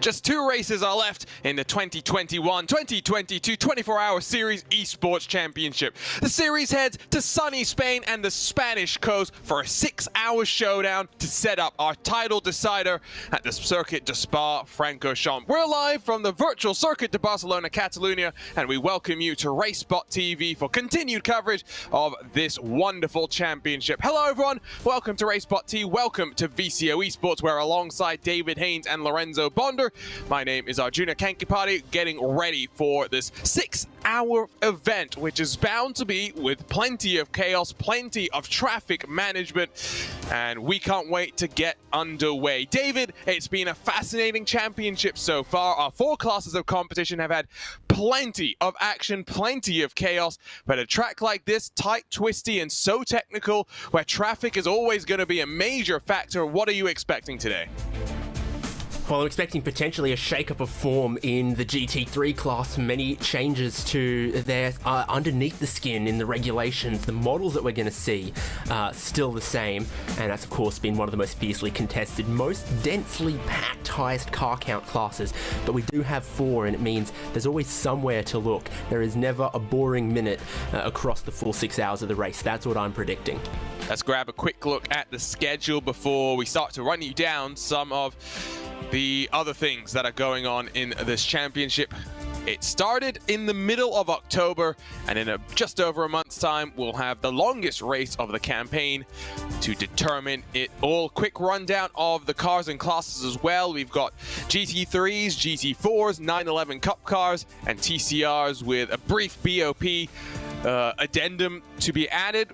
Just 2 races are left in the 2021-2022 24-hour Series Esports Championship. The series heads to sunny Spain and the Spanish coast for a 6-hour showdown to set up our title decider at the Circuit de Spa-Francorchamps. We're live from the virtual Circuit de Barcelona Catalunya, and we welcome you to RaceSpotTV for continued coverage of this wonderful championship. Hello everyone, welcome to RaceSpotTV, welcome to VCO Esports, where alongside David Haynes and Lorenzo Bonder, my name is Arjuna Kankipati, getting ready for this 6-hour event, which is bound to be with plenty of chaos, plenty of traffic management, and we can't wait to get underway. David, it's been a fascinating championship so far. Our 4 classes of competition have had plenty of action, plenty of chaos, but a track like this, tight, twisty, and so technical, where traffic is always going to be a major factor, what are you expecting today? Well, I'm expecting potentially a shake-up of form in the GT3 class. Many changes to their underneath the skin in the regulations. The models that we're going to see still the same, and that's of course been one of the most fiercely contested, most densely packed, highest car count classes. But we do have 4, and it means there's always somewhere to look. There is never a boring minute across the full 6 hours of the race. That's what I'm predicting. Let's grab a quick look at the schedule before we start to run you down some of the other things that are going on in this championship. It started in the middle of October, and in just over a month's time, we'll have the longest race of the campaign to determine it all. Quick rundown of the cars and classes as well. We've got GT3s, GT4s, 911 Cup cars, and TCRs with a brief BOP addendum to be added.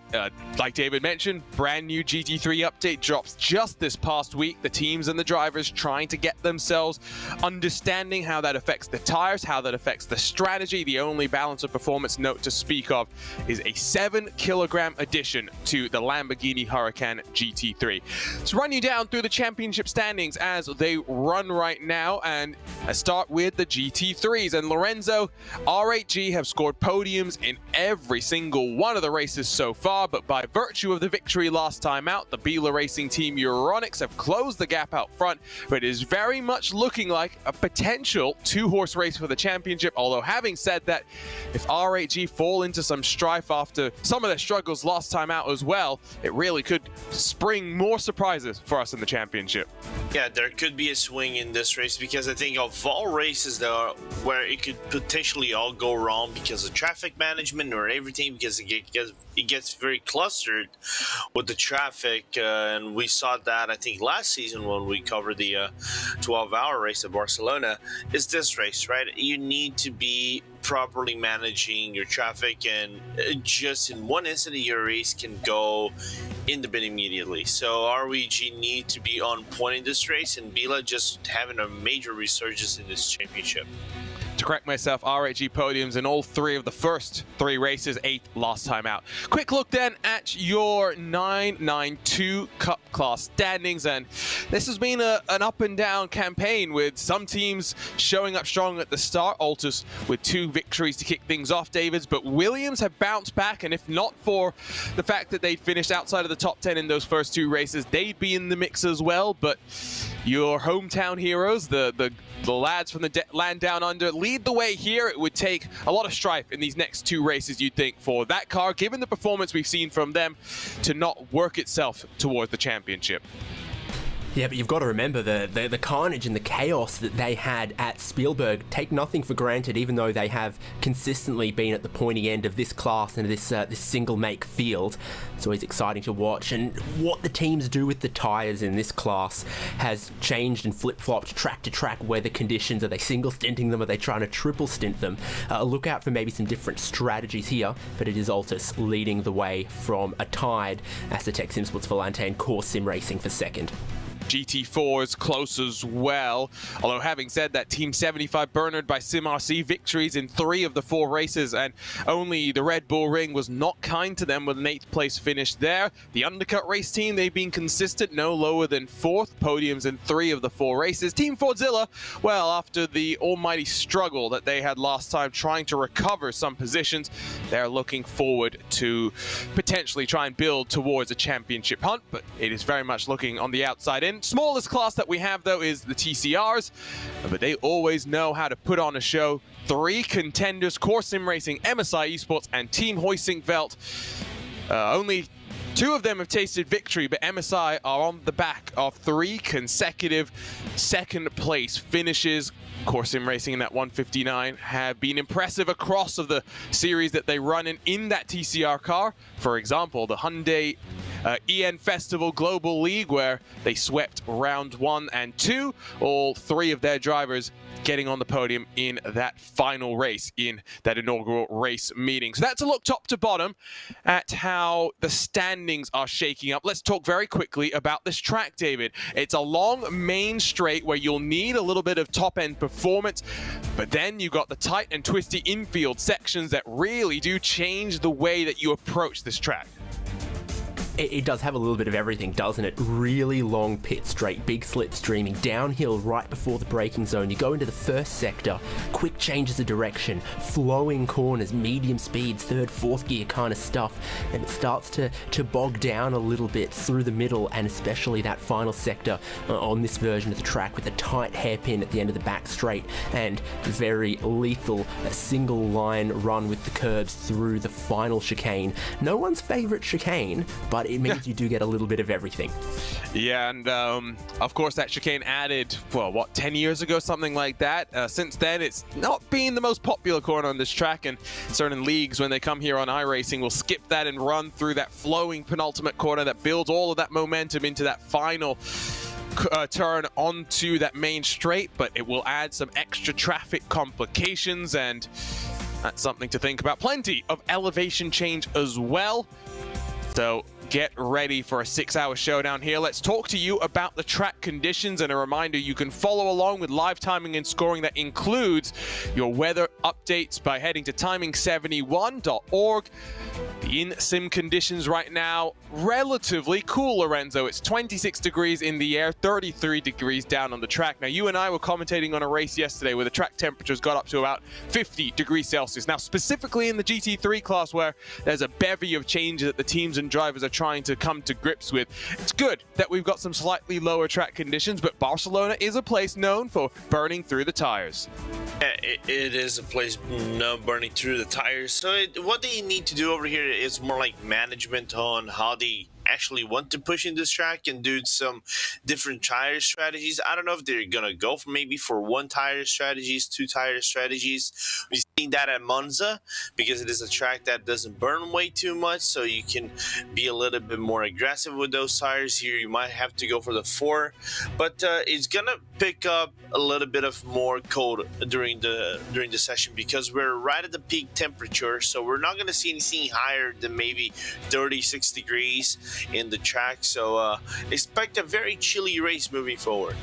Like David mentioned, brand new GT3 update drops just this past week. The teams and the drivers trying to get themselves understanding how that affects the tires, how that affects the strategy. The only balance of performance note to speak of is a 7-kilogram addition to the Lamborghini Huracan GT3. Let's run you down through the championship standings as they run right now, and I start with the GT3s. And Lorenzo, R8G have scored podiums in every single one of the races so far, but by virtue of the victory last time out, the Biela Racing Team EURONICS have closed the gap out front, but it is very much looking like a potential 2-horse race for the championship. Although having said that, if R8G fall into some strife after some of their struggles last time out as well, it really could spring more surprises for us in the championship. Yeah, there could be a swing in this race, because I think of all races though, where it could potentially all go wrong because of traffic management or everything, because it gets very clustered with the traffic, and we saw that I think last season when we covered the 12-hour race at Barcelona. Is this race, right? You need to be properly managing your traffic, and just in one incident your race can go in the bin immediately. So RWG need to be on point in this race, and Biela just having a major resurgence in this championship. To correct myself, R8G podiums in all 3 of the first 3 races, 8th last time out. Quick look then at your 992 Cup class standings, and this has been an up and down campaign with some teams showing up strong at the start. Altus with 2 victories to kick things off, Davids, but Williams have bounced back, and if not for the fact that they finished outside of the top 10 in those first 2 races, they'd be in the mix as well. But your hometown heroes, the lads from the land down under, lead the way here. It would take a lot of strife in these next 2 races, you'd think, for that car, given the performance we've seen from them, to not work itself towards the championship. Yeah, but you've got to remember the carnage and the chaos that they had at Spielberg. Take nothing for granted, even though they have consistently been at the pointy end of this class and this single-make field. It's always exciting to watch. And what the teams do with the tyres in this class has changed and flip-flopped track to track weather conditions. Are they single-stinting them? Are they trying to triple-stint them? Look out for maybe some different strategies here, but it is Altus leading the way from a tied Assetec Simsports Volante and Core Sim Racing for second. GT4 is close as well, although having said that, Team 75 Bernard by SimRC victories in 3 of the 4 races, and only the Red Bull Ring was not kind to them with an 8th place finish there. The Undercut Race Team, they've been consistent, no lower than 4th, podiums in 3 of the 4 races. Team Fordzilla, well, after the almighty struggle that they had last time trying to recover some positions, they're looking forward to potentially try and build towards a championship hunt, but it is very much looking on the outside in. second smallest class that we have, though, is the TCRs, but they always know how to put on a show. 3 contenders: Core Sim Racing, MSI Esports, and Team Hoising Veld. Only 2 of them have tasted victory, but MSI are on the back of 3 consecutive second place finishes. Core Sim Racing in that 159 have been impressive across of the series that they run in that TCR car. For example, the Hyundai EN Festival Global League, where they swept round 1 and 2, all 3 of their drivers getting on the podium in that final race, in that inaugural race meeting. So that's a look top to bottom at how the standings are shaking up. Let's talk very quickly about this track, David. It's a long main straight where you'll need a little bit of top-end performance, but then you got the tight and twisty infield sections that really do change the way that you approach this track. It does have a little bit of everything, doesn't it? Really long pit straight, big slipstreaming, downhill right before the braking zone. You go into the first sector, quick changes of direction, flowing corners, medium speeds, 3rd, 4th gear kind of stuff, and it starts to bog down a little bit through the middle, and especially that final sector on this version of the track with a tight hairpin at the end of the back straight and very lethal single line run with the curbs through the final chicane. No one's favourite chicane, but it means you do get a little bit of everything. Yeah, and of course that chicane added, well, what, 10 years ago, something like that. Since then, it's not been the most popular corner on this track, and certain leagues, when they come here on iRacing, will skip that and run through that flowing penultimate corner that builds all of that momentum into that final turn onto that main straight, but it will add some extra traffic complications, and that's something to think about. Plenty of elevation change as well. So get ready for a 6-hour showdown here. Let's talk to you about the track conditions, and a reminder, you can follow along with live timing and scoring that includes your weather updates by heading to timing71.org. The in-sim conditions right now, relatively cool, Lorenzo. It's 26 degrees in the air, 33 degrees down on the track. Now, you and I were commentating on a race yesterday where the track temperatures got up to about 50 degrees Celsius. Now, specifically in the GT3 class, where there's a bevy of changes that the teams and drivers are trying to come to grips with, it's good that we've got some slightly lower track conditions, but Barcelona is a place known for burning through the tires. It is a place burning through the tires. So what they need to do over here is more like management on how they actually want to push in this track and do some different tire strategies. I don't know if they're gonna go for maybe for 1 tire strategies, 2 tire strategies. We've seen that at Monza because it is a track that doesn't burn way too much, so you can be a little bit more aggressive with those tires. Here you might have to go for the 4, but it's gonna pick up a little bit of more cold during the session because we're right at the peak temperature, so we're not gonna see anything higher than maybe 36 degrees in the track, so expect a very chilly race moving forward.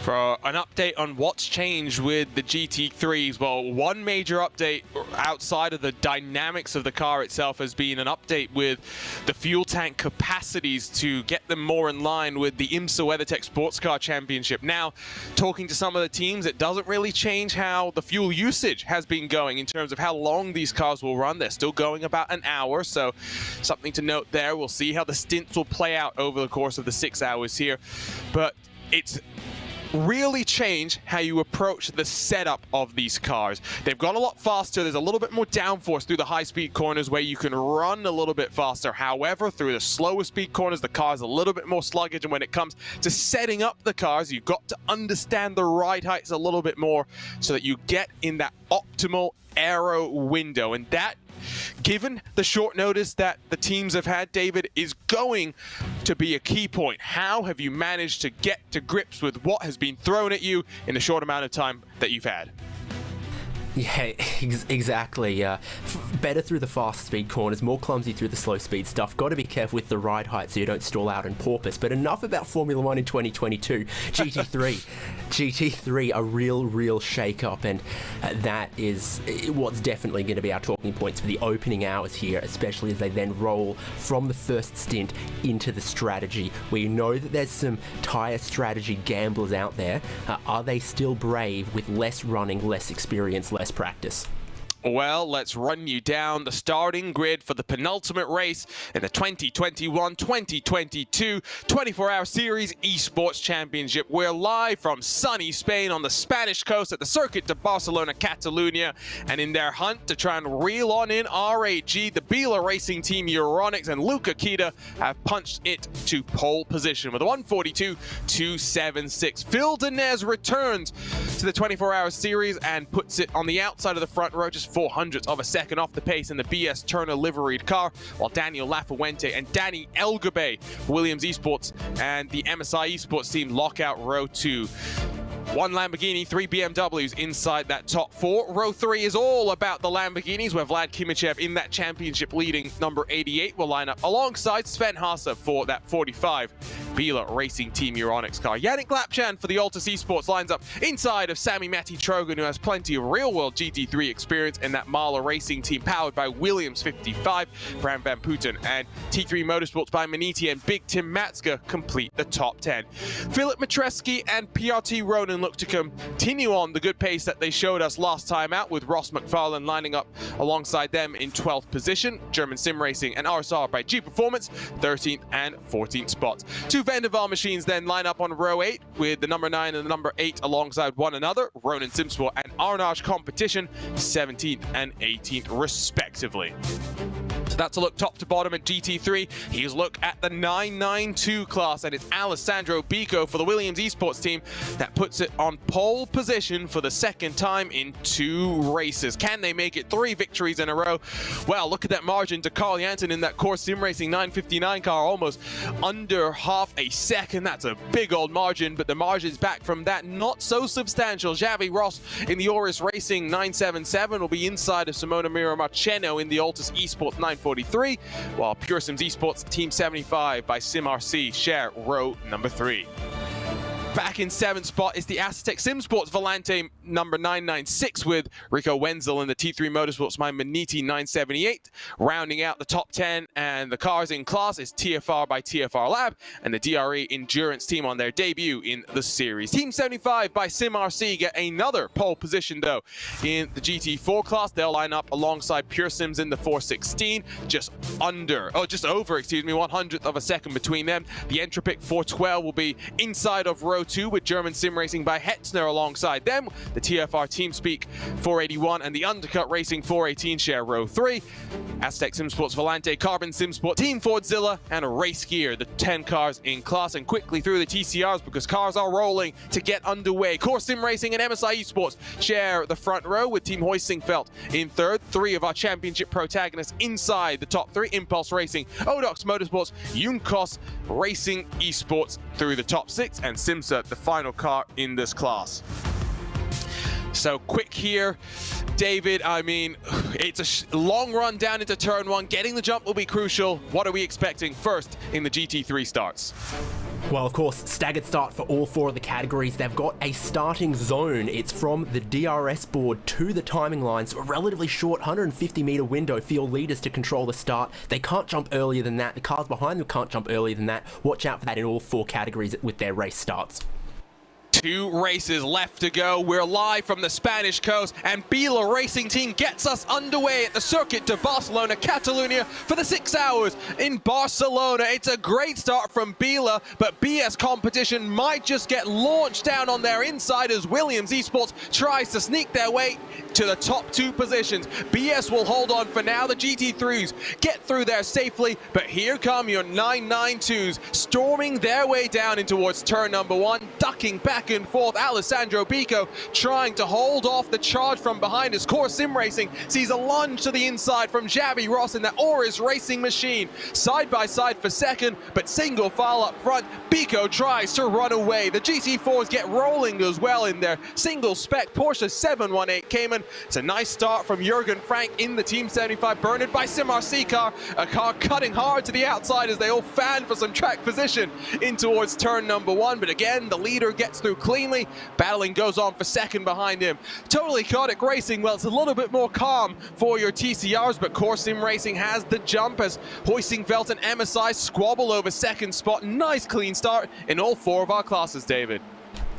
For an update on what's changed with the GT3s, well, one major update outside of the dynamics of the car itself has been an update with the fuel tank capacities to get them more in line with the IMSA WeatherTech Sports Car Championship. Now, talking to some of the teams, it doesn't really change how the fuel usage has been going in terms of how long these cars will run. They're still going about an hour, so something to note there. We'll see how the stints will play out over the course of the 6 hours here, but it's really change how you approach the setup of these cars. They've gone a lot faster. There's a little bit more downforce through the high-speed corners where you can run a little bit faster. However, through the slower speed corners, the car's a little bit more sluggish, and when it comes to setting up the cars, you've got to understand the ride heights a little bit more so that you get in that optimal aero window, and that, given the short notice that the teams have had, David, is going to be a key point. How have you managed to get to grips with what has been thrown at you in the short amount of time that you've had? Yeah, exactly. Better through the fast speed corners, more clumsy through the slow speed stuff. Got to be careful with the ride height so you don't stall out in porpoise. But enough about Formula 1 in 2022. GT3, a real shake-up, and that is what's definitely going to be our talking points for the opening hours here, especially as they then roll from the first stint into the strategy. We know that there's some tyre strategy gamblers out there. Are they still brave with less running, less experience, less practice? Well, let's run you down the starting grid for the penultimate race in the 2021-2022 24-hour series Esports Championship. We're live from sunny Spain on the Spanish coast at the Circuit de Barcelona Catalunya, and in their hunt to try and reel on in R8G, the Biela Racing Team EURONICS and Luca Kita have punched it to pole position with a 142.276. Phil Denez returns to the 24-hour series and puts it on the outside of the front row, just 0.04 of a second off the pace in the BS Turner liveried car, while Daniel Lafuente and Danny Elgabe, Williams Esports and the MSI Esports team lock out row 2. 1 Lamborghini, 3 BMWs inside that top 4. Row 3 is all about the Lamborghinis, where Vlad Kimichev in that championship leading number 88 will line up alongside Sven Haase for that 45 Biela Racing Team EURONICS car. Yannick Lapchan for the Altus Esports lines up inside of Sami Matti Trogan, who has plenty of real-world GT3 experience in that Mahler Racing team powered by Williams 55. Bram Van Putten and T3 Motorsports by Maniti and Big Tim Matska complete the top 10. Philip Matreski and PRT Ronan look to continue on the good pace that they showed us last time out, with Ross McFarlane lining up alongside them in 12th position. German Sim Racing and RSR by G Performance 13th and 14th spots. 2 Vandervaal machines then line up on row 8 with the number 9 and the number 8 alongside one another. Ronan Simsport and Arnage Competition 17th and 18th respectively. So that's a look top to bottom at GT3. Here's a look at the 992 class, and it's Alessandro Bico for the Williams Esports team that puts it on pole position for the second time in 2 races. Can they make it 3 victories in a row? Well, look at that margin to Carl Jansen in that Core Sim Racing 959 car, almost under half a second. That's a big old margin, but the margins back from that not so substantial. Javi Ross in the Oris Racing 977 will be inside of Simona Mira Marcheno in the Altus Esports 943, while Pure Sims Esports Team 75 by SimRC share row number 3. Back in 7th spot is the Aztec Sim Sports Volante number 996 with Rico Wenzel in the T3 Motorsports by Maniti 978. Rounding out the top 10 and the cars in class is TFR by TFR Lab and the DRE Endurance team on their debut in the series. Team 75 by SimRC get another pole position though in the GT4 class. They'll line up alongside Pure Sims in the 416, just over 100th of a second between them. The Entropic 412 will be inside of row 2 with German Sim Racing by Hetzner alongside them. The TFR TeamSpeak 481 and the Undercut Racing 418 share row 3. Aztec Sim Sports Volante, Carbon Sim Sport, Team Fordzilla and Race Gear, the 10 cars in class. And quickly through the TCRs because cars are rolling to get underway. Core Sim Racing and MSI Esports share the front row with Team Hoisingfeld in 3rd. 3 of our championship protagonists inside the top 3. Impulse Racing, Odox Motorsports, Junkos Racing Esports through the top 6, and Simsa the final car in this class. So quick here, David, I mean, it's a long run down into turn 1. Getting the jump will be crucial. What are we expecting first in the GT3 starts? Well, of course, staggered start for all 4 of the categories. They've got a starting zone. It's from the DRS board to the timing lines, a relatively short 150-meter window for your leaders to control the start. They can't jump earlier than that. The cars behind them can't jump earlier than that. Watch out for that in all 4 categories with their race starts. 2 races left to go. We're live from the Spanish coast, and Biela Racing Team gets us underway at the Circuit de Barcelona Catalunya for the 6 hours in Barcelona. It's a great start from Biela, but BS Competition might just get launched down on their inside as Williams Esports tries to sneak their way to the top 2 positions. BS will hold on for now. The GT3s get through there safely, but here come your 992s storming their way down in towards turn number 1, ducking back and forth. Alessandro Bico trying to hold off the charge from behind as Core Sim Racing sees a lunge to the inside from Javi Ross in the Oris Racing machine. Side by side for second, but single file up front. Bico tries to run away. The GT4s get rolling as well in their single spec Porsche 718 Cayman. It's a nice start from Jürgen Frank in the Team 75 Bernard by SimRC car. A car cutting hard to the outside as they all fan for some track position in towards turn number 1. But again, the leader gets through cleanly. Battling goes on for second behind him. Totally Chaotic Racing, well, it's a little bit more calm for your TCRs, but Core Sim Racing has the jump as Hoisingfeld and MSI squabble over second spot. Nice clean start in all 4 of our classes, David.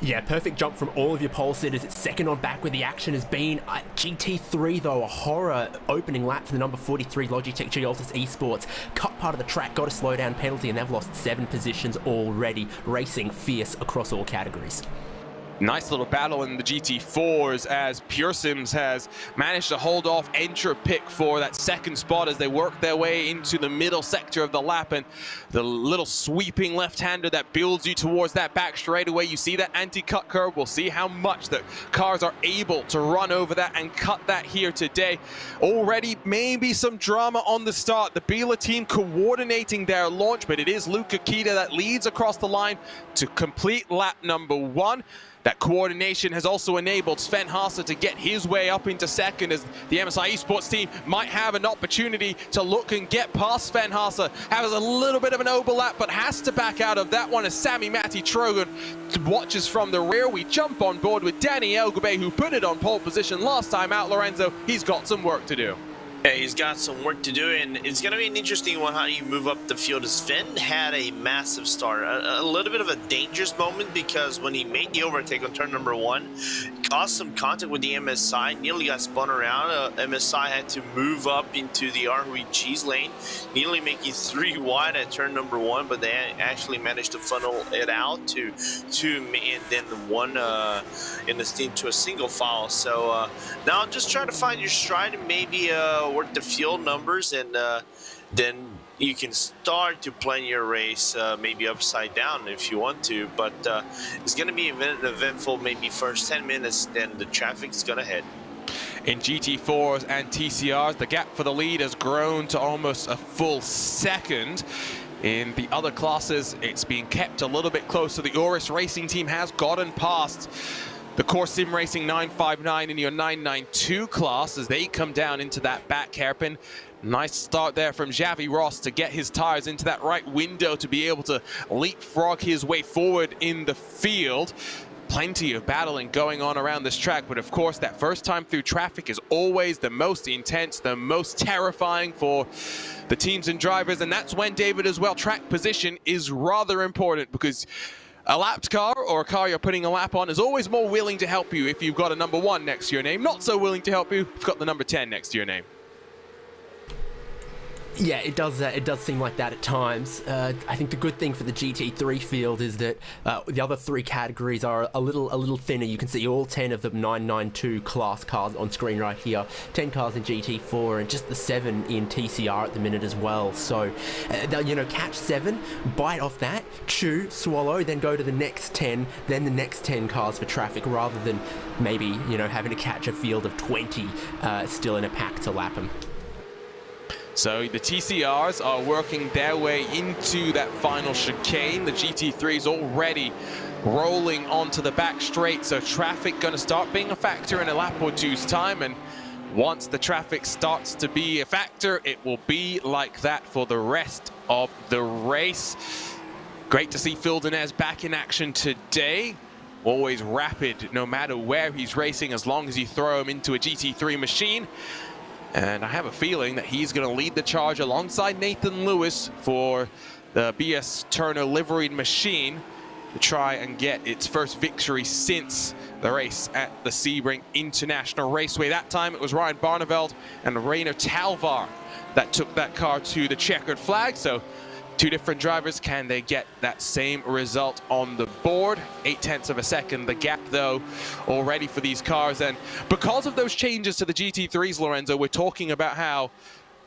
Yeah, perfect jump from all of your pole sitters. It's second on back where the action has been. GT3 though, a horror opening lap for the number 43 Logitech G Altus Esports. Cut part of the track, got a slow down penalty, and they've lost 7 positions already. Racing fierce across all categories. Nice little battle in the GT4s as Pure Sims has managed to hold off Entropic for that second spot as they work their way into the middle sector of the lap, and the little sweeping left-hander that builds you towards that back straightaway. You see that anti-cut curve. We'll see how much the cars are able to run over that and cut that here today. Already maybe some drama on the start. The Biela team coordinating their launch, but it is Luca Kita that leads across the line to complete lap number 1. That coordination has also enabled Sven Haase to get his way up into second, as the MSI Esports team might have an opportunity to look and get past Sven Haase. Has a little bit of an overlap, but has to back out of that one as Sami Matti Trogan watches from the rear. We jump on board with Danny Elgabe, who put it on pole position last time out, Lorenzo. He's got some work to do. Yeah, he's got some work to do, and it's going to be an interesting one how you move up the field. Sven had a massive start, a little bit of a dangerous moment, because when he made the overtake on turn number 1, caused some contact with the MSI, nearly got spun around. MSI had to move up into the RWG's lane, nearly making 3 wide at turn number 1, but they actually managed to funnel it out to 2, and then 1 into a single foul. So now just try to find your stride and maybe work the field numbers, and then you can start to plan your race maybe upside down if you want to, but it's going to be eventful maybe first 10 minutes, then the traffic's going to head. In GT4s and TCRs, the gap for the lead has grown to almost a full second. In the other classes, it's been kept a little bit closer. The Auris Racing Team has gotten past the Core Sim Racing 959 in your 992 class as they come down into that back hairpin. Nice start there from Javi Ross to get his tires into that right window to be able to leapfrog his way forward in the field. Plenty of battling going on around this track, but of course that first time through traffic is always the most intense, the most terrifying for the teams and drivers, and that's when, David, as well, track position is rather important, because a lapped car, or a car you're putting a lap on, is always more willing to help you if you've got a number 1 next to your name. Not so willing to help you if you've got the number 10 next to your name. Yeah, it does seem like that at times. I think the good thing for the GT3 field is that the other 3 categories are a little thinner. You can see all 10 of the 992 class cars on screen right here. 10 cars in GT4 and just the 7 in TCR at the minute as well. So they'll, you know, catch 7, bite off that, chew, swallow, then go to the next 10, then the next 10 cars for traffic, rather than maybe, you know, having to catch a field of 20 still in a pack to lap them. So the TCRs are working their way into that final chicane. The GT3's already rolling onto the back straight, so traffic going to start being a factor in a lap or two's time, and once the traffic starts to be a factor, it will be like that for the rest of the race. Great to see Phil Denez back in action today. Always rapid no matter where he's racing, as long as you throw him into a GT3 machine. And I have a feeling that he's going to lead the charge alongside Nathan Lewis for the BS Turner liveried machine to try and get its first victory since the race at the Sebring International Raceway. That time it was Ryan Barneveld and Rainer Talvar that took that car to the checkered flag. So 2 different drivers, can they get that same result on the board? 0.8 of a second, the gap though already for these cars. And because of those changes to the GT3s, Lorenzo, we're talking about how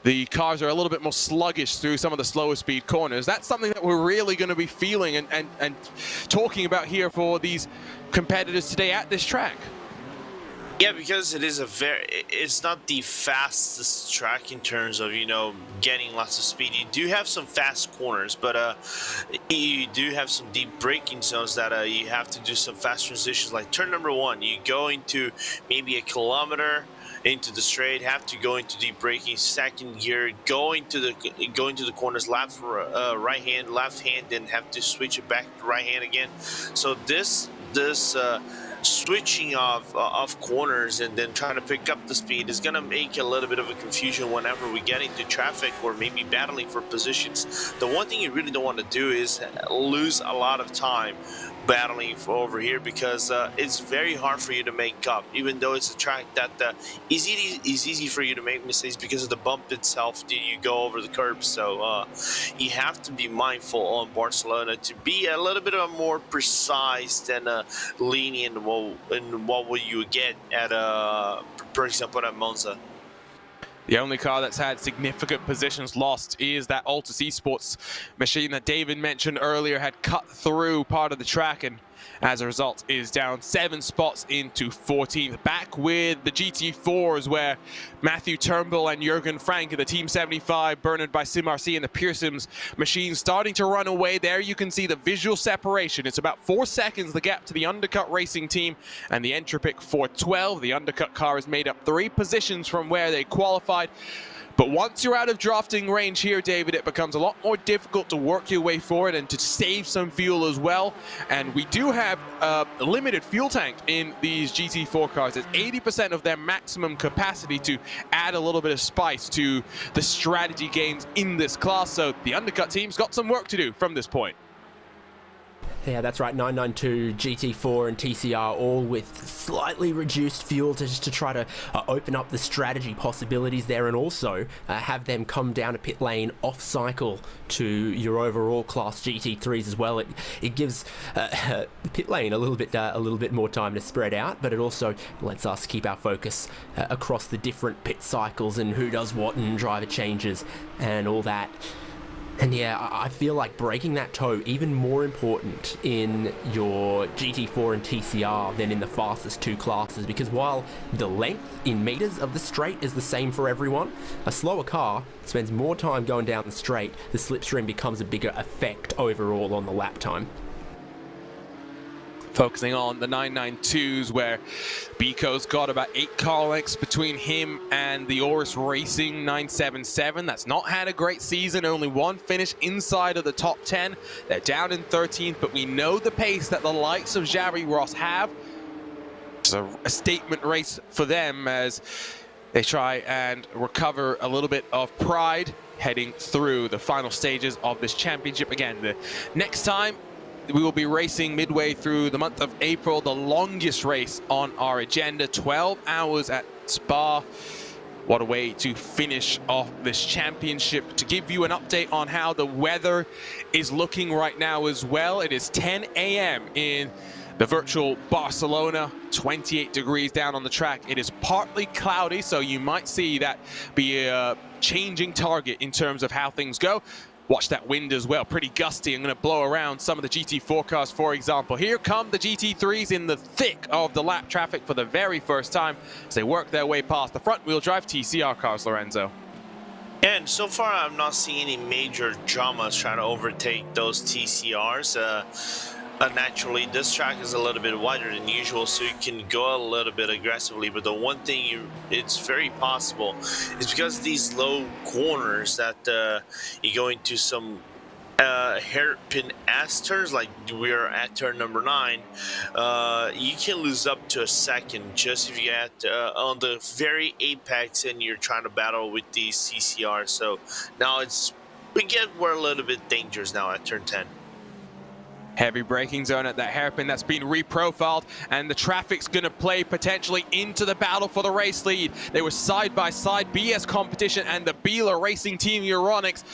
the cars are a little bit more sluggish through some of the slower speed corners. That's something that we're really going to be feeling and talking about here for these competitors today at this track. Yeah, because it is it's not the fastest track in terms of, you know, getting lots of speed. You do have some fast corners, but you do have some deep braking zones that you have to do some fast transitions. Like turn number 1, you go into maybe 1 kilometer into the straight, have to go into deep braking, second gear, go into the corners, right hand, left hand, then have to switch it back to right hand again. So this switching of corners and then trying to pick up the speed is going to make a little bit of a confusion whenever we get into traffic or maybe battling for positions. The one thing you really don't want to do is lose a lot of time battling for over here, because it's very hard for you to make up, even though it's a track that is easy for you to make mistakes because of the bump itself. You go over the curb, so you have to be mindful on Barcelona to be a little bit more precise and lenient in what will you get at for example at Monza. The only car that's had significant positions lost is that Altus Esports machine that David mentioned earlier, had cut through part of the track and as a result is down 7 spots into 14th. Back with the GT4s, where Matthew Turnbull and Jürgen Frank of the Team 75, Bernard by SimRC and the Pearsons machine starting to run away. There you can see the visual separation. It's about 4 seconds, the gap to the Undercut Racing Team and the Entropic 412. The Undercut car is made up 3 positions from where they qualified. But once you're out of drafting range here, David, it becomes a lot more difficult to work your way forward and to save some fuel as well. And we do have a limited fuel tank in these GT4 cars. It's 80% of their maximum capacity to add a little bit of spice to the strategy games in this class. So the Undercut team's got some work to do from this point. Yeah, that's right. 992, GT4 and TCR all with slightly reduced fuel to just to try to open up the strategy possibilities there, and also have them come down a pit lane off cycle to your overall class GT3s as well. It gives the pit lane a little bit more time to spread out, but it also lets us keep our focus across the different pit cycles and who does what and driver changes and all that. And yeah, I feel like breaking that toe even more important in your GT4 and TCR than in the fastest 2 classes, because while the length in meters of the straight is the same for everyone, a slower car spends more time going down the straight. The slipstream becomes a bigger effect overall on the lap time. Focusing on the 992s, where Biko's got about 8 car lengths between him and the Oris Racing 977. That's not had a great season, only 1 finish inside of the top 10. They're down in 13th, but we know the pace that the likes of Xavi Ross have. It's a statement race for them as they try and recover a little bit of pride heading through the final stages of this championship. Again, the next time we will be racing midway through the month of April, the longest race on our agenda, 12 hours at Spa. What a way to finish off this championship. To give you an update on how the weather is looking right now as well, it is 10 a.m. in the virtual Barcelona, 28 degrees down on the track. It is partly cloudy, so you might see that be a changing target in terms of how things go. Watch that wind as well, pretty gusty. I'm going to blow around some of the GT4 cars, for example. Here come the GT3s in the thick of the lap traffic for the very first time as they work their way past the front-wheel drive TCR cars, Lorenzo. And so far, I'm not seeing any major dramas trying to overtake those TCRs. Naturally, this track is a little bit wider than usual, so you can go a little bit aggressively. But the one thing it's very possible is because of these low corners that you go into some hairpin ass turns, like we are at turn number 9. You can lose up to a second just if you get on the very apex and you're trying to battle with these CCRs. So now we're a little bit dangerous now at turn 10. Heavy braking zone at that hairpin that's been reprofiled, and the traffic's going to play potentially into the battle for the race lead. They were side-by-side, BS Competition and the Biela Racing Team EURONICS,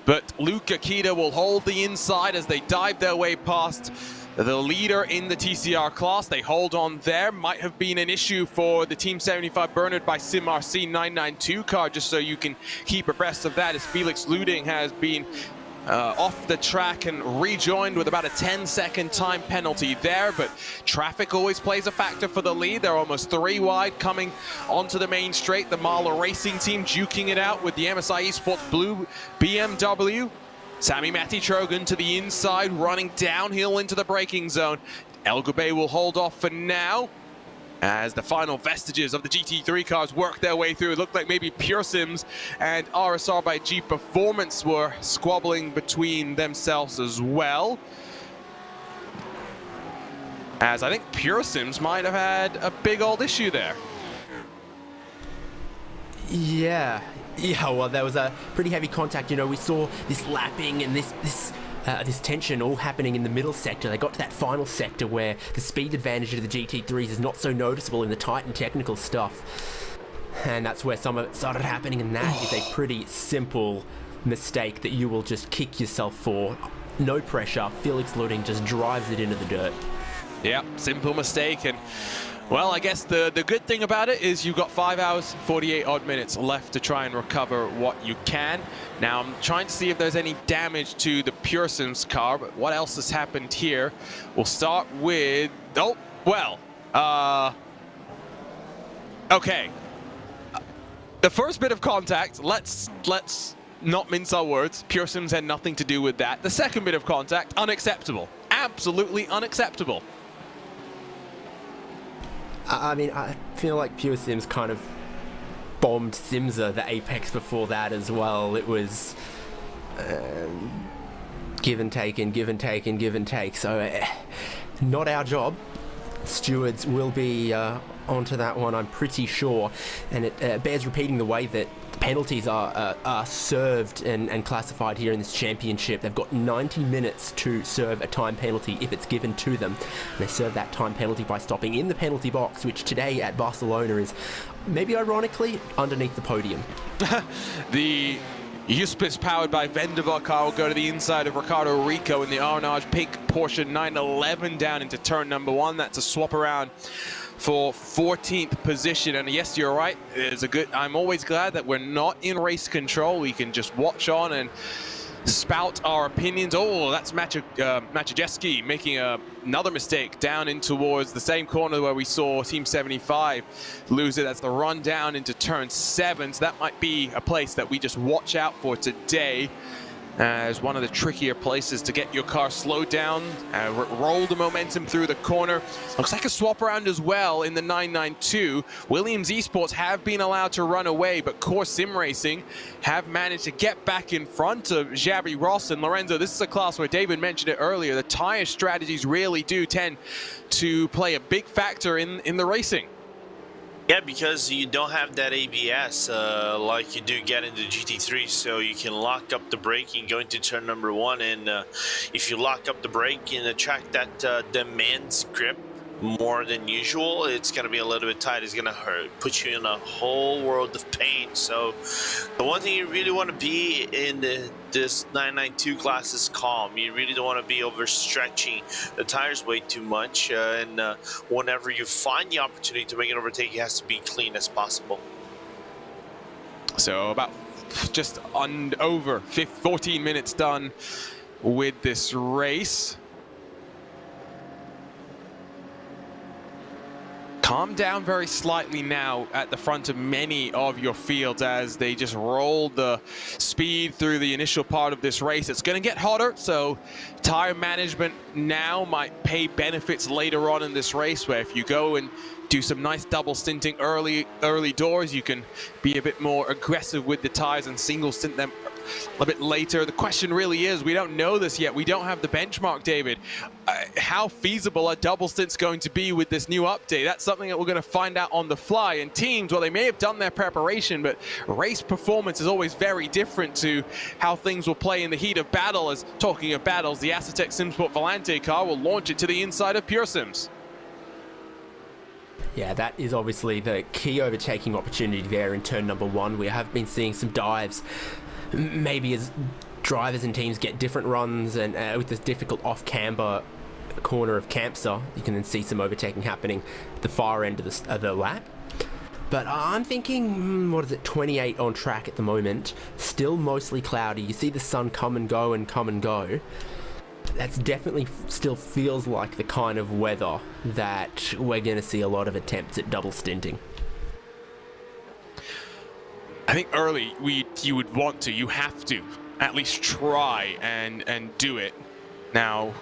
but Luca Kita will hold the inside as they dive their way past the leader in the TCR class. They hold on there. Might have been an issue for the Team 75 Bernard by SimRC 992 car, just so you can keep abreast of that, as Felix Luding has been off the track and rejoined with about a 10-second time penalty there. But traffic always plays a factor for the lead. They're almost 3 wide coming onto the main straight. The Biela Racing Team duking it out with the MSI Esports blue BMW. Sami Matti Trogan to the inside, running downhill into the braking zone. El Gabay will hold off for now as the final vestiges of the GT3 cars work their way through. It looked like maybe Pure Sims and RSR by G Performance were squabbling between themselves as well. as I think Pure Sims might have had a big old issue there. Yeah, well, there was a pretty heavy contact. You know, we saw this lapping and this tension all happening in the middle sector. They got to that final sector where the speed advantage of the GT3s is not so noticeable in the tight and technical stuff. And that's where some of it started happening, and that is a pretty simple mistake that you will just kick yourself for. No pressure. Felix Luding just drives it into the dirt. Yeah, simple mistake. And well, I guess the good thing about it is you've got 5 hours, 48 odd minutes left to try and recover what you can. Now, I'm trying to see if there's any damage to the Pure Sims car, but what else has happened here? We'll start with, okay. The first bit of contact, let's not mince our words. Pure Sims had nothing to do with that. The second bit of contact, unacceptable. Absolutely unacceptable. I mean, I feel like Pure Sims kind of bombed Simza, the Apex, before that as well. It was give and take and give and take and give and take. So not our job. Stewards will be onto that one, I'm pretty sure. And it bears repeating the way that penalties are served and classified here in this championship. They've got 90 minutes to serve a time penalty if it's given to them. And they serve that time penalty by stopping in the penalty box, which today at Barcelona is, maybe ironically, underneath the podium. The Uspis powered by Vendavar car will go to the inside of Ricardo Rico in the Arnage Pink Porsche 911 down into turn number 1. That's a swap around for 14th position. And yes, you're right. It's a good. I'm always glad that we're not in race control. We can just watch on and spout our opinions. Oh, that's Maciejewski making another mistake down in towards the same corner where we saw Team 75 lose it. That's the run down into turn 7. So that might be a place that we just watch out for today as one of the trickier places to get your car slowed down, roll the momentum through the corner. Looks like a swap around as well in the 992. Williams Esports have been allowed to run away, but Core Sim Racing have managed to get back in front of Xavi Ross and Lorenzo. This is a class where David mentioned it earlier. The tire strategies really do tend to play a big factor in the racing. Yeah, because you don't have that ABS like you do get in the GT3, so you can lock up the braking going to turn number 1, and if you lock up the brake in a track that demands grip more than usual, it's going to be a little bit tight. It's going to put you in a whole world of pain. So the one thing you really want to be in this 992 class is calm. You really don't want to be overstretching the tires way too much, and whenever you find the opportunity to make an overtake, it has to be clean as possible. So about just over 14 minutes done with this race. Calm down very slightly now at the front of many of your fields as they just roll the speed through the initial part of this race. It's going to get hotter, so tire management now might pay benefits later on in this race, where if you go and do some nice double stinting early doors, you can be a bit more aggressive with the tires and single stint them a bit later. The question really is, we don't know this yet. We don't have the benchmark, David. How feasible are double stints going to be with this new update? That's something that we're going to find out on the fly. And teams, well, they may have done their preparation, but race performance is always very different to how things will play in the heat of battle. As talking of battles, the Acetec SimSport Volante car will launch it to the inside of Pure Sims. Yeah, that is obviously the key overtaking opportunity there in turn number 1. We have been seeing some dives, maybe as drivers and teams get different runs, and with this difficult off-camber corner of Campsa, you can then see some overtaking happening at the far end of the lap. But I'm thinking, what is it, 28 on track at the moment, still mostly cloudy. You see the sun come and go and come and go. That's definitely still feels like the kind of weather that we're going to see a lot of attempts at double stinting. I think early you have to at least try and do it. Now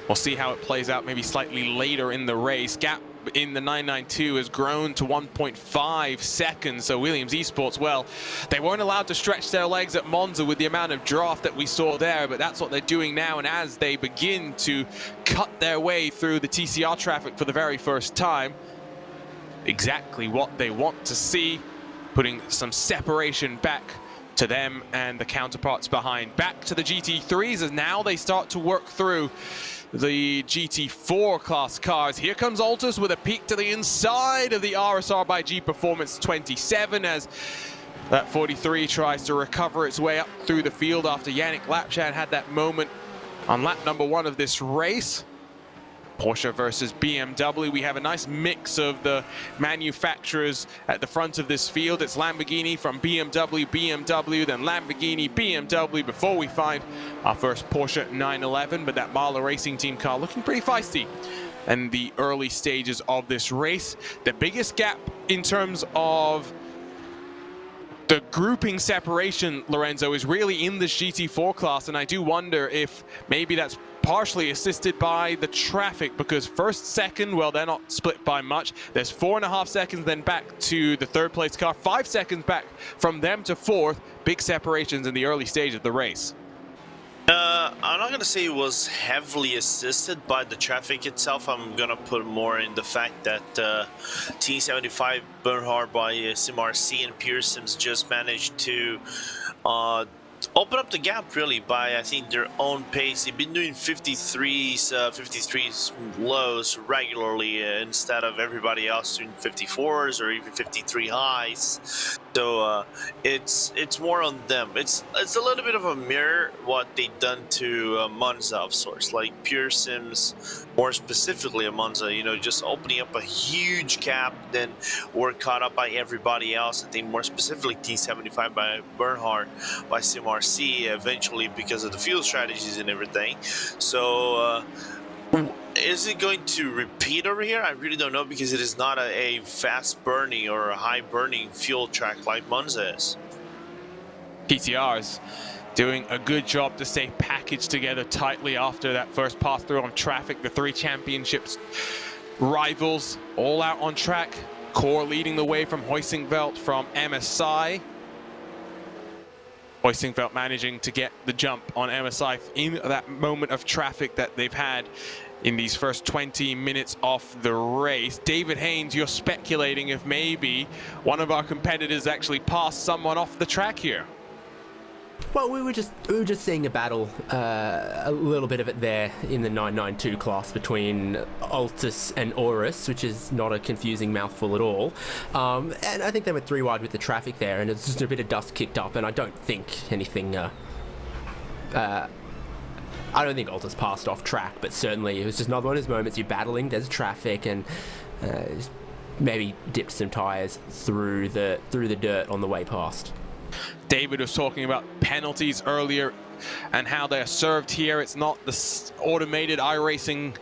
we'll see how it plays out maybe slightly later in the race. Gap in the 992 has grown to 1.5 seconds. So Williams Esports, well, they weren't allowed to stretch their legs at Monza with the amount of draft that we saw there, but that's what they're doing now. And as they begin to cut their way through the TCR traffic for the very first time, exactly what they want to see, putting some separation back to them and the counterparts behind. Back to the GT3s as now they start to work through the GT4 class cars. Here comes Altus with a peek to the inside of the RSR by G Performance 27 as that 43 tries to recover its way up through the field after Yannick Lapchan had that moment on lap number 1 of this race. Porsche versus BMW. We have a nice mix of the manufacturers at the front of this field. It's Lamborghini from BMW, then Lamborghini, BMW before we find our first Porsche 911. But that Biela Racing Team car looking pretty feisty in the early stages of this race. The biggest gap in terms of the grouping separation, Lorenzo, is really in this GT4 class, and I do wonder if maybe that's partially assisted by the traffic, because first, second, well, they're not split by much. There's 4.5 seconds then back to the third place car, 5 seconds back from them to fourth. Big separations in the early stage of the race. I'm not gonna say it was heavily assisted by the traffic itself. I'm gonna put more in the fact that T75 Bernhard by SimRC and Pearson's just managed to open up the gap really by, I think, their own pace. They've been doing 53s lows regularly instead of everybody else doing 54s or even 53 highs. So it's more on them. It's a little bit of a mirror what they've done to Monza of sorts, like Pure Sims, more specifically at Monza, you know, just opening up a huge gap, then we're caught up by everybody else. I think more specifically T75 by Bernhard, by SimRC, eventually because of the fuel strategies and everything. So is it going to repeat over here? I really don't know, because it is not a fast burning or a high burning fuel track like Monza is. TCRs doing a good job to stay packaged together tightly after that first pass through on traffic. The 3 championships rivals all out on track. Core leading the way from Huysingveld from MSI. Huysingveld managing to get the jump on MSI in that moment of traffic that they've had in these first 20 minutes of the race. David Haynes, you're speculating if maybe one of our competitors actually passed someone off the track here. Well, we were just seeing a battle, a little bit of it there in the 992 class between Altus and Aurus, which is not a confusing mouthful at all. And I think they were 3 wide with the traffic there, and it's just a bit of dust kicked up, and I don't think anything. I don't think Altus passed off track, but certainly it was just another one of those moments you're battling. There's traffic, and maybe dipped some tires through the dirt on the way past. David was talking about penalties earlier and how they are served here. It's not the automated iRacing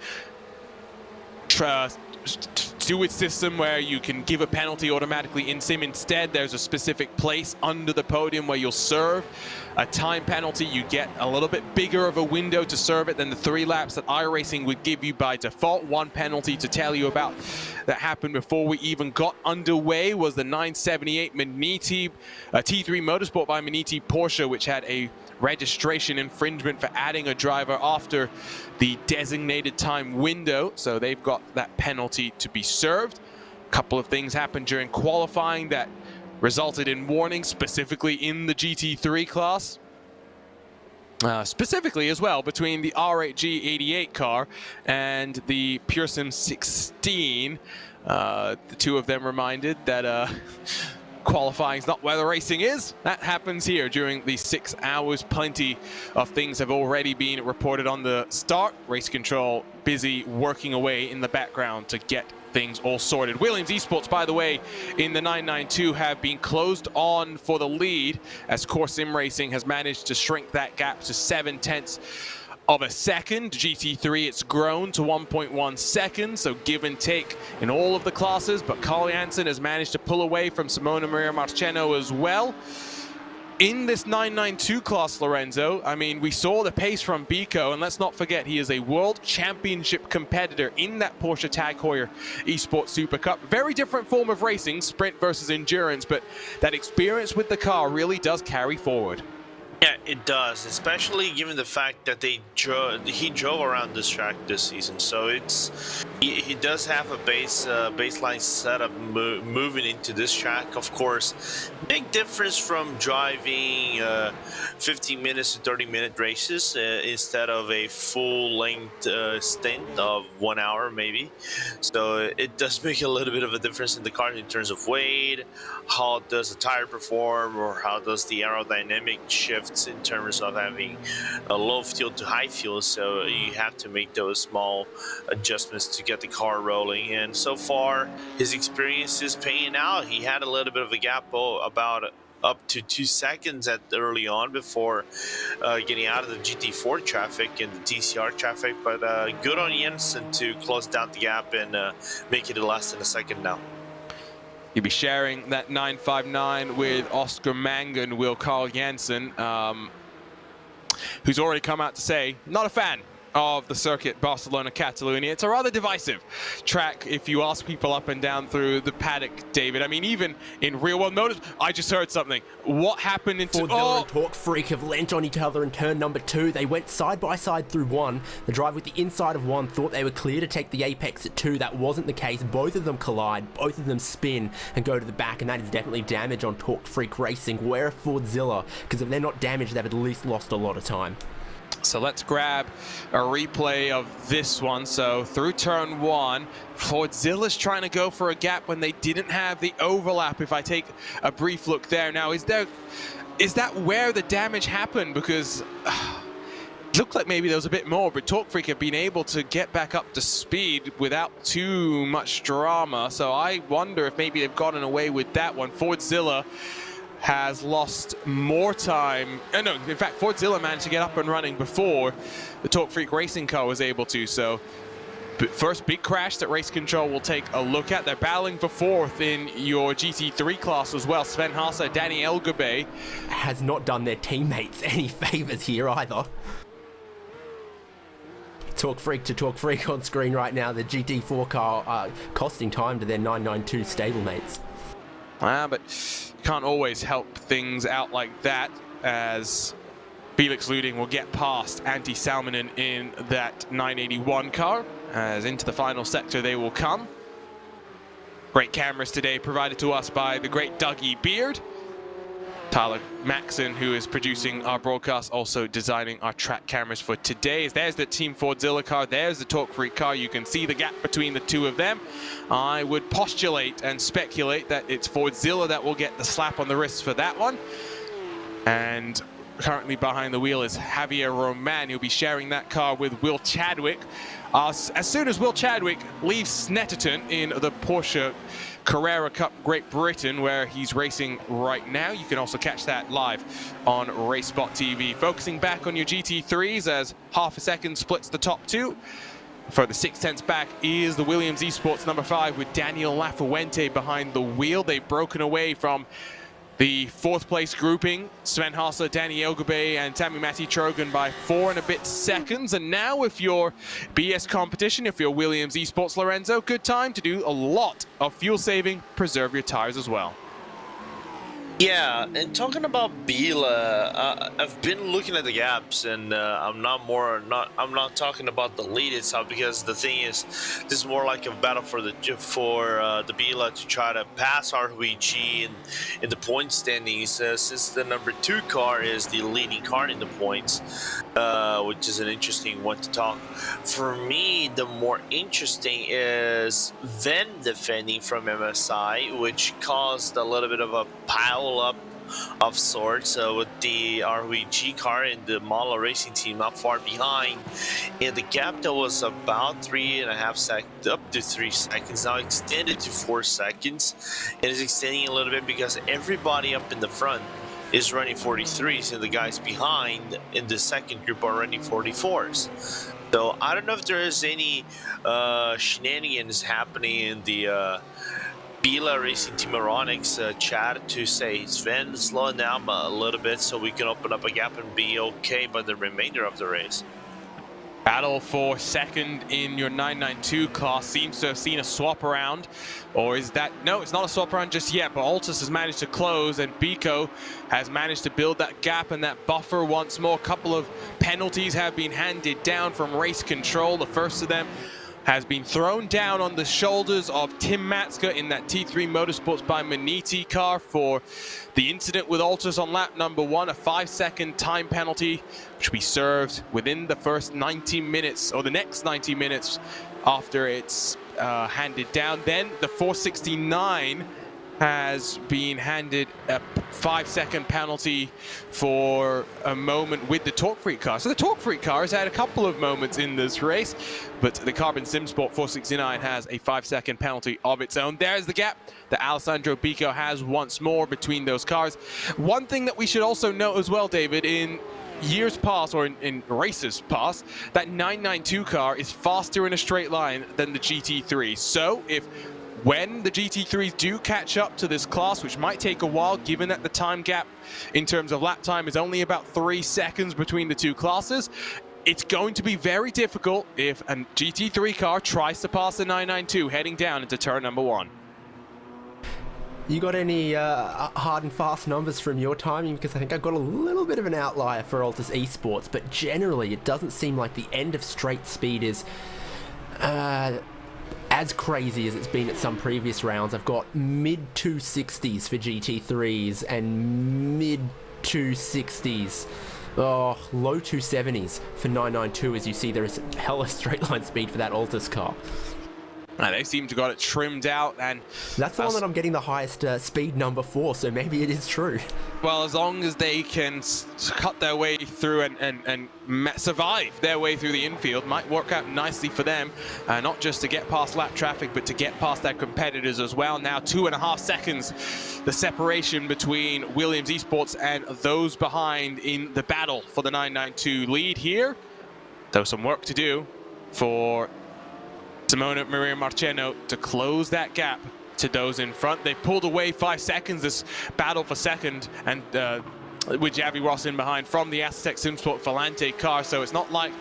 steward system where you can give a penalty automatically in sim. Instead, there's a specific place under the podium where you'll serve a time penalty. You get a little bit bigger of a window to serve it than the 3 laps that iRacing would give you by default. One penalty to tell you about that happened before we even got underway was the 978 Maniti T3 Motorsport by Maniti Porsche, which had a registration infringement for adding a driver after the designated time window. So they've got that penalty to be served. A couple of things happened during qualifying that resulted in warnings, specifically in the GT3 class. Specifically as well between the R8G88 car and the PureSim 16. The 2 of them reminded that qualifying is not where the racing is. That happens here during the 6 hours. Plenty of things have already been reported on the start. Race control busy working away in the background to get things all sorted. Williams Esports, by the way, in the 992 have been closed on for the lead as Core Sim Racing has managed to shrink that gap to 0.7 of a second. GT3, it's grown to 1.1 seconds, so give and take in all of the classes, but Carl Janssen has managed to pull away from Simona Maria Marcheno as well. in this 992 class, Lorenzo, I mean, we saw the pace from Bico, and let's not forget he is a world championship competitor in that Porsche Tag Heuer Esports Super Cup. Very different form of racing, sprint versus endurance, but that experience with the car really does carry forward. Yeah, it does, especially given the fact that he drove around this track this season. So he does have a baseline setup moving into this track. Of course, big difference from driving 15 minutes to 30-minute races instead of a full-length stint of 1 hour maybe. So it does make a little bit of a difference in the car in terms of weight, how does the tire perform, or how does the aerodynamic shift in terms of having a low fuel to high fuel. So you have to make those small adjustments to get the car rolling, and so far his experience is paying out. He had a little bit of a gap about up to 2 seconds early on before getting out of the GT4 traffic and the TCR traffic, but good on Jensen to close down the gap and make it less than a second now. You'll be sharing that 959 with Oscar Mangan, Will Carl Jensen, who's already come out to say, not a fan of the Circuit Barcelona Catalunya. It's a rather divisive track if you ask people up and down through the paddock, David. I mean, even in real world, notice, I just heard something. What happened in... Fordzilla and Torque Freak have lent on each other in turn number 2. They went side by side through 1. The driver with the inside of 1 thought they were clear to take the apex at 2. That wasn't the case. Both of them collide. Both of them spin and go to the back, and that is definitely damage on Torque Freak Racing. Where are Fordzilla? Because if they're not damaged, they've at least lost a lot of time. So let's grab a replay of this one. So through turn 1, Fordzilla's trying to go for a gap when they didn't have the overlap. If I take a brief look there now, is that where the damage happened? Because it looked like maybe there was a bit more, but Torque Freak have been able to get back up to speed without too much drama. So I wonder if maybe they've gotten away with that one. Fordzilla has lost more time. No, in fact, Fordzilla managed to get up and running before the Torque Freak Racing car was able to. So first big crash that Race Control will take a look at. They're battling for 4th in your GT3 class as well. Sven Haase, Danny Elgabe has not done their teammates any favors here either. Torque Freak to Torque Freak on screen right now. The GT4 car costing time to their 992 stablemates. But can't always help things out like that, as Felix Luding will get past Antti Salminen in that 981 car, as into the final sector they will come. Great cameras today provided to us by the great Dougie Beard. Tyler Maxon, who is producing our broadcast, also designing our track cameras for today. There's the Team Fordzilla car, there's the Torque Freak car. You can see the gap between the two of them. I would postulate and speculate that it's Fordzilla that will get the slap on the wrist for that one. And currently behind the wheel is Javier Roman. He'll be sharing that car with Will Chadwick. As soon as Will Chadwick leaves Snetterton in the Porsche Carrera Cup Great Britain, where he's racing right now. You can also catch that live on RaceSpotTV. Focusing back on your GT3s as half a second splits the top 2. For the 6/10 back is the Williams Esports number 5 with Daniel Lafuente behind the wheel. They've broken away from the 4th place grouping, Sven Haase, Danny Elgabe, and Tammy Matti Trogan by 4 and a bit seconds. And now if you're BS competition, if you're Williams Esports, Lorenzo, good time to do a lot of fuel saving, preserve your tires as well. Yeah, and talking about Biela, I've been looking at the gaps, and I'm not talking about the lead itself, because the thing is, this is more like a battle for the Biela to try to pass RWG in the point standings, since the number 2 car is the leading car in the points, which is an interesting one to talk. For me, the more interesting is Ven defending from MSI, which caused a little bit of a pile up of sorts with the RWG car and the Biela Racing Team not far behind, and the gap that was about 3.5 seconds up to 3 seconds now extended to 4 seconds. It is extending a little bit because everybody up in the front is running 43s and the guys behind in the second group are running 44s. So I don't know if there is any shenanigans happening in the Biela Racing Team EURONICS chat to say, Sven, slow down a little bit so we can open up a gap and be okay by the remainder of the race. Battle for second in your 992 class seems to have seen a swap around, or is that, no, it's not a swap around just yet, but Altus has managed to close and Biko has managed to build that gap and that buffer once more. A couple of penalties have been handed down from race control. The first of them has been thrown down on the shoulders of Tim Matska in that T3 Motorsports by Maniti car for the incident with Altus on lap number 1, a 5-second time penalty, which will be served within the first 90 minutes, or the next 90 minutes after it's handed down. Then the 469 has been handed a 5-second penalty for a moment with the Torque Freak car. So the Torque Freak car has had a couple of moments in this race, but the Carbon Sim Sport 469 has a 5-second penalty of its own. There's the gap that Alessandro Biko has once more between those cars. One thing that we should also note as well, David, in years past, or in races past, that 992 car is faster in a straight line than the GT3. So when the GT3s do catch up to this class, which might take a while given that the time gap in terms of lap time is only about 3 seconds between the two classes, it's going to be very difficult if a GT3 car tries to pass the 992 heading down into turn number 1. You got any hard and fast numbers from your timing? Because I think I've got a little bit of an outlier for Altus Esports, but generally it doesn't seem like the end of straight speed is as crazy as it's been at some previous rounds. I've got mid 260s for GT3s and mid 260s, low 270s for 992, as you see there is hella straight line speed for that Altus car. And they seem to got it trimmed out, and that's the one that I'm getting the highest speed number for, so maybe it is true. Well, as long as they can cut their way through and survive their way through the infield, might work out nicely for them, not just to get past lap traffic, but to get past their competitors as well. Now 2.5 seconds, the separation between Williams Esports and those behind in the battle for the 992 lead here. Though some work to do for Simona Maria Marcheno to close that gap to those in front. They've pulled away 5 seconds, this battle for second, and with Javi Ross in behind from the Aztec Simsport Volante car. So it's not like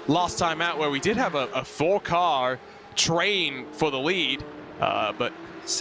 last time out where we did have a 4-car train for the lead, but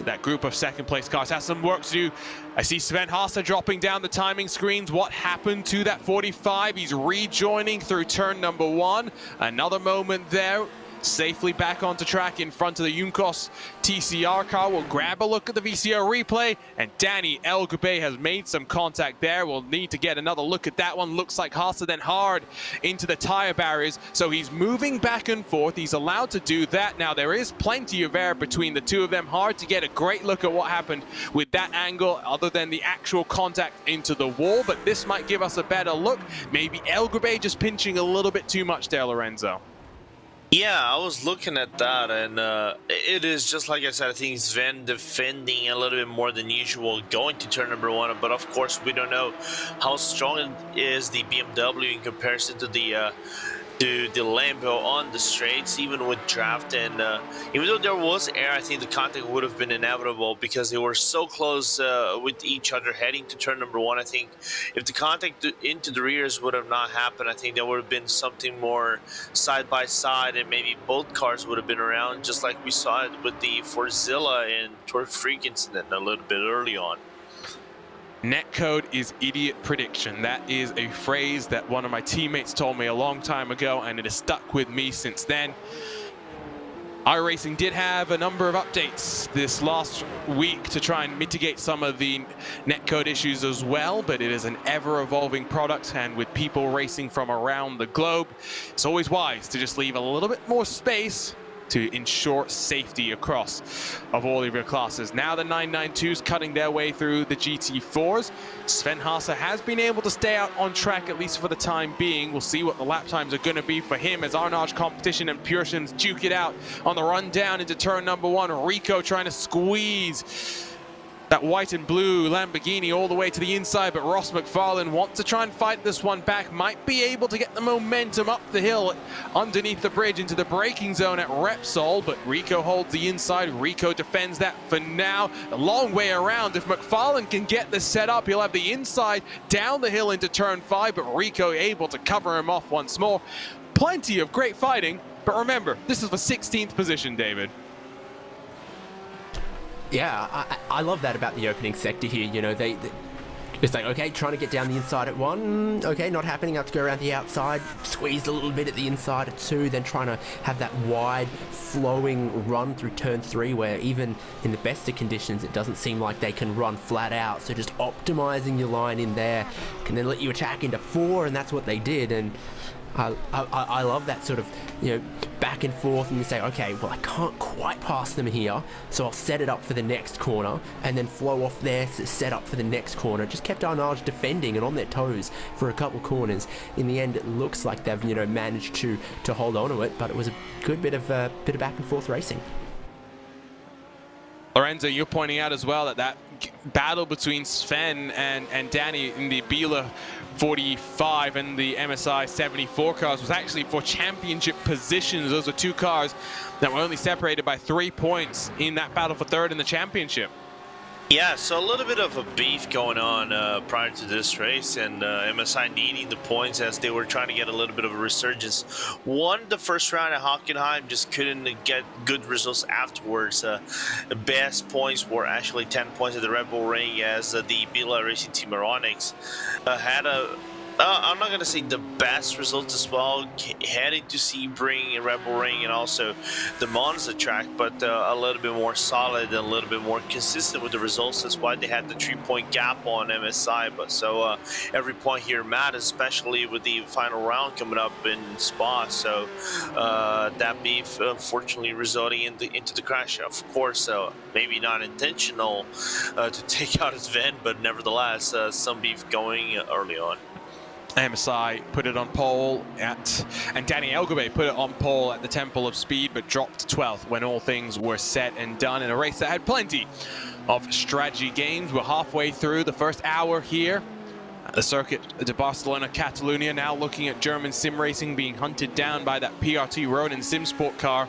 that group of second place cars has some work to do. I see Sven Haase dropping down the timing screens. What happened to that 45? He's rejoining through turn number 1. Another moment there. Safely back onto track in front of the Junkos TCR car. We'll grab a look at the VCO replay, and Danny Elgube has made some contact there. We'll need to get another look at that one. Looks like Haase then hard into the tire barriers, so he's moving back and forth. He's allowed to do that. Now there is plenty of air between the two of them. Hard to get a great look at what happened with that angle other than the actual contact into the wall, but this might give us a better look. Maybe Elgube just pinching a little bit too much there, Lorenzo. Yeah, I was looking at that, and it is just like I said. I think Sven defending a little bit more than usual going to turn number 1, but of course we don't know how strong is the BMW in comparison to the Lambo on the straights, even with draft. And even though there was air, I think the contact would have been inevitable because they were so close with each other heading to turn number 1. I think if the contact into the rears would have not happened, I think there would have been something more side by side, and maybe both cars would have been around, just like we saw it with the Forzilla and Torque Freak incident a little bit early on. Netcode is idiot prediction. That is a phrase that one of my teammates told me a long time ago, and it has stuck with me since then. iRacing did have a number of updates this last week to try and mitigate some of the netcode issues as well, but it is an ever-evolving product, and with people racing from around the globe, it's always wise to just leave a little bit more space to ensure safety across of all of your classes. Now the 992s cutting their way through the GT4s. Sven Haase has been able to stay out on track, at least for the time being. We'll see what the lap times are going to be for him as Arnage Competition and Purshins duke it out on the run down into turn number 1. Rico trying to squeeze That white and blue Lamborghini all the way to the inside, but Ross McFarlane wants to try and fight this one back. Might be able to get the momentum up the hill underneath the bridge into the braking zone at Repsol, but Rico holds the inside. Rico defends that for now. A long way around. If McFarlane can get this set up, he'll have the inside down the hill into turn 5, but Rico able to cover him off once more. Plenty of great fighting, but remember, this is for 16th position, David. Yeah, I love that about the opening sector here. You know, it's like, okay, trying to get down the inside at 1, okay, not happening, have to go around the outside, squeeze a little bit at the inside at 2, then trying to have that wide flowing run through turn 3, where even in the best of conditions it doesn't seem like they can run flat out. So just optimizing your line in there can then let you attack into 4, and that's what they did. And I love that sort of, you know, back and forth, and you say, okay, well, I can't quite pass them here, so I'll set it up for the next corner, and then flow off there to set up for the next corner. Just kept Arnage defending and on their toes for a couple corners. In the end, it looks like they've, you know, managed to hold on to it, but it was a good bit of back and forth racing. Lorenzo, you're pointing out as well that battle between Sven and Danny in the Biela 45 and the MSI 74 cars was actually for championship positions. Those were 2 cars that were only separated by 3 points in that battle for 3rd in the championship. Yeah, so a little bit of a beef going on prior to this race, and MSI needing the points as they were trying to get a little bit of a resurgence. Won the first round at Hockenheim, just couldn't get good results afterwards. The best points were actually 10 points at the Red Bull Ring, as the Biela Racing Team EURONICS had I'm not going to say the best results as well, heading to Sebring and Red Bull Ring and also the Monza track, but a little bit more solid and a little bit more consistent with the results. That's why they had the 3-point gap on MSI. But so every point here matters, especially with the final round coming up in Spa. So that beef unfortunately resulting into the crash. Of course, maybe not intentional to take out his Sven, but nevertheless some beef going early on. MSI put it on pole and Danny Elgabe put it on pole at the Temple of Speed, but dropped 12th when all things were said and done in a race that had plenty of strategy games. We're halfway through the first hour here at the Circuit de Barcelona Catalunya. Now looking at German sim racing being hunted down by that PRT Ronin sim sport car,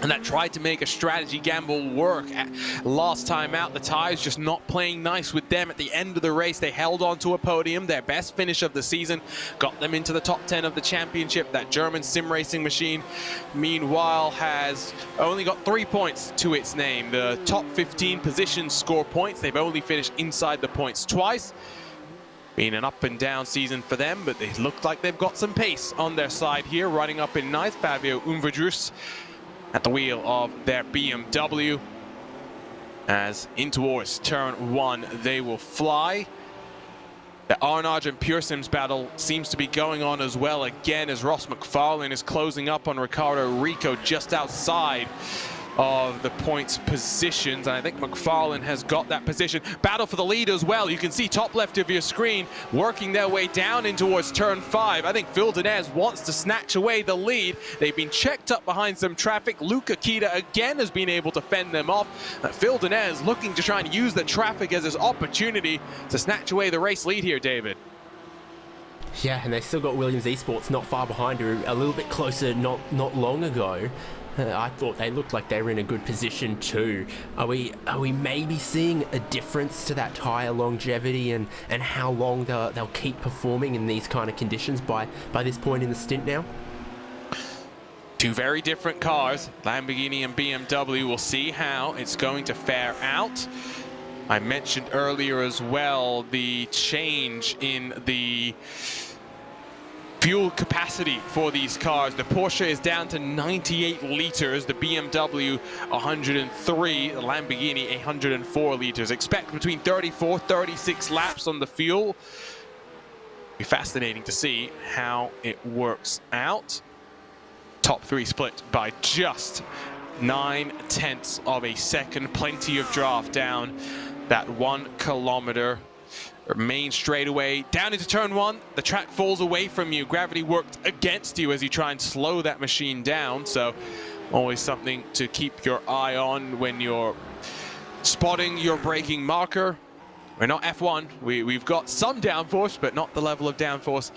and that tried to make a strategy gamble work last time out. The tires just not playing nice with them at the end of the race. They held on to a podium, their best finish of the season, got them into the top 10 of the championship. That German sim racing machine, meanwhile, has only got 3 points to its name. The top 15 positions score points. They've only finished inside the points twice. Been an up and down season for them, but they look like they've got some pace on their side here. Running up in ninth, Fabio Umvedrus at the wheel of their BMW. As in towards turn 1 they will fly. The Arnage and Pure Sims battle seems to be going on as well again, as Ross McFarlane is closing up on Ricardo Rico just outside of the points positions, and I think McFarlane has got that position. Battle for the lead as well. You can see top left of your screen working their way down in towards turn 5. I think Phil Denez wants to snatch away the lead. They've been checked up behind some traffic. Luca Kita again has been able to fend them off. Phil Denez looking to try and use the traffic as his opportunity to snatch away the race lead here, David. Yeah, and they still got Williams Esports not far behind her, a little bit closer not long ago. I thought they looked like they were in a good position too. Are we maybe seeing a difference to that tyre longevity and how long they'll keep performing in these kind of conditions by this point in the stint now? Two very different cars, Lamborghini and BMW. We'll see how it's going to fare out. I mentioned earlier as well the change in the fuel capacity for these cars. The Porsche is down to 98 liters, the BMW 103, the Lamborghini 104 liters. Expect between 34-36 laps on the fuel. Be fascinating to see how it works out. Top 3 split by just 9/10 of a second. Plenty of draft down that 1 kilometer main straightaway down into turn 1. The track falls away from you. Gravity worked against you as you try and slow that machine down. So always something to keep your eye on when you're spotting your braking marker. We're not F1. We've got some downforce, but not the level of downforce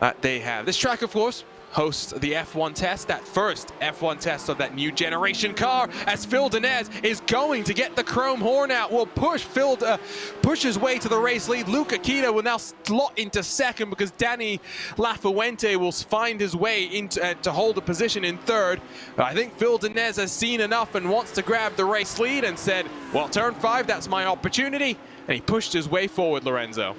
that they have. This track, of course, hosts the F1 test, that first F1 test of that new generation car, as Phil Denez is going to get the chrome horn out. Will push his way to the race lead. Luca Kita will now slot into second because Danny Lafuente will find his way into to hold a position in third. But I think Phil Denez has seen enough and wants to grab the race lead and said, well, turn 5, that's my opportunity. And he pushed his way forward, Lorenzo.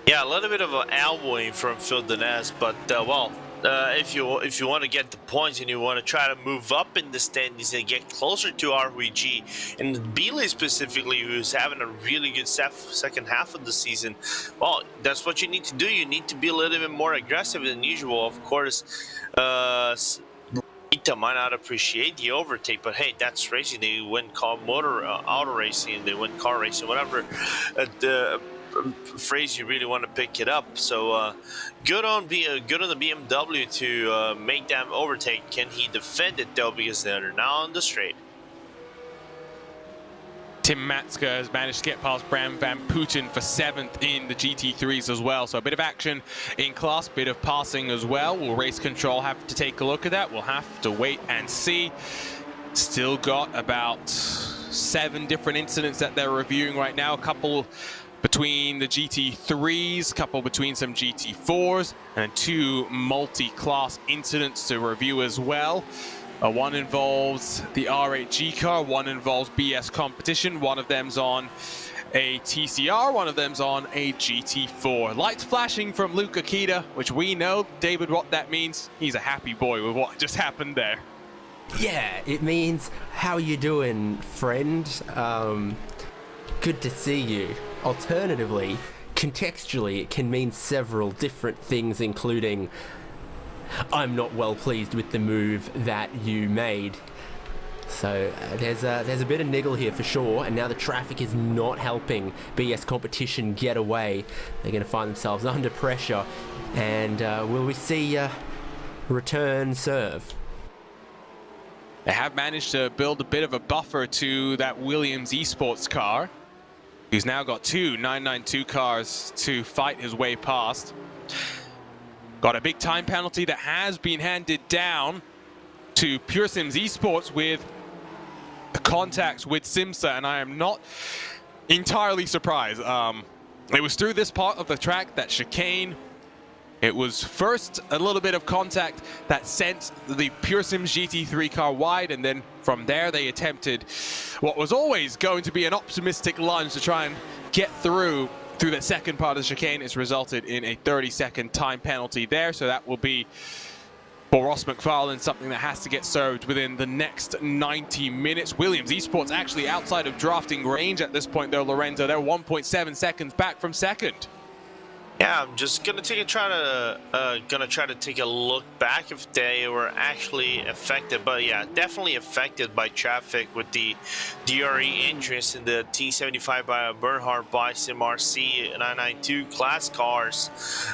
Yeah, a little bit of an elbowing from Phil Denez, but well, if you want to get the points and you want to try to move up in the standings and get closer to RWG, and Biela specifically, who's having a really good second half of the season, well, that's what you need to do. You need to be a little bit more aggressive than usual. Of course, Ita might not appreciate the overtake, but hey, that's racing. They win car motor auto racing, they win car racing, whatever the phrase you really want to pick it up. So good on the BMW to make them overtake. Can he defend it though, because they're now on the straight? Tim Matska has managed to get past Bram Van Putten for 7th in the GT3s as well. So a bit of action in class, bit of passing as well. Will Race Control have to take a look at that? We'll have to wait and see. Still got about 7 different incidents that they're reviewing right now. A couple between the GT3s, couple between some GT4s, and 2 multi-class incidents to review as well. One involves the R8G car, one involves BS competition, one of them's on a TCR, one of them's on a GT4. Lights flashing from Luca Kita, which we know, David, what that means. He's a happy boy with what just happened there. Yeah, it means, how you doing, friend? Good to see you. Alternatively, contextually, it can mean several different things, including, I'm not well pleased with the move that you made. So there's a bit of niggle here for sure, and now the traffic is not helping BS competition get away. They're going to find themselves under pressure, and will we see return serve? They have managed to build a bit of a buffer to that Williams Esports car, who's now got 2 992 cars to fight his way past. Got a big time penalty that has been handed down to Pure Sims Esports with the contacts with Simsa, and I am not entirely surprised. It was through this part of the track, that chicane. It was first a little bit of contact that sent the Pure Sims GT3 car wide, and then from there they attempted what was always going to be an optimistic lunge to try and get through that second part of the chicane. It's resulted in a 30-second time penalty there, so that will be, for Ross McFarlane, something that has to get served within the next 90 minutes. Williams Esports actually outside of drafting range at this point though, Lorenzo. They're 1.7 seconds back from second. Yeah, I'm just gonna try to take a look back if they were actually affected, but yeah, definitely affected by traffic with the DRE entrance in the T75 by Bernhard by Sim RC 992 class cars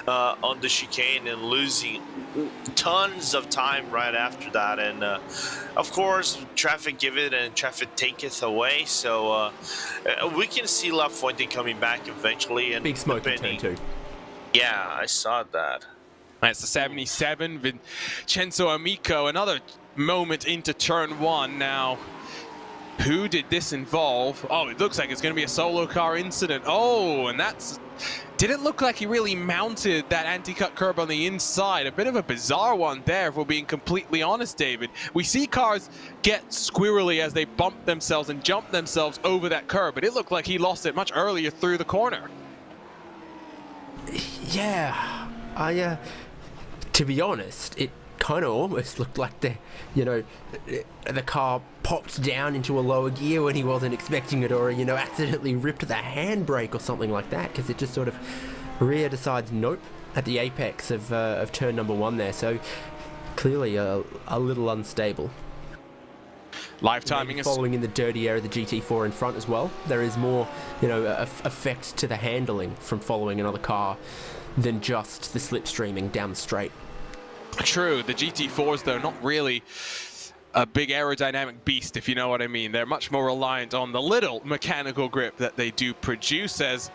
on the chicane, and losing tons of time right after that. And of course, traffic giveth and traffic taketh away. So we can see La Fuente coming back eventually. And big smoke in turn 2. Yeah, I saw that. That's the 77, Vincenzo Amico, another moment into turn 1 now. Who did this involve? Oh, it looks like it's going to be a solo car incident. Oh, and that's... didn't look like he really mounted that anti-cut curb on the inside. A bit of a bizarre one there, if we're being completely honest, David. We see cars get squirrely as they bump themselves and jump themselves over that curb, but it looked like he lost it much earlier through the corner. Yeah, to be honest, it kind of almost looked like the car popped down into a lower gear when he wasn't expecting it, or accidentally ripped the handbrake or something like that, because it just sort of rear decides nope at the apex of turn number 1 there. So clearly a little unstable. Live timing is following in the dirty air of the GT4 in front as well. There is more, effect to the handling from following another car than just the slipstreaming down the straight. True. The GT4s, though, not really a big aerodynamic beast, if you know what I mean. They're much more reliant on the little mechanical grip that they do produce, as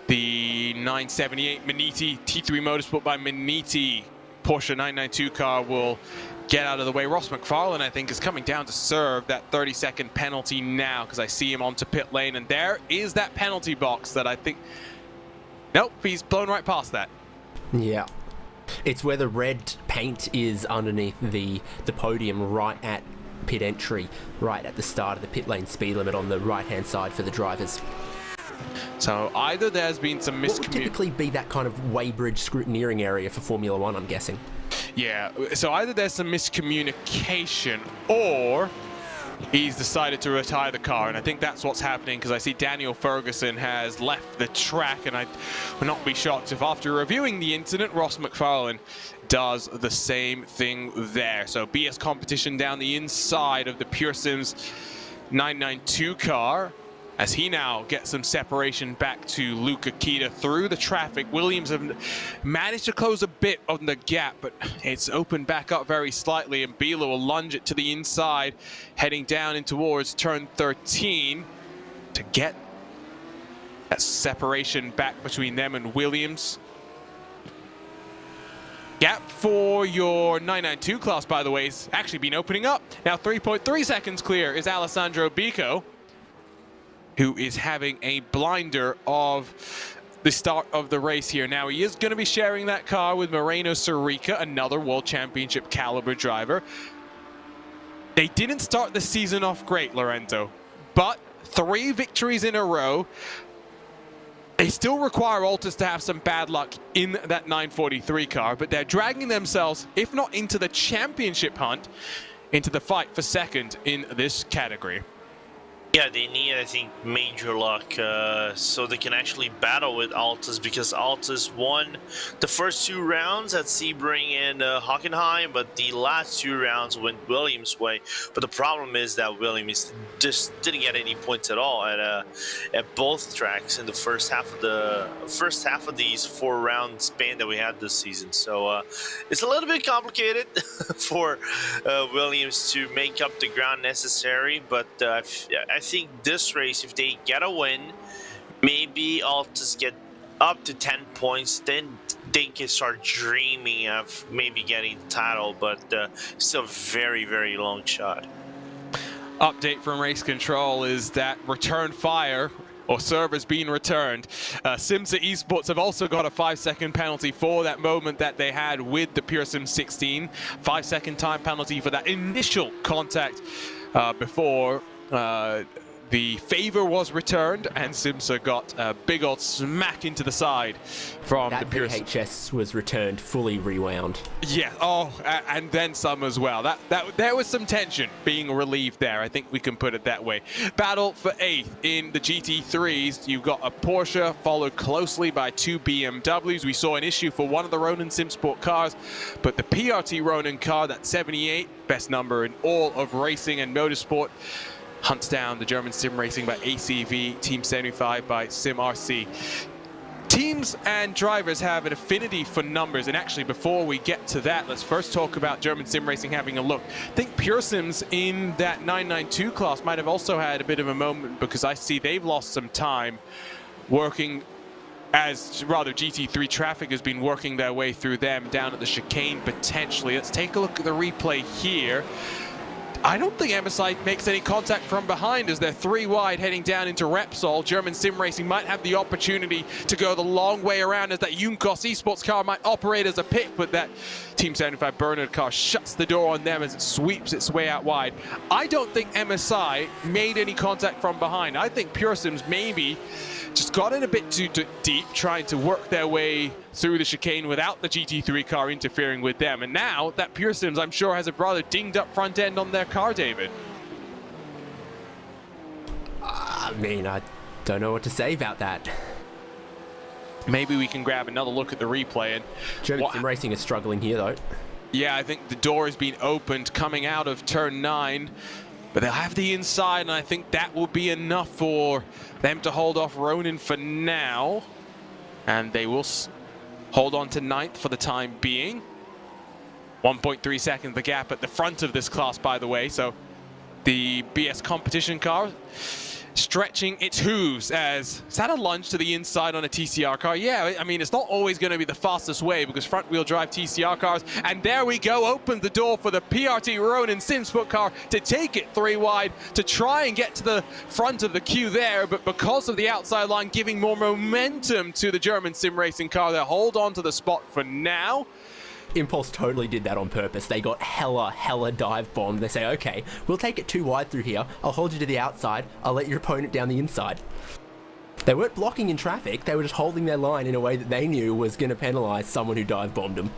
the 978 Maniti T3 Motorsport by Maniti Porsche 992 car will get out of the way. Ross McFarlane, I think, is coming down to serve that 30-second penalty now, because I see him onto pit lane, and there is that penalty box that I think... Nope, he's blown right past that. Yeah. It's where the red paint is underneath the podium, right at pit entry, right at the start of the pit lane speed limit on the right-hand side for the drivers. So either there's been some What would typically be that kind of weighbridge scrutineering area for Formula One, I'm guessing? Yeah, so either there's some miscommunication, or he's decided to retire the car, and I think that's what's happening, because I see Daniel Ferguson has left the track, and I would not be shocked if after reviewing the incident, Ross McFarlane does the same thing there. So BS competition down the inside of the Pure Sims 992 car, as he now gets some separation back to Luca Kita through the traffic. Williams have managed to close a bit on the gap, but it's opened back up very slightly, and Biela will lunge it to the inside, heading down in towards turn 13 to get that separation back between them and Williams. Gap for your 992 class, by the way, has actually been opening up. Now 3.3 seconds clear is Alessandro Bico, who is having a blinder of the start of the race here. Now, he is going to be sharing that car with Moreno Sirica, another World Championship caliber driver. They didn't start the season off great, Lorenzo, but 3 victories in a row. They still require Altus to have some bad luck in that 943 car, but they're dragging themselves, if not into the championship hunt, into the fight for second in this category. Yeah, they need, I think, major luck so they can actually battle with Altus, because Altus won the first 2 rounds at Sebring and Hockenheim, but the last 2 rounds went Williams' way. But the problem is that Williams just didn't get any points at all at both tracks in the first half of these 4-round span that we had this season. So it's a little bit complicated for Williams to make up the ground necessary, but I think this race, if they get a win, maybe Altus get up to 10 points, then they can start dreaming of maybe getting the title, but still very, very long shot. Update from Race Control is that return fire or servers being returned. Simsa Esports have also got a 5-second penalty for that moment that they had with the Pure Sim 16. 5-second time penalty for that initial contact before the favor was returned, and Simsa got a big old smack into the side from that the Pure VHS was returned fully rewound. Yeah, and then some as well. There was some tension being relieved there. I think we can put it that way. Battle for 8th in the GT3s. You've got a Porsche followed closely by 2 BMWs. We saw an issue for one of the Ronin SimSport cars, but the PRT Ronin car, that 78, best number in all of racing and motorsport, hunts down the German Sim Racing by ACV, Team 75 by Sim RC. Teams and drivers have an affinity for numbers, and actually before we get to that, let's first talk about German Sim Racing having a look. I think Pure Sims in that 992 class might have also had a bit of a moment, because I see they've lost some time working, as rather GT3 traffic has been working their way through them down at the chicane potentially. Let's take a look at the replay here. I don't think MSI makes any contact from behind as they're 3 wide heading down into Repsol. German Sim Racing might have the opportunity to go the long way around, as that Junkos Esports car might operate as a pit, but that Team 75 Bernard car shuts the door on them as it sweeps its way out wide. I don't think MSI made any contact from behind. I think Pure Sims maybe just got in a bit too deep, trying to work their way through the chicane without the GT3 car interfering with them. And now that Pure Sims, I'm sure, has a rather dinged up front end on their car, David. I mean, I don't know what to say about that. Maybe we can grab another look at the replay. And German Sim Racing is struggling here, though. Yeah, I think the door has been opened coming out of turn 9. But they'll have the inside, and I think that will be enough for them to hold off Ronin for now. And they will hold on to 9th for the time being. 1.3 seconds the gap at the front of this class, by the way. So the BS competition car stretching its hooves as, is that a lunge to the inside on a TCR car? Yeah, I mean, it's not always going to be the fastest way because front wheel drive TCR cars, and there we go, open the door for the PRT Ronin Simsport car to take it 3 wide to try and get to the front of the queue there, but because of the outside line giving more momentum to the German sim racing car, they'll hold on to the spot for now. Impulse totally did that on purpose. They got hella dive bombed. They say, okay, we'll take it too wide through here. I'll hold you to the outside. I'll let your opponent down the inside. They weren't blocking in traffic. They were just holding their line in a way that they knew was going to penalize someone who dive bombed them.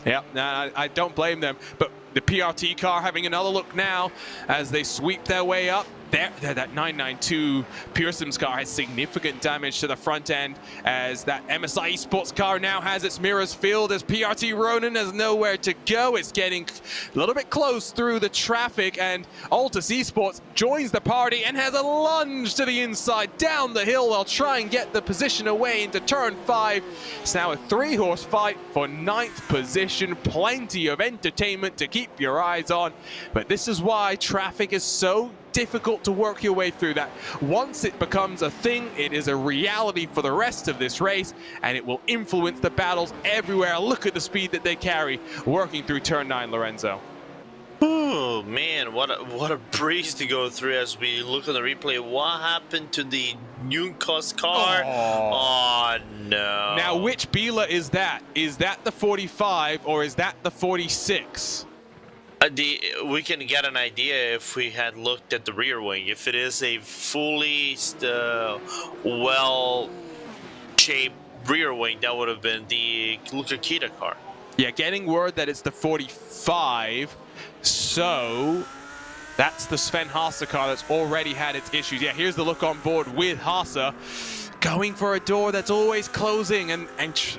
Yeah, no, I don't blame them. But the PRT car having another look now as they sweep their way up. That 992 Pearson's car has significant damage to the front end as that MSI Esports car now has its mirrors filled as PRT Ronin has nowhere to go. It's getting a little bit close through the traffic, and Altus Esports joins the party and has a lunge to the inside down the hill. They'll try and get the position away into turn 5. It's now a 3-horse fight for 9th position. Plenty of entertainment to keep your eyes on, but this is why traffic is so difficult to work your way through that. Once it becomes a thing, it is a reality for the rest of this race, and it will influence the battles everywhere. Look at the speed that they carry working through turn 9, Lorenzo. Oh man, what a breeze to go through as we look at the replay. What happened to the Junkos car? Oh no. Now which Biela is that? Is that the 45 or is that the 46? We can get an idea if we had looked at the rear wing. If it is a fully well-shaped rear wing, that would have been the Luca Kita car. Yeah, getting word that it's the 45, so that's the Sven Haase car that's already had its issues. Yeah, here's the look on board with Haase. Going for a door that's always closing, and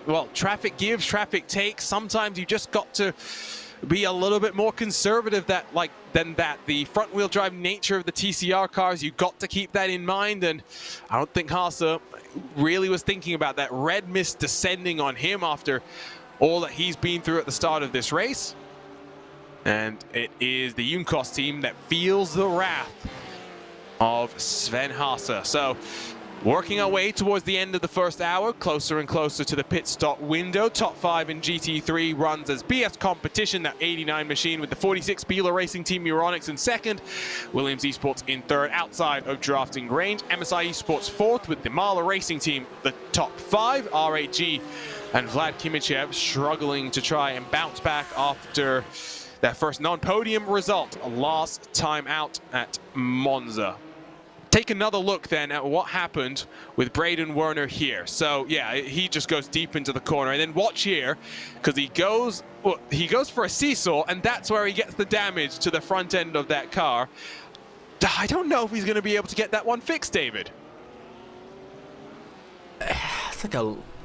well, traffic gives, traffic takes. Sometimes you just got to be a little bit more conservative than that. The front wheel drive nature of the TCR cars, you got to keep that in mind, and I don't think Haase really was thinking about that. Red mist descending on him after all that he's been through at the start of this race. And it is the Junkos team that feels the wrath of Sven Haase. So working our way towards the end of the first hour, closer and closer to the pit stop window. Top 5 in GT3 runs as BS competition, that 89 machine with the 46 Biela Racing Team EURONICS in 2nd. Williams Esports in 3rd, outside of drafting range. MSI Esports 4th with the Biela Racing Team, the top 5. RAG and Vlad Kimichev struggling to try and bounce back after that first non-podium result last time out at Monza. Take another look then at what happened with Braden Werner here. So yeah, he just goes deep into the corner, and then watch here, because he goes for a seesaw, and that's where he gets the damage to the front end of that car. I don't know if he's going to be able to get that one fixed, David. It's like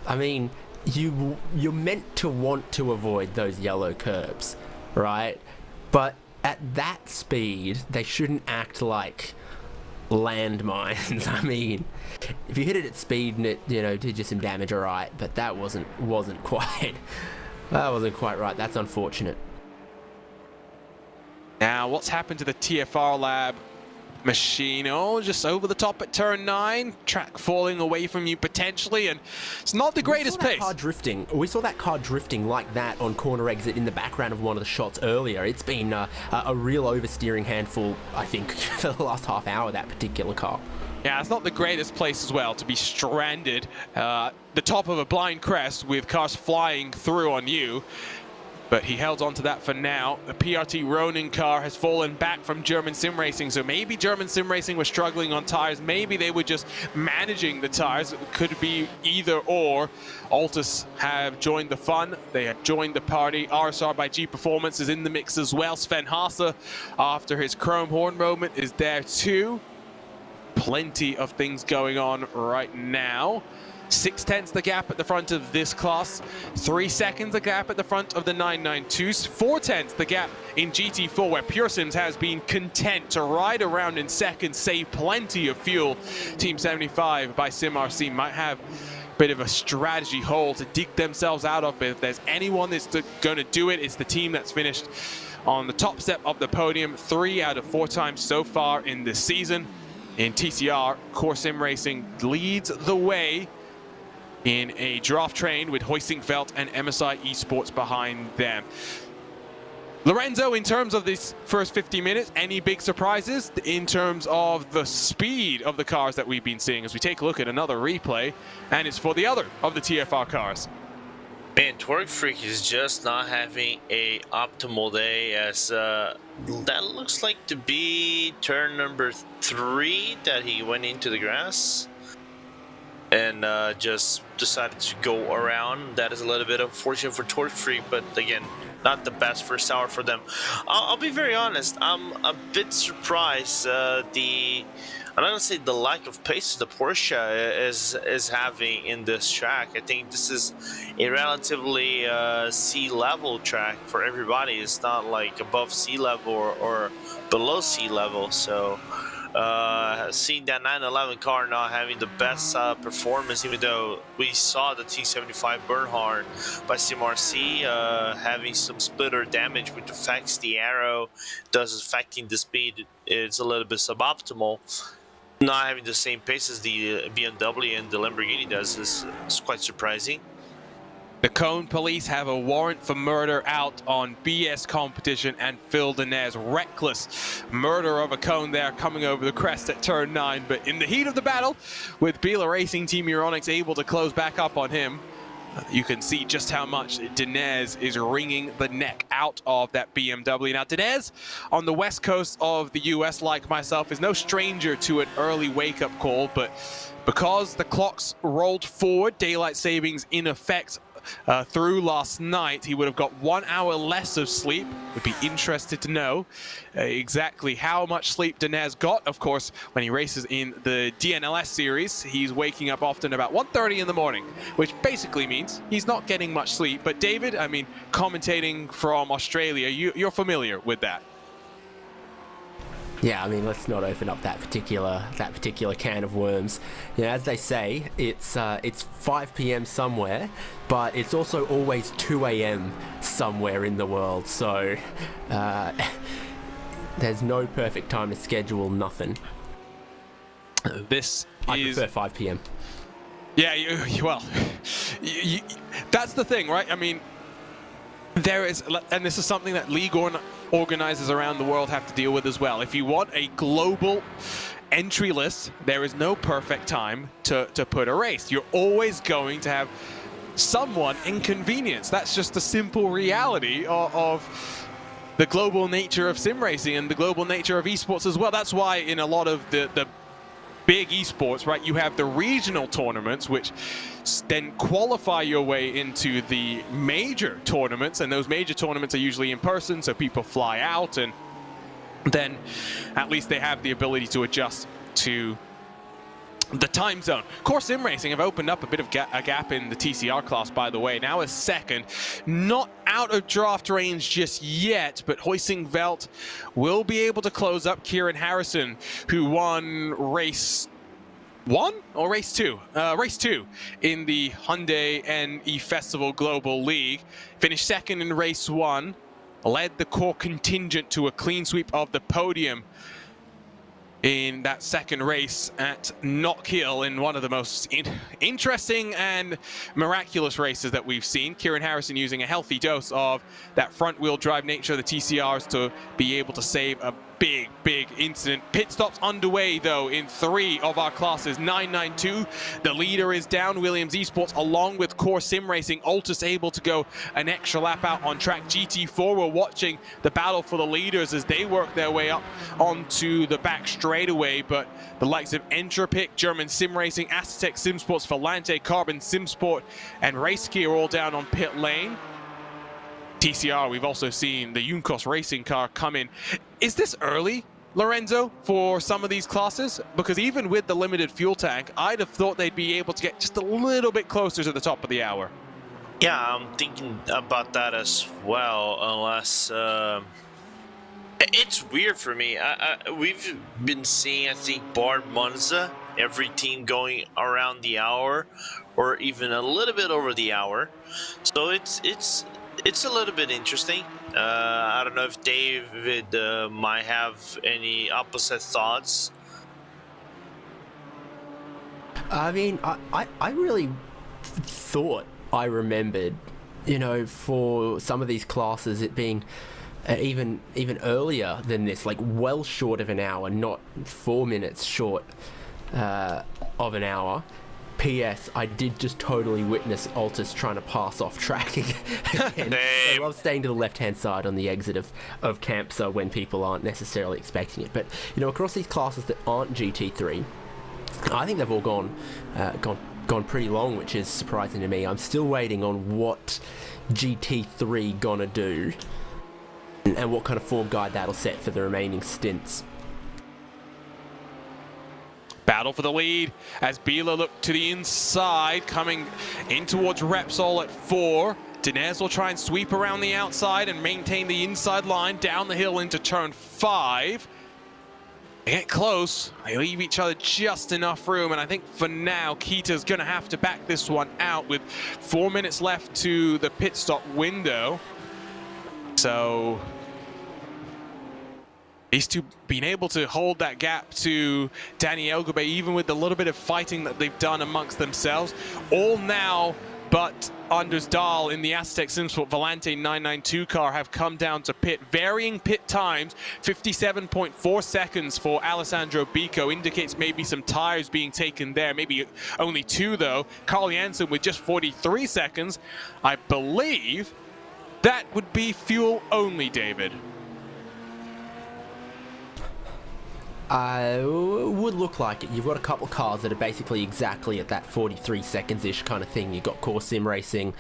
I mean, you're meant to want to avoid those yellow curbs, right? But at that speed, they shouldn't act like landmines. I mean, if you hit it at speed and it, did you some damage, all right, but that wasn't quite right. That's unfortunate. Now, what's happened to the TFR Lab machine? Oh, just over the top at turn 9, track falling away from you potentially, and it's not the greatest pace. We saw that car drifting like that on corner exit in the background of one of the shots earlier. It's been a real oversteering handful, I think, for the last half hour, that particular car. Yeah, it's not the greatest place as well to be stranded, the top of a blind crest with cars flying through on you. But he held on to that for now. The PRT Ronin car has fallen back from German Sim Racing, so maybe German Sim Racing was struggling on tires. Maybe they were just managing the tires. It could be either or. Altus have joined the fun. They have joined the party. RSR by G Performance is in the mix as well. Sven Haase, after his chrome horn moment, is there too. Plenty of things going on right now. 6/10 the gap at the front of this class, 3 seconds the gap at the front of the 992s, 4/10 the gap in GT4, where Pure Sims has been content to ride around in second, save plenty of fuel. Team 75 by SimRC might have bit of a strategy hole to dig themselves out of. But if there's anyone that's going to do it, it's the team that's finished on the top step of the podium 3 out of 4 times so far in this season. In TCR, Core Sim Racing leads the way in a draft train with Hoisingveld and MSI Esports behind them. Lorenzo, in terms of this first 50 minutes, any big surprises in terms of the speed of the cars that we've been seeing as we take a look at another replay, and it's for the other of the TFR cars? Man, Torque Freak is just not having a optimal day, as that looks like to be turn number 3 that he went into the grass and just decided to go around. That is a little bit unfortunate for Torque Freak, but again, not the best first hour for them. I'll be very honest, I'm a bit surprised I'm not gonna say the lack of pace the Porsche is having in this track. I think this is a relatively sea level track for everybody. It's not like above sea level or below sea level. So seeing that 911 car not having the best performance, even though we saw the T75 Bernhard by CMRC having some splitter damage, which affects the aero, thus affecting the speed. It's a little bit suboptimal. Not having the same pace as the BMW and the Lamborghini does is quite surprising. The Cone police have a warrant for murder out on BS Competition and Phil Denez. Reckless murder of a Cone there coming over the crest at turn 9. But in the heat of the battle, with Biela Racing Team EURONICS able to close back up on him, you can see just how much Denez is wringing the neck out of that BMW. Now, Denez, on the west coast of the US, like myself, is no stranger to an early wake-up call, but because the clocks rolled forward, daylight savings in effect through last night, he would have got 1 hour less of sleep. Would be interested to know exactly how much sleep Denez got. Of course, when he races in the DNLS series, he's waking up often about 1:30 in the morning, which basically means he's not getting much sleep. But David, I mean, commentating from Australia, you're familiar with that. Yeah, I mean, let's not open up that particular can of worms. You know, as they say, it's 5 p.m. somewhere, but it's also always 2 a.m. somewhere in the world. So there's no perfect time to schedule nothing. I prefer 5 p.m. Yeah, that's the thing, right? I mean, there is, and this is something that league organizers around the world have to deal with as well. If you want a global entry list, there is no perfect time to put a race. You're always going to have someone inconvenienced. That's just the simple reality of the global nature of sim racing and the global nature of esports as well. That's why in a lot of the big esports, right, you have the regional tournaments, which then qualify your way into the major tournaments, and those major tournaments are usually in person, so people fly out, and then at least they have the ability to adjust to the time zone. Core Sim Racing have opened up a bit of a gap in the TCR class, by the way. Now is second. Not out of draft range just yet, but Hoisingveld will be able to close up Kieran Harrison, who won race 1 or race 2? Race 2 in the Hyundai NE Festival Global League. Finished second in race 1. Led the core contingent to a clean sweep of the podium in that second race at Knock Hill, in one of the most interesting and miraculous races that we've seen. Kieran Harrison using a healthy dose of that front-wheel drive nature of the TCRs to be able to save a big incident. Pit stops underway though in 3 of our classes. 992, the leader is down. Williams Esports along with Core Sim Racing. Altus able to go an extra lap out on track. GT4, we're watching the battle for the leaders as they work their way up onto the back straightaway, but the likes of Entropic, German Sim Racing, Aztec Sim Sports, Volante, Carbon Sim Sport, and Racekey are all down on pit lane. TCR, we've also seen the Junkos racing car come in. Is this early, Lorenzo, for some of these classes? Because even with the limited fuel tank, I'd have thought they'd be able to get just a little bit closer to the top of the hour. Yeah, I'm thinking about that as well, unless... it's weird for me. We've been seeing, I think, Bard Monza every team going around the hour, or even a little bit over the hour. So it's a little bit interesting. I don't know if David might have any opposite thoughts. I mean, I really thought I remembered, you know, for some of these classes it being even earlier than this, like well short of an hour, not 4 minutes short of an hour. P.S. I did just totally witness Altus trying to pass off track again. I love staying to the left-hand side on the exit of Campsa when people aren't necessarily expecting it. But, you know, across these classes that aren't GT3, I think they've all gone pretty long, which is surprising to me. I'm still waiting on what GT3 gonna do and what kind of form guide that'll set for the remaining stints. Battle for the lead as Biela look to the inside, coming in towards Repsol at 4. Dinez will try and sweep around the outside and maintain the inside line down the hill into turn 5. They get close, they leave each other just enough room, and I think for now Kita's gonna have to back this one out with 4 minutes left to the pit stop window. So these two being able to hold that gap to Danny Elgube, even with the little bit of fighting that they've done amongst themselves. All now but Anders Dahl in the Aztec Simsport Volante 992 car have come down to pit. Varying pit times, 57.4 seconds for Alessandro Bico, indicates maybe some tires being taken there, maybe only 2 though. Carl Jansen with just 43 seconds. I believe that would be fuel only, David. Would look like it. You've got a couple of cars that are basically exactly at that 43 seconds-ish kind of thing. You've got Core Sim Racing,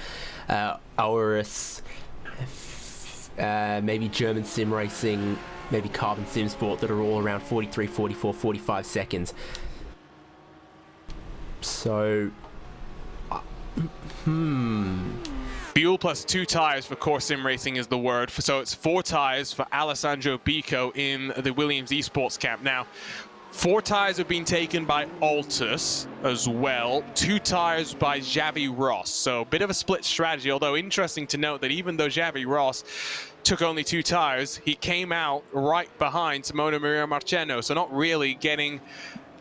Aurus, maybe German Sim Racing, maybe Carbon Sim Sport that are all around 43, 44, 45 seconds. So, Fuel plus 2 tires for Core Sim Racing is the word. So it's 4 tires for Alessandro Bico in the Williams Esports camp. Now, 4 tires have been taken by Altus as well. 2 tires by Xavi Ross. So a bit of a split strategy, although interesting to note that even though Xavi Ross took only 2 tires, he came out right behind Simona Maria Marcheno. So not really getting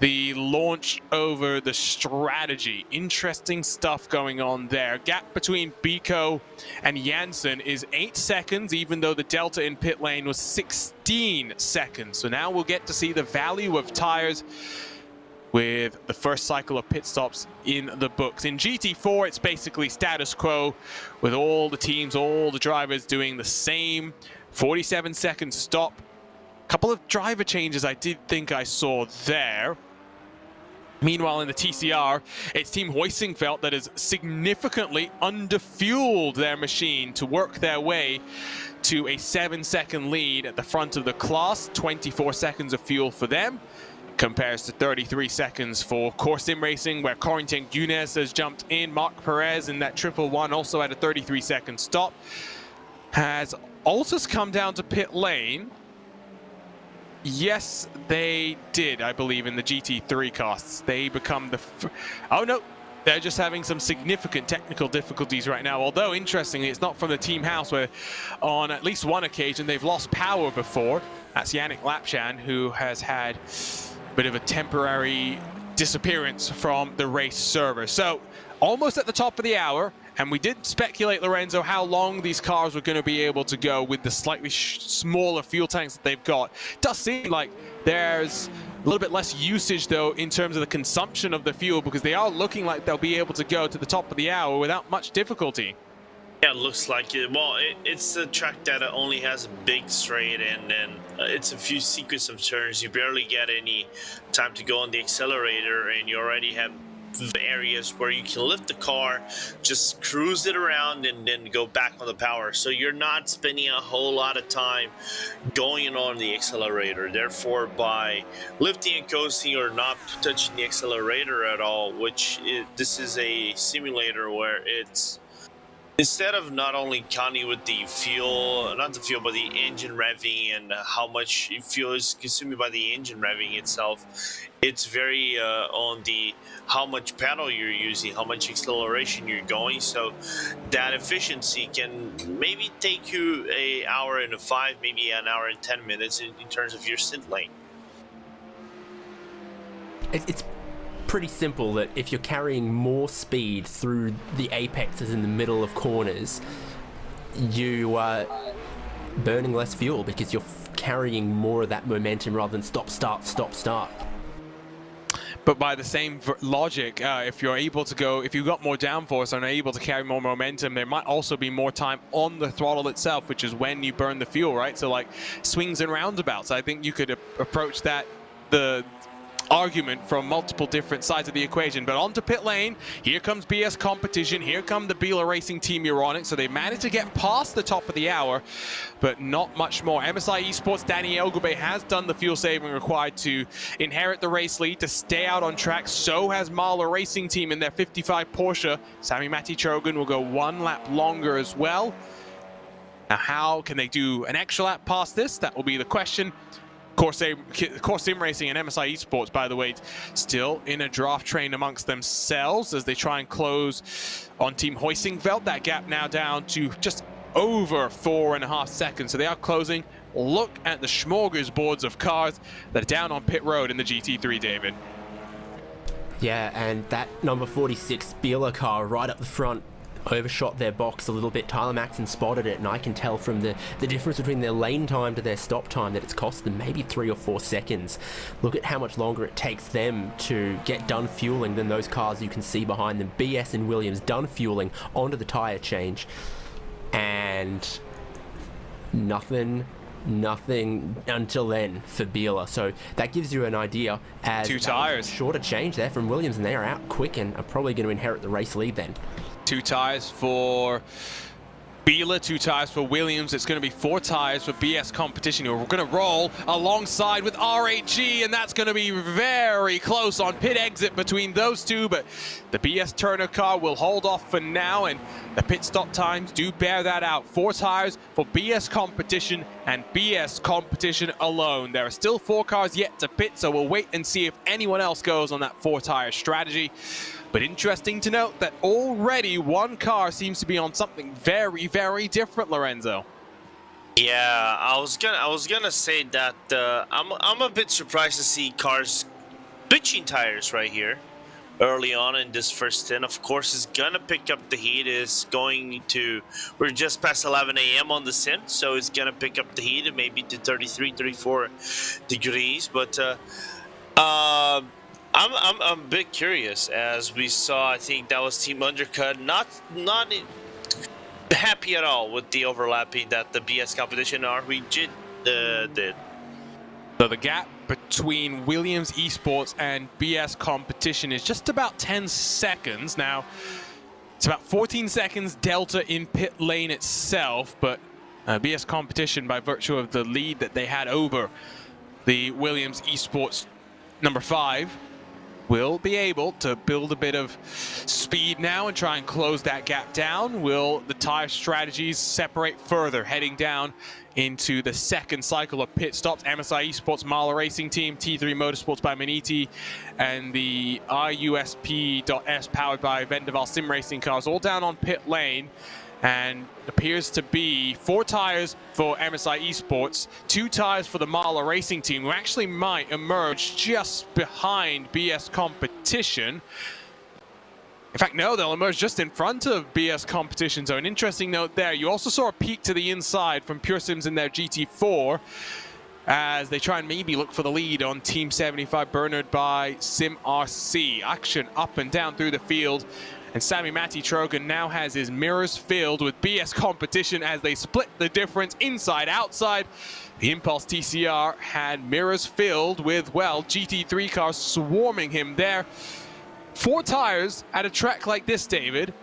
the launch over the strategy. Interesting stuff going on there. Gap between Bico and Jansen is 8 seconds, even though the delta in pit lane was 16 seconds. So now we'll get to see the value of tires with the first cycle of pit stops in the books. In GT4, it's basically status quo with all the teams, all the drivers doing the same 47-second stop. Couple of driver changes I did think I saw there. Meanwhile, in the TCR, it's Team Hoisingfeld that has significantly underfueled their machine to work their way to a 7-second lead at the front of the class. 24 seconds of fuel for them compares to 33 seconds for Core Sim Racing, where Corentin Gunes has jumped in. Marc Perez in that 111 also had a 33-second stop. Has Altus come down to pit lane? Yes, they did, I believe, in the GT3 costs. They become the... Oh, no. They're just having some significant technical difficulties right now. Although, interestingly, it's not from the team house, where on at least one occasion they've lost power before. That's Yannick Lapchan, who has had a bit of a temporary disappearance from the race server. So, almost at the top of the hour. And we did speculate, Lorenzo, how long these cars were going to be able to go with the slightly smaller fuel tanks that they've got. It does seem like there's a little bit less usage, though, in terms of the consumption of the fuel, because they are looking like they'll be able to go to the top of the hour without much difficulty. Yeah, it looks like it. Well, it's a track that only has a big straight, and then it's a few sequence of turns. You barely get any time to go on the accelerator, and you already have areas where you can lift the car, just cruise it around, and then go back on the power. So you're not spending a whole lot of time going on the accelerator. Therefore, by lifting and coasting or not touching the accelerator at all, which this is a simulator where it's instead of not only counting with the fuel, not the fuel, but the engine revving and how much fuel is consumed by the engine revving itself, it's very on the how much pedal you're using, how much acceleration you're going. So that efficiency can maybe take you an hour and 5, maybe an hour and 10 minutes in terms of your stint lane. It's pretty simple that if you're carrying more speed through the apexes in the middle of corners, you are burning less fuel because you're carrying more of that momentum rather than stop, start, stop, start. But by the same logic, if you're able to go, if you've got more downforce and are able to carry more momentum, there might also be more time on the throttle itself, which is when you burn the fuel, right? So like swings and roundabouts, I think you could approach that, the argument from multiple different sides of the equation. But onto pit lane, here comes BS Competition, here come the Biela Racing Team EURONICS. So they managed to get past the top of the hour, but not much more. MSI Esports, Danny Elgube has done the fuel saving required to inherit the race lead, to stay out on track. So has Biela Racing Team in their 55 Porsche. Sami Matti-Trogan will go 1 lap longer as well. Now, how can they do an extra lap past this? That will be the question. Course Sim Racing and MSI Esports, by the way, still in a draft train amongst themselves as they try and close on Team Hoisingveld. That gap now down to just over 4.5 seconds. So they are closing. Look at the smorgasbords of cars that are down on pit road in the GT3, David. Yeah, and that number 46 Biela car right up the front overshot their box a little bit. Tyler Maxson spotted it, and I can tell from the difference between their lane time to their stop time that it's cost them maybe 3 or 4 seconds. Look at how much longer it takes them to get done fueling than those cars you can see behind them. BS and Williams done fueling onto the tyre change, and nothing until then for Biela. So that gives you an idea as 2 tires. Shorter change there from Williams, and they are out quick and are probably going to inherit the race lead then. 2 tires for Biela, 2 tires for Williams. It's going to be 4 tires for BS Competition, who are going to roll alongside with RHG, and that's going to be very close on pit exit between those two. But the BS Turner car will hold off for now, and the pit stop times do bear that out. 4 tires for BS Competition and BS Competition alone. There are still 4 cars yet to pit, so we'll wait and see if anyone else goes on that 4-tire strategy. But interesting to note that already 1 car seems to be on something very, very different, Lorenzo. Yeah, I was gonna say that I'm a bit surprised to see cars switching tires right here early on in this first stint. Of course, it's gonna pick up the heat. We're just past 11 a.m. on the stint, so it's gonna pick up the heat maybe to 33, 34 degrees. But I'm a bit curious, as we saw. I think that was Team Undercut not happy at all with the overlapping that the BS Competition RHG did. So the gap between Williams Esports and BS Competition is just about 10 seconds. Now, it's about 14 seconds delta in pit lane itself, but BS Competition, by virtue of the lead that they had over the Williams Esports number 5, will be able to build a bit of speed now and try and close that gap down. Will the tire strategies separate further, heading down into the second cycle of pit stops? MSI Esports, Biela Racing Team, T3 Motorsports by Maniti, and the IUSP.S powered by Vendaval Sim Racing cars all down on pit lane. And appears to be 4 tires for MSI Esports, 2 tires for the Biela Racing Team, who actually might emerge just behind BS Competition. In fact, no, they'll emerge just in front of BS Competition. So an interesting note there. You also saw a peek to the inside from Pure Sims in their GT4 as they try and maybe look for the lead on Team 75, Bernard by Sim RC. Action up and down through the field. And Sami Matti-Trogan now has his mirrors filled with BS Competition as they split the difference inside-outside. The Impulse TCR had mirrors filled with, well, GT3 cars swarming him there. 4 tires at a track like this, David.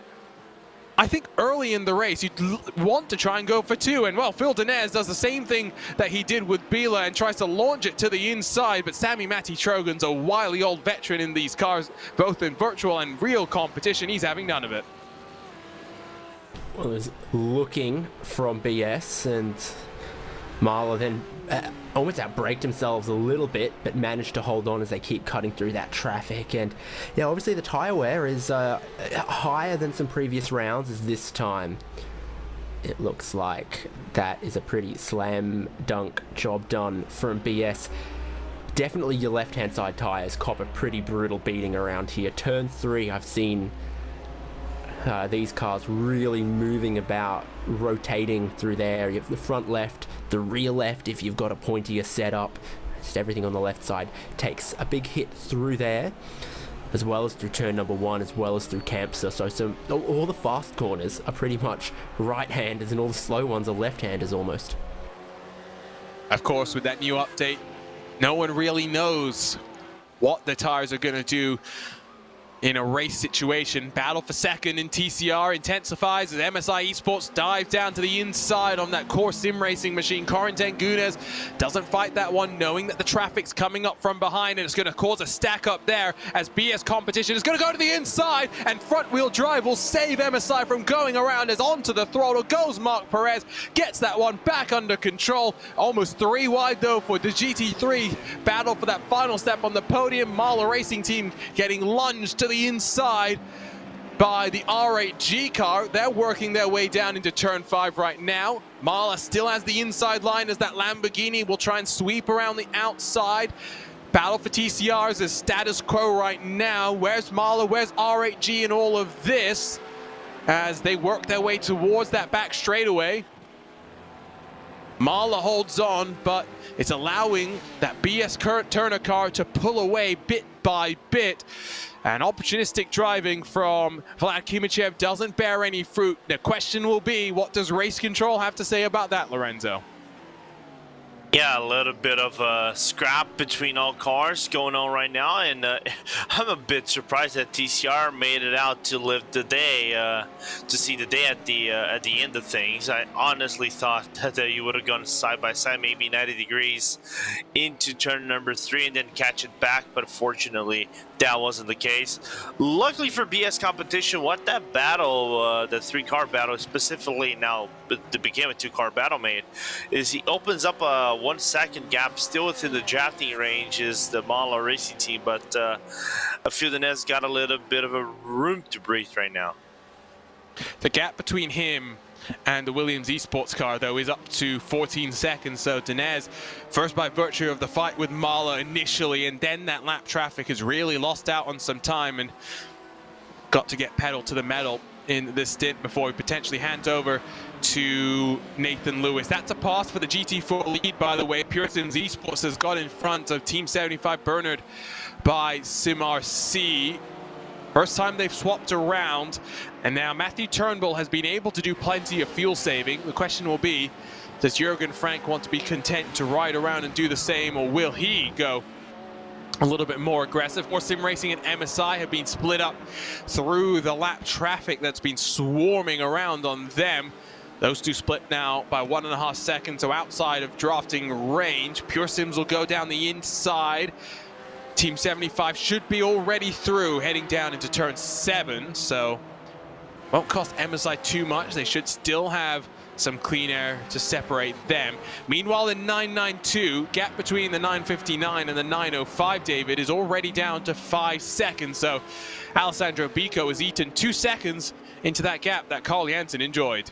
I think early in the race, you'd want to try and go for 2. And, well, Phil Denez does the same thing that he did with Biela and tries to launch it to the inside. But Sami Matti-Trogan's a wily old veteran in these cars, both in virtual and real competition. He's having none of it. Well, there's looking from BS, and Marla then almost outbraked themselves a little bit, but managed to hold on as they keep cutting through that traffic. And yeah, obviously the tyre wear is higher than some previous rounds, as this time it looks like that is a pretty slam dunk job done from BS. Definitely your left-hand side tyres cop a pretty brutal beating around here. Turn 3, I've seen these cars really moving about, rotating through there. You have the front left, the rear left if you've got a pointier setup. Just everything on the left side takes a big hit through there, as well as through turn number 1, as well as through Campster. So all the fast corners are pretty much right-handers, and all the slow ones are left-handers almost. Of course, with that new update, no one really knows what the tires are going to do in a race situation. Battle for second in TCR intensifies as MSI Esports dive down to the inside on that core sim racing machine. Corentin Gunes doesn't fight that one, knowing that the traffic's coming up from behind, and it's going to cause a stack up there as BS competition is going to go to the inside, and front wheel drive will save MSI from going around as onto the throttle goes Mark Perez, gets that one back under control. Almost 3 wide though for the GT3 battle for that final step on the podium. Biela Racing Team getting lunged to the inside by the R8G car. They're working their way down into turn 5 right now. Biela still has the inside line as that Lamborghini will try and sweep around the outside. Battle for TCRs is status quo right now. Where's Biela? Where's R8G in all of this as they work their way towards that back straightaway? Biela holds on, but it's allowing that BS Turner car to pull away bit by bit. And opportunistic driving from Vlad Kimachev doesn't bear any fruit. The question will be, what does race control have to say about that, Lorenzo? Yeah, a little bit of a scrap between all cars going on right now, and I'm a bit surprised that TCR made it out to live the day, to see the day at the end of things. I honestly thought that you would have gone side by side, maybe 90 degrees into turn number 3 and then catch it back, but unfortunately that wasn't the case. Luckily for BS competition, what that battle, the 3-car battle specifically, now it became a 2-car battle made, is he opens up a 1 second gap still within the drafting range is the Biela Racing Team, but I feel the Nez got a little bit of a room to breathe right now. The gap between him and the Williams Esports car, though, is up to 14 seconds. So Dinez, first by virtue of the fight with Biela initially, and then that lap traffic has really lost out on some time and got to get pedal to the metal in this stint before he potentially hands over to Nathan Lewis. That's a pass for the GT4 lead, by the way. Pure Sims Esports has got in front of Team 75 Bernard by SimRC. First time they've swapped around, and now Matthew Turnbull has been able to do plenty of fuel saving. The question will be, does Jürgen Frank want to be content to ride around and do the same, or will he go a little bit more aggressive? More Sim Racing and MSI have been split up through the lap traffic that's been swarming around on them. Those two split now by 1.5 seconds, so outside of drafting range. Pure Sims will go down the inside. Team 75 should be already through, heading down into turn 7, so won't cost MSI too much. They should still have some clean air to separate them. Meanwhile, in 992, gap between the 959 and the 905, David, is already down to 5 seconds. So Alessandro Bico has eaten 2 seconds into that gap that Carl Jansen enjoyed.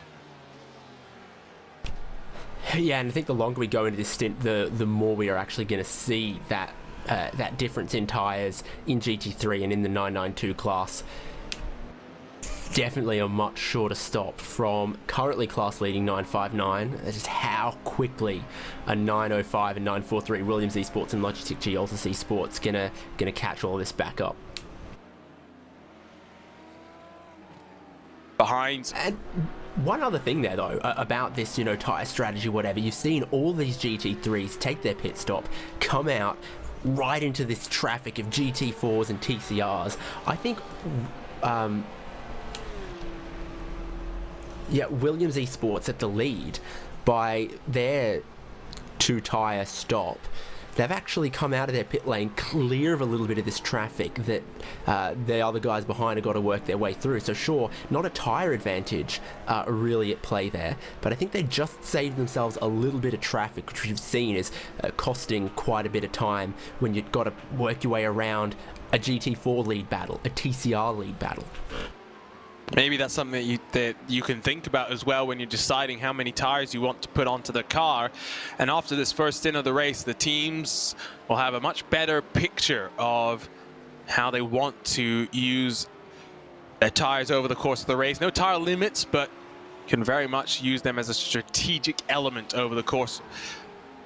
Yeah, and I think the longer we go into this stint, the more we are actually going to see that that difference in tyres in GT3 and in the 992 class. Definitely a much shorter stop from currently class leading 959. That's just how quickly a 905 and 943 Williams Esports and Logitech G Altus Esports gonna catch all this back up. Behind. And one other thing there though about this, tyre strategy, whatever, you've seen all these GT3s take their pit stop, come out right into this traffic of GT4s and TCRs. I think Williams Esports at the lead by their 2-tyre stop they've actually come out of their pit lane clear of a little bit of this traffic that the other guys behind have got to work their way through. So sure, not a tyre advantage really at play there, but I think they just saved themselves a little bit of traffic, which we've seen is costing quite a bit of time when you've got to work your way around a GT4 lead battle, a TCR lead battle. Maybe that's something that you can think about as well when you're deciding how many tires you want to put onto the car. And after this first stint of the race, the teams will have a much better picture of how they want to use their tires over the course of the race. No tire limits, but can very much use them as a strategic element over the course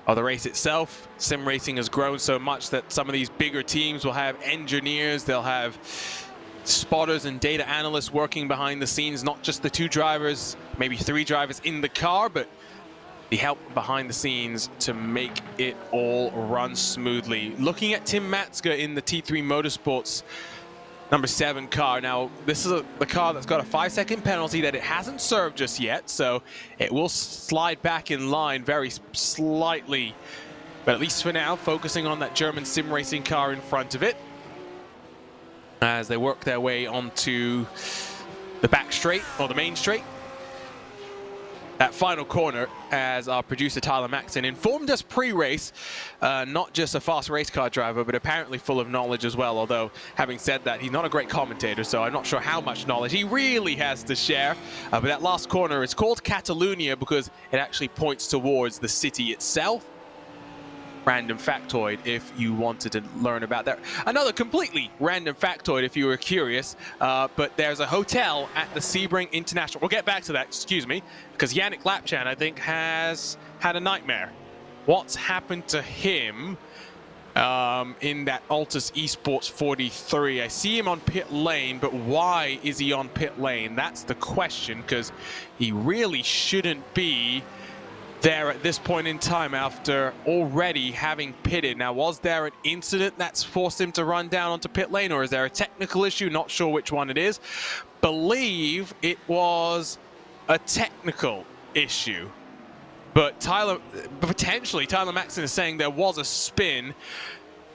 of the race itself. Sim racing has grown so much that some of these bigger teams will have engineers, they'll have spotters and data analysts working behind the scenes, not just the 2 drivers, maybe 3 drivers in the car, but the help behind the scenes to make it all run smoothly. Looking at Tim Matska in the T3 Motorsports number 7 car. Now, this is the car that's got a 5-second penalty that it hasn't served just yet, so it will slide back in line very slightly. But at least for now, focusing on that German sim racing car in front of it as they work their way onto the back straight, or the main straight. That final corner, as our producer Tyler Maxon informed us pre-race, not just a fast race car driver, but apparently full of knowledge as well. Although, having said that, he's not a great commentator, so I'm not sure how much knowledge he really has to share. But that last corner is called Catalunya because it actually points towards the city itself. Random factoid if you wanted to learn about that. Another completely random factoid if you were curious, but there's a hotel at the Sebring International. We'll get back to that, excuse me, because Yannick Lapchan, I think, has had a nightmare. What's happened to him in that Altus Esports 43? I see him on pit lane, but why is he on pit lane? That's the question, because he really shouldn't be there at this point in time after already having pitted. Now, was there an incident that's forced him to run down onto pit lane, or is there a technical issue? Not sure which one it is. Believe it was a technical issue. But potentially Tyler Maxon is saying there was a spin,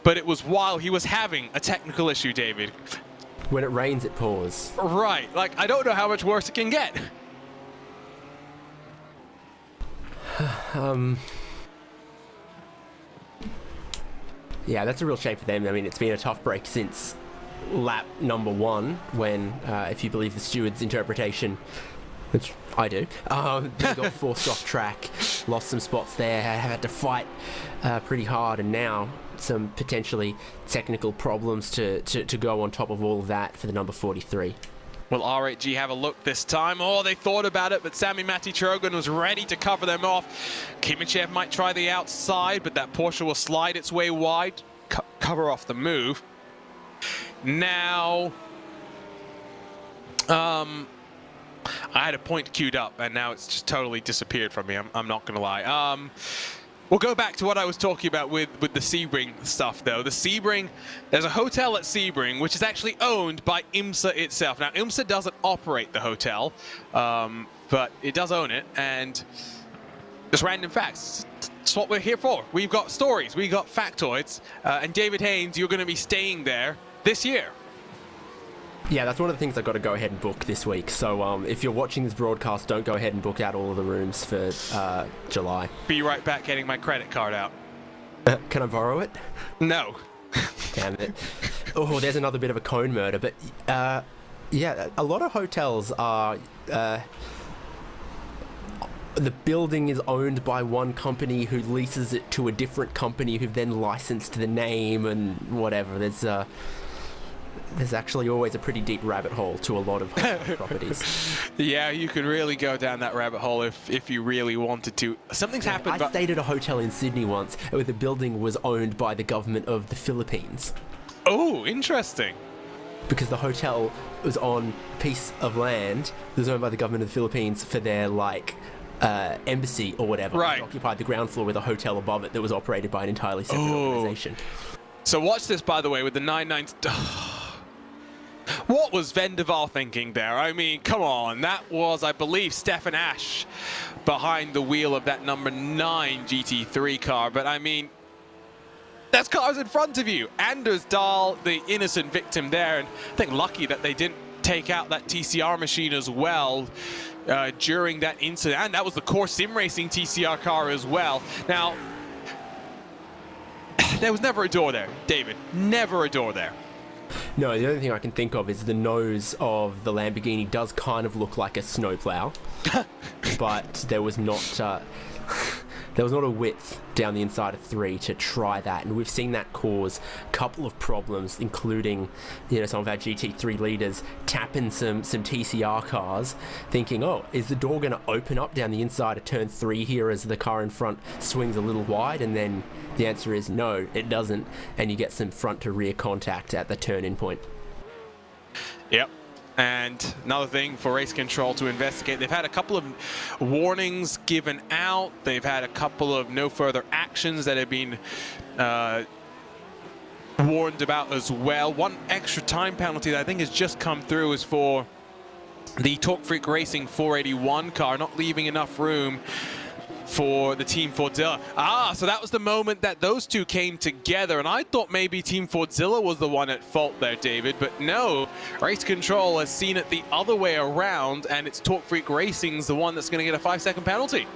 but it was while he was having a technical issue, David. When it rains, it pours. Right, like, I don't know how much worse it can get. Yeah, that's a real shame for them. I mean, it's been a tough break since lap number 1 when, if you believe the steward's interpretation, which I do, they got forced off track, lost some spots there, had to fight pretty hard, and now some potentially technical problems to go on top of all of that for the number 43. Will R8G have a look this time? Oh, they thought about it, but Sami Matti-Trogan was ready to cover them off. Kimichev might try the outside, but that Porsche will slide its way wide, cover off the move. Now, I had a point queued up, and now it's just totally disappeared from me. I'm not going to lie. We'll go back to what I was talking about with the Sebring stuff, though. The Sebring, there's a hotel at Sebring, which is actually owned by IMSA itself. Now, IMSA doesn't operate the hotel, but it does own it, and just random facts. That's what we're here for. We've got stories, we've got factoids, and David Haynes, you're going to be staying there this year. Yeah, that's one of the things I've got to go ahead and book this week. So if you're watching this broadcast, don't go ahead and book out all of the rooms for July. Be right back getting my credit card out. Can I borrow it? No. Damn it. Oh, there's another bit of a cone murder. But yeah, a lot of hotels are... the building is owned by one company who leases it to a different company who've then licensed the name and whatever. There's actually always a pretty deep rabbit hole to a lot of properties. Yeah, you could really go down that rabbit hole if you really wanted to. Something's happened. I stayed at a hotel in Sydney once where the building was owned by the government of the Philippines. Oh, interesting. Because the hotel was on a piece of land that was owned by the government of the Philippines for their, like, embassy or whatever. Right. It occupied the ground floor with a hotel above it that was operated by an entirely separate organization. So watch this, by the way, with the 9.9... What was Vendaval thinking there? I mean, come on. That was, I believe, Stefan Ash behind the wheel of that number 9 GT3 car. But, I mean, There's cars in front of you. Anders Dahl, the innocent victim there, and I think lucky that they didn't take out that TCR machine as well during that incident, and that was the Core Sim Racing TCR car as well. Now, there was never a door there, David. Never a door there. No, the only thing I can think of is the nose of the Lamborghini does kind of look like a snowplow, but there was not a width down the inside of 3 to try that, and we've seen that cause a couple of problems, including, you know, some of our GT3 leaders tapping some TCR cars, thinking, oh, is the door going to open up down the inside of turn 3 here as the car in front swings a little wide? And then the answer is no, it doesn't, and you get some front to rear contact at the turn-in point. Yep. And another thing for race control to investigate, they've had a couple of warnings given out. They've had a couple of no further actions that have been warned about as well. One extra time penalty that I think has just come through is for the Talk Freak Racing 481 car, not leaving enough room for the Team Fordzilla. So that was the moment that those two came together, and I thought maybe Team Fordzilla was the one at fault there, David, but no. Race Control has seen it the other way around, and it's Talk Freak Racing's the one that's going to get a 5-second penalty.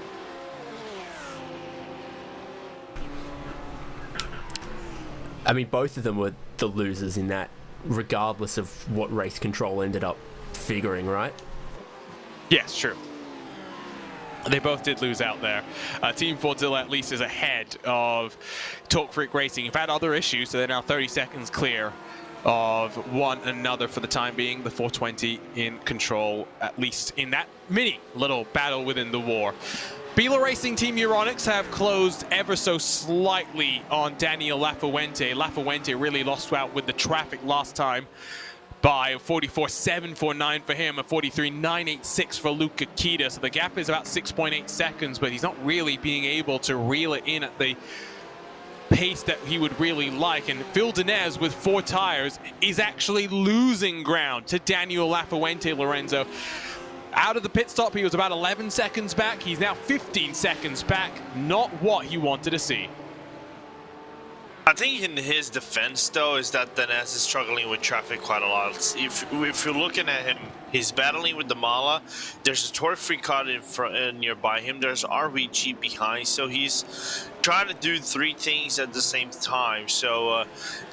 I mean, both of them were the losers in that, regardless of what Race Control ended up figuring, right? Yes, true. They both did lose out there. Team Fordzilla at least is ahead of Talk Freak Racing. You've had other issues, so they're now 30 seconds clear of one another for the time being. The 420 in control, at least in that mini little battle within the war. Biela Racing Team EURONICS have closed ever so slightly on Daniel Lafuente. Lafuente really lost out with the traffic last time by 44.749 for him, a 43.986 for Luca Kita. So the gap is about 6.8 seconds, but he's not really being able to reel it in at the pace that he would really like. And Phil Dinez with 4 tires is actually losing ground to Daniel Lafuente, Lorenzo. Out of the pit stop, he was about 11 seconds back. He's now 15 seconds back. Not what he wanted to see. I think in his defense, though, is that Dinez is struggling with traffic quite a lot. If you're looking at him, he's battling with the Mala. There's a Torque Free car in front, nearby him. There's RVG behind, so he's trying to do 3 things at the same time. So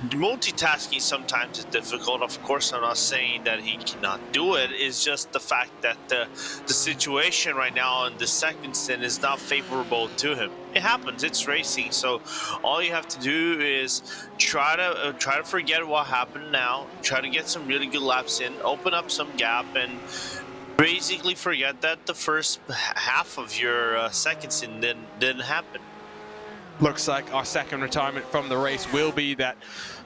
multitasking sometimes is difficult. Of course, I'm not saying that he cannot do it. It's just the fact that the situation right now in the second stint is not favorable to him. It happens. It's racing. So all you have to do is try to forget what happened now. Try to get some really good laps in. Open up some gap and basically forget that the first half of your second stint didn't happen. Looks like our second retirement from the race will be that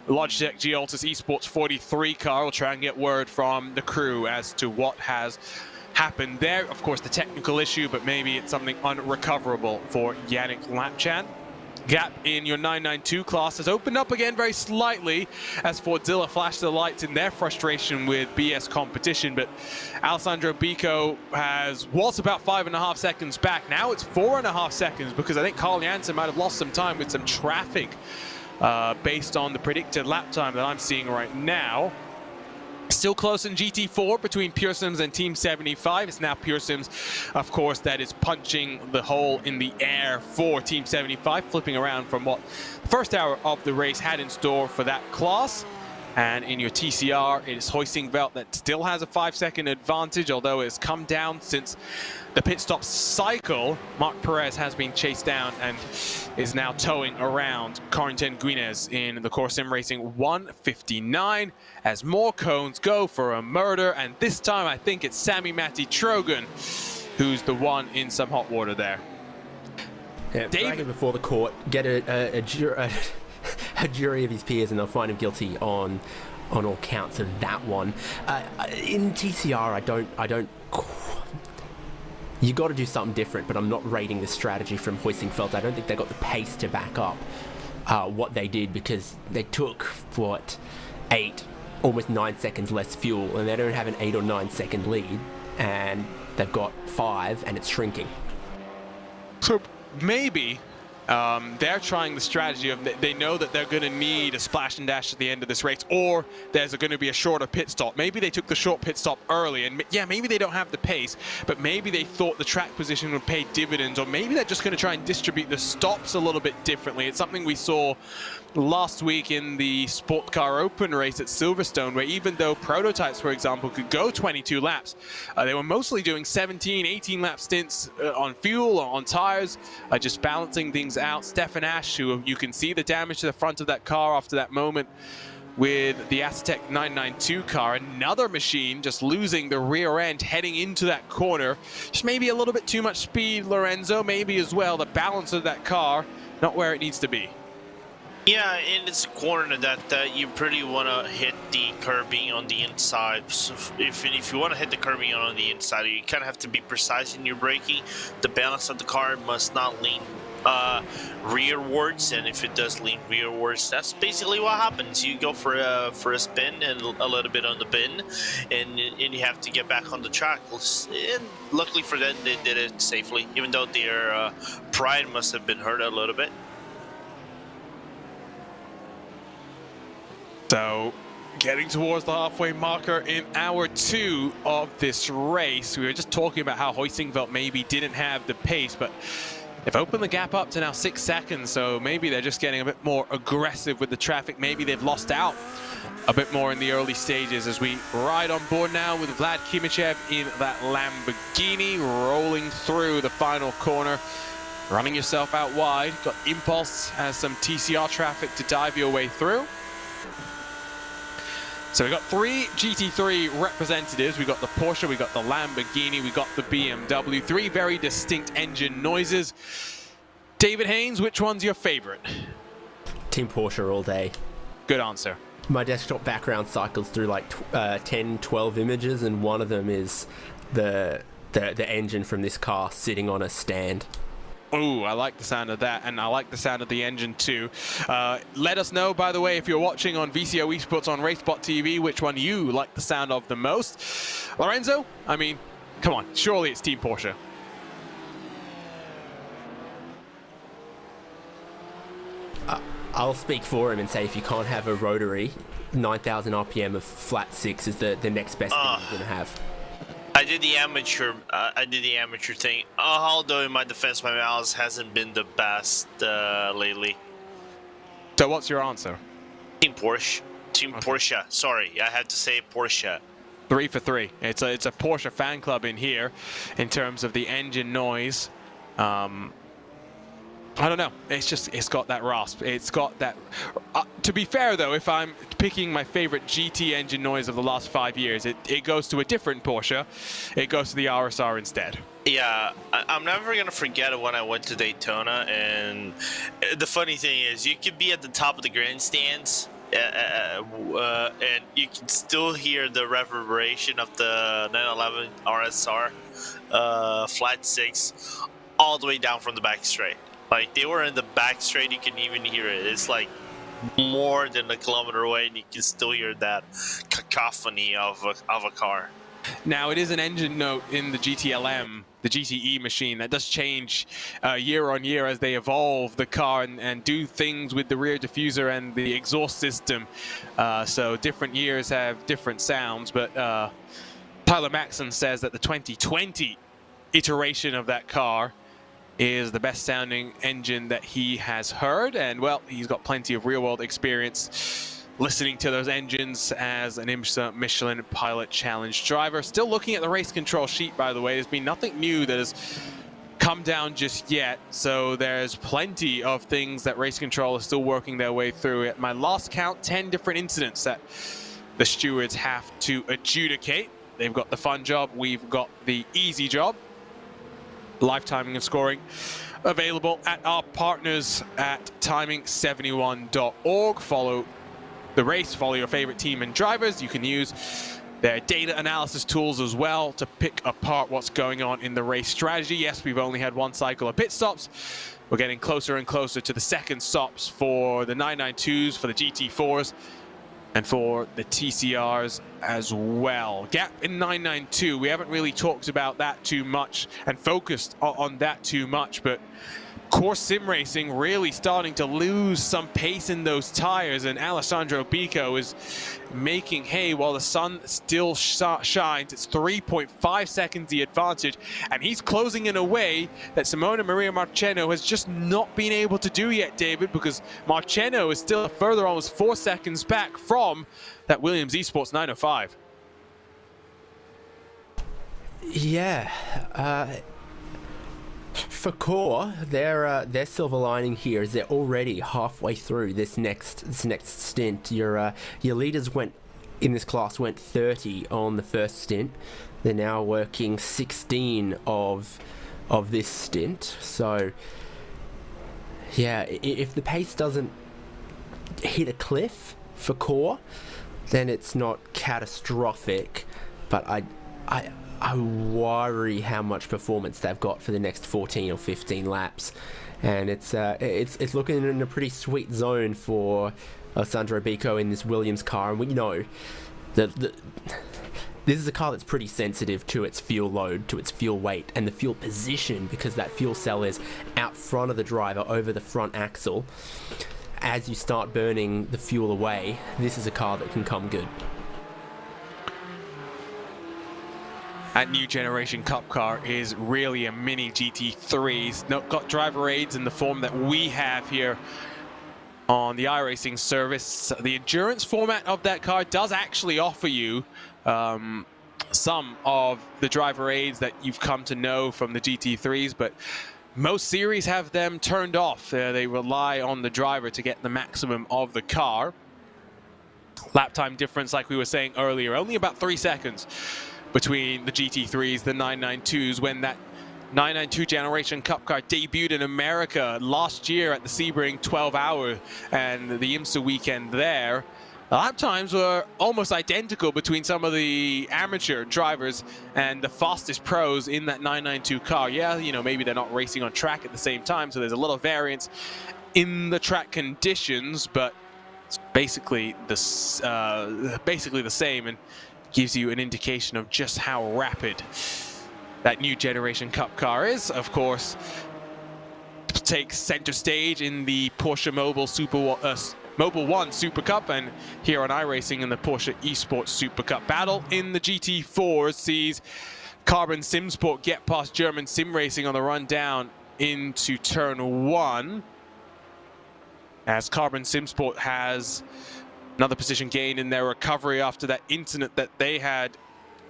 Logitech G Altus Esports 43 car. We'll try and get word from the crew as to what has happened there. Of course, the technical issue, but maybe it's something unrecoverable for Yannick Lapchan. Gap in your 992 class has opened up again very slightly as Fordzilla flashed the lights in their frustration with BS competition, but Alessandro Bico was about 5.5 seconds back. Now it's 4.5 seconds because I think Carl Jansen might have lost some time with some traffic based on the predicted lap time that I'm seeing right now. Still close in GT4 between Pure Sims and Team 75. It's now Pure Sims, of course, that is punching the hole in the air for Team 75, flipping around from what the first hour of the race had in store for that class. And in your TCR, it is Hoisting Velt that still has a 5-second advantage, although it's come down since the pit stop cycle. Marc Perez has been chased down and is now towing around Corentin Guinez in the Core Sim Racing 159 as more cones go for a murder. And this time, I think it's Sami Matti Trogan who's the one in some hot water there. Yeah, David, before the court, get a jury of his peers, and they'll find him guilty on all counts of that one. In TCR, I don't. You got to do something different, but I'm not rating the strategy from Hoisting Felt. I don't think they got the pace to back up what they did, because they took 8, almost 9 seconds less fuel, and they don't have an 8 or 9 second lead, and they've got 5, and it's shrinking. So maybe they're trying the strategy of they know that they're going to need a splash and dash at the end of this race, or there's going to be a shorter pit stop. Maybe they took the short pit stop early, and yeah, maybe they don't have the pace, but maybe they thought the track position would pay dividends, or maybe they're just going to try and distribute the stops a little bit differently. It's something we saw last week in the Sport Car Open race at Silverstone, where even though prototypes, for example, could go 22 laps, they were mostly doing 17, 18 lap stints on fuel, on tires, just balancing things out. Stefan Ash, who you can see the damage to the front of that car after that moment with the Aztec 992 car. Another machine just losing the rear end heading into that corner. Just maybe a little bit too much speed, Lorenzo, maybe as well the balance of that car not where it needs to be. Yeah, and it's a corner that you pretty want to hit the curbing on the inside. So if you want to hit the curbing on the inside, you kind of have to be precise in your braking. The balance of the car must not lean rearwards, and if it does lean rearwards, that's basically what happens. You go for a spin and a little bit on the bin, and you have to get back on the track. And luckily for them, they did it safely, even though their pride must have been hurt a little bit. So, getting towards the halfway marker in hour 2 of this race. We were just talking about how Huizinga maybe didn't have the pace, but they've opened the gap up to now 6 seconds, so maybe they're just getting a bit more aggressive with the traffic. Maybe they've lost out a bit more in the early stages as we ride on board now with Vlad Kimichev in that Lamborghini, rolling through the final corner. Running yourself out wide. Got Impulse, has some TCR traffic to dive your way through. So we've got 3 GT3 representatives. We got the Porsche, we got the Lamborghini, we got the BMW. 3 very distinct engine noises. David Haynes, which one's your favorite? Team Porsche all day. Good answer. My desktop background cycles through like 10, 12 images, and one of them is the engine from this car sitting on a stand. Ooh, I like the sound of that, and I like the sound of the engine too. Let us know, by the way, if you're watching on VCO Esports on RaceSpotTV, which one you like the sound of the most. Lorenzo, I mean, come on, surely it's Team Porsche. I'll speak for him and say if you can't have a rotary, 9,000 RPM of flat 6 is the next best thing you're going to have. I did the amateur thing. Although in my defense, my mouse hasn't been the best lately. So what's your answer? Team Porsche. Team Okay. Porsche. Sorry, I had to say Porsche. 3 for 3. It's a Porsche fan club in here in terms of the engine noise. I don't know. It's got that rasp. It's got that. To be fair, though, if I'm picking my favorite GT engine noise of the last 5 years, it goes to a different Porsche. It goes to the RSR instead. Yeah, I'm never gonna forget it when I went to Daytona, and the funny thing is, you could be at the top of the grandstands, and you can still hear the reverberation of the 911 RSR flat 6 all the way down from the back straight. Like, they were in the back straight, you can even hear it. It's like more than a kilometer away, and you can still hear that cacophony of a car. Now, it is an engine note in the GTLM, the GTE machine, that does change year on year as they evolve the car and do things with the rear diffuser and the exhaust system. So different years have different sounds, but Tyler Maxson says that the 2020 iteration of that car is the best sounding engine that he has heard, and well, he's got plenty of real world experience listening to those engines as an IMSA Michelin Pilot Challenge driver. Still looking at the race control sheet, by the way. There's been nothing new that has come down just yet, so there's plenty of things that race control is still working their way through. At my last count, 10 different incidents that the stewards have to adjudicate. They've got the fun job, we've got the easy job. Live timing and scoring available at our partners at timing71.org. Follow the race, follow your favorite team and drivers. You can use their data analysis tools as well to pick apart what's going on in the race strategy. Yes, we've only had 1 cycle of pit stops. We're getting closer and closer to the second stops for the 992s, for the GT4s, and for the TCRs as well. Gap in 992, we haven't really talked about that too much and focused on that too much, but Course Sim Racing really starting to lose some pace in those tires, and Alessandro Bico is making hay while the sun still shines. It's 3.5 seconds the advantage, and he's closing in a way that Simona Maria Marcheno has just not been able to do yet, David, because Marcheno is still further, almost 4 seconds back from that Williams Esports 905. Yeah, for Core, their silver lining here is they're already halfway through this next stint. Your leaders in this class went 30 on the first stint. They're now working 16 of this stint. So yeah, if the pace doesn't hit a cliff for Core, then it's not catastrophic. But I worry how much performance they've got for the next 14 or 15 laps, and it's looking in a pretty sweet zone for Alessandro Bico in this Williams car. And we know that this is a car that's pretty sensitive to its fuel load, to its fuel weight, and the fuel position, because that fuel cell is out front of the driver over the front axle. As you start burning the fuel away, this is a car that can come good. That new generation Cup car is really a mini GT3. It's not got driver aids in the form that we have here on the iRacing service. The endurance format of that car does actually offer you some of the driver aids that you've come to know from the GT3s, but most series have them turned off. They rely on the driver to get the maximum of the car. Lap time difference, like we were saying earlier, only about 3 seconds between the GT3s, the 992s, when that 992 generation Cup car debuted in America last year at the Sebring 12 Hour and the IMSA weekend there. The lap times were almost identical between some of the amateur drivers and the fastest pros in that 992 car. Yeah, you know, maybe they're not racing on track at the same time, so there's a little variance in the track conditions, but it's basically the same, and gives you an indication of just how rapid that new generation Cup car is. Of course, takes center stage in the Porsche Mobile 1 Super Cup, and here on iRacing in the Porsche Esports Super Cup. Battle in the GT4 sees Carbon Simsport get past German Sim Racing on the run down into turn 1, as Carbon Simsport has another position gain in their recovery after that incident that they had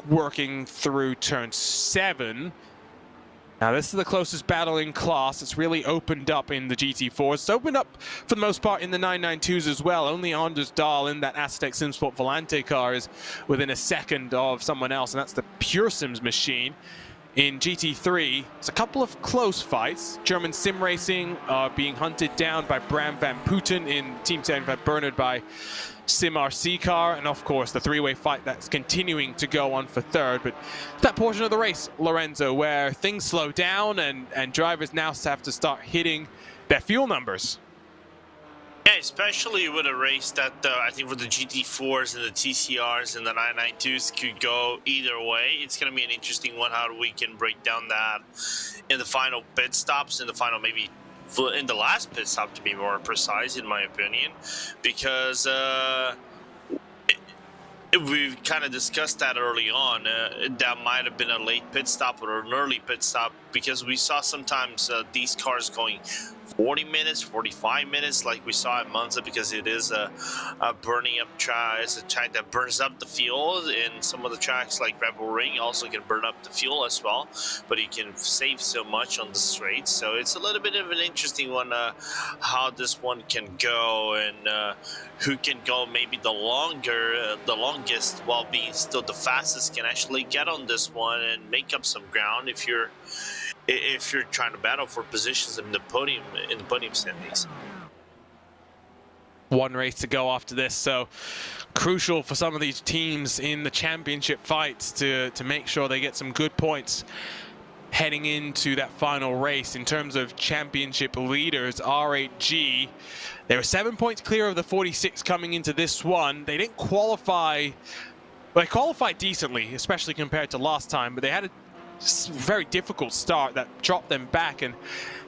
working through turn 7. Now this is the closest battle in class. It's really opened up in the GT4. It's opened up for the most part in the 992s as well. Only Anders Dahl in that Aztec Simsport Volante car is within a second of someone else, and that's the Pure Sims machine. In GT3, it's a couple of close fights. German Sim Racing being hunted down by Bram van Putten in Team 10 van Bernard by Sim RC car, and of course the three-way fight that's continuing to go on for third. But that portion of the race, Lorenzo, where things slow down and drivers now have to start hitting their fuel numbers. Yeah, especially with a race that I think for the GT4s and the TCRs and the 992s could go either way. It's going to be an interesting one, how we can break down that in the final pit stops, in the final maybe in the last pit stop, to be more precise, in my opinion, because we've kind of discussed that early on. That might have been a late pit stop or an early pit stop, because we saw sometimes these cars going 40 minutes, 45 minutes, like we saw at Monza, because it is a burning up track. It's a track that burns up the fuel, and some of the tracks like Red Bull Ring also can burn up the fuel as well, but you can save so much on the straights. So it's a little bit of an interesting one, how this one can go, and who can go maybe the longest while being still the fastest, can actually get on this one and make up some ground if you're trying to battle for positions in the podium standings. One race to go after this, so crucial for some of these teams in the championship fights to make sure they get some good points heading into that final race. In terms of championship leaders, R8G, they were 7 points clear of the 46 coming into this one. They didn't qualify. Well, they qualified decently, especially compared to last time, but they had a very difficult start that dropped them back, and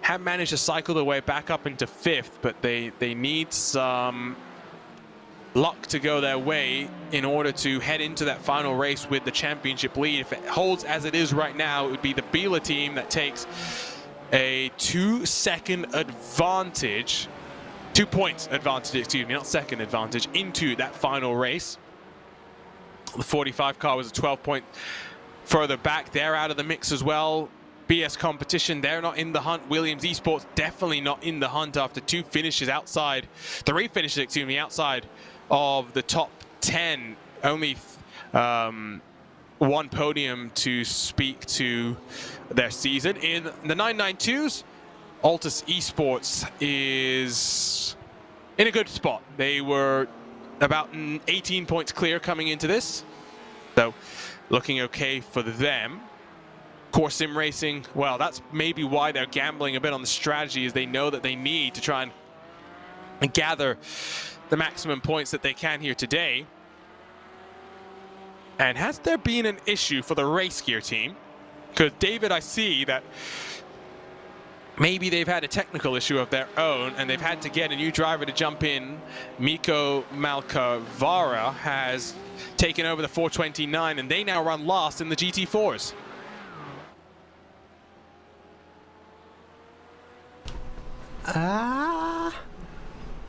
have managed to cycle their way back up into 5th, but they need some luck to go their way in order to head into that final race with the championship lead. If it holds as it is right now, it would be the Biela team that takes a 2-second advantage, 2 points advantage, excuse me, not second advantage, into that final race. The 45 car was a 12-point further back. They're out of the mix as well. BS Competition, they're not in the hunt. Williams Esports definitely not in the hunt after 2 finishes outside, 3 finishes, excuse me, outside of the top 10. Only 1 podium to speak to their season. In the 992s, Altus Esports is in a good spot. They were about 18 points clear coming into this, so looking okay for them. Core Sim Racing, well, that's maybe why they're gambling a bit on the strategy, is they know that they need to try and gather the maximum points that they can here today. And has there been an issue for the race gear team? Because David, I see that maybe they've had a technical issue of their own and they've had to get a new driver to jump in. Miko Malcavara has taken over the 429 and they now run last in the GT4s.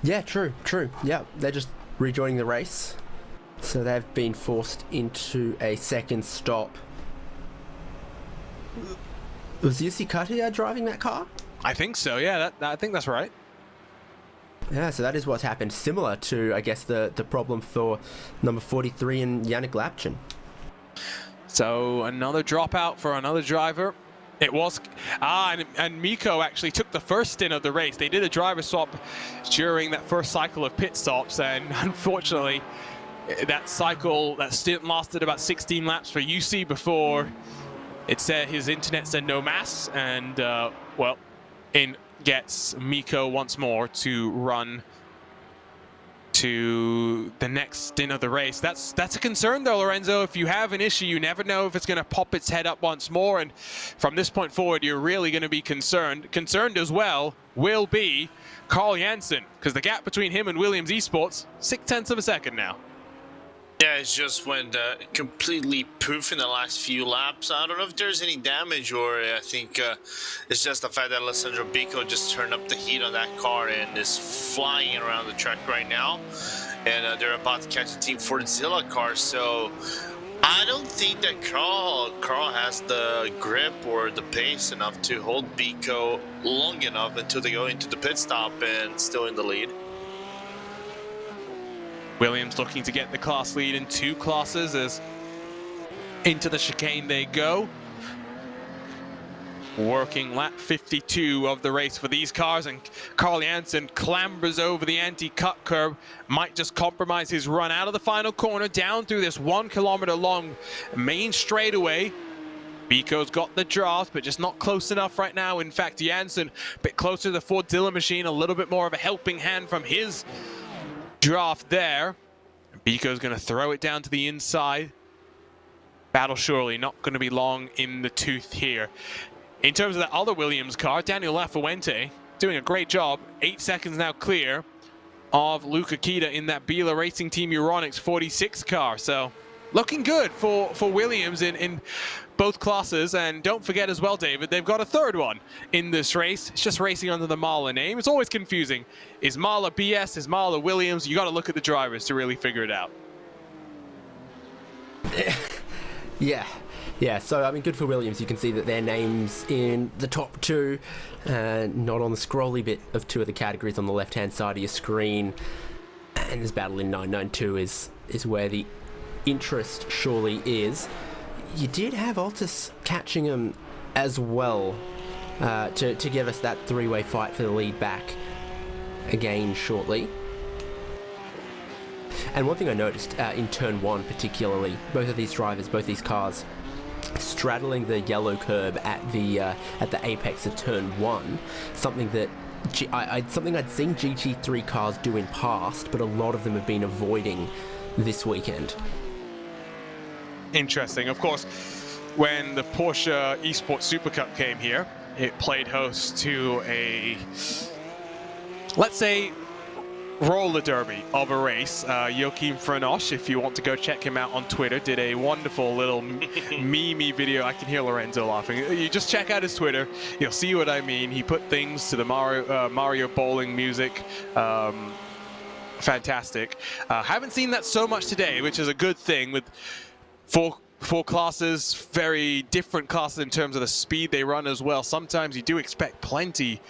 Yeah, true. Yeah, they're just rejoining the race. So they've been forced into a second stop. Was Yussi Katia driving that car? I think so, yeah, I think that's right. Yeah, so that is what's happened. Similar to, I guess, the problem for number 43 and Yannick Lapchin. So another dropout for another driver. It was, and Miko actually took the first stint of the race. They did a driver swap during that first cycle of pit stops, and unfortunately, that stint lasted about 16 laps for UC before it said his internet said no mass, and well, in gets Miko once more to run to the next stint of the race. That's a concern though, Lorenzo. If you have an issue, you never know if it's going to pop its head up once more, and from this point forward, you're really going to be concerned. Concerned as well will be Carl Janssen, because the gap between him and Williams Esports, 0.6 of a second now. Yeah, it's just went completely poof in the last few laps. I don't know if there's any damage, or I think it's just the fact that Alessandro Bico just turned up the heat on that car and is flying around the track right now. And they're about to catch a Team Fordzilla car, so I don't think that Carl has the grip or the pace enough to hold Bico long enough until they go into the pit stop and still in the lead. Williams looking to get the class lead in 2 classes as into the chicane they go. Working lap 52 of the race for these cars, and Carl Janssen clambers over the anti-cut curb, might just compromise his run out of the final corner down through this 1 kilometer long main straightaway. Bico's got the draft, but just not close enough right now. In fact, Janssen a bit closer to the Fordzilla machine, a little bit more of a helping hand from his draft there. Bico's going to throw it down to the inside. Battle surely not going to be long in the tooth here. In terms of the other Williams car, Daniel Lafuente doing a great job. 8 seconds now clear of Luca Kita in that Biela Racing Team EURONICS 46 car. So looking good for Williams in both classes. And don't forget as well, David, they've got a third one in this race. It's just racing under the Marla name. It's always confusing. Is Marla BS? Is Marla Williams? You got to look at the drivers to really figure it out. Yeah, so I mean, good for Williams. You can see that their names in the top 2, not on the scrolly bit of 2 of the categories on the left-hand side of your screen. And this battle in 992 is where the interest surely is. You did have Altus catching him as well to give us that 3-way fight for the lead back again shortly. And one thing I noticed in turn 1 particularly, both of these drivers, both these cars, straddling the yellow curb at the apex of turn 1, something that something I'd seen GT3 cars do in past, but a lot of them have been avoiding this weekend. Interesting. Of course, when the Porsche Esports Super Cup came here, it played host to a, let's say, roller derby of a race. Joachim Frenosch, if you want to go check him out on Twitter, did a wonderful little meme video. I can hear Lorenzo laughing. You just check out his Twitter, you'll see what I mean. He put things to the Mario bowling music. Fantastic. Haven't seen that so much today, which is a good thing, with four classes, very different classes in terms of the speed they run as well. Sometimes you do expect plenty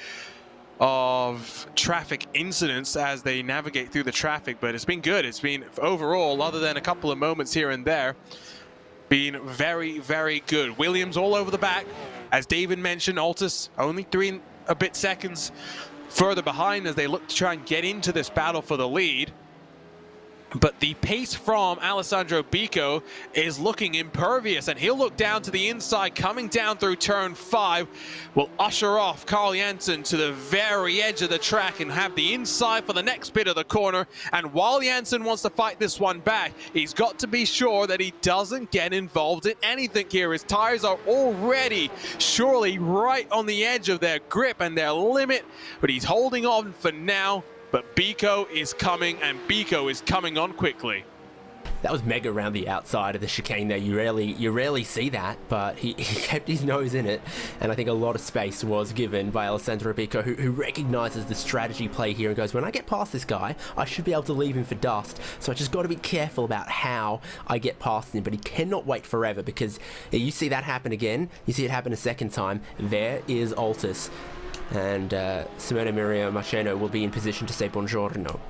of traffic incidents as they navigate through the traffic, but it's been good. It's been overall, other than a couple of moments here and there, been very, very good. Williams all over the back. As David mentioned, Altus only 3 and a bit seconds further behind as they look to try and get into this battle for the lead. But the pace from Alessandro Bico is looking impervious, and he'll look down to the inside, coming down through turn 5. Will usher off Carl Janssen to the very edge of the track and have the inside for the next bit of the corner. And while Janssen wants to fight this one back, he's got to be sure that he doesn't get involved in anything here. His tires are already surely right on the edge of their grip and their limit, but he's holding on for now. But Bico is coming, and Bico is coming on quickly. That was mega around the outside of the chicane there. You rarely see that, but he kept his nose in it, and I think a lot of space was given by Alessandro Bico, who recognizes the strategy play here and goes, when I get past this guy, I should be able to leave him for dust, so I just got to be careful about how I get past him. But he cannot wait forever, because you see that happen again, you see it happen a second time. There is Altus, and Simone Maria Marcheno will be in position to say buongiorno.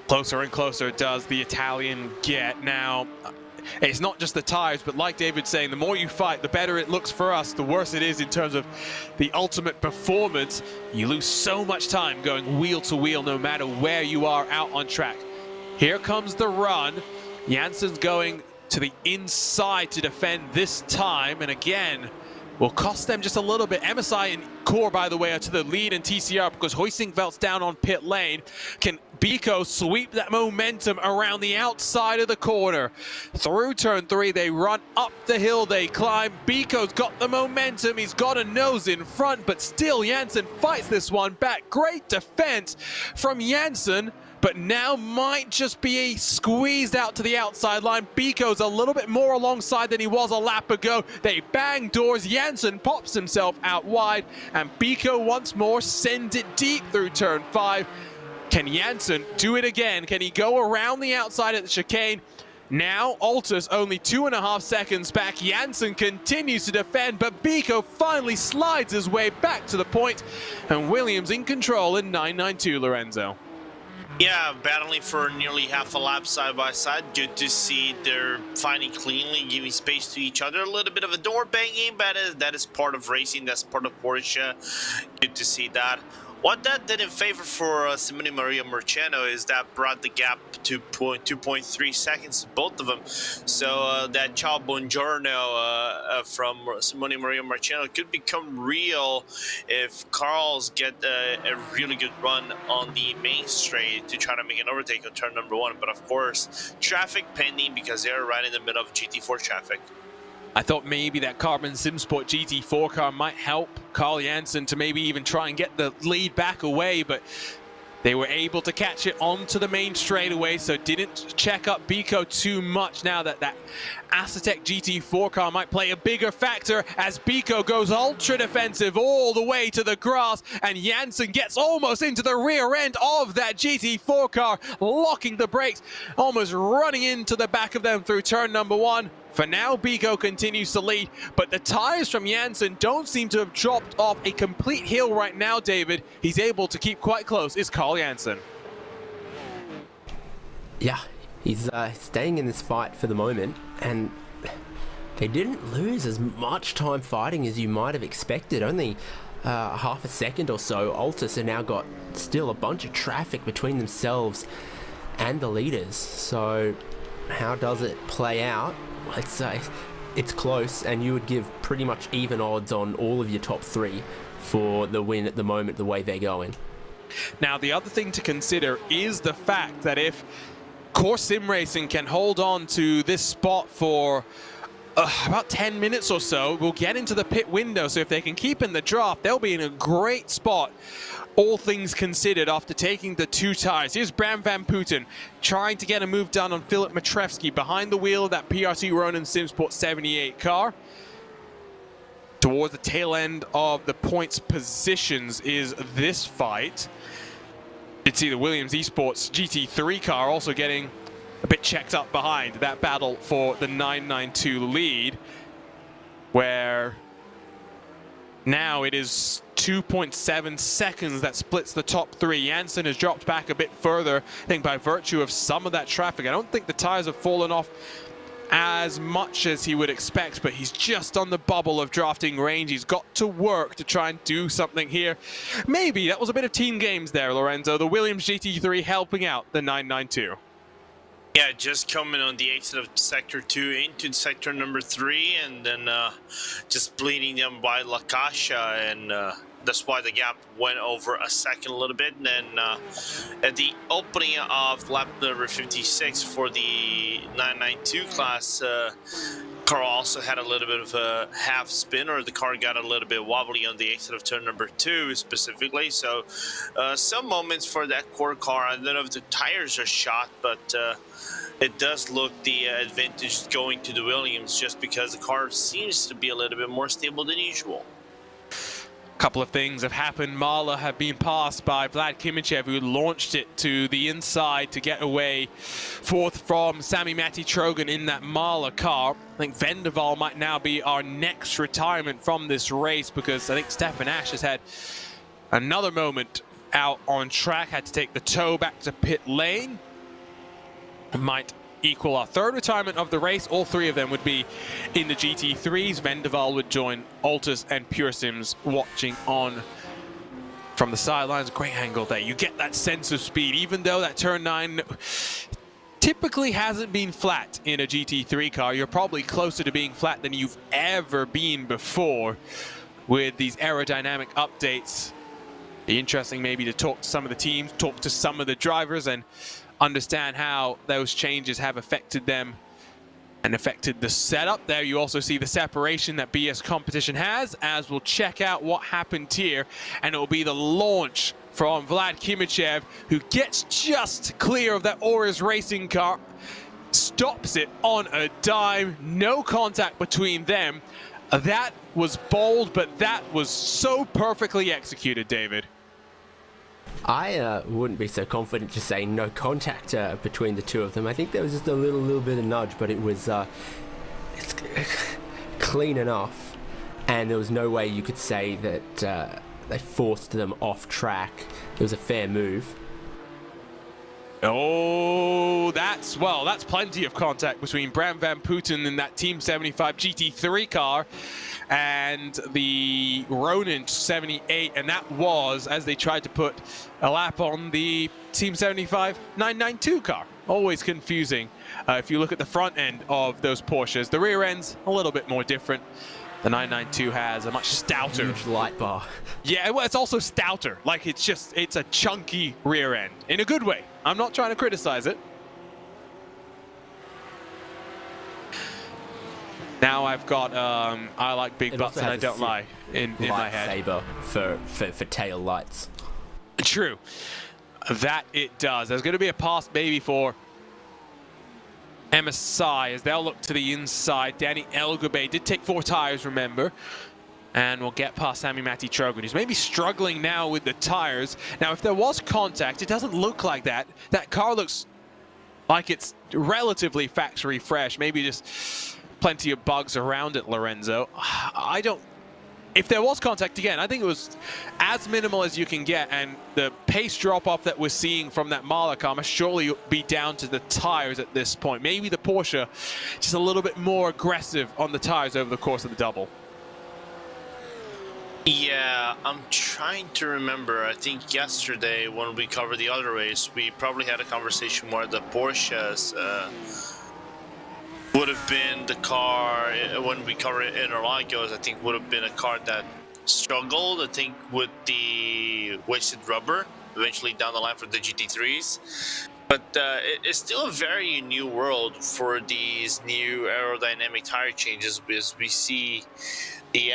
Closer and closer does the Italian get. Now, it's not just the tires, but like David's saying, the more you fight, the better it looks for us, the worse it is in terms of the ultimate performance. You lose so much time going wheel to wheel, no matter where you are out on track. Here comes the run. Janssen's going to the inside to defend this time, and again, will cost them just a little bit. MSI and Core, by the way, are to the lead in TCR because Huizingavelt's down on pit lane. Can Bico sweep that momentum around the outside of the corner? Through turn 3, they run up the hill, they climb. Bico's got the momentum, he's got a nose in front, but still Janssen fights this one back. Great defense from Janssen, but now might just be squeezed out to the outside line. Bico's a little bit more alongside than he was a lap ago. They bang doors, Janssen pops himself out wide, and Bico once more sends it deep through turn 5. Can Janssen do it again? Can he go around the outside at the chicane? Now Altus only 2.5 seconds back. Janssen continues to defend, but Bico finally slides his way back to the point, and Williams in control in 992, Lorenzo. Yeah, battling for nearly half a lap side by side. Good to see they're fighting cleanly, giving space to each other. A little bit of a door banging, but that is part of racing. That's part of Porsche. Good to see that. What that did in favor for Simone Maria Marcheno is that brought the gap to 2.3 seconds to both of them. So that ciao buongiorno from Simone Maria Marcheno could become real if Carl's get a really good run on the main straight to try to make an overtake on turn number 1. But of course, traffic pending because they're right in the middle of GT4 traffic. I thought maybe that Carbon SimSport GT4 car might help Carl Janssen to maybe even try and get the lead back away, but they were able to catch it onto the main straightaway, so didn't check up Bico too much. Now that Acetec GT4 car might play a bigger factor as Bico goes ultra defensive all the way to the grass, and Janssen gets almost into the rear end of that GT4 car, locking the brakes, almost running into the back of them through turn number 1. For now, Bico continues to lead, but the tires from Janssen don't seem to have dropped off a complete hill right now, David. He's able to keep quite close, is Carl Janssen. Yeah, he's staying in this fight for the moment, and they didn't lose as much time fighting as you might have expected. Only half a second or so. Altus have now got still a bunch of traffic between themselves and the leaders. So how does it play out? Let's say it's close, and you would give pretty much even odds on all of your top 3 for the win at the moment, the way they're going. Now, the other thing to consider is the fact that if Core Sim Racing can hold on to this spot for about 10 minutes or so, we'll get into the pit window. So if they can keep in the draft, they'll be in a great spot, all things considered, after taking the 2 tires. Here's Bram Van Putten trying to get a move done on Filip Matrevski behind the wheel of that PRC Ronin Simsport 78 car. Towards the tail end of the points positions is this fight. You'd see the Williams Esports GT3 car also getting a bit checked up behind that battle for the 992 lead, where now it is 2.7 seconds that splits the top 3. Janssen has dropped back a bit further, I think by virtue of some of that traffic. I don't think the tires have fallen off as much as he would expect, but he's just on the bubble of drafting range. He's got to work to try and do something here. Maybe that was a bit of team games there, Lorenzo. The Williams GT3 helping out the 992. Yeah, just coming on the exit of sector 2 into sector number 3, and then just bleeding them by La Caixa, and that's why the gap went over a second a little bit. And then at the opening of lap number 56 for the 992 class, car also had a little bit of a half spin, or the car got a little bit wobbly on the exit of turn number 2 specifically. So some moments for that core car. I don't know if the tires are shot, but it does look the advantage going to the Williams, just because the car seems to be a little bit more stable than usual. Couple of things have happened. Mala have been passed by Vlad Kimichev, who launched it to the inside to get away fourth from Sami Matti Trogan in that Mala car. I think Vendaval might now be our next retirement from this race, because I think Stefan Ash has had another moment out on track, had to take the tow back to pit lane. Might equal our 3rd retirement of the race. All 3 of them would be in the GT3s. Vendaval would join Altus and Pure Sims watching on from the sidelines. Great angle there. You get that sense of speed, even though that turn 9 typically hasn't been flat in a GT3 car. You're probably closer to being flat than you've ever been before with these aerodynamic updates. Be interesting maybe to talk to some of the teams, talk to some of the drivers, and understand how those changes have affected them and affected the setup. There you also see the separation that BS Competition has, as we'll check out what happened here, and it will be the launch from Vlad Kimichev, who gets just clear of that Auris Racing car, stops it on a dime, no contact between them. That was bold, but that was so perfectly executed, David. I wouldn't be so confident to say no contact between the 2 of them. I think there was just a little bit of nudge, but it was it's clean enough, and there was no way you could say that they forced them off track. It was a fair move. Oh, that's plenty of contact between Bram Van Putten in that Team 75 GT3 car and the Ronin 78, and that was as they tried to put a lap on the Team 75 992 car. Always confusing if you look at the front end of those Porsches. The rear end's a little bit more different. The 992 has a much stouter huge light bar. Yeah, well, it's also stouter. Like, it's a chunky rear end in a good way. I'm not trying to criticize it. Now I've got I like big butts and I don't lie in my head. Lightsaber for tail lights. True, that it does. There's going to be a pass maybe for MSI as they'll look to the inside. Danny Elgabay did take 4 tires, remember, and we'll get past Sami Matti Trogan, who's maybe struggling now with the tires. Now, if there was contact, it doesn't look like that. That car looks like it's relatively factory fresh. Maybe just plenty of bugs around it, Lorenzo. If there was contact again, I think it was as minimal as you can get, and the pace drop-off that we're seeing from that Mala car must surely be down to the tires at this point. Maybe the Porsche just a little bit more aggressive on the tires over the course of the double. Yeah, I'm trying to remember. I think yesterday when we covered the other race, we probably had a conversation where the Porsches would have been the car, when we covered it in Interlagos, I think would have been a car that struggled, I think, with the wasted rubber eventually down the line for the GT3s. But it's still a very new world for these new aerodynamic tire changes, because we see the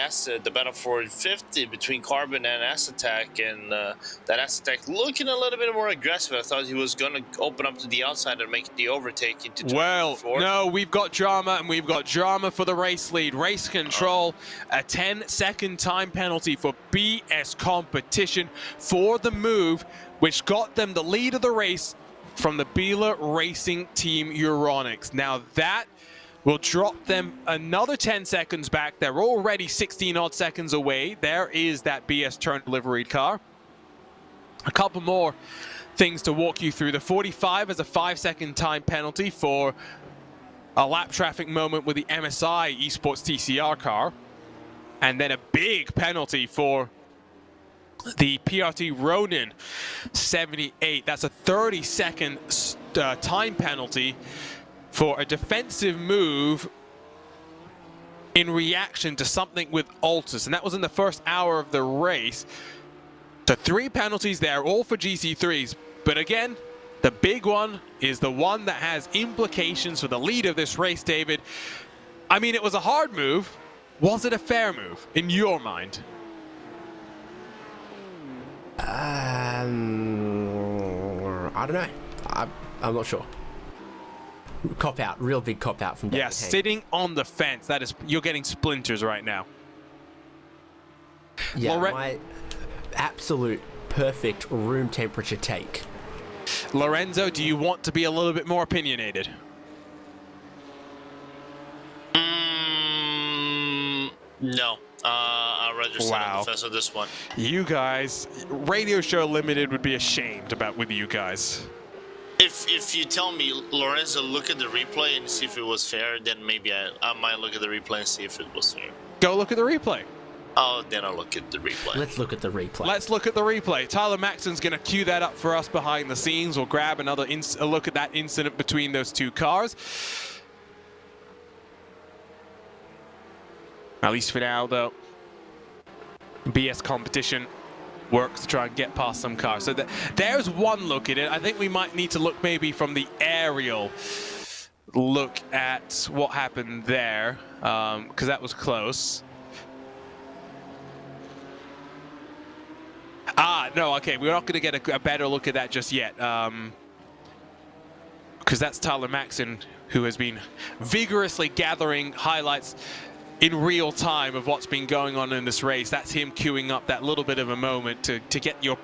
Battle for 50 between Carbon and Attack, and that Attack looking a little bit more aggressive. I thought he was going to open up to the outside and make the overtake into 24. Well, no, we've got drama, and we've got drama for the race lead. Race control, a 10-second time penalty for BS Competition for the move, which got them the lead of the race from the Biela Racing Team EURONICS. Now that will drop them another 10 seconds back. They're already 16 odd seconds away. There is that BS turn delivery car. A couple more things to walk you through. The 45 is a 5-second time penalty for a lap traffic moment with the MSI Esports TCR car. And then a big penalty for the PRT Ronin 78. That's a 30-second time penalty for a defensive move in reaction to something with Altus, and that was in the first hour of the race. So 3 penalties there, all for GC3s. But again, the big one is the one that has implications for the lead of this race, David. I mean, it was a hard move. Was it a fair move, in your mind? I don't know. I'm not sure. Cop out, real big cop out from David. Yeah, sitting on the fence. That is, you're getting splinters right now. Yeah, my absolute perfect room temperature take. Lorenzo, do you want to be a little bit more opinionated? No. I'll rather sit on the fence on this one. You guys, Radio Show Limited would be ashamed with you guys. If you tell me, Lorenzo, look at the replay and see if it was fair, then maybe I might look at the replay and see if it was fair. Go look at the replay. Oh, then I'll look at the replay. Let's look at the replay. Let's look at the replay. Tyler Maxon's going to cue that up for us behind the scenes. We'll grab another a look at that incident between those two cars. At least for now, though, BS Competition works to try and get past some cars. So there's one look at it. I think we might need to look maybe from the aerial look at what happened there, because that was close. No, okay, we're not going to get a better look at that just yet, because that's Tyler Maxon, who has been vigorously gathering highlights in real time of what's been going on in this race. That's him queuing up that little bit of a moment to get you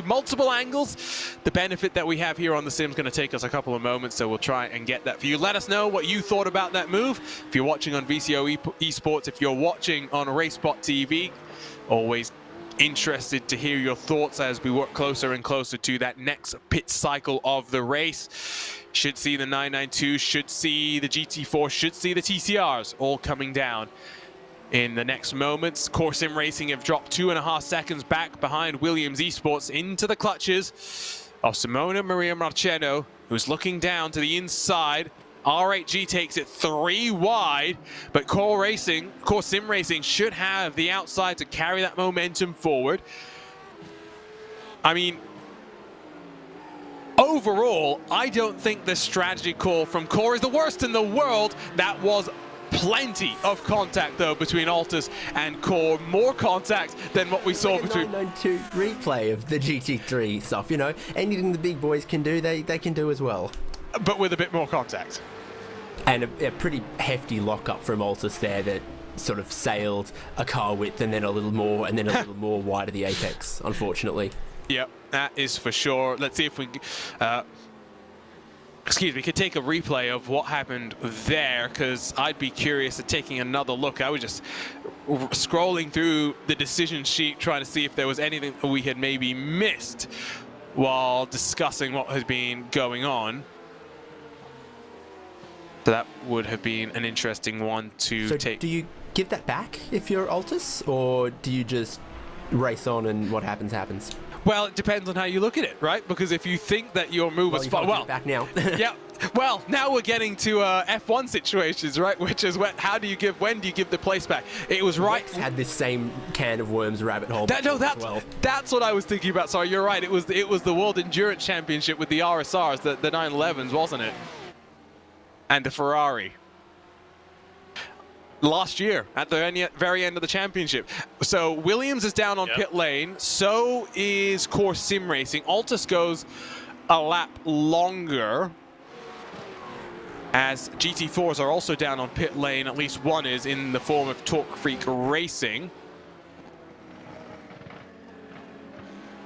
multiple angles. The benefit that we have here on the sim is going to take us a couple of moments, so we'll try and get that for you. Let us know what you thought about that move. If you're watching on VCO Esports, if you're watching on RaceSpotTV, always interested to hear your thoughts as we work closer and closer to that next pit cycle of the race. Should see the 992, should see the GT4, should see the TCRs all coming down in the next moments. Core Sim Racing have dropped 2.5 seconds back behind Williams Esports into the clutches of Simona Maria Marcheno, who's looking down to the inside. R8G takes it 3 wide, but Core Sim Racing should have the outside to carry that momentum forward. I mean, overall, I don't think the strategy call from Core is the worst in the world. That was plenty of contact, though, between Altus and Core. More contact than what we saw between... 992 replay of the GT3 stuff, you know. Anything the big boys can do, they can do as well. But with a bit more contact. And a pretty hefty lockup from Altus there that sort of sailed a car width and then a little more and then a little more wide of the apex, unfortunately. Yep, that is for sure. Let's see if we could take a replay of what happened there, because I'd be curious at taking another look. I was just scrolling through the decision sheet trying to see if there was anything that we had maybe missed while discussing what has been going on. So that would have been an interesting one to take. Do you give that back if you're Altus, or do you just race on and what happens, happens? Well, it depends on how you look at it, right? Because if you think that your move was fine, well, back now. Yeah, Well, now we're getting to F1 situations, right? Which is when do you give the place back? It was right. Rex had this same can of worms rabbit hole. That's what I was thinking about. Sorry, you're right. It was the World Endurance Championship with the RSRs, the 911s, wasn't it? And the Ferrari. Last year at the very end of the championship. So Williams is down on pit lane. So is Core Sim Racing. Altus goes a lap longer, as GT4s are also down on pit lane. At least one is, in the form of Torque Freak Racing.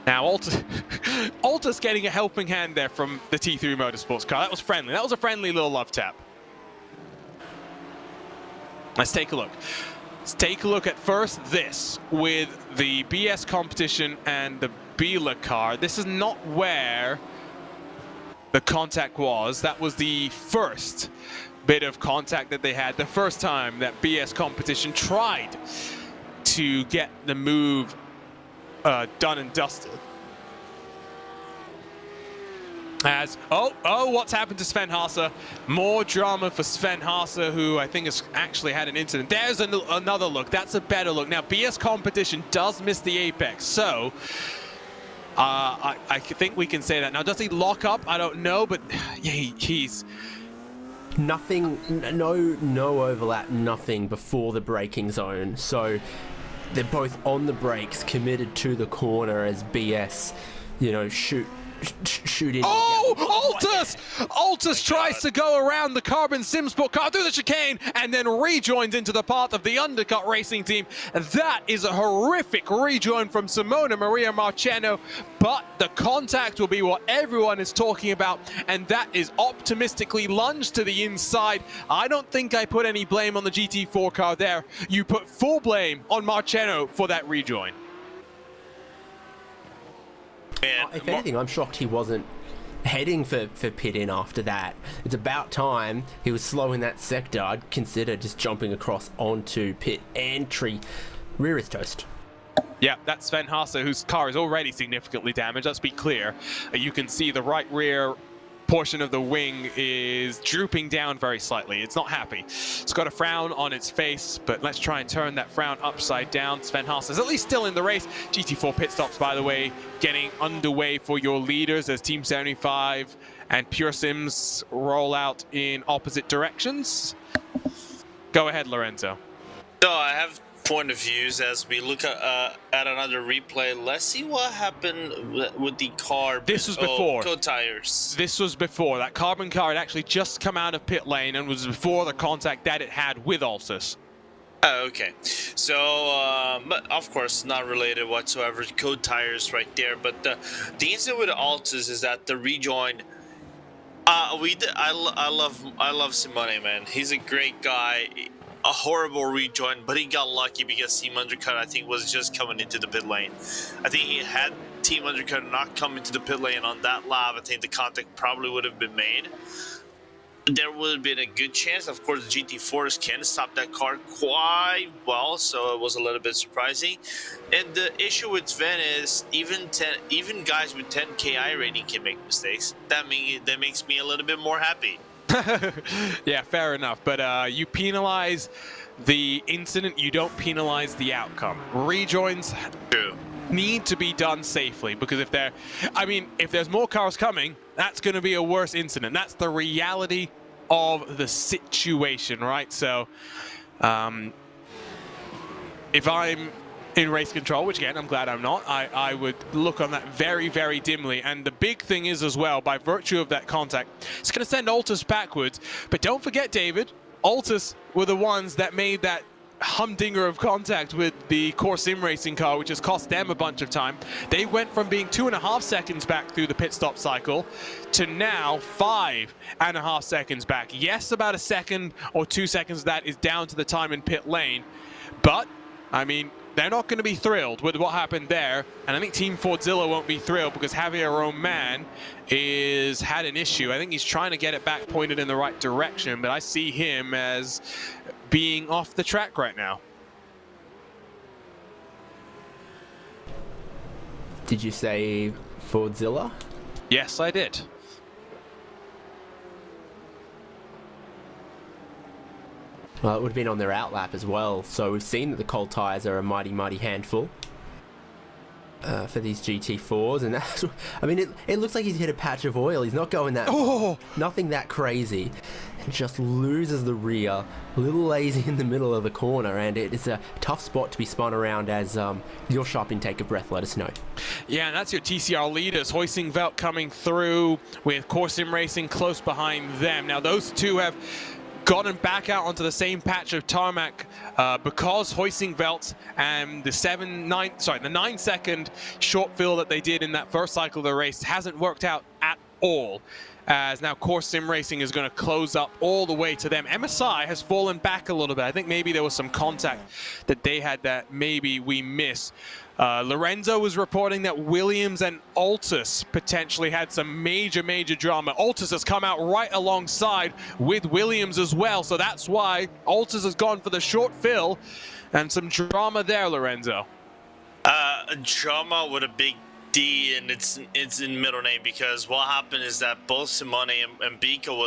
Now Altus getting a helping hand there from the T3 Motorsports car. That was friendly. That was a friendly little love tap. Let's take a look. Let's take a look at first this with the BS competition and the Biela car. This is not where the contact was. That was the first bit of contact that they had. The first time that BS competition tried to get the move done and dusted. As what's happened to Sven Haase? More drama for Sven Haase, who I think has actually had an incident. There's another look. That's a better look. Now BS competition does miss the apex, so I think we can say that. Now does he lock up? I don't know, but yeah, he's nothing. No overlap. Nothing before the braking zone. So they're both on the brakes, committed to the corner as BS, shoot in. Oh, Altus tries to go around the Carbon Sim Sport car through the chicane and then rejoins into the path of the undercut racing team. That is a horrific rejoin from Simona Maria Marcheno, but the contact will be what everyone is talking about, and that is optimistically lunged to the inside. I don't think I put any blame on the GT4 car there. You put full blame on Marcheno for that rejoin. If anything, I'm shocked he wasn't heading for pit in after that. It's about time he was slow in that sector. I'd consider just jumping across onto pit entry. Rear is toast. Yeah, that's Sven Haase, whose car is already significantly damaged. Let's be clear. You can see the right rear portion of the wing is drooping down very slightly. It's not happy. It's got a frown on its face, but let's try and turn that frown upside down. Sven Haase is at least still in the race. GT4 pit stops, by the way, getting underway for your leaders as Team 75 and Pure Sims roll out in opposite directions. Go ahead, Lorenzo. So I have point of views as we look at another replay. Let's see what happened with the car. This was before. Cold tires. This was before. That carbon car had actually just come out of pit lane and was before the contact that it had with Altus. Oh, okay. So, but of course, not related whatsoever. Code tires right there. But the incident with Altus is that the rejoin. I love Simone, man. He's a great guy. A horrible rejoin, but he got lucky because Team Undercut, I think, was just coming into the pit lane. I think he had Team Undercut not come into the pit lane on that lap. I think the contact probably would have been made. There would have been a good chance. Of course, the GT4s can stop that car quite well, so it was a little bit surprising. And the issue with Sven is even guys with 10 KI rating can make mistakes. That makes me a little bit more happy. Yeah, fair enough. But you penalize the incident, you don't penalize the outcome. Rejoins need to be done safely, because if there's more cars coming, that's going to be a worse incident. That's the reality of the situation, right? So if I'm in race control, which again, I'm glad I'm not, I would look on that very, very dimly. And the big thing is as well, by virtue of that contact, it's going to send Altus backwards. But don't forget, David, Altus were the ones that made that humdinger of contact with the Core Sim Racing car, which has cost them a bunch of time. They went from being 2.5 seconds back through the pit stop cycle to now 5.5 seconds back. Yes, about a second or 2 seconds of that is down to the time in pit lane. But, I mean, they're not going to be thrilled with what happened there, and I think Team Fordzilla won't be thrilled because Javier Roman has had an issue. I think he's trying to get it back pointed in the right direction, but I see him as being off the track right now. Did you say Fordzilla? Yes, I did. Well, it would have been on their outlap as well. So we've seen that the cold tyres are a mighty, mighty handful for these GT4s. And that's, I mean, it looks like he's hit a patch of oil. He's not going that nothing that crazy. And just loses the rear, a little lazy in the middle of the corner. And it is a tough spot to be spun around, as your sharp intake of breath let us know. Yeah, and that's your TCR leaders. Hoisingveld coming through with Core Sim Racing close behind them. Now, those two have gotten back out onto the same patch of tarmac because Hoisingveld and the 9 second short fill that they did in that first cycle of the race hasn't worked out at all. As now Core Sim Racing is going to close up all the way to them. MSI has fallen back a little bit. I think maybe there was some contact that they had that maybe we missed. Lorenzo was reporting that Williams and Altus potentially had some major drama. Altus has come out right alongside with Williams as well, so that's why Altus has gone for the short fill, and some drama there, Lorenzo. Drama with a big D, and it's in middle name, because what happened is that both Simone and Biko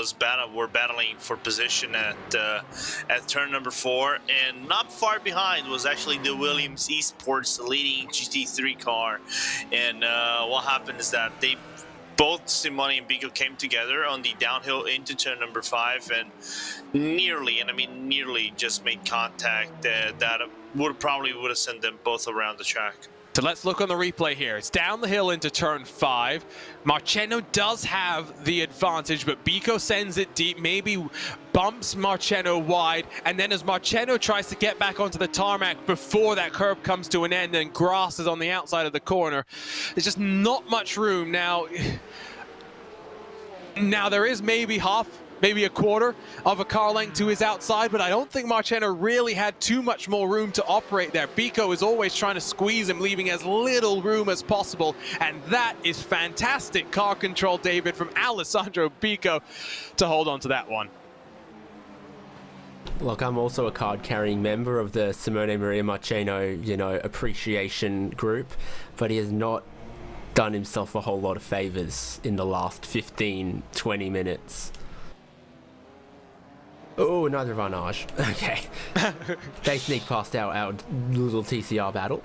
were battling for position at turn number 4, and not far behind was actually the Williams Esports leading GT3 car. And what happened is that both Simone and Biko came together on the downhill into turn number 5 and nearly just made contact that would have sent them both around the track. So let's look on the replay here. It's down the hill into turn 5. Marcheno does have the advantage, but Biko sends it deep, maybe bumps Marcheno wide, and then as Marcheno tries to get back onto the tarmac before that curb comes to an end and grass is on the outside of the corner, there's just not much room. Now there is maybe maybe a quarter of a car length to his outside, but I don't think Marcheno really had too much more room to operate there. Biko is always trying to squeeze him, leaving as little room as possible, and that is fantastic car control, David, from Alessandro Biko to hold on to that one. Look, I'm also a card-carrying member of the Simone Maria Marcheno, appreciation group, but he has not done himself a whole lot of favors in the last 15, 20 minutes. Oh, another Varnage. Okay. They sneak past our little TCR battle.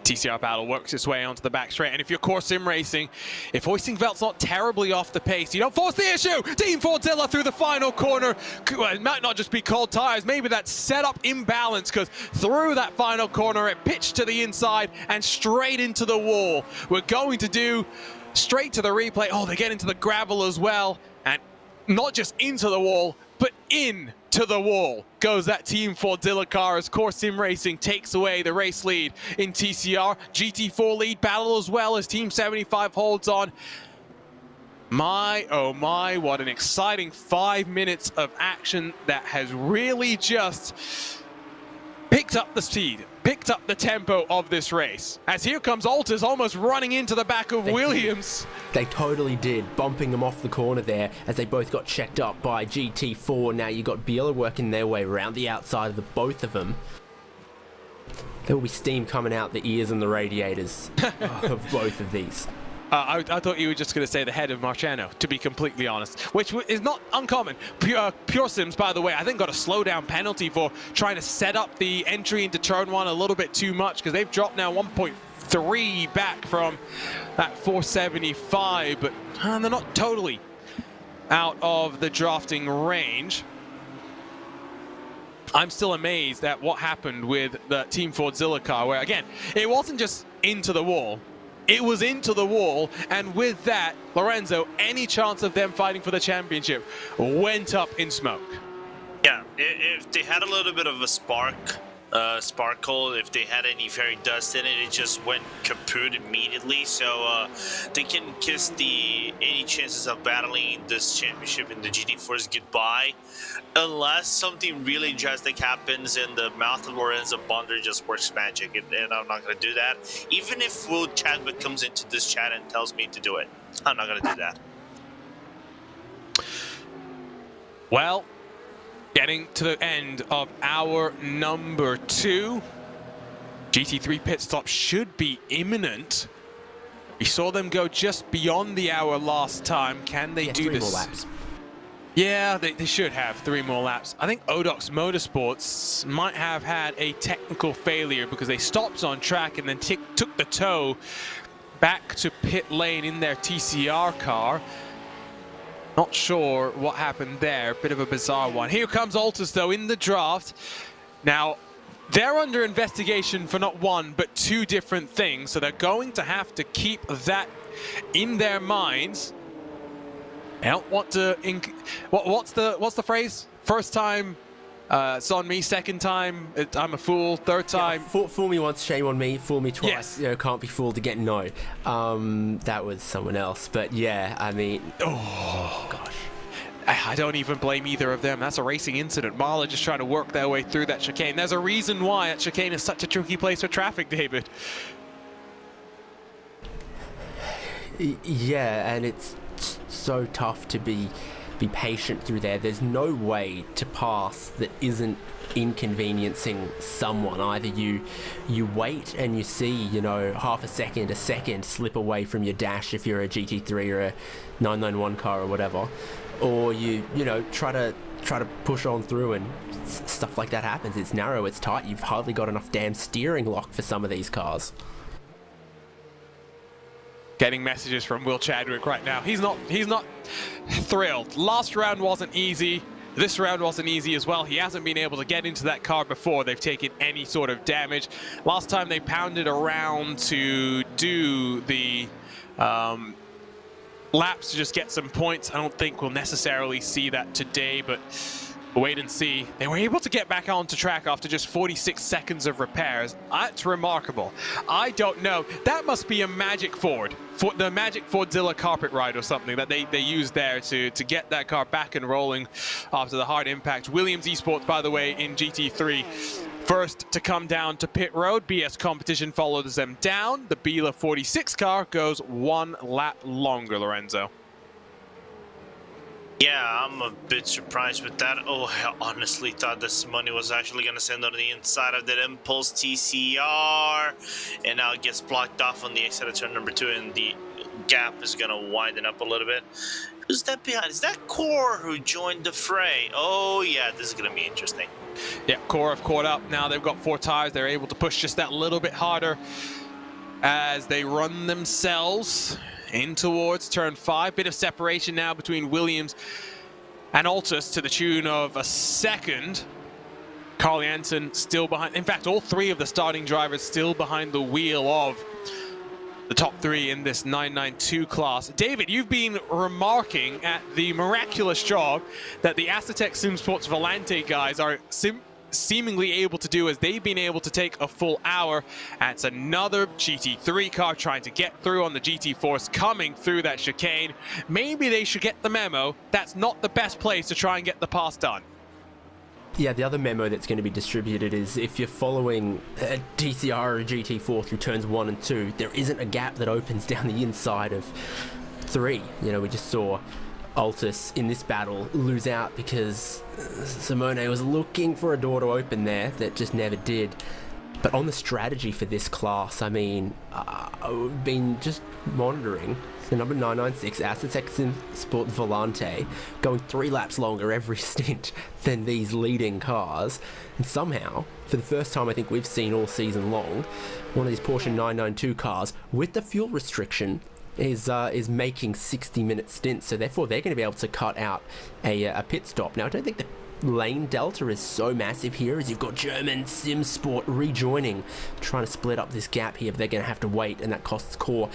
TCR battle works its way onto the back straight, and if you're Core Sim Racing, if Hoisingveld's not terribly off the pace, you don't force the issue! Team Fordzilla through the final corner. Well, it might not just be cold tires, maybe that setup imbalance, because through that final corner, it pitched to the inside and straight into the wall. We're going to do straight to the replay. Oh, they get into the gravel as well, and not just into the wall, but into the wall goes that Team Fordzilla car as Core Sim Racing takes away the race lead in TCR. GT4 lead battle as well as Team 75 holds on. My, oh my, what an exciting 5 minutes of action that has really just picked up the speed, picked up the tempo of this race. As here comes Altus almost running into the back of Williams. They totally did, bumping them off the corner there as they both got checked up by GT4. Now you got Biela working their way around the outside of the both of them. There will be steam coming out the ears and the radiators of both of these. I thought you were just going to say the head of Marcheno, to be completely honest, which is not uncommon. Pure Sims, by the way, I think got a slowdown penalty for trying to set up the entry into turn 1 a little bit too much, because they've dropped now 1.3 back from that 475, but they're not totally out of the drafting range. I'm still amazed at what happened with the Team Fordzilla car, where, again, it wasn't just into the wall. It was into the wall, and with that, Lorenzo, any chance of them fighting for the championship went up in smoke. Yeah, if they had a little bit of a sparkle, if they had any fairy dust in it, it just went kaput immediately. So they can kiss any chances of battling this championship in the GT4s goodbye, unless something really drastic happens and the mouth of Lorenzo Bonder just works magic, and I'm not going to do that. Even if Will Chadwick comes into this chat and tells me to do it, I'm not going to do that. Well, getting to the end of hour number 2. GT3 pit stop should be imminent. We saw them go just beyond the hour last time. Can they do 3 this? more laps. Yeah, they should have 3 more laps. I think Odox Motorsports might have had a technical failure because they stopped on track and then took the tow back to pit lane in their TCR car. Not sure what happened there. Bit of a bizarre one. Here comes Altus, though, in the draft. Now, they're under investigation for not one, but 2 different things. So they're going to have to keep that in their minds. I don't want to... What's the phrase? First time, it's on me. Second time, I'm a fool. Third time... Yeah, fool me once, shame on me. Fool me twice. Yes. You know, can't be fooled again. No. That was someone else. But yeah, I mean... Oh, gosh. I don't even blame either of them. That's a racing incident. Marla just trying to work their way through that chicane. There's a reason why that chicane is such a tricky place for traffic, David. Yeah, and it's so tough to be patient through there. There's no way to pass that isn't inconveniencing someone. Either you wait and you see, you know, half a second slip away from your dash if you're a GT3 or a 991 car or whatever, or you know, try to push on through, and stuff like that happens. It's narrow, it's tight, you've hardly got enough damn steering lock for some of these cars. Getting messages from Will Chadwick right now. He's not thrilled. Last round wasn't easy. This round wasn't easy as well. He hasn't been able to get into that car before they've taken any sort of damage. Last time they pounded around to do the laps to just get some points. I don't think we'll necessarily see that today, but we'll wait and see. They were able to get back onto track after just 46 seconds of repairs. That's remarkable. I don't know. That must be a Magic Ford. The Magic Fordzilla carpet ride or something that they used there to get that car back and rolling after the hard impact. Williams Esports, by the way, in GT3. First to come down to pit road. BS Competition follows them down. The Biela 46 car goes 1 lap longer, Lorenzo. Yeah, I'm a bit surprised with that. Oh, I honestly thought this money was actually going to send on the inside of that Impulse TCR. And now it gets blocked off on the exit of turn number 2, and the gap is going to widen up a little bit. Who's that behind? Is that Core who joined the fray? Oh, yeah, this is going to be interesting. Yeah, Core have caught up. Now they've got 4 tires. They're able to push just that little bit harder as they run themselves in towards turn 5. Bit of separation now between Williams and Altus to the tune of a second. Carl Jansen still behind. In fact, all 3 of the starting drivers still behind the wheel of the top 3 in this 992 class. David, you've been remarking at the miraculous job that the Asetek SimSports Volante guys are seemingly able to do, as they've been able to take a full hour. That's another GT3 car trying to get through on the GT Force coming through that chicane. Maybe they should get the memo. That's not the best place to try and get the pass done. Yeah, the other memo that's going to be distributed is if you're following a TCR or a GT4 through turns 1 and 2, there isn't a gap that opens down the inside of 3. You know, we just saw Altus in this battle lose out because Simone was looking for a door to open there that just never did. But on the strategy for this class, I mean, I've been just monitoring the number 996 Asetek SimSports Volante going 3 laps longer every stint than these leading cars, and somehow, for the first time I think we've seen all season long, one of these Porsche 992 cars with the fuel restriction is making 60-minute stints, so therefore they're going to be able to cut out a pit stop. Now I don't think the lane delta is so massive here, as you've got German SimSport rejoining, trying to split up this gap here, but they're going to have to wait, and that costs Core.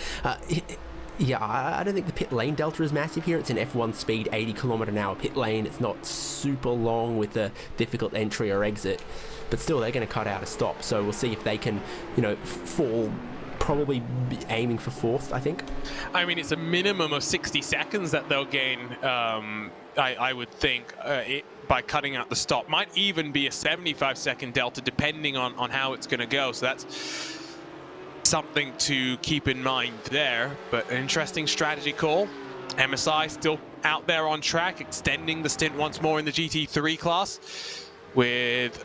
Yeah, I don't think the pit lane delta is massive here. It's an F1 speed, 80km/h pit lane. It's not super long with a difficult entry or exit, but still they're going to cut out a stop. So we'll see if they can, you know, fall, probably aiming for 4th, I think. I mean, it's a minimum of 60 seconds that they'll gain, I would think, by cutting out the stop. Might even be a 75-second delta, depending on how it's going to go. So that's something to keep in mind there, but an interesting strategy call. MSI still out there on track, extending the stint once more in the GT3 class, with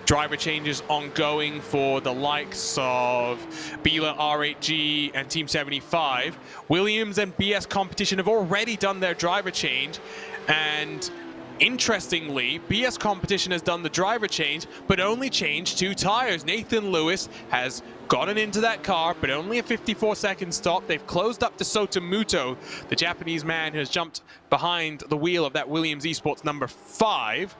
driver changes ongoing for the likes of Biela, R8G, and Team 75. Williams and BS Competition have already done their driver change, and Interestingly, BS Competition has done the driver change, but only changed 2 tires. Nathan Lewis has gotten into that car, but only a 54-second stop. They've closed up to Sotomuto, the Japanese man who has jumped behind the wheel of that Williams Esports number 5.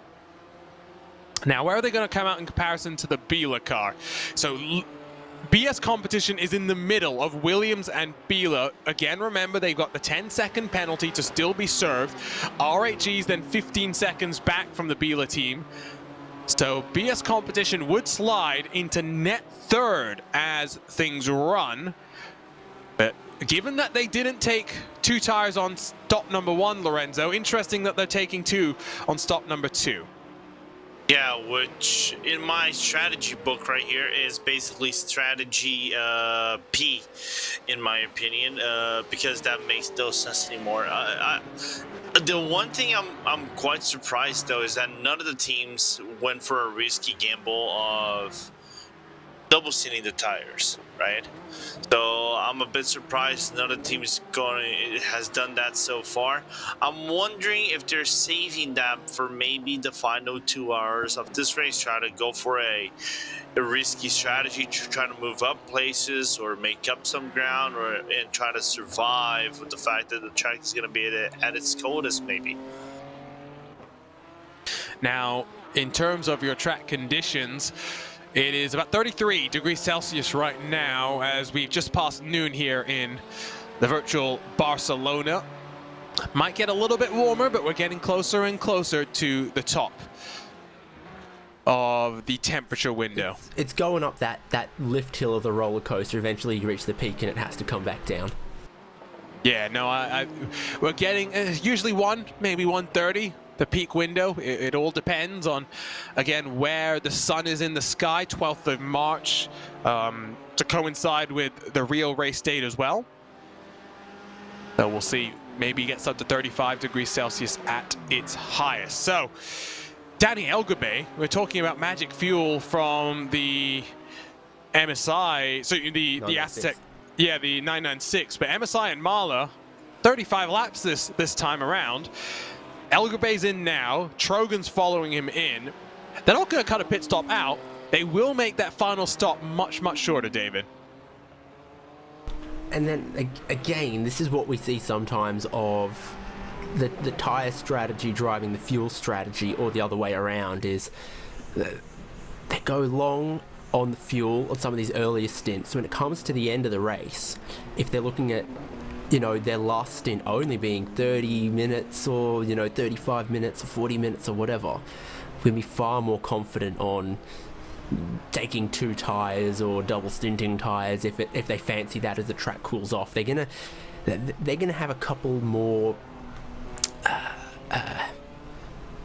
Now, where are they going to come out in comparison to the Biela car? So, BS Competition is in the middle of Williams and Biela. Again, remember, they've got the 10-second penalty to still be served. RHG's then 15 seconds back from the Biela team. So BS Competition would slide into net third as things run. But given that they didn't take 2 tires on stop number 1, Lorenzo, interesting that they're taking 2 on stop number 2. Yeah, which in my strategy book right here is basically strategy P, in my opinion, because that makes no sense anymore. The one thing I'm quite surprised though is that none of the teams went for a risky gamble of double stinting the tires, right? So I'm a bit surprised none of the teams has done that so far. I'm wondering if they're saving that for maybe the final 2 hours of this race, try to go for a risky strategy to try to move up places or make up some ground and try to survive with the fact that the track is going to be at its coldest maybe. Now, in terms of your track conditions, it is about 33 degrees Celsius right now as we've just passed noon here in the virtual Barcelona. Might get a little bit warmer, but we're getting closer and closer to the top of the temperature window. It's going up that lift hill of the roller coaster. Eventually you reach the peak and it has to come back down. Yeah, no, we're getting usually maybe 1:30. The peak window. It all depends on, again, where the sun is in the sky. 12th of March to coincide with the real race date as well. So we'll see. Maybe it gets up to 35 degrees Celsius at its highest. So, Danny Elgabe, we're talking about magic fuel from the MSI. So the Aztec, yeah, the 996. But MSI and Mahler, 35 laps this time around. Elgabe's in now, Trogan's following him in. They're not going to cut a pit stop out. They will make that final stop much, much shorter, David. And then, again, this is what we see sometimes of the tyre strategy driving the fuel strategy, or the other way around, is they go long on the fuel on some of these earlier stints. When it comes to the end of the race, if they're looking at, you know, their last stint only being 30 minutes or, you know, 35 minutes or 40 minutes or whatever, we'll be far more confident on taking 2 tires or double stinting tires if they fancy that as the track cools off. They're gonna have a couple more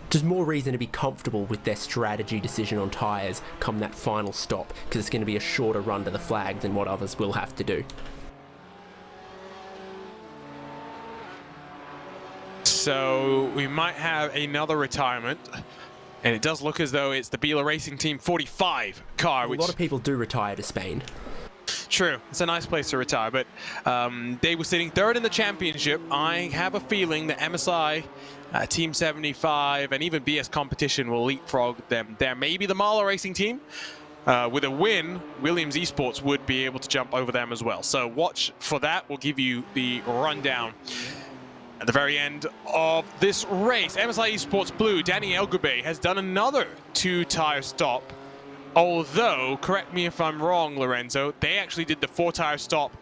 just more reason to be comfortable with their strategy decision on tires come that final stop, because it's going to be a shorter run to the flag than what others will have to do. So we might have another retirement, and it does look as though it's the Biela Racing Team 45 car. A lot of people do retire to Spain. True, it's a nice place to retire, but they were sitting 3rd in the championship. I have a feeling that MSI, Team 75, and even BS Competition will leapfrog them there. Maybe the Mahler Racing Team. With a win, Williams Esports would be able to jump over them as well. So watch for that. We'll give you the rundown at the very end of this race. MSI Esports Blue, Danny Elgabe, has done another 2-tire stop. Although, correct me if I'm wrong, Lorenzo, they actually did the 4-tire stop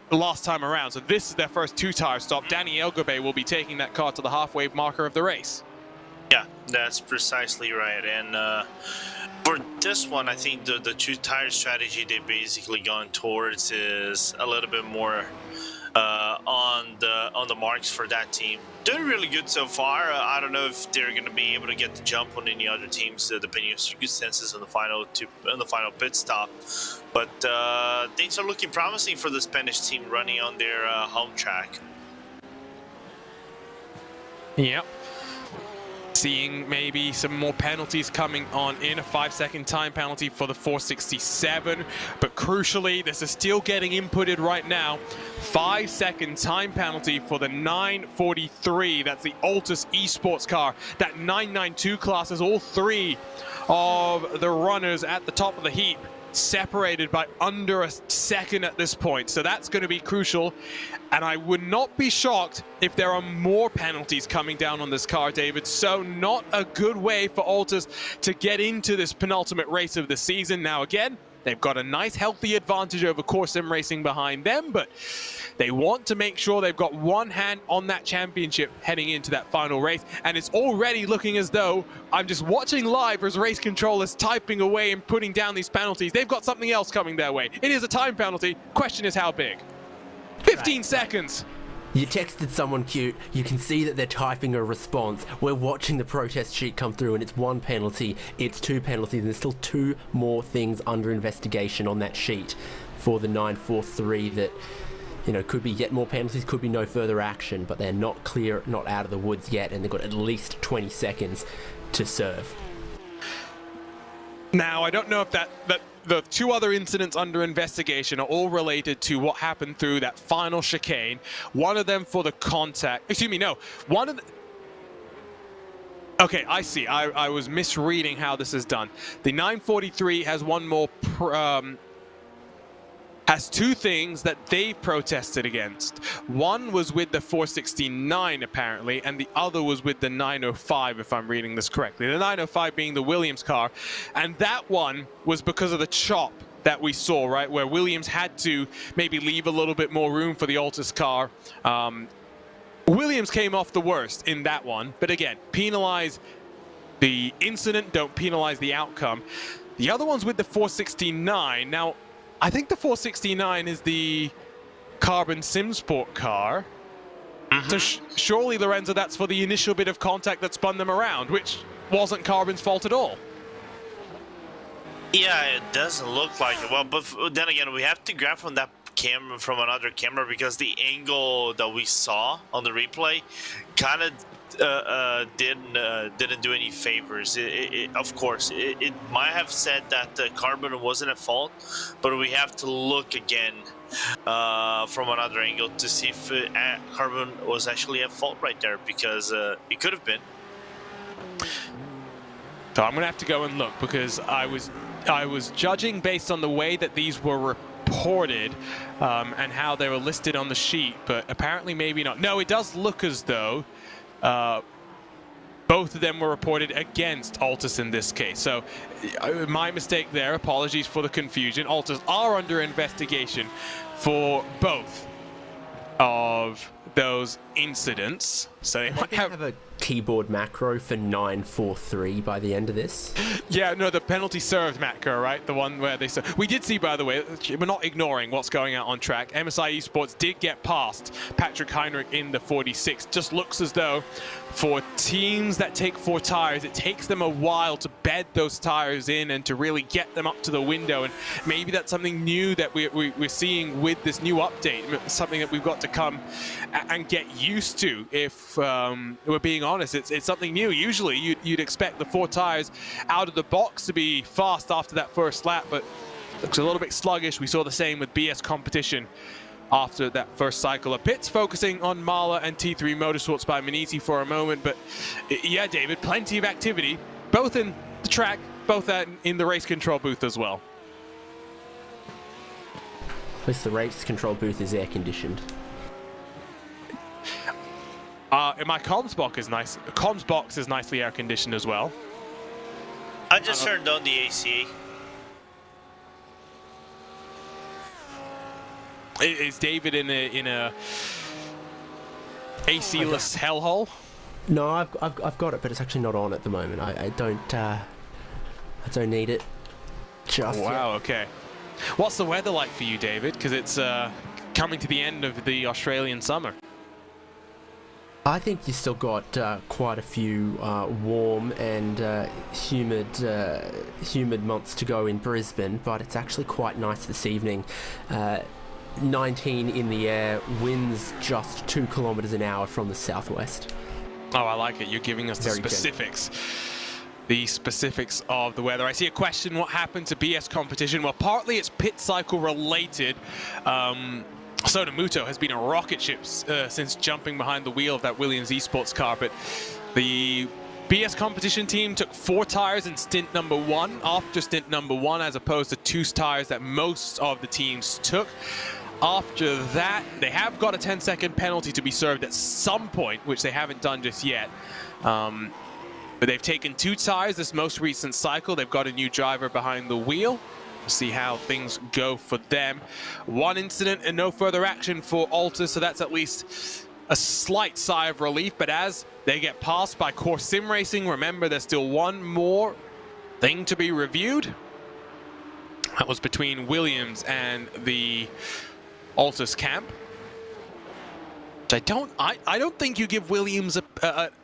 last time around. So this is their first 2-tire stop. Danny Elgabe will be taking that car to the halfway marker of the race. Yeah, that's precisely right. And for this one, I think the 2-tire strategy they've basically gone towards is a little bit more on the marks for that team. Doing really good so far. I don't know if they're going to be able to get the jump on any other teams, depending on circumstances on the final pit stop. But things are looking promising for the Spanish team running on their home track. Yep. Seeing maybe some more penalties coming on in, a 5-second time penalty for the 467, but crucially, this is still getting inputted right now. 5-second time penalty for the 943, that's the Altus Esports car. That 992 class is all three of the runners at the top of the heap, separated by under a second at this point, so that's going to be crucial. And I would not be shocked if there are more penalties coming down on this car, David. So not a good way for Altus to get into this penultimate race of the season. Now again, they've got a nice healthy advantage over Core Sim Racing behind them, but they want to make sure they've got one hand on that championship heading into that final race. And it's already looking as though I'm just watching live as race controllers typing away and putting down these penalties. They've got something else coming their way. It is a time penalty. Question is how big? 15 seconds. You texted someone cute, you can see that they're typing a response. We're watching the protest sheet come through and it's one penalty, it's two penalties, and there's still two more things under investigation on that sheet for the 943 that, you know, could be yet more penalties, could be no further action, but they're not clear, not out of the woods yet, and they've got at least 20 seconds to serve. Now, I don't know if that the two other incidents under investigation are all related to what happened through that final chicane. One of them for the contact. Excuse me, no. One of the... Okay, I see. I was misreading how this is done. The 943 has one more... has two things that they've protested against. One was with the 469, apparently, and the other was with the 905, if I'm reading this correctly. The 905 being the Williams car, and that one was because of the chop that we saw, right, where Williams had to maybe leave a little bit more room for the Altus car. Williams came off the worst in that one, but again, penalize the incident, don't penalize the outcome. The other one's with the 469. Now, I think the 469 is the Carbon Simsport car. So surely, Lorenzo, that's for the initial bit of contact that spun them around, which wasn't Carbon's fault at all. Yeah, it doesn't look like it. Well, but then again, we have to grab from that camera, from another camera, because the angle that we saw on the replay kind of didn't do any favors. Of course, it might have said that Carbon wasn't at fault, but we have to look again from another angle to see if Carbon was actually at fault right there, because it could have been. So I'm gonna have to go and look, because I was judging based on the way that these were reported and how they were listed on the sheet, but apparently maybe not. No, it does look as though both of them were reported against Altus in this case. So my mistake there. Apologies for the confusion. Altus are under investigation for both of those incidents. So they might have a keyboard macro for 943 by the end of this. Yeah, no, the penalty served macro, right? The one where they serve. We did see, by the way, we're not ignoring what's going out on track. MSI Esports did get past Patrick Heinrich in the 46. Just looks as though for teams that take 4 tires, it takes them a while to bed those tires in and to really get them up to the window. And maybe that's something new that we're seeing with this new update, something that we've got to come and get used to. If we're being honest, it's something new. Usually you'd expect the 4 tires out of the box to be fast after that first lap, but looks a little bit sluggish. We saw the same with BS Competition after that first cycle of pits, focusing on Mala and T3 Motorsports by Manisi for a moment. But yeah, David, plenty of activity, both in the track, both in the race control booth as well. At least the race control booth is air conditioned. My comms box is nicely air conditioned as well. I just turned on the AC. Is David in a AC-less hellhole? No, I've got it, but it's actually not on at the moment. I don't need it. Just wow. yet. Okay. What's the weather like for you, David? Because it's coming to the end of the Australian summer. I think you still got quite a few warm and humid months to go in Brisbane, but it's actually quite nice this evening. 19 in the air, winds just 2 kilometers an hour from the southwest. Oh, I like it. You're giving us the specifics. The specifics of the weather. I see a question, what happened to BS competition? Well, partly it's pit cycle related. Sonomuto has been a rocket ship since jumping behind the wheel of that Williams Esports car, but the BS competition team took 4 tires in stint number 1 after stint number 1, as opposed to 2 tires that most of the teams took. After that, they have got a 10-second penalty to be served at some point, which they haven't done just yet. But they've taken 2 tires this most recent cycle. They've got a new driver behind the wheel. We'll see how things go for them. 1 incident and no further action for Altus, so that's at least a slight sigh of relief. But as they get passed by Core Sim Racing, remember there's still 1 more thing to be reviewed. That was between Williams and the Altus camp. I don't think you give Williams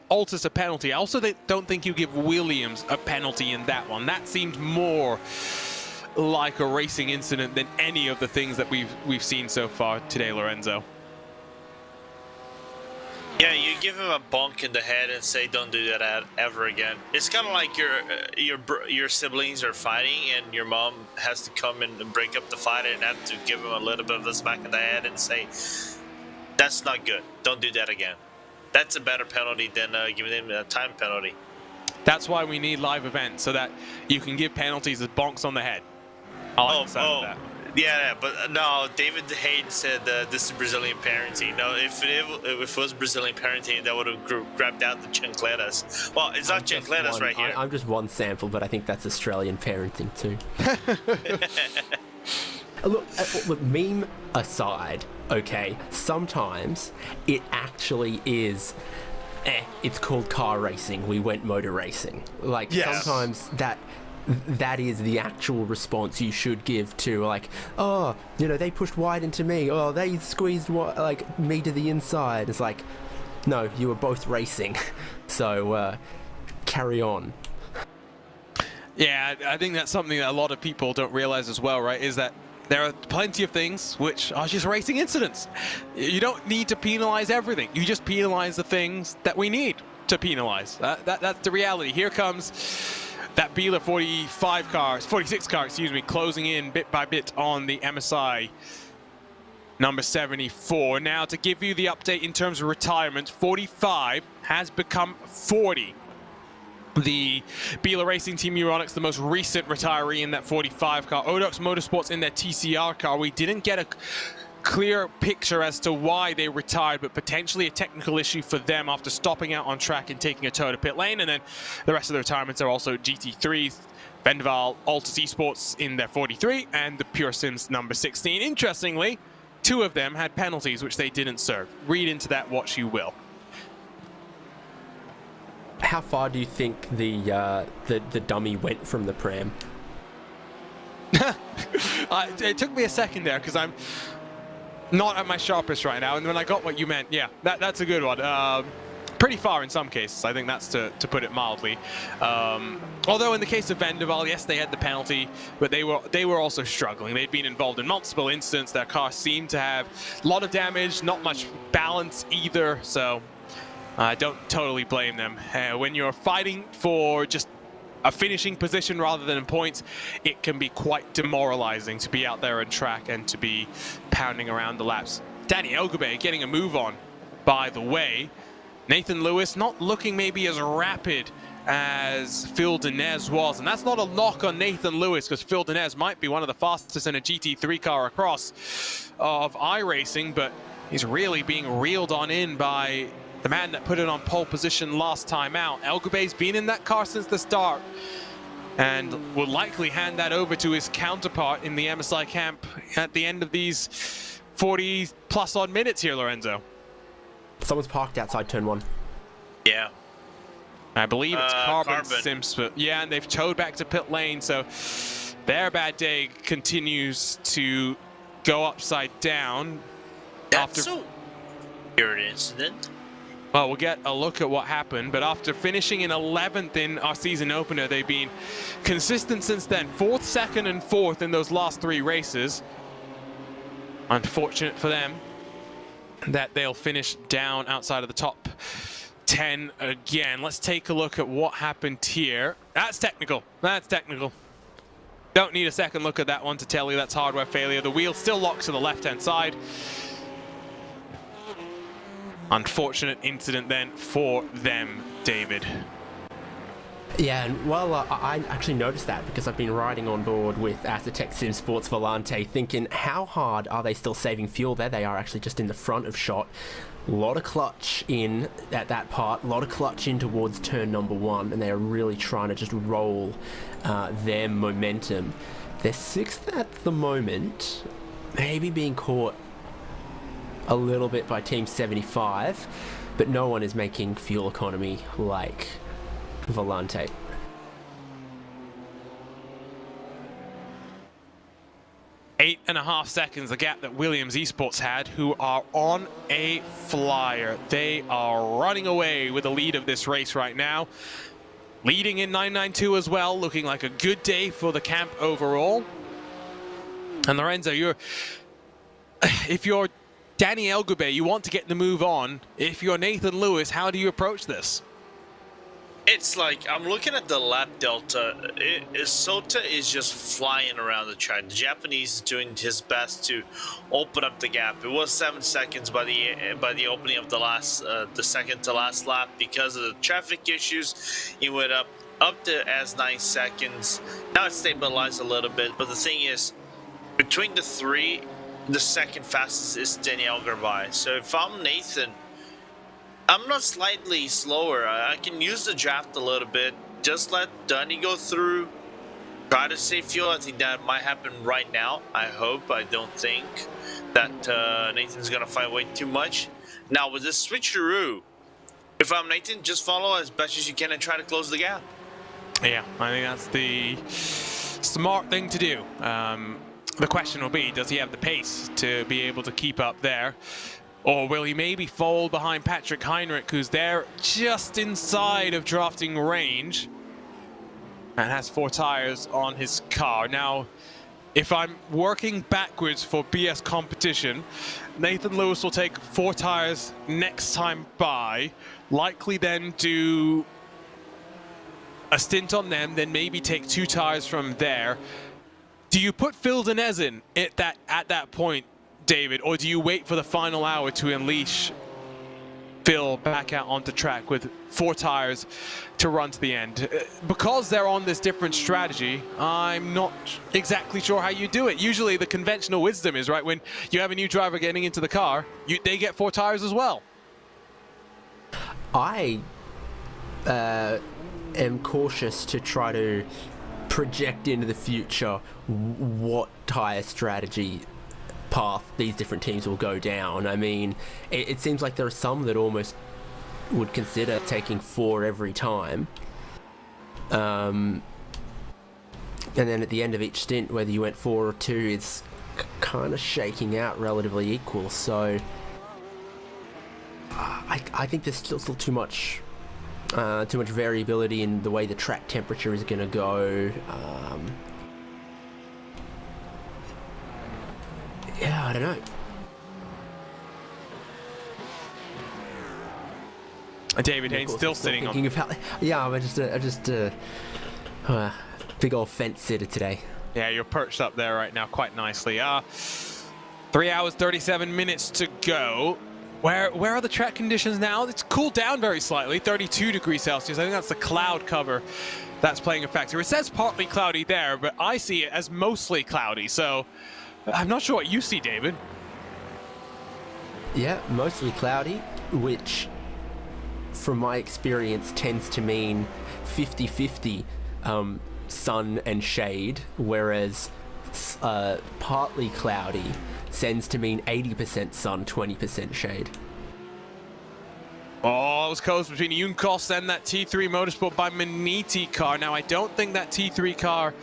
Altus a penalty. I also don't think you give Williams a penalty in that one. That seemed more like a racing incident than any of the things that we've seen so far today, Lorenzo. Yeah, you give him a bonk in the head and say, "Don't do that ever again." It's kind of like your siblings are fighting, and your mom has to come in and break up the fight, and have to give him a little bit of a smack in the head and say, "That's not good. Don't do that again." That's a better penalty than giving him a time penalty. That's why we need live events, so that you can give penalties as bonks on the head. I like the sound of that. Yeah, but no, David Hayden said this is Brazilian parenting. No, if it was Brazilian parenting, that would have grabbed out the chancletas. Well, it's not chancletas right here. I'm just one sample, but I think that's Australian parenting too. Look, meme aside, okay, sometimes it actually is, it's called car racing, we went motor racing. Like, yes. Sometimes that is the actual response you should give to, like, oh, you know, they pushed wide into me, oh, they squeezed like me to the inside. It's like, no, you were both racing, so carry on. Yeah, I think that's something that a lot of people don't realize as well, right, is that there are plenty of things which are just racing incidents. You don't need to penalize everything. You just penalize the things that we need to penalize. That's the reality. Here comes that Biela 46 car, closing in bit by bit on the MSI number 74. Now, to give you the update in terms of retirement, 45 has become 40. The Biela Racing Team EURONICS, the most recent retiree in that 45 car. Odox Motorsports in their TCR car. We didn't get a clear picture as to why they retired, but potentially a technical issue for them after stopping out on track and taking a tow to pit lane. And then the rest of the retirements are also GT3s, Vendaval, Altus Esports in their 43, and the Pure Sims number 16. Interestingly, 2 of them had penalties which they didn't serve. Read into that what you will. How far do you think the dummy went from the pram? It took me a second there because I'm not at my sharpest right now, and when I got what you meant, yeah, that's a good one. Pretty far in some cases, I think that's to put it mildly. Although in the case of Vendaval, yes, they had the penalty, but they were also struggling. They'd been involved in multiple incidents. Their car seemed to have a lot of damage, not much balance either, so I don't totally blame them. When you're fighting for just a finishing position rather than points, it can be quite demoralizing to be out there on track and to be pounding around the laps. Danny Elgube getting a move on, by the way. Nathan Lewis not looking maybe as rapid as Phil Denez was, and that's not a knock on Nathan Lewis, because Phil Denez might be one of the fastest in a GT3 car across of iRacing, but he's really being reeled on in by the man that put it on pole position last time out. Elgube's been in that car since the start and will likely hand that over to his counterpart in the MSI camp at the end of these 40+ odd minutes here, Lorenzo. Someone's parked outside turn 1. Yeah. I believe it's Carbon Sims, but yeah, and they've towed back to pit lane, so their bad day continues to go upside down. That's a weird incident. Well, we'll get a look at what happened, but after finishing in 11th in our season opener, they've been consistent since then. 4th, 2nd, and 4th in those last 3 races. Unfortunate for them that they'll finish down outside of the top 10 again. Let's take a look at what happened here. That's technical. That's technical. Don't need a second look at that one to tell you that's hardware failure. The wheel still locks to the left-hand side. Unfortunate incident then for them, David. Yeah, and well, I actually noticed that because I've been riding on board with Aztec Sim Sports Volante thinking, how hard are they still saving fuel? There they are, actually just in the front of shot. A lot of clutch in at that part, a lot of clutch in towards turn number 1, and they are really trying to just roll their momentum. They're 6th at the moment, maybe being caught a little bit by Team 75, but no one is making fuel economy like Volante. Eight and a half seconds, the gap that Williams Esports had, who are on a flyer. They are running away with the lead of this race right now. Leading in 992 as well, looking like a good day for the camp overall. And Lorenzo, if you're Danny Elgube, you want to get the move on. If you're Nathan Lewis, how do you approach this? It's like, I'm looking at the lap delta. Sota is just flying around the track. The Japanese is doing his best to open up the gap. It was 7 seconds by the opening of the second to last lap. Because of the traffic issues, it went up to as 9 seconds. Now it's stabilized a little bit, but the thing is, between the three, the second fastest is Daniel Garbai. So if I'm Nathan, I'm not slightly slower. I can use the draft a little bit. Just let Dunny go through. Try to save fuel. I think that might happen right now. I hope. I don't think that Nathan's going to fight way too much. Now, with this switcheroo, if I'm Nathan, just follow as best as you can and try to close the gap. Yeah, I think that's the smart thing to do. The question will be, does he have the pace to be able to keep up there? Or will he maybe fall behind Patrick Heinrich, who's there just inside of drafting range and has 4 tires on his car? Now, if I'm working backwards for BS competition, Nathan Lewis will take 4 tires next time by, likely then do a stint on them, then maybe take 2 tires from there. Do you put Phil Denez in at that point, David, or do you wait for the final hour to unleash Phil back out onto track with 4 tires to run to the end? Because they're on this different strategy, I'm not exactly sure how you do it. Usually the conventional wisdom is, right, when you have a new driver getting into the car, they get 4 tires as well. I am cautious to try to project into the future what tyre strategy path these different teams will go down. I mean, it seems like there are some that almost would consider taking 4 every time. And then at the end of each stint, whether you went 4 or 2, it's kind of shaking out relatively equal. So I think there's still too much variability in the way the track temperature is going to go. Yeah, I don't know. David Haynes still sitting on. Yeah, I'm just big old fence sitter today. Yeah, you're perched up there right now quite nicely. 3 hours, 37 minutes to go. Where are the track conditions now? It's cooled down very slightly, 32 degrees Celsius. I think that's the cloud cover that's playing a factor. It says partly cloudy there, but I see it as mostly cloudy. So I'm not sure what you see, David. Yeah, mostly cloudy, which from my experience tends to mean 50-50 sun and shade, whereas partly cloudy tends to mean 80% sun, 20% shade. Oh, it was close between Junkos and that T3 Motorsport by Maniti car. Now, I don't think that T3 car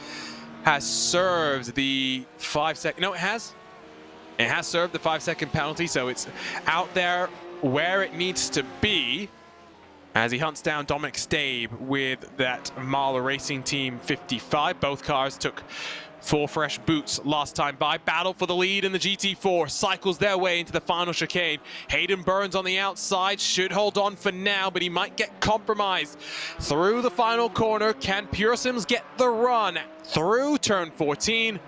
has served the 5-second... No, it has. It has served the 5-second penalty, so it's out there where it needs to be as he hunts down Dominic Stabe with that Biela Racing Team 55. Both cars took for fresh boots last time by. Battle for the lead in the GT4. Cycles their way into the final chicane. Hayden Burns on the outside. Should hold on for now, but he might get compromised. Through the final corner, can Pure Sims get the run through turn 14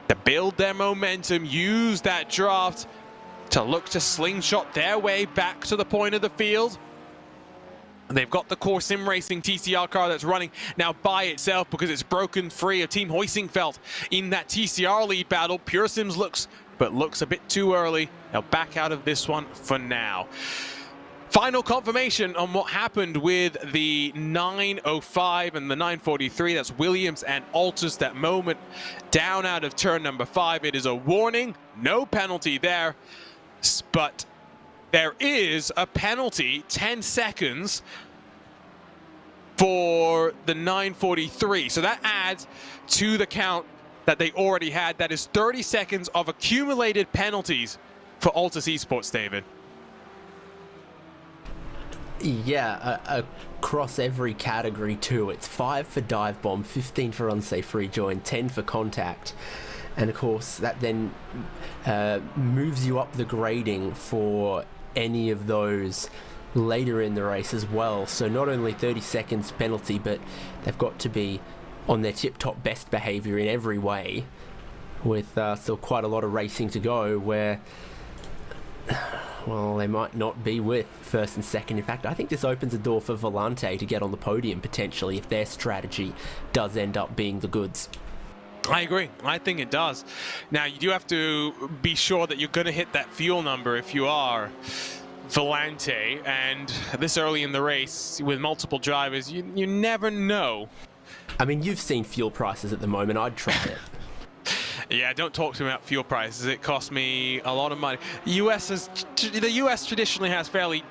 to build their momentum, use that draft to look to slingshot their way back to the point of the field? They've got the core sim racing TCR car that's running now by itself because it's broken free of Team Hoisingfeld in that TCR lead battle. Pure Sims looks a bit too early. They'll back out of this one for now. Final confirmation on what happened with the 905 and the 943. That's Williams and Altus. That moment down out of turn number 5. It is a warning, no penalty there, but there is a penalty, 10 seconds for the 943. So that adds to the count that they already had. That is 30 seconds of accumulated penalties for Altus Esports, David. Yeah, across every category too. It's 5 for dive bomb, 15 for unsafe rejoin, 10 for contact. And of course, that then moves you up the grading for any of those later in the race as well. So not only 30 seconds penalty, but they've got to be on their tip-top best behavior in every way, with still quite a lot of racing to go where, well, they might not be with first and second. In fact, I think this opens a door for Volante to get on the podium potentially if their strategy does end up being the goods. I agree. I think it does. Now, you do have to be sure that you're going to hit that fuel number if you are Volante, and this early in the race with multiple drivers, you never know. I mean, you've seen fuel prices at the moment. I'd try it. Yeah, don't talk to me about fuel prices. It costs me a lot of money. The US traditionally has fairly,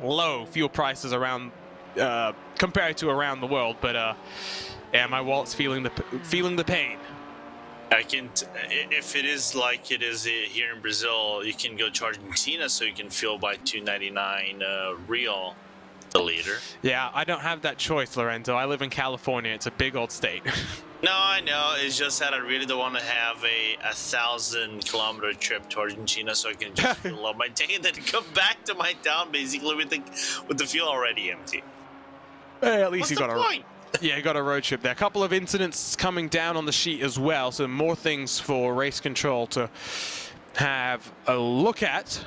low fuel prices around compared to around the world, but yeah, my wallet's feeling the pain. If it is like it is here in Brazil, you can go to Argentina, so you can fuel by 2.99 real the liter. Yeah, I don't have that choice, Lorenzo. I live in California. It's a big old state. No, I know. It's just that I really don't want to have a 1,000-kilometer trip to Argentina, so I can just fill up my tank and then come back to my town, basically with the fuel already empty. Hey, at least What's the point? Yeah, you got a road trip there. A couple of incidents coming down on the sheet as well, so more things for race control to have a look at.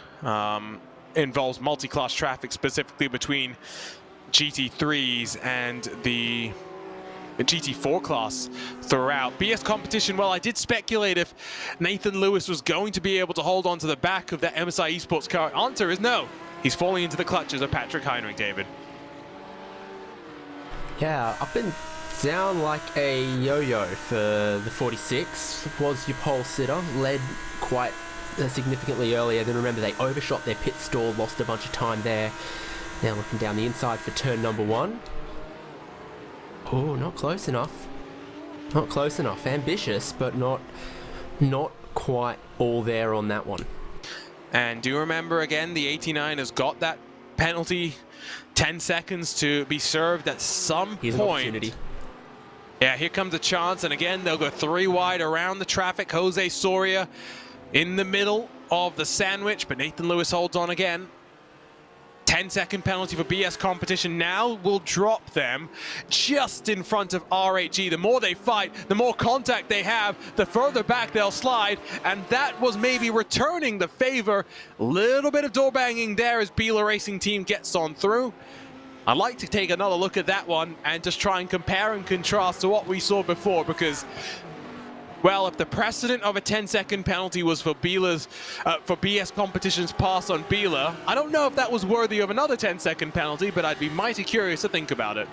Involves multi-class traffic, specifically between GT3s and the GT4 class throughout. BS competition, well, I did speculate if Nathan Lewis was going to be able to hold on to the back of that MSI Esports car. Answer is no. He's falling into the clutches of Patrick Heinrich, David. Yeah, up and down like a yo-yo for the 46. Was your pole sitter, led quite significantly earlier. Then remember, they overshot their pit stall, lost a bunch of time there. Now looking down the inside for turn number 1. Oh, not close enough. Not close enough. Ambitious, but not quite all there on that one. And do you remember again, the 89 has got that penalty, 10 seconds to be served at some Here's point. An opportunity. Yeah, here comes a chance, and again, they'll go 3 wide around the traffic. Jose Soria in the middle of the sandwich, but Nathan Lewis holds on again. 10-second penalty for BS competition now will drop them just in front of RHG. The more they fight, the more contact they have, the further back they'll slide, and that was maybe returning the favor. Little bit of door banging there as Biela Racing Team gets on through. I'd like to take another look at that one and just try and compare and contrast to what we saw before, because, well, if the precedent of a 10-second penalty was for for BS competition's pass on Biela, I don't know if that was worthy of another 10-second penalty, but I'd be mighty curious to think about it.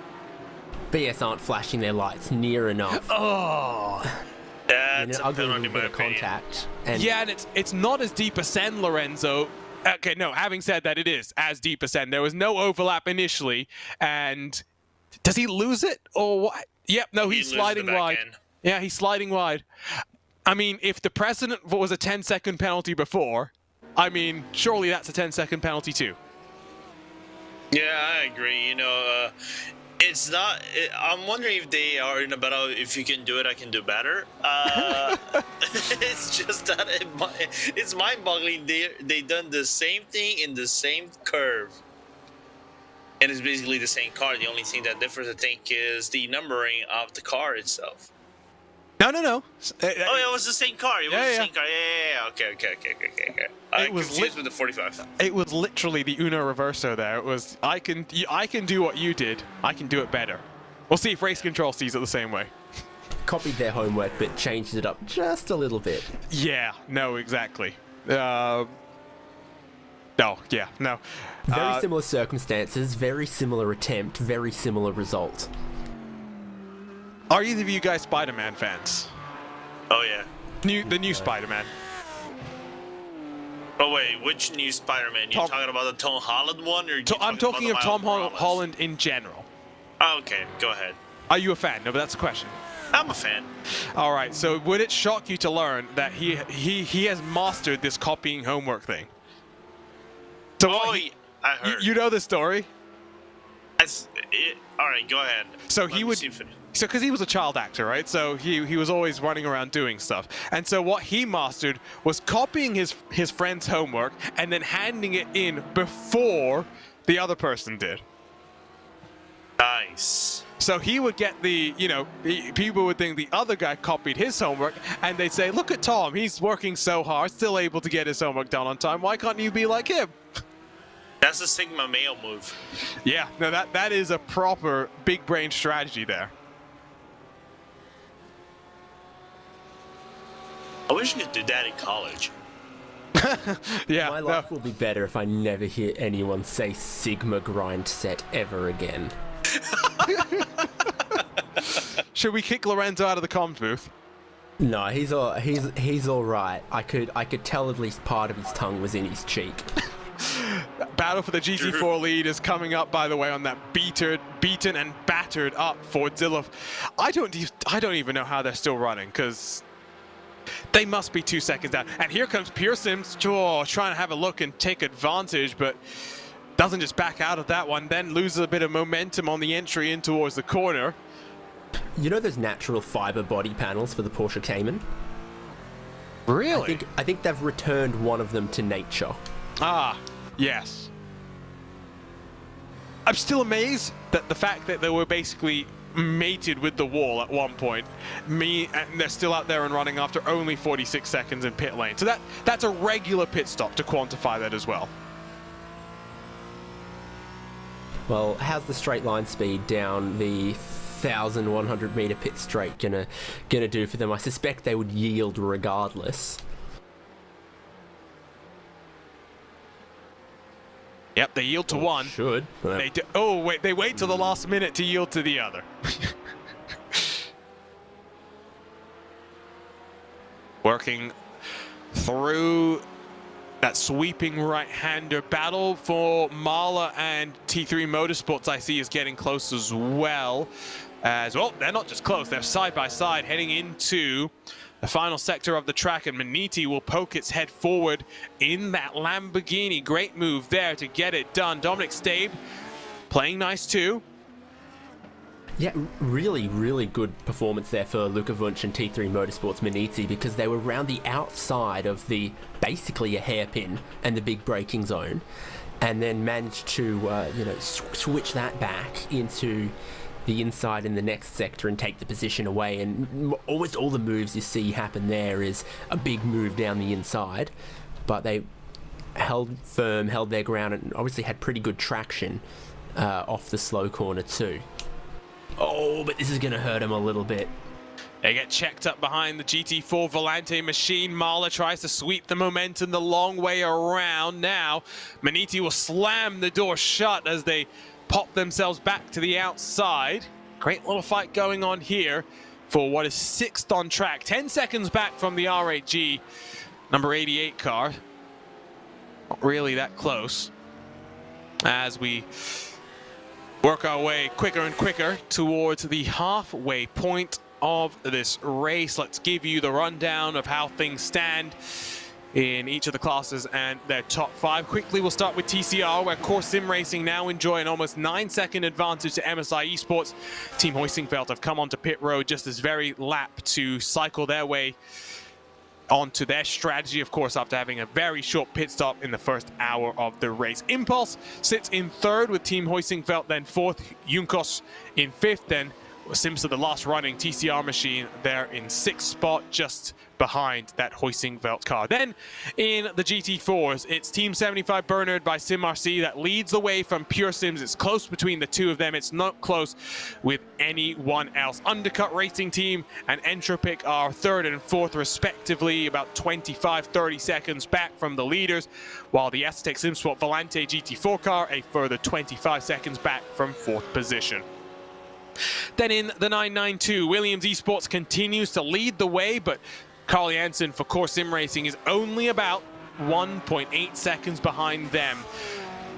BS aren't flashing their lights near enough. Oh, That's an a ugly penalty, little bit in of my opinion. contact. And yeah, and it's not as deep a send, Lorenzo. Okay, no, having said that, it is as deep a send. There was no overlap initially, and does he lose it or what? Yep, no, he's sliding wide. Yeah, he's sliding wide. I mean, if the precedent was a 10-second penalty before, I mean, surely that's a 10-second penalty too. Yeah, I agree. It's not. I'm wondering if they are in a battle. If you can do it, I can do better. It's just that it's mind-boggling. They done the same thing in the same curve, and it's basically the same car. The only thing that differs, I think, is the numbering of the car itself. No. Oh, it was the same car. It was the same car. Yeah. Okay. I confused with the 45. It was literally the Uno Reverso there. It was, I can do what you did. I can do it better. We'll see if Race Control sees it the same way. Copied their homework, but changed it up just a little bit. Yeah, no, exactly. No. Very similar circumstances, very similar attempt, very similar result. Are either of you guys Spider-Man fans? Oh, yeah. The new Spider-Man. Oh, wait, which new Spider-Man? You're talking about the Tom Holland one? Or I'm talking of Tom Holland in general. Oh, okay, go ahead. Are you a fan? No, but that's the question. I'm a fan. All right, so would it shock you to learn that he has mastered this copying homework thing? So I heard. You know the story? All right, go ahead. So because he was a child actor, right? So he was always running around doing stuff. And so what he mastered was copying his friend's homework and then handing it in before the other person did. Nice. So he would get people would think the other guy copied his homework, and they'd say, look at Tom, he's working so hard, still able to get his homework done on time. Why can't you be like him? That's a Sigma male move. Yeah, no, that is a proper big brain strategy there. I wish you could do that in college. Yeah. My life will be better if I never hear anyone say Sigma grind set ever again. Should we kick Lorenzo out of the comms booth? No, he's all right. I could tell at least part of his tongue was in his cheek. Battle for the GT4 lead is coming up, by the way, on that beaten and battered up Fordzilla. I don't even know how they're still running, because they must be 2 seconds down. And here comes Pearson, trying to have a look and take advantage, but doesn't just back out of that one, then loses a bit of momentum on the entry in towards the corner. You know those natural fiber body panels for the Porsche Cayman? Really? I think they've returned one of them to nature. Ah, yes. I'm still amazed that the fact that they were basically mated with the wall at one point, and they're still out there and running after only 46 seconds in pit lane. So that's a regular pit stop to quantify that as well. Well, how's the straight line speed down the 1,100 meter pit straight gonna do for them? I suspect they would yield regardless. Yep, they yield to one. Should. They do. Oh wait, they wait till the last minute to yield to the other. Working through that sweeping right-hander battle for Marla, and T3 Motorsports I see is getting close as well. As well, they're not just close, they're side by side heading into the final sector of the track, and Maniti will poke its head forward in that Lamborghini. Great move there to get it done. Dominic Stabe playing nice too. Yeah, really, really good performance there for Luka Wunsch and T3 Motorsports Maniti, because they were around the outside of basically a hairpin and the big braking zone, and then managed to switch that back into the inside in the next sector and take the position away. And almost all the moves you see happen there is a big move down the inside, but they held firm, held their ground, and obviously had pretty good traction off the slow corner too. Oh, but this is going to hurt him a little bit. They get checked up behind the GT4 Volante machine. Marla tries to sweep the momentum the long way around. Now, Maniti will slam the door shut as they pop themselves back to the outside. Great little fight going on here for what is 6th on track. 10 seconds back from the R8G number 88 car. Not really that close as we work our way quicker and quicker towards the halfway point of this race. Let's give you the rundown of how things stand in each of the classes and their top 5. Quickly, we'll start with TCR, where Core Sim Racing now enjoy an almost 9-second advantage to MSI Esports. Team Hoisingfeld have come onto pit road just this very lap to cycle their way onto their strategy, of course, after having a very short pit stop in the first hour of the race. Impulse sits in 3rd with Team Hoisingfeld, then 4th, Junkos in 5th, then Sims of the last running TCR machine there in 6th spot, just behind that Hoisingfeld car. Then in the GT4s, it's Team 75 Bernard by SimRC that leads the way from Pure Sims. It's close between the two of them. It's not close with anyone else. Undercut Racing Team and Entropic are 3rd and 4th respectively, about 25-30 seconds back from the leaders, while the Aztec SimSport Volante GT4 car a further 25 seconds back from 4th position. Then in the 992, Williams Esports continues to lead the way, but Carl Janssen for Core Sim Racing is only about 1.8 seconds behind them.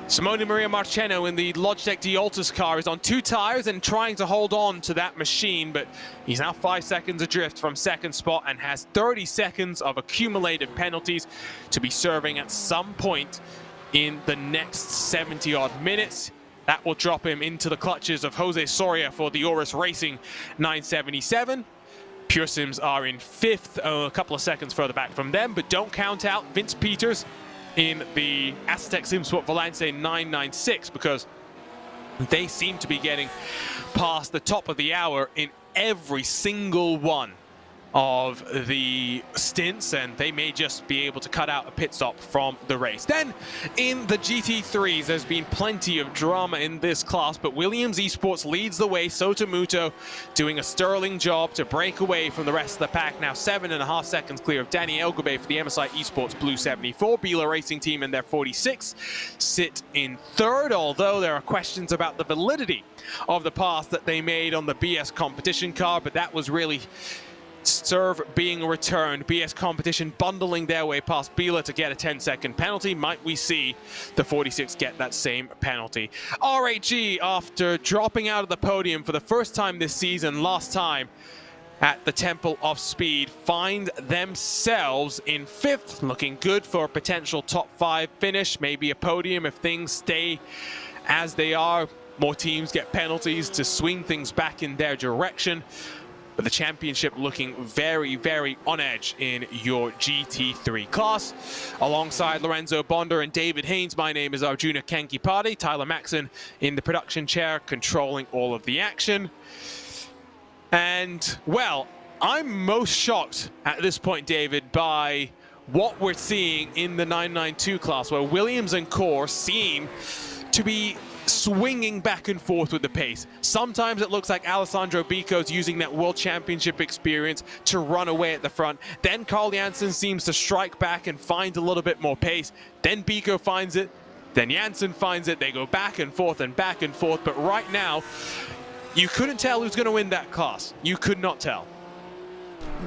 Simone Maria Marcheno in the Logitech D-Altus car is on 2 tires and trying to hold on to that machine, but he's now 5 seconds adrift from 2nd spot and has 30 seconds of accumulated penalties to be serving at some point in the next 70-odd minutes. That will drop him into the clutches of Jose Soria for the Urus Racing 977. Pure Sims are in 5th, a couple of seconds further back from them, but don't count out Vince Peters in the Aztec SimSport Volante 996, because they seem to be getting past the top of the hour in every single one of the stints, and they may just be able to cut out a pit stop from the race. Then in the GT3s, there's been plenty of drama in this class, but Williams Esports leads the way. Sotomuto doing a sterling job to break away from the rest of the pack, now 7.5 seconds clear of Danny Elgabe for the MSI Esports Blue 74. Biela Racing Team in their 46 sit in 3rd, although there are questions about the validity of the pass that they made on the BS competition car, but that was really serve being returned. BS competition bundling their way past Biela to get a 10-second penalty. Might we see the 46 get that same penalty? RAG, after dropping out of the podium for the first time this season, last time at the Temple of Speed, find themselves in 5th, looking good for a potential top 5 finish, maybe a podium if things stay as they are. More teams get penalties to swing things back in their direction. But the championship looking very, very on edge in your GT3 class. Alongside Lorenzo Bonder and David Haynes, my name is Arjuna Kankipati. Tyler Maxson in the production chair, controlling all of the action. And, well, I'm most shocked at this point, David, by what we're seeing in the 992 class, where Williams and Core seem to be swinging back and forth with the pace. Sometimes it looks like Alessandro Bico's using that World Championship experience to run away at the front. Then Carl Janssen seems to strike back and find a little bit more pace. Then Bico finds it. Then Janssen finds it. They go back and forth and back and forth. But right now, you couldn't tell who's going to win that class. You could not tell.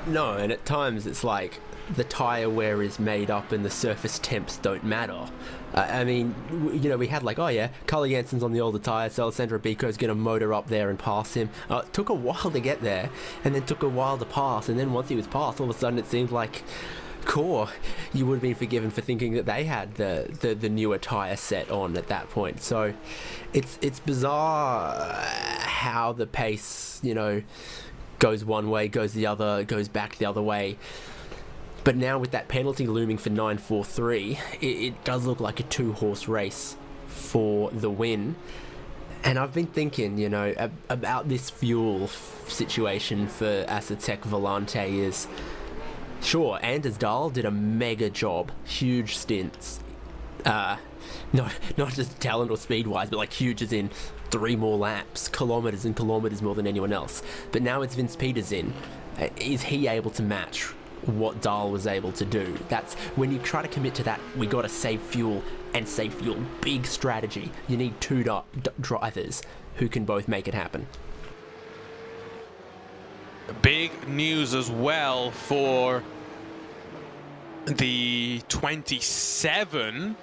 No, and at times it's like the tire wear is made up and the surface temps don't matter. I mean, you know, we had like, oh yeah, Carl Janssen's on the older tire, so Alessandro Bico's going to motor up there and pass him. It took a while to get there, and then took a while to pass, and then once he was passed, all of a sudden it seemed like Core, you would have been forgiven for thinking that they had the newer tire set on at that point. So it's bizarre how the pace, you know, goes one way, goes the other, goes back the other way. But now with that penalty looming for 943, it does look like a 2-horse race for the win. And I've been thinking, you know, about this fuel situation for Aztec Volante is, sure, Anders Dahl did a mega job, huge stints. Not just talent or speed-wise, but like huge as in 3 more laps, kilometres and kilometres more than anyone else. But now it's Vince Peters in. Is he able to match what Dahl was able to do? That's when you try to commit to that, we got to save fuel, and save fuel, big strategy. You need 2 drivers who can both make it happen. Big news as well for the 27.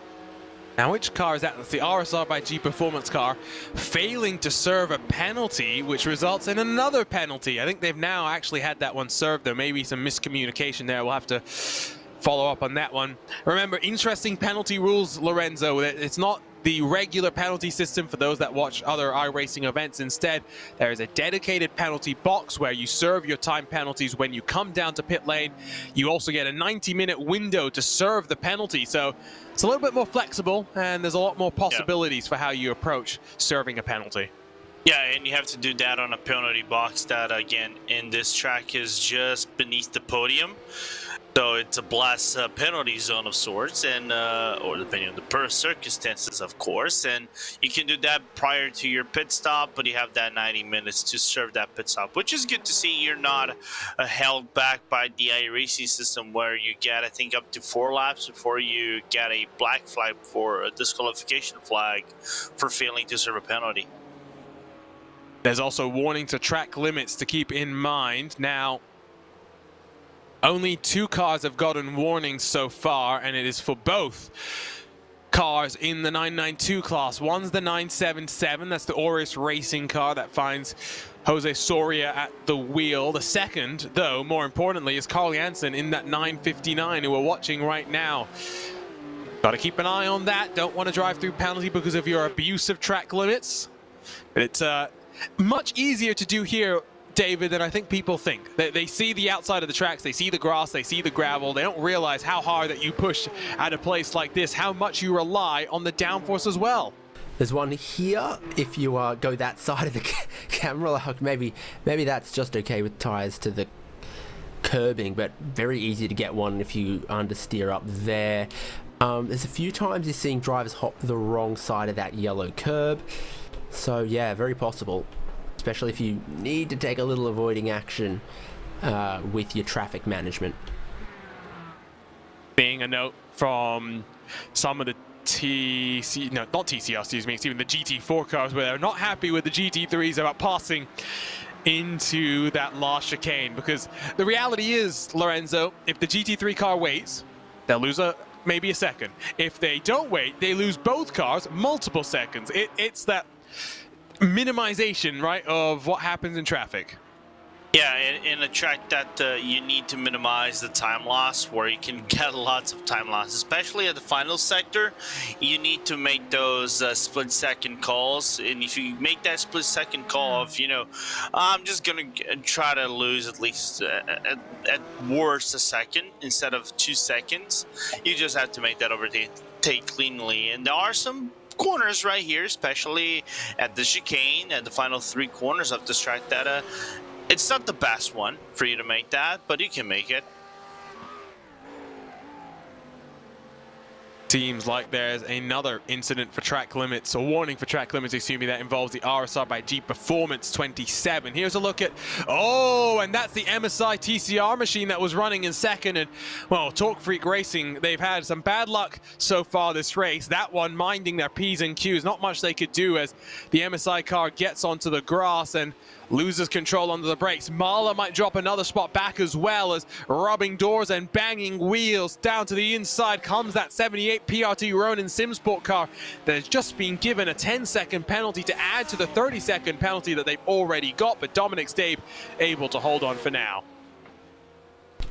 Now, which car is that? That's the RSR by G Performance car, failing to serve a penalty, which results in another penalty. I think they've now actually had that one served. There may be some miscommunication there. We'll have to follow up on that one. Remember, interesting penalty rules, Lorenzo. It's not the regular penalty system for those that watch other iRacing events. Instead, there is a dedicated penalty box where you serve your time penalties when you come down to pit lane. You also get a 90-minute window to serve the penalty. So it's a little bit more flexible, and there's a lot more possibilities for how you approach serving a penalty. Yeah, and you have to do that on a penalty box that, again, in this track is just beneath the podium. So it's a blast penalty zone of sorts, and or depending on the circumstances, of course. And you can do that prior to your pit stop, but you have that 90 minutes to serve that pit stop, which is good to see. You're not held back by the iRacing system where you get, I think, up to 4 laps before you get a black flag for a disqualification flag for failing to serve a penalty. There's also warning to track limits to keep in mind. Now, only 2 cars have gotten warnings so far, and it is for both cars in the 992 class. One's the 977, that's the Auris Racing car that finds Jose Soria at the wheel. The second, though, more importantly, is Carl Jansen in that 959, who we're watching right now. Got to keep an eye on that. Don't want to drive through penalty because of your abuse of track limits. But it's much easier to do here, David, than I think people think. They see the outside of the tracks, they see the grass, they see the gravel. They don't realize how hard that you push at a place like this, how much you rely on the downforce as well. There's one here. If you go that side of the camera, like maybe that's just okay with tires to the curbing, but very easy to get one if you understeer up there. There's a few times you're seeing drivers hop the wrong side of that yellow curb. So yeah, very possible, especially if you need to take a little avoiding action with your traffic management. Being a note from some of the not TCR, excuse me, it's even the GT4 cars, where they're not happy with the GT3s about passing into that last chicane, because the reality is, Lorenzo, if the GT3 car waits, they'll lose maybe a second. If they don't wait, they lose both cars multiple seconds. It's that minimization, right, of what happens in traffic. Yeah, in a track that you need to minimize the time loss, where you can get lots of time loss, especially at the final sector. You need to make those split-second calls, and if you make that split-second call of, I'm just gonna try to lose at least at worst a second instead of 2 seconds, you just have to make that overtake cleanly. And there are some corners right here, especially at the chicane, at the final 3 corners of this track, that it's not the best one for you to make that, but you can make it. Seems like there's another incident for track limits, or warning for track limits, excuse me, that involves the RSR by Jeep Performance 27. Here's a look at, and that's the MSI TCR machine that was running in second. And, well, Talk Freak Racing, they've had some bad luck so far this race. That one minding their P's and Q's. Not much they could do as the MSI car gets onto the grass and loses control under the brakes. Marla might drop another spot back as well, as rubbing doors and banging wheels down to the inside comes that 78 PRT Ronin Simsport car that has just been given a 10-second penalty to add to the 30-second penalty that they've already got, but Dominic Stabe able to hold on for now.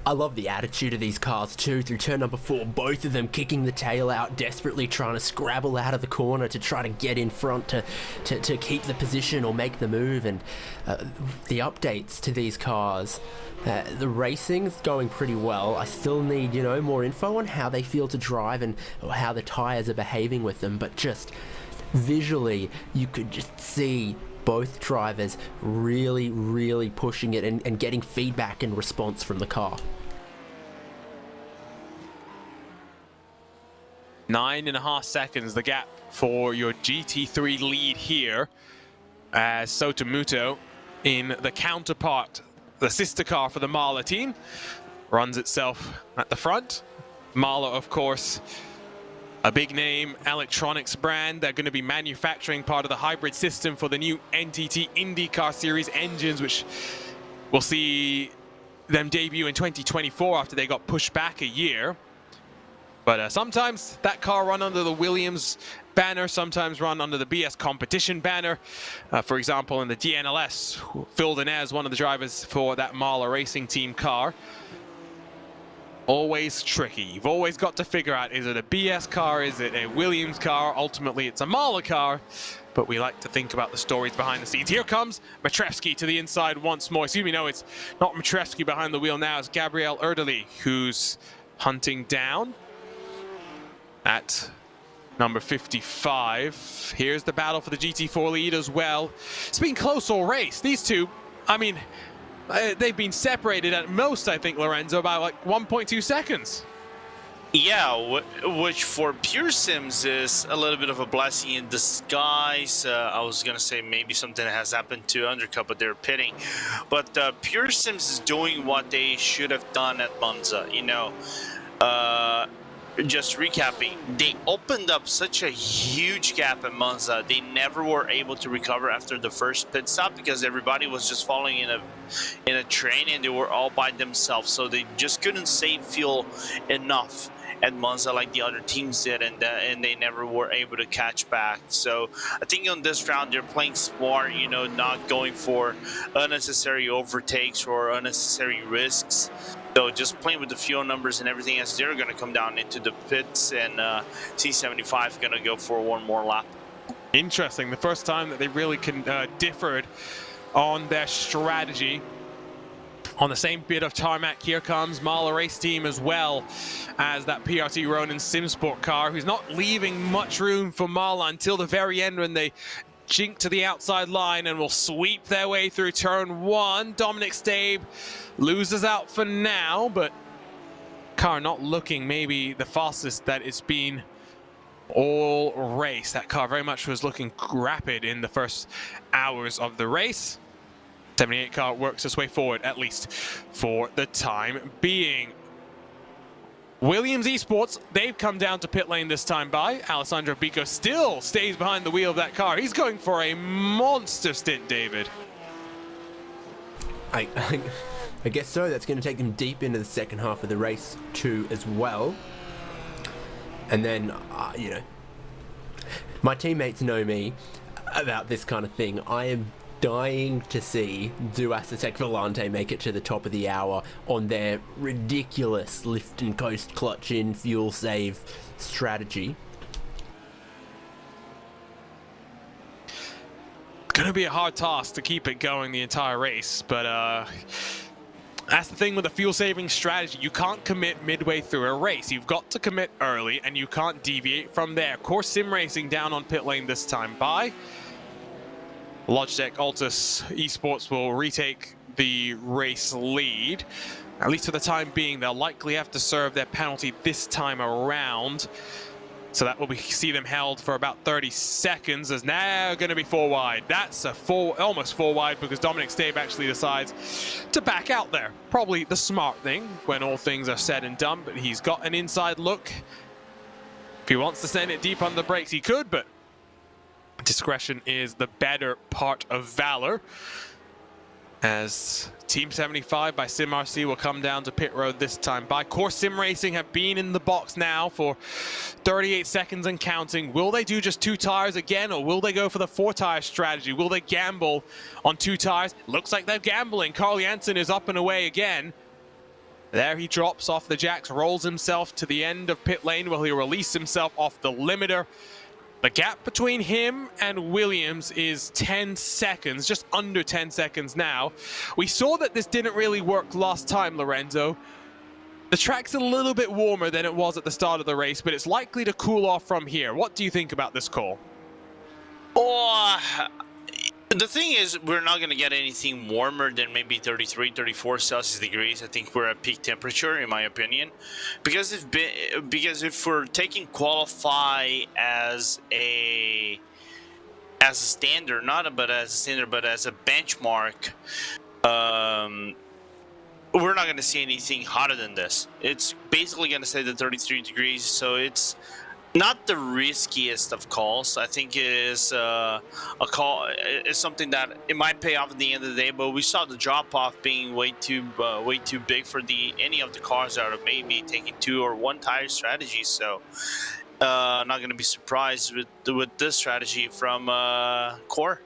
I love the attitude of these cars too, through turn number 4, both of them kicking the tail out, desperately trying to scrabble out of the corner to try to get in front to keep the position or make the move. And the updates to these cars, the racing's going pretty well. I still need, more info on how they feel to drive and how the tires are behaving with them, but just visually you could just see both drivers really pushing it and getting feedback and response from the car. 9.5 seconds the gap for your GT3 lead here, as Sotomuto in the counterpart, the sister car for the Marla team, runs itself at the front. Marla, of course, a big name electronics brand. They're going to be manufacturing part of the hybrid system for the new NTT IndyCar Series engines, which we'll see them debut in 2024 after they got pushed back a year. But sometimes that car run under the Williams banner, sometimes run under the BS Competition banner. For example, in the DNLS, Phil Denez, one of the drivers for that Marla Racing Team car. always tricky. You've always got to figure out, is it a BS car, is it a Williams car? Ultimately, it's a Mala car, but we like to think about the stories behind the scenes. Here comes Matrevsky to the inside once more. Excuse me, no, it's not Matrevsky behind the wheel now. It's Gabriel Erdely, who's hunting down at number 55. Here's the battle for the GT4 lead as well. It's been close all race. These two, I mean, they've been separated at most, I think, Lorenzo, by like 1.2 seconds. Yeah, which for Pure Sims is a little bit of a blessing in disguise. I was going to say maybe something has happened to Undercut, but they're pitting. But Pure Sims is doing what they should have done at Monza, you know. Just recapping, they opened up such a huge gap at Monza. They never were able to recover after the first pit stop because everybody was just following in a train and they were all by themselves. So they just couldn't save fuel enough at Monza like the other teams did, and they never were able to catch back. So I think on this round they're playing smart, you know, not going for unnecessary overtakes or unnecessary risks. So just playing with the fuel numbers and everything as they're going to come down into the pits, and T75 is going to go for one more lap. Interesting. The first time that they really differed on their strategy. On the same bit of tarmac, here comes Mala Race Team as well as that PRT Ronin Simsport car, who's not leaving much room for Mala until the very end when they jink to the outside line and will sweep their way through turn one. Dominic Stabe loses out for now, but car not looking maybe the fastest that it's been all race. That car very much was looking rapid in the first hours of the race. 78 car works its way forward, at least for the time being. Williams Esports, they've come down to pit lane this time by. Alessandro Bico still stays behind the wheel of that car. He's going for a monster stint, David. I guess so. That's going to take them deep into the second half of the race too as well. And then, you know, my teammates know me about this kind of thing. I am dying to see Duasatec Volante make it to the top of the hour on their ridiculous lift and coast clutch in fuel save strategy. Gonna be a hard task to keep it going the entire race, but that's the thing with the fuel saving strategy. You can't commit midway through a race. You've got to commit early and you can't deviate from there. Course Sim Racing down on pit lane this time by. Logitech Altus Esports will retake the race lead. At least for the time being, they'll likely have to serve their penalty this time around. So that will see them held for about 30 seconds. As now going to be 4 wide. That's a almost 4 wide because Dominic Stabe actually decides to back out there. Probably the smart thing when all things are said and done, but he's got an inside look. If he wants to send it deep on the brakes, he could, but discretion is the better part of valor. As Team 75 by SimRC will come down to pit road this time by. Course Sim Racing have been in the box now for 38 seconds and counting. Will they do just 2 tires again, or will they go for the 4-tire strategy? Will they gamble on 2 tires? Looks like they're gambling. Carl Janssen is up and away again. There he drops off the jacks, rolls himself to the end of pit lane while he releases himself off the limiter. The gap between him and Williams is 10 seconds, just under 10 seconds now. We saw that this didn't really work last time, Lorenzo. The track's a little bit warmer than it was at the start of the race, but it's likely to cool off from here. What do you think about this call? Oh, the thing is, we're not going to get anything warmer than maybe 33, 34 Celsius degrees. I think we're at peak temperature, in my opinion. Because if we're taking qualify as a standard, not as a standard, but as a benchmark, we're not going to see anything hotter than this. It's basically going to say the 33 degrees, so it's not the riskiest of calls. I think it is a call. It's something that it might pay off at the end of the day. But we saw the drop off being way too big for any of the cars that are maybe taking 2 or 1 tire strategy. So not going to be surprised with this strategy from Core.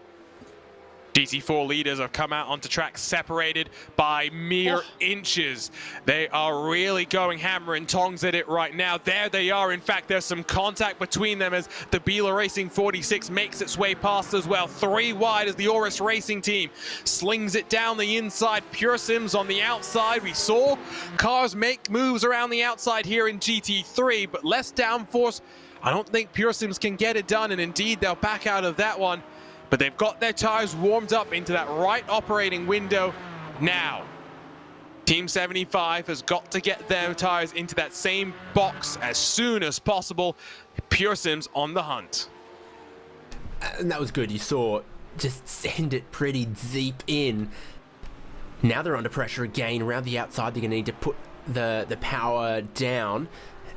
GT4 leaders have come out onto track separated by mere inches. They are really going hammer and tongs at it right now. There they are. In fact, there's some contact between them as the Biela Racing 46 makes its way past as well. 3 wide as the Oris Racing Team slings it down the inside. Pure Sims on the outside. We saw cars make moves around the outside here in GT3, but less downforce. I don't think Pure Sims can get it done, and indeed they'll back out of that one. But they've got their tires warmed up into that right operating window now. Team 75 has got to get their tires into that same box as soon as possible. Pure Sims on the hunt. And that was good. You saw just send it pretty deep in. Now they're under pressure again. Around the outside, they're going to need to put the power down.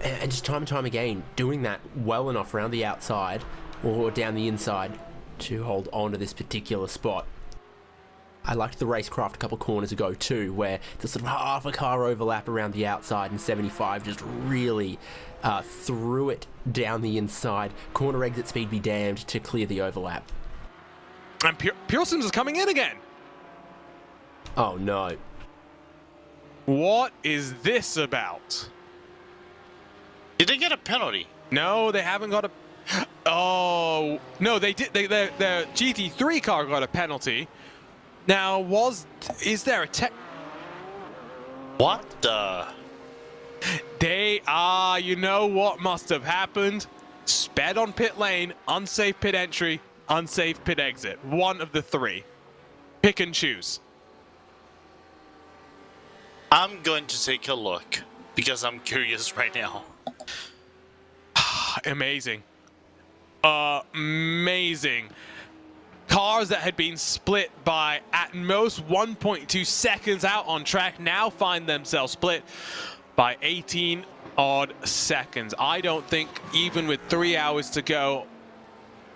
And just time and time again, doing that well enough around the outside or down the inside to hold on to this particular spot. I liked the racecraft a couple corners ago too, where there's sort of half a car overlap around the outside and 75 just really threw it down the inside. Corner exit speed be damned to clear the overlap. And Pure Sims is coming in again. Oh no. What is this about? Did they get a penalty? No, they haven't got a... Oh, no, they did. Their GT3 car got a penalty. Now, is there a tech? What the? You know what must have happened? Sped on pit lane, unsafe pit entry, unsafe pit exit. One of the 3. Pick and choose. I'm going to take a look because I'm curious right now. Amazing. Amazing. Cars that had been split by at most 1.2 seconds out on track now find themselves split by 18 odd seconds. I don't think even with 3 hours to go,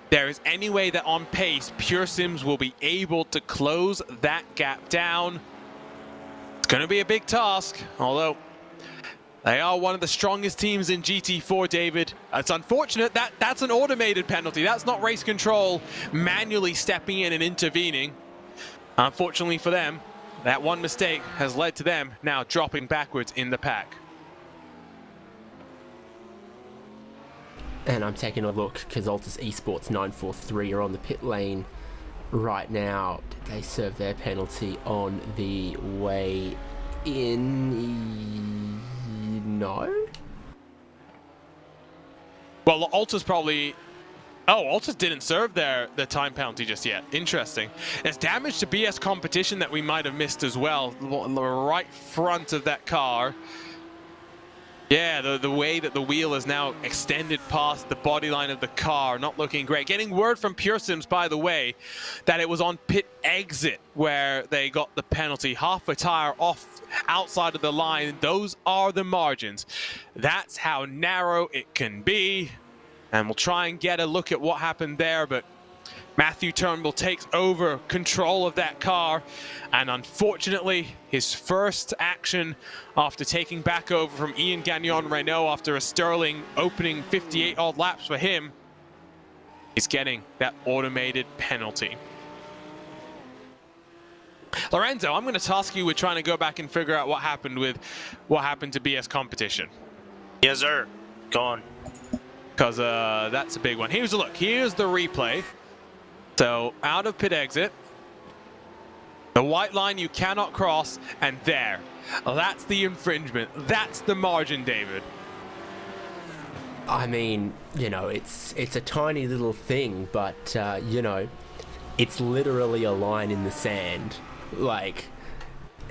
there is any way that on pace, Pure Sims will be able to close that gap down. It's going to be a big task, although they are one of the strongest teams in GT4, David. It's unfortunate that that's an automated penalty. That's not race control manually stepping in and intervening. Unfortunately for them, that one mistake has led to them now dropping backwards in the pack. And I'm taking a look because Altus Esports 943 are on the pit lane right now. Did they serve their penalty on the way in? No. Well, Altus probably... Oh, Altus didn't serve their time penalty just yet. Interesting. There's damage to BS competition that we might have missed as well. The right front of that car. Yeah, the way that the wheel is now extended past the body line of the car, not looking great. Getting word from Pure Sims, by the way, that it was on pit exit where they got the penalty. Half a tire off outside of the line. Those are the margins. That's how narrow it can be. And we'll try and get a look at what happened there, but Matthew Turnbull takes over control of that car, and unfortunately, his first action after taking back over from Ian Gagnon Renault after a sterling opening 58 odd laps for him is getting that automated penalty. Lorenzo, I'm going to task you with trying to go back and figure out what happened to BS competition. Yes, sir. Go on. Because that's a big one. Here's a look. Here's the replay. So out of pit exit, the white line you cannot cross, and there. That's the infringement. That's the margin, David. I mean, you know, it's a tiny little thing, but you know, it's literally a line in the sand. Like,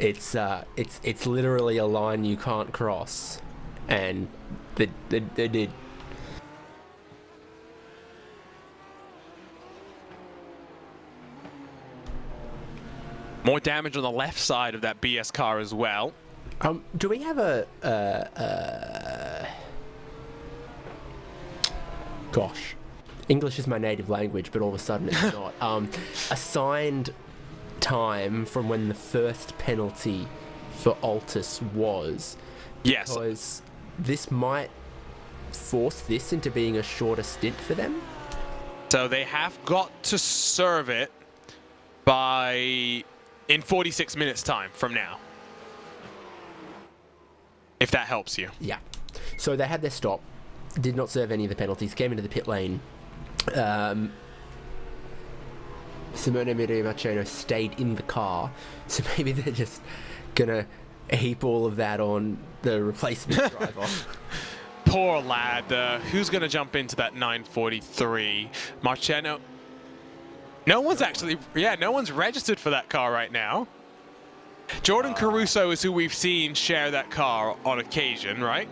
it's literally a line you can't cross, and they did. More damage on the left side of that BS car as well. Do we have a gosh, English is my native language, but all of a sudden it's not. Assigned time from when the first penalty for Altus was. Yes. Because this might force this into being a shorter stint for them. So they have got to serve it in 46 minutes time from now. If that helps you. Yeah. So they had their stop, did not serve any of the penalties, came into the pit lane. Simone Marciano stayed in the car, so maybe they're just gonna heap all of that on the replacement driver. Poor lad. Who's gonna jump into that 943? Marciano. No one's actually, no one's registered for that car right now. Jordan Caruso is who we've seen share that car on occasion, right?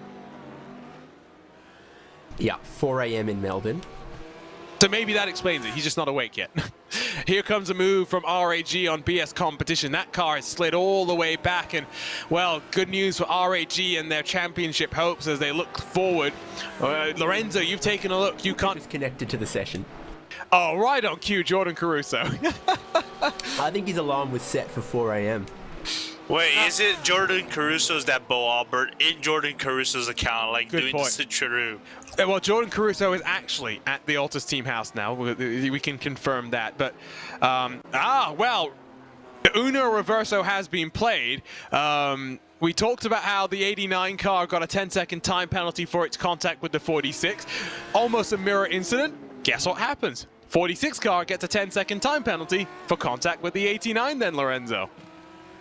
Yeah, 4 a.m. in Melbourne. So maybe that explains it. He's just not awake yet. Here comes a move from RAG on BS Competition. That car has slid all the way back, and, well, good news for RAG and their championship hopes as they look forward. Lorenzo, you've taken a look. You can't... Connected to the session. Oh, right on cue, Jordan Caruso. I think his alarm was set for 4 a.m. Wait, is it Jordan Caruso's that Bo Albert in Jordan Caruso's account, like Good doing point. the switcheroo? Well, Jordan Caruso is actually at the Altus team house now. We can confirm that. But, well, the Uno Reverso has been played. We talked about how the 89 car got a 10-second time penalty for its contact with the 46. Almost a mirror incident. Guess what happens? 46 car gets a 10-second time penalty for contact with the 89 then, Lorenzo.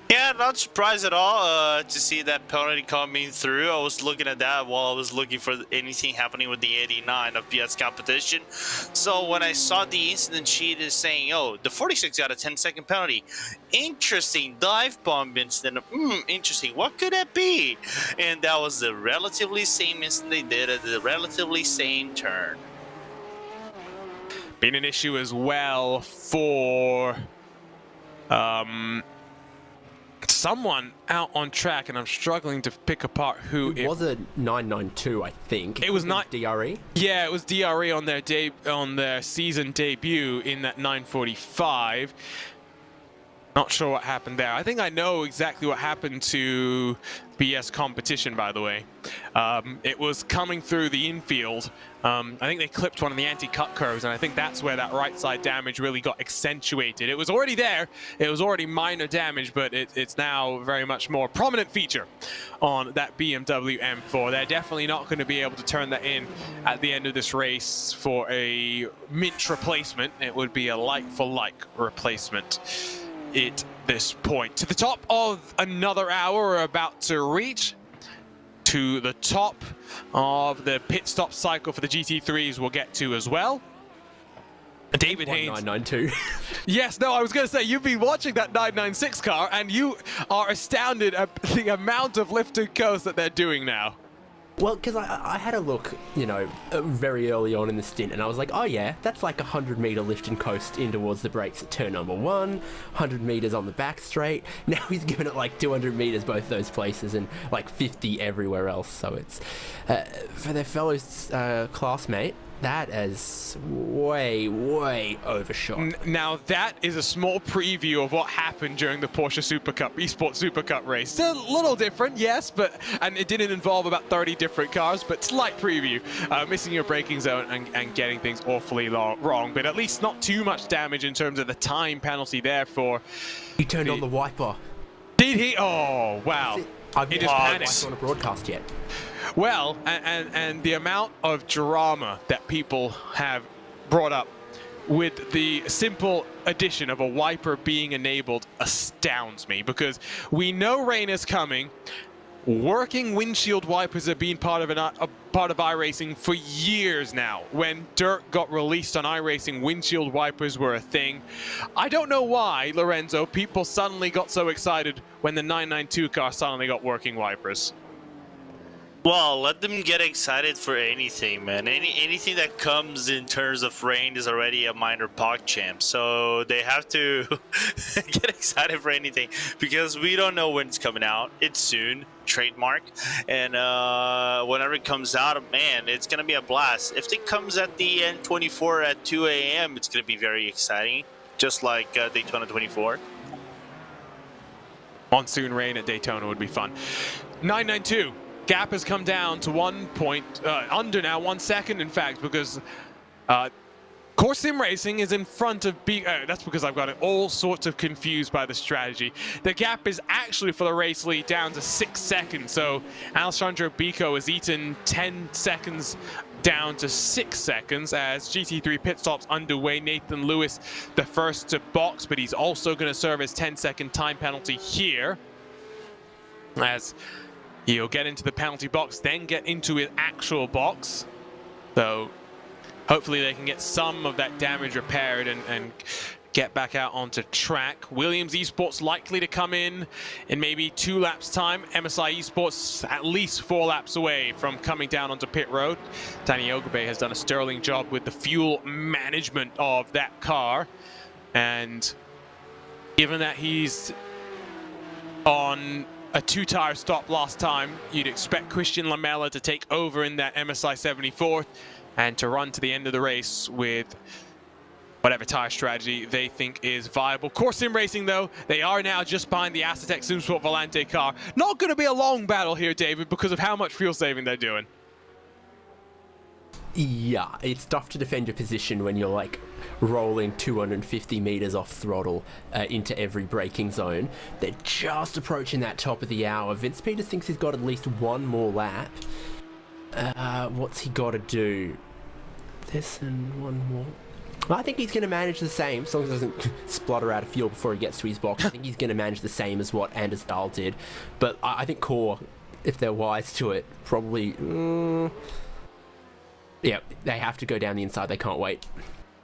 Yeah, not surprised at all to see that penalty coming through. I was looking at that while I was looking for anything happening with the 89 of PS Competition. So when I saw the incident sheet is saying, oh, the 46 got a 10-second penalty. Interesting. Dive bomb incident. Interesting. What could that be? And that was the relatively same incident they did at the relatively same turn. Been an issue as well for... someone out on track, and I'm struggling to pick apart who it was. A 992, I think. It was not DRE. Yeah, it was DRE on their season debut in that 945. Not sure what happened there. I think I know exactly what happened to BS Competition, by the way. It was coming through the infield. I think they clipped one of the anti-cut curves, and I think that's where that right side damage really got accentuated. It was already there. It was already minor damage, but it's now very much more prominent feature on that BMW M4. They're definitely not going to be able to turn that in at the end of this race for a mint replacement. It would be a like-for-like replacement at this point. To the top of another hour, we're about to reach to the top of the pit stop cycle for the GT3s we'll get to as well. David Haynes. 992. Yes, no, I was going to say, you've been watching that 996 car, and you are astounded at the amount of lift and coast that they're doing now. Well, because I had a look, very early on in the stint, and I was like, oh yeah, that's like a 100-meter lift and coast in towards the brakes at turn number 1, 100 meters on the back straight. Now he's given it like 200 meters both those places and like 50 everywhere else. So it's, for their fellow classmate, that is way, way overshot. Now that is a small preview of what happened during the Porsche Super Cup, Esports Super Cup race. It's a little different, yes, and it didn't involve about 30 different cars, but slight preview. Missing your braking zone and getting things awfully wrong, but at least not too much damage in terms of the time penalty there for... He turned on the wiper. Did he? Oh, wow. I've It not panicked. watched on a broadcast yet. Well, and the amount of drama that people have brought up with the simple addition of a wiper being enabled astounds me, because we know rain is coming. Working windshield wipers have been part of iRacing for years now. When dirt got released on iRacing, windshield wipers were a thing. I don't know why, Lorenzo, people suddenly got so excited when the 992 car suddenly got working wipers. Well, let them get excited for anything, man. Anything that comes in terms of rain is already a minor PogChamp. So they have to get excited for anything, because we don't know when it's coming out. It's soon, trademark. And whenever it comes out, man, it's going to be a blast. If it comes at the N24 at 2 a.m., it's going to be very exciting, just like Daytona 24. Monsoon rain at Daytona would be fun. 992. Gap has come down to 1 point, under now, 1 second, in fact, because Course Sim Racing is in front of that's because I've got it all sorts of confused by the strategy. The gap is actually for the race lead down to 6 seconds. So Alessandro Bico has eaten 10 seconds down to 6 seconds as GT3 pit stops underway. Nathan Lewis, the first to box, but he's also going to serve his 10-second time penalty here, as he'll get into the penalty box, then get into his actual box. So hopefully they can get some of that damage repaired and get back out onto track. Williams Esports likely to come in maybe 2 laps time. MSI Esports at least 4 laps away from coming down onto pit road. Danny Ogabe has done a sterling job with the fuel management of that car. And given that he's on a 2-tire stop last time, you'd expect Christian Lamella to take over in that MSI 74th and to run to the end of the race with whatever tire strategy they think is viable. Course Sim Racing, though, they are now just behind the Asetek Supersport Volante car. Not going to be a long battle here, David, because of how much fuel saving they're doing. Yeah, it's tough to defend your position when you're like rolling 250 meters off throttle into every braking zone. They're just approaching that top of the hour. Vince Peters thinks he's got at least 1 more lap. What's he got to do? This and 1 more. I think he's going to manage the same, as long as he doesn't splutter out of fuel before he gets to his box. I think he's going to manage the same as what Anders Dahl did. But I think Core, if they're wise to it, probably... yeah, they have to go down the inside. They can't wait.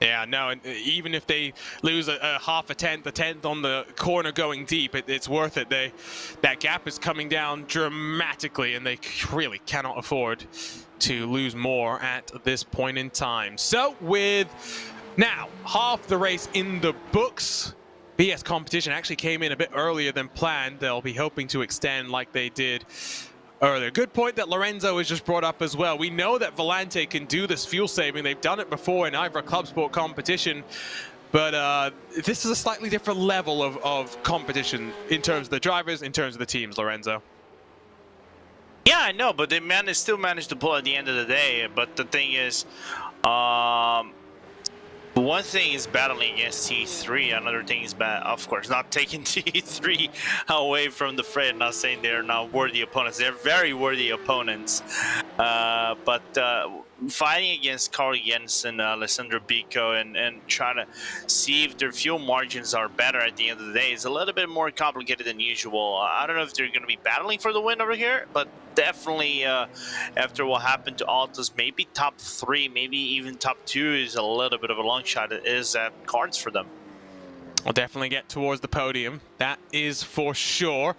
Yeah, no, and even if they lose a half a tenth on the corner going deep, it's worth it. That gap is coming down dramatically, and they really cannot afford to lose more at this point in time. So with now half the race in the books, BS Competition actually came in a bit earlier than planned. They'll be hoping to extend like they did earlier. Good point that Lorenzo has just brought up as well. We know that Volante can do this fuel saving. They've done it before in either club sport competition, but this is a slightly different level of competition in terms of the drivers, in terms of the teams, Lorenzo. Yeah, I know, but they still managed to pull at the end of the day. But the thing is, one thing is battling against T3, another thing is, of course, not taking T3 away from the fray. I'm not saying they're not worthy opponents. They're very worthy opponents. But fighting against Carl Jensen, Alessandro Bico, and trying to see if their fuel margins are better at the end of the day is a little bit more complicated than usual. I don't know if they're going to be battling for the win over here, but definitely after what happened to Altus, maybe top 3, maybe even top 2 is a little bit of a long shot. It is cards for them. We'll definitely get towards the podium. That is for sure.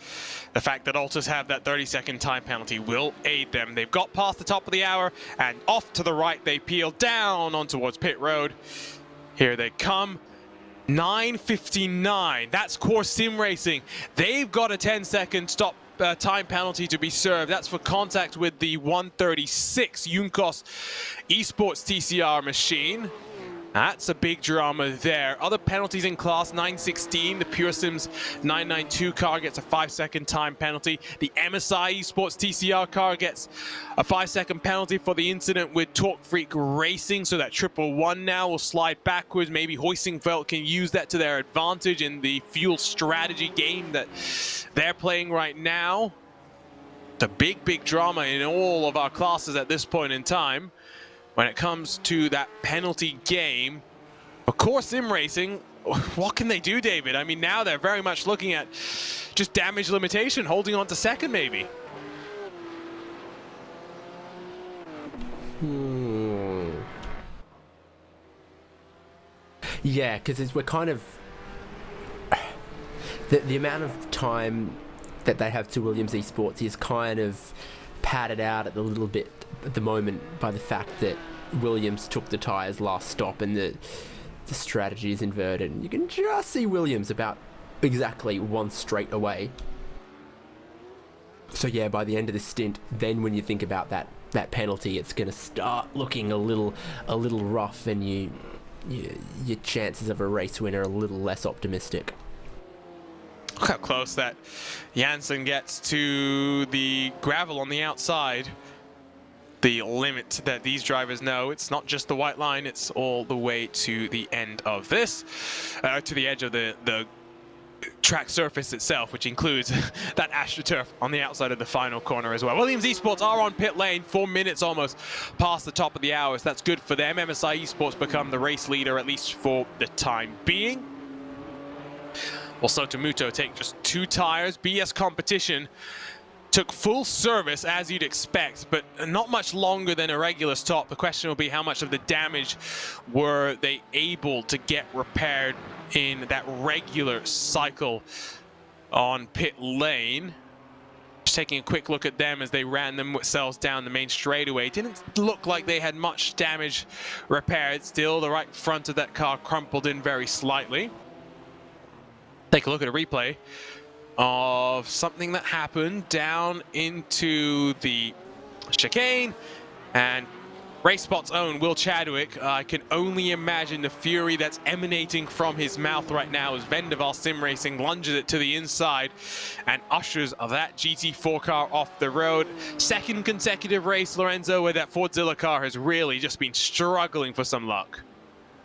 The fact that Altus have that 30-second time penalty will aid them. They've got past the top of the hour, and off to the right they peel down on towards pit road. Here they come. 9:59. That's Course Sim Racing. They've got a 10-second stop time penalty to be served. That's for contact with the 136 Junkos Esports TCR machine. That's a big drama there. Other penalties in class, 9:16. The Pure Sims 992 car gets a 5-second time penalty. The MSI Esports TCR car gets a 5-second penalty for the incident with Torque Freak Racing. So that 111 now will slide backwards. Maybe Hoisingfeld can use that to their advantage in the fuel strategy game that they're playing right now. It's a big, big drama in all of our classes at this point in time. When it comes to that penalty game, of course, Sim Racing, what can they do, David? I mean, now they're very much looking at just damage limitation, holding on to second, maybe. Yeah, because we're kind of... The amount of time that they have to Williams Esports is kind of padded out at a little bit at the moment by the fact that Williams took the tyres last stop and the strategy is inverted. And you can just see Williams about exactly 1 straight away. So yeah, by the end of this stint, then when you think about that penalty, it's going to start looking a little rough, and your chances of a race win are a little less optimistic. Look how close that Janssen gets to the gravel on the outside. the limit that these drivers know. It's not just the white line, it's all the way to the end of this, to the edge of the track surface itself, which includes that AstroTurf on the outside of the final corner as well. Williams Esports are on pit lane, 4 minutes almost past the top of the hour, so that's good for them. MSI Esports become the race leader, at least for the time being. Well, Sotomuto take just 2 tires. BS Competition took full service, as you'd expect, but not much longer than a regular stop. The question will be how much of the damage were they able to get repaired in that regular cycle on pit lane. Just taking a quick look at them as they ran themselves down the main straightaway. Didn't look like they had much damage repaired. Still, the right front of that car crumpled in very slightly. Take a look at a replay of something that happened down into the chicane, and RaceSpot's own Will Chadwick. I can only imagine the fury that's emanating from his mouth right now as Vendaval Sim Racing lunges it to the inside and ushers that GT4 car off the road. Second consecutive race, Lorenzo, where that Fordzilla car has really just been struggling for some luck.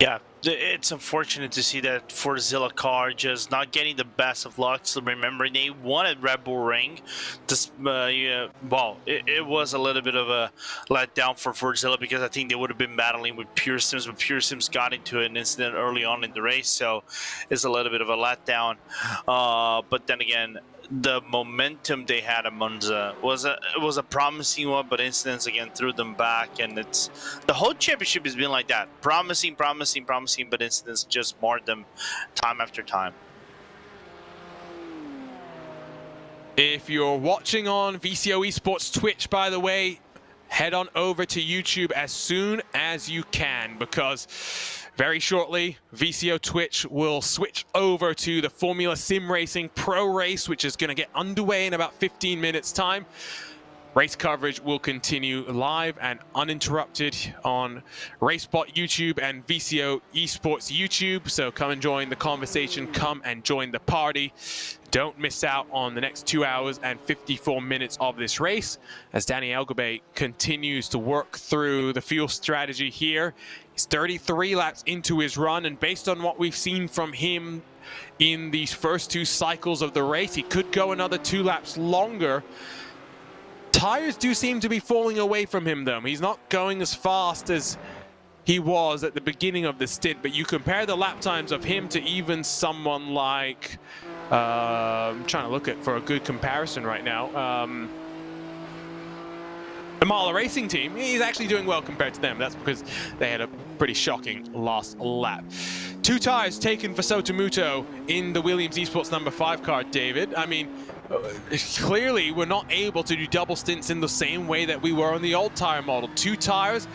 Yeah, it's unfortunate to see that Fordzilla car just not getting the best of luck. So remember, they won at Red Bull Ring. This, well, it was a little bit of a letdown for Fordzilla because I think they would have been battling with Pure Sims, but Pure Sims got into an incident early on in the race, so it's a little bit of a letdown. But then again, the momentum they had at Monza was a promising one, but incidents again threw them back, and it's the whole championship has been like that, promising, but incidents just marred them time after time. If you're watching on VCO Esports Twitch, by the way, head on over to YouTube as soon as you can, because very shortly, VCO Twitch will switch over to the Formula Sim Racing Pro Race, which is going to get underway in about 15 minutes time. Race coverage will continue live and uninterrupted on RaceSpot YouTube and VCO Esports YouTube. So come and join the conversation, come and join the party. Don't miss out on the next 2 hours and 54 minutes of this race as Danny Elgabay continues to work through the fuel strategy here. He's 33 laps into his run, and based on what we've seen from him in these first 2 cycles of the race, he could go another 2 laps longer. Tires do seem to be falling away from him, though. He's not going as fast as he was at the beginning of the stint, but you compare the lap times of him to even someone like, I'm trying to look at for a good comparison right now. The Biela Racing Team, he's actually doing well compared to them. That's because they had a pretty shocking last lap. 2 tires taken for Sotomuto in the Williams Esports number 5 car, David. I mean, clearly we're not able to do double stints in the same way that we were on the old tire model. 2 tires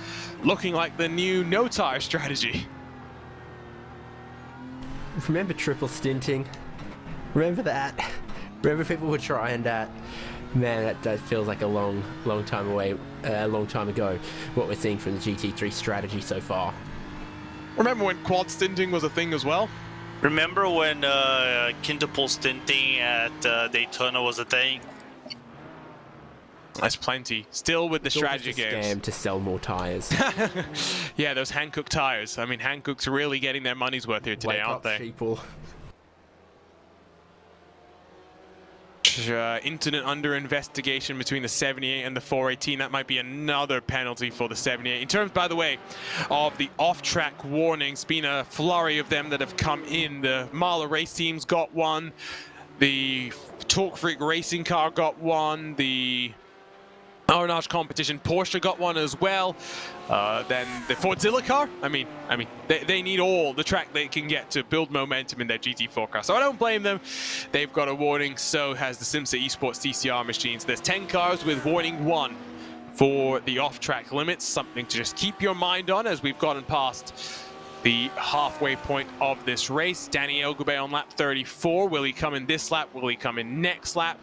looking like the new no tire strategy. Remember triple stinting? Remember that? Remember people were trying that? Man, that feels like a long time away, a long time ago, what we're seeing from the GT3 strategy so far. Remember when quad stinting was a thing as well? Remember when quintuple stinting at Daytona was a thing? That's plenty. Still with the strategy games. Scam to sell more tires. Yeah, those Hankook tires. I mean, Hankook's really getting their money's worth here today, aren't they? Sheeple. Incident under investigation between the 78 and the 418. That might be another penalty for the 78. In terms, by the way, of the off-track warnings, been a flurry of them that have come in. The Biela race teams got one. The Talk Freak racing car got one. The Orange competition Porsche got one as well. Then the Fordzilla car, I mean, they need all the track they can get to build momentum in their GT4 car. So I don't blame them. They've got a warning. So has the Simsa Esports TCR machines. There's 10 cars with warning 1 for the off-track limits. Something to just keep your mind on as we've gotten past the halfway point of this race. Danny Elgabay on lap 34. Will he come in this lap? Will he come in next lap?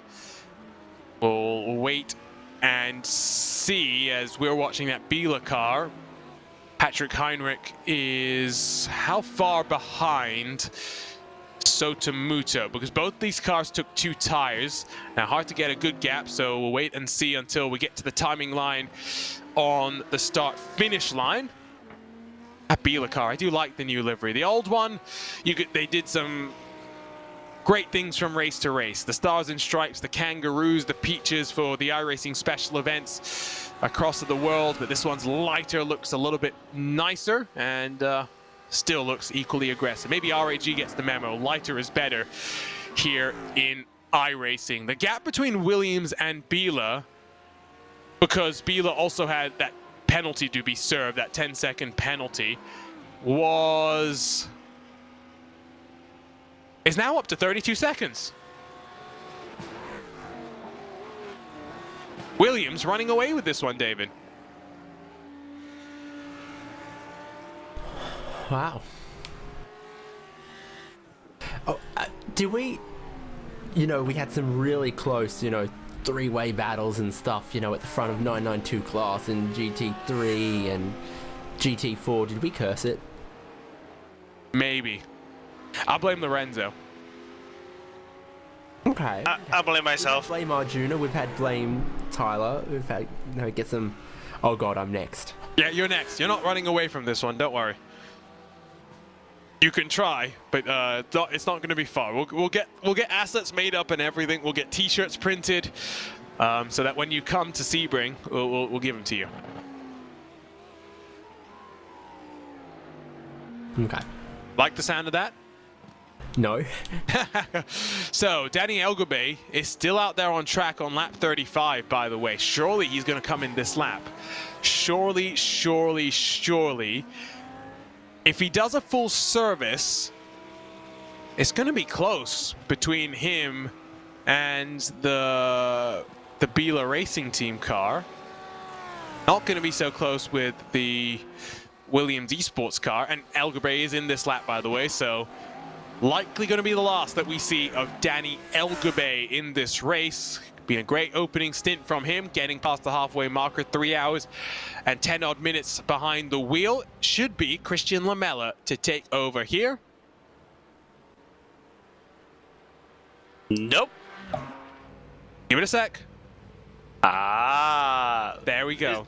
We'll wait and see as we're watching that Biela car. Patrick Heinrich is how far behind Sotomuto? Because both these cars took 2 tires. Now, hard to get a good gap, so we'll wait and see until we get to the timing line on the start-finish line. A Biela car, I do like the new livery. The old one, they did some great things from race to race. The stars and stripes, the kangaroos, the peaches for the iRacing special events across the world. But this one's lighter, looks a little bit nicer, and still looks equally aggressive. Maybe RAG gets the memo. Lighter is better here in iRacing. The gap between Williams and Biela, because Biela also had that penalty to be served, that 10-second penalty, is now up to 32 seconds. Williams running away with this one, David. Wow. Oh, did we... You know, we had some really close, you know, three-way battles and stuff, you know, at the front of 992 class and GT3 and GT4. Did we curse it? Maybe. I'll blame Lorenzo. Okay. I blame myself. We've had blame Arjuna. We've had blame Tyler. We've had... No, get some... Oh, God, I'm next. Yeah, you're next. You're not running away from this one. Don't worry. You can try, but it's not going to be far. We'll get assets made up and everything. We'll get T-shirts printed, so that when you come to Sebring, we'll give them to you. Okay. Like the sound of that? No. So Danny Elgabe is still out there on track on lap 35. By the way, surely he's going to come in this lap. Surely. If he does a full service, it's going to be close between him and the Biela Racing Team car. Not going to be so close with the Williams Esports car. And Elgabe is in this lap, by the way, so likely going to be the last that we see of Danny Elgabe in this race. Been a great opening stint from him, getting past the halfway marker, 3 hours and 10 odd minutes behind the wheel. Should be Christian Lamella to take over here. Nope. Give it a sec. There we go.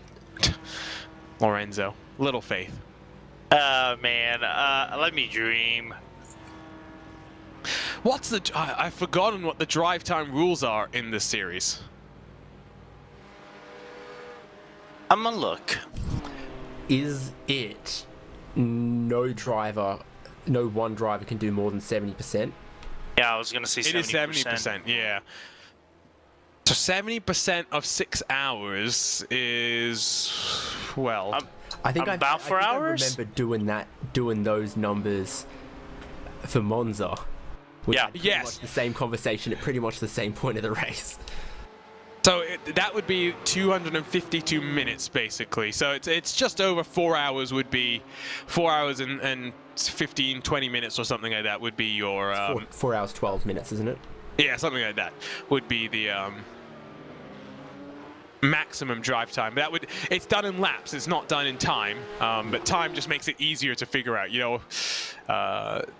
Lorenzo, little faith. Man, let me dream. What's the... I've forgotten what the drive time rules are in this series. I'm gonna look. Is it no one driver can do more than 70%? Yeah, I was gonna say 70%. It is 70%, yeah. So 70% of 6 hours is, well... I think about 4 hours? I remember doing those numbers for Monza. Yeah, Pretty much the same conversation at pretty much the same point of the race. So that would be 252 minutes, basically. So it's just over 4 hours would be 4 hours and 15, 20 minutes or something like that would be your... 4 hours, 12 minutes, isn't it? Yeah, something like that would be the maximum drive time. It's done in laps, it's not done in time, but time just makes it easier to figure out. You know,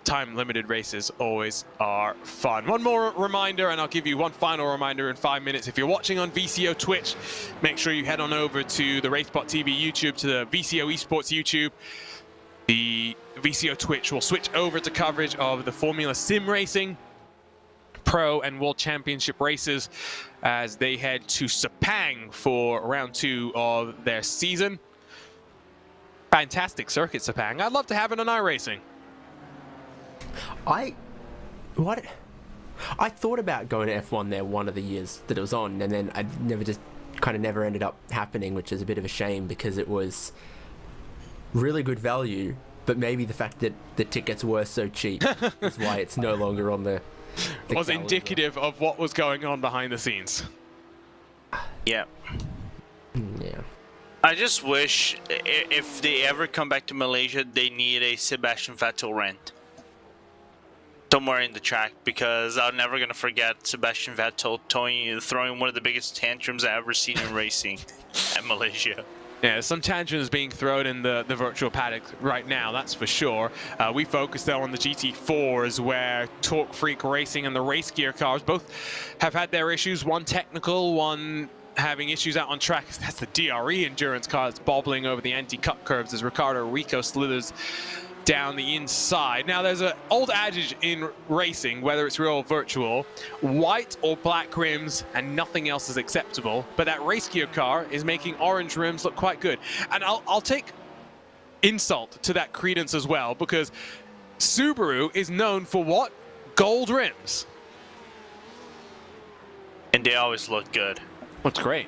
time limited races always are fun. One more reminder, and I'll give you one final reminder in 5 minutes. If you're watching on VCO Twitch, make sure you head on over to the RaceSpotTV YouTube, to the VCO Esports YouTube. The VCO Twitch will switch over to coverage of the Formula Sim Racing Pro and World Championship races as they head to Sepang for round 2 of their season. Fantastic circuit, Sepang. I'd love to have it on iRacing. I thought about going to F1 there one of the years that it was on, and then I never ended up happening, which is a bit of a shame because it was really good value, but maybe the fact that the tickets were so cheap is why it's no longer on the was calendar. Indicative of what was going on behind the scenes. Yeah. Yeah. I just wish if they ever come back to Malaysia, they need a Sebastian Vettel rent somewhere in the track, because I'm never going to forget Sebastian Vettel throwing one of the biggest tantrums I've ever seen in racing at Malaysia. Yeah, some tantrums being thrown in the virtual paddock right now, that's for sure. We focused though on the GT4s, where Torque Freak Racing and the race gear cars both have had their issues. One technical, one having issues out on track. That's the DRE endurance car that's bobbling over the anti-cut curves as Ricardo Rico slithers down the inside. Now, there's an old adage in racing, whether it's real or virtual, white or black rims and nothing else is acceptable. But that race gear car is making orange rims look quite good. And I'll take insult to that credence as well, because Subaru is known for what? Gold rims. And they always look good. Looks great.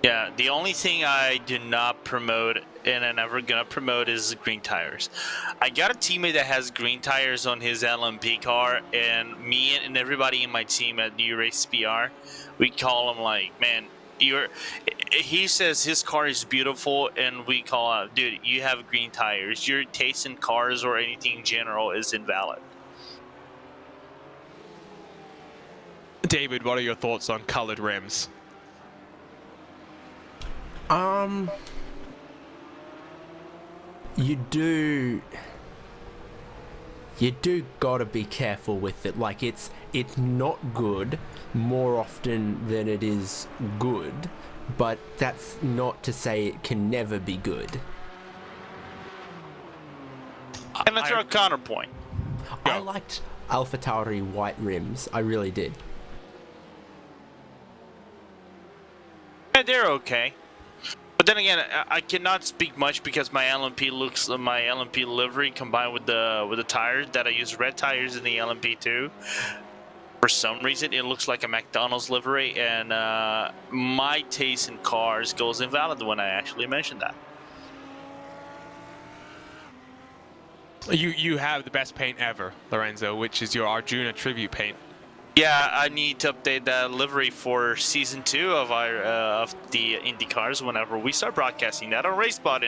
Yeah, the only thing I do not promote, and I'm never gonna promote, is green tires. I got a teammate that has green tires on his LMP car, and me and everybody in my team at EuroSpr, we call him like, man, he says his car is beautiful, and we call out, dude, you have green tires. Your taste in cars or anything in general is invalid. David, what are your thoughts on colored rims? You do gotta be careful with it. Like, it's not good more often than it is good, but that's not to say it can never be good. And that's our counterpoint. I liked AlphaTauri white rims. I really did. Yeah, they're okay. But then again, I cannot speak much because my LMP livery combined with the tires that I use red tires in the LMP too. For some reason, it looks like a McDonald's livery, and my taste in cars goes invalid when I actually mention that. You have the best paint ever, Lorenzo, which is your Arjuna tribute paint. Yeah, I need to update that livery for season 2 of the Indy cars whenever we start broadcasting that on RaceSpot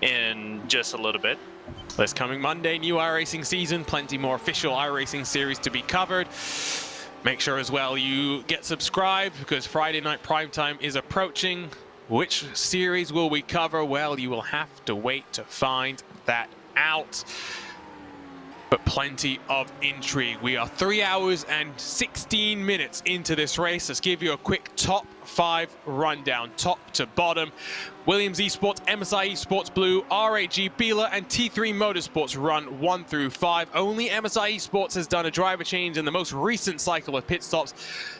in just a little bit. This coming Monday, new iRacing season, plenty more official iRacing series to be covered. Make sure as well you get subscribed because Friday night primetime is approaching. Which series will we cover? Well, you will have to wait to find that out. But plenty of intrigue. We are 3 hours and 16 minutes into this race. Let's give you a quick top 5 rundown, top to bottom. Williams Esports, MSI Esports Blue, RAG, Biela, and T3 Motorsports run 1 through 5. Only MSI Esports has done a driver change in the most recent cycle of pit stops.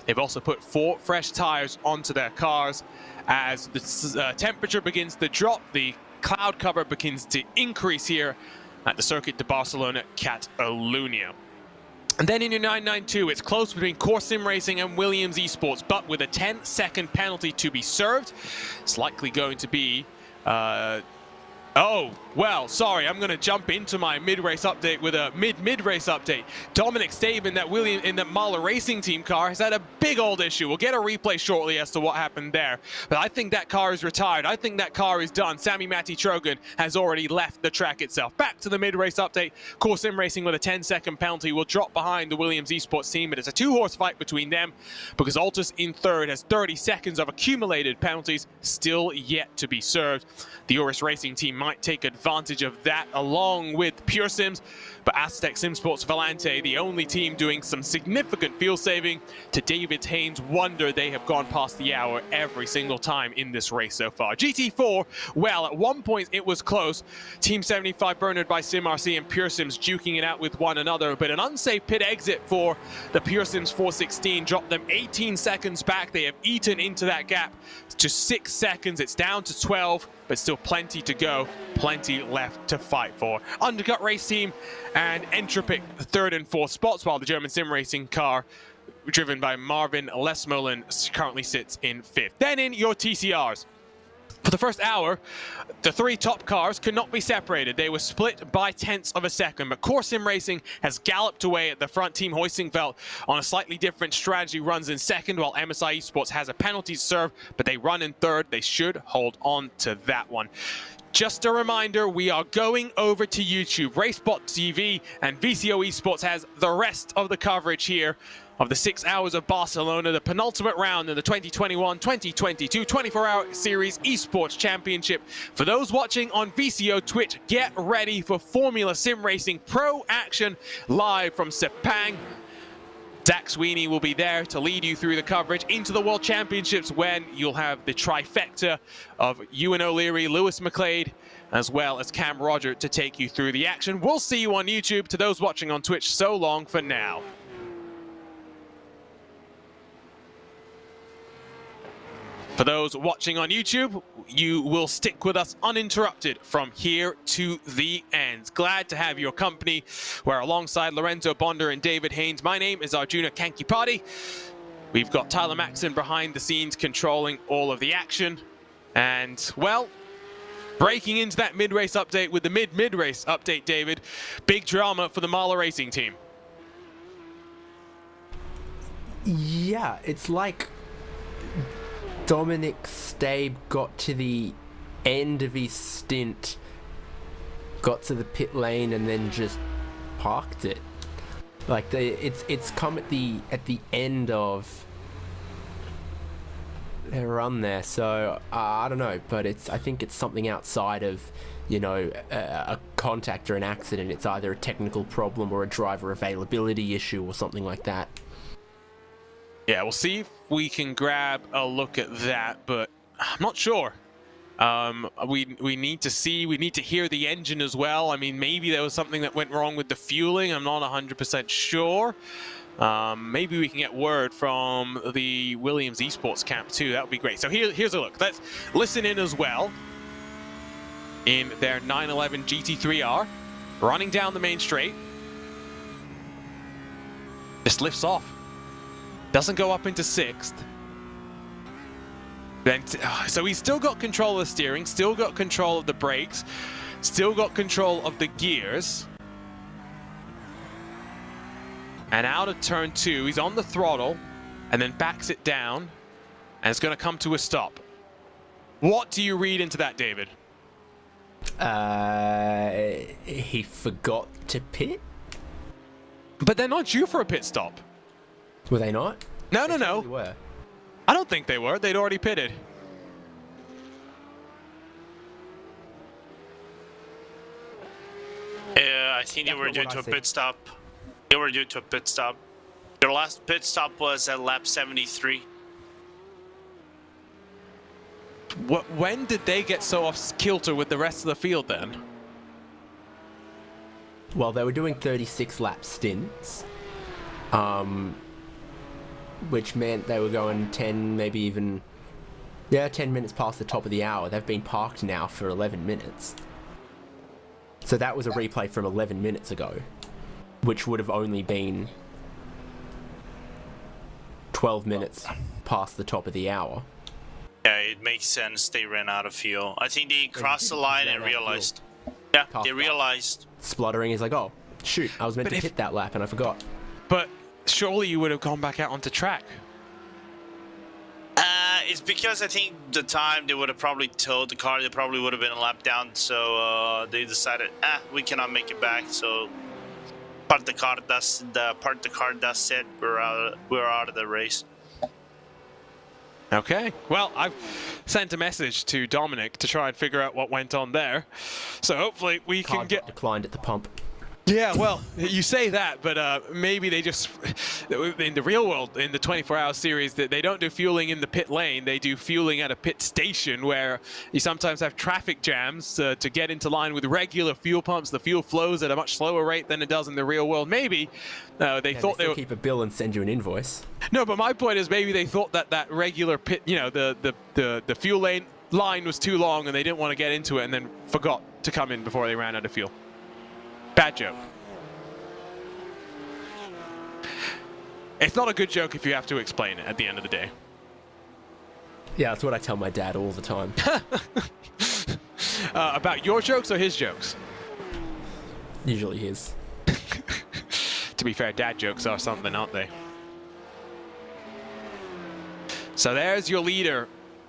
They've also put 4 fresh tires onto their cars. As the temperature begins to drop, the cloud cover begins to increase here at the Circuit de Barcelona Catalunya. And then in your 992, it's close between Core Sim Racing and Williams Esports, but with a 10-second penalty to be served. It's likely going to be oh, well, sorry, I'm going to jump into my mid-race update with a mid-race update. Dominic Staben, that Biela Racing Team car, has had a big old issue. We'll get a replay shortly as to what happened there. But I think that car is retired. I think that car is done. Sammy Matti Trogan has already left the track itself. Back to the mid-race update. Core Sim Racing with a 10-second penalty will drop behind the Williams Esports team, but it's a 2-horse fight between them because Altus in third has 30 seconds of accumulated penalties still yet to be served. The Urus Racing team might take advantage of that along with Pure Sims, but Aztec SimSports Volante, the only team doing some significant fuel saving. To David Haynes' wonder, they have gone past the hour every single time in this race so far. GT4, well, at one point it was close. Team 75 Bernard by SimRC and Pure Sims duking it out with one another, but an unsafe pit exit for the Pure Sims 416 dropped them 18 seconds back. They have eaten into that gap to 6 seconds. It's down to 12, but still plenty to go, plenty left to fight for. Undercut Race Team and Entropic third and fourth spots, while the German sim racing car driven by Marvin Lesmolen currently sits in fifth. Then in your TCRs. For the first hour, the 3 top cars could not be separated. They were split by tenths of a second, but Core Sim Racing has galloped away at the front. Team Hoisingveld on a slightly different strategy runs in second, while MSI Esports has a penalty to serve, but they run in third. They should hold on to that one. Just a reminder, we are going over to YouTube. RaceSpotTV and VCO Esports has the rest of the coverage here of the 6 hours of Barcelona, the penultimate round in the 2021-2022 24-hour series esports championship. For those watching on VCO Twitch, get ready for Formula Sim Racing Pro action live from Sepang. Zach Sweeney will be there to lead you through the coverage into the World Championships, when you'll have the trifecta of Ewan O'Leary, Lewis McLeod, as well as Cam Roger to take you through the action. We'll see you on YouTube. To those watching on Twitch, so long for now. For those watching on YouTube, you will stick with us uninterrupted from here to the end. Glad to have your company. We're alongside Lorenzo Bonder and David Haynes. My name is Arjuna Kankipati. We've got Tyler Maxson behind the scenes controlling all of the action. And, well, breaking into that mid-race update with the mid-race update, David. Big drama for the Biela Racing Team. Yeah, it's like Dominic Stabe got to the end of his stint, got to the pit lane, and then just parked it. Like it's come at the end of their run there. So I don't know, but I think it's something outside of, you know, a contact or an accident. It's either a technical problem or a driver availability issue or something like that. Yeah, we'll see if we can grab a look at that, but I'm not sure. We need to see, we need to hear the engine as well. I mean, maybe there was something that went wrong with the fueling. I'm not 100% sure. Maybe we can get word from the Williams Esports camp too. That would be great. So here's a look. Let's listen in as well. In their 911 GT3R, running down the main straight. Just lifts off. Doesn't go up into 6th. Then, so he's still got control of the steering, still got control of the brakes, still got control of the gears. And out of turn 2, he's on the throttle and then backs it down, and it's going to come to a stop. What do you read into that, David? He forgot to pit? But they're not due for a pit stop. Were they not? No. They were. I don't think they were. They'd already pitted. I think they were due to a pit stop. They were due to a pit stop. Their last pit stop was at lap 73. When did they get so off kilter with the rest of the field then? Well, they were doing 36 lap stints. Which meant they were going 10, maybe even, 10 minutes past the top of the hour. They've been parked now for 11 minutes. So that was a replay from 11 minutes ago, which would have only been 12 minutes past the top of the hour. Yeah, it makes sense. They ran out of fuel. I think they crossed the line and realized. Yeah, they realized. Spluttering is like, oh, shoot, I was meant to hit that lap and I forgot. But surely you would have gone back out onto track. It's because I think the time they would have probably towed the car, they probably would have been a lap down, so they decided, we cannot make it back, so part the car does said we're out of the race. Okay, well, I've sent a message to Dominic to try and figure out what went on there, so hopefully we can get declined at the pump. Yeah, well, you say that, but maybe they just, in the real world, in the 24-hour series, they don't do fueling in the pit lane. They do fueling at a pit station where you sometimes have traffic jams to get into line with regular fuel pumps. The fuel flows at a much slower rate than it does in the real world. Maybe they thought they would keep a bill and send you an invoice. No, but my point is maybe they thought that regular pit, you know, the fuel line was too long and they didn't want to get into it and then forgot to come in before they ran out of fuel. Bad joke. It's not a good joke if you have to explain it at the end of the day. Yeah, that's what I tell my dad all the time. About your jokes or his jokes? Usually his. To be fair, dad jokes are something, aren't they? So there's your leader,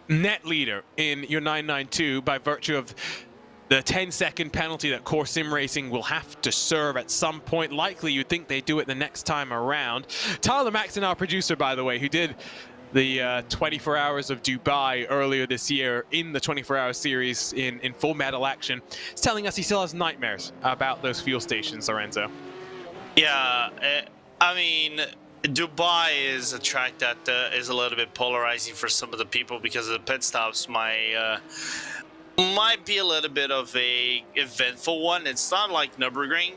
net leader in your 992 by virtue of the 10-second penalty that Core Sim Racing will have to serve at some point. Likely, you'd think they do it the next time around. Tyler Maxson, our producer, by the way, who did the 24 Hours of Dubai earlier this year in the 24-hour series in full metal action, is telling us he still has nightmares about those fuel stations, Lorenzo. Yeah, I mean, Dubai is a track that is a little bit polarizing for some of the people because of the pit stops. Might be a little bit of a eventful one. It's not like Nürburgring.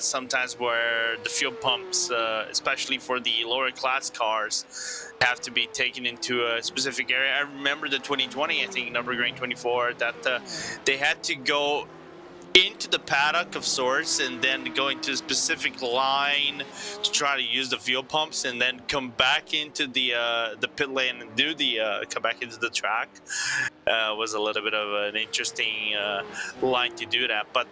Sometimes where the fuel pumps, especially for the lower class cars, have to be taken into a specific area. I remember the 2020, I think Nürburgring 24, that they had to go into the paddock of sorts and then go into a specific line to try to use the fuel pumps and then come back into the pit lane and do the come back into the track. Was a little bit of an interesting line to do that, but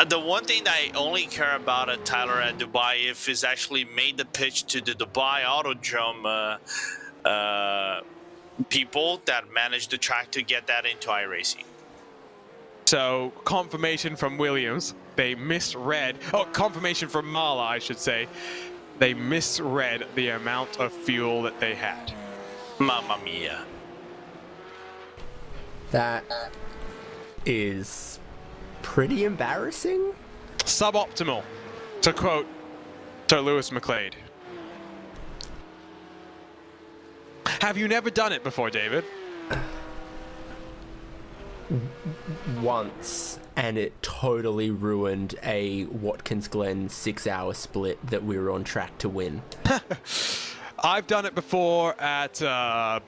the one thing that I only care about at Tyler at Dubai if is actually made the pitch to the Dubai Autodrome people that managed the track to get that into iRacing. So, confirmation from Williams. They misread. Oh, confirmation from Mala, I should say. They misread the amount of fuel that they had. Mamma mia. That is pretty embarrassing. Suboptimal, to quote Sir Lewis McLeod. Have you never done it before, David? Once, and it totally ruined a Watkins Glen 6-hour split that we were on track to win. I've done it before at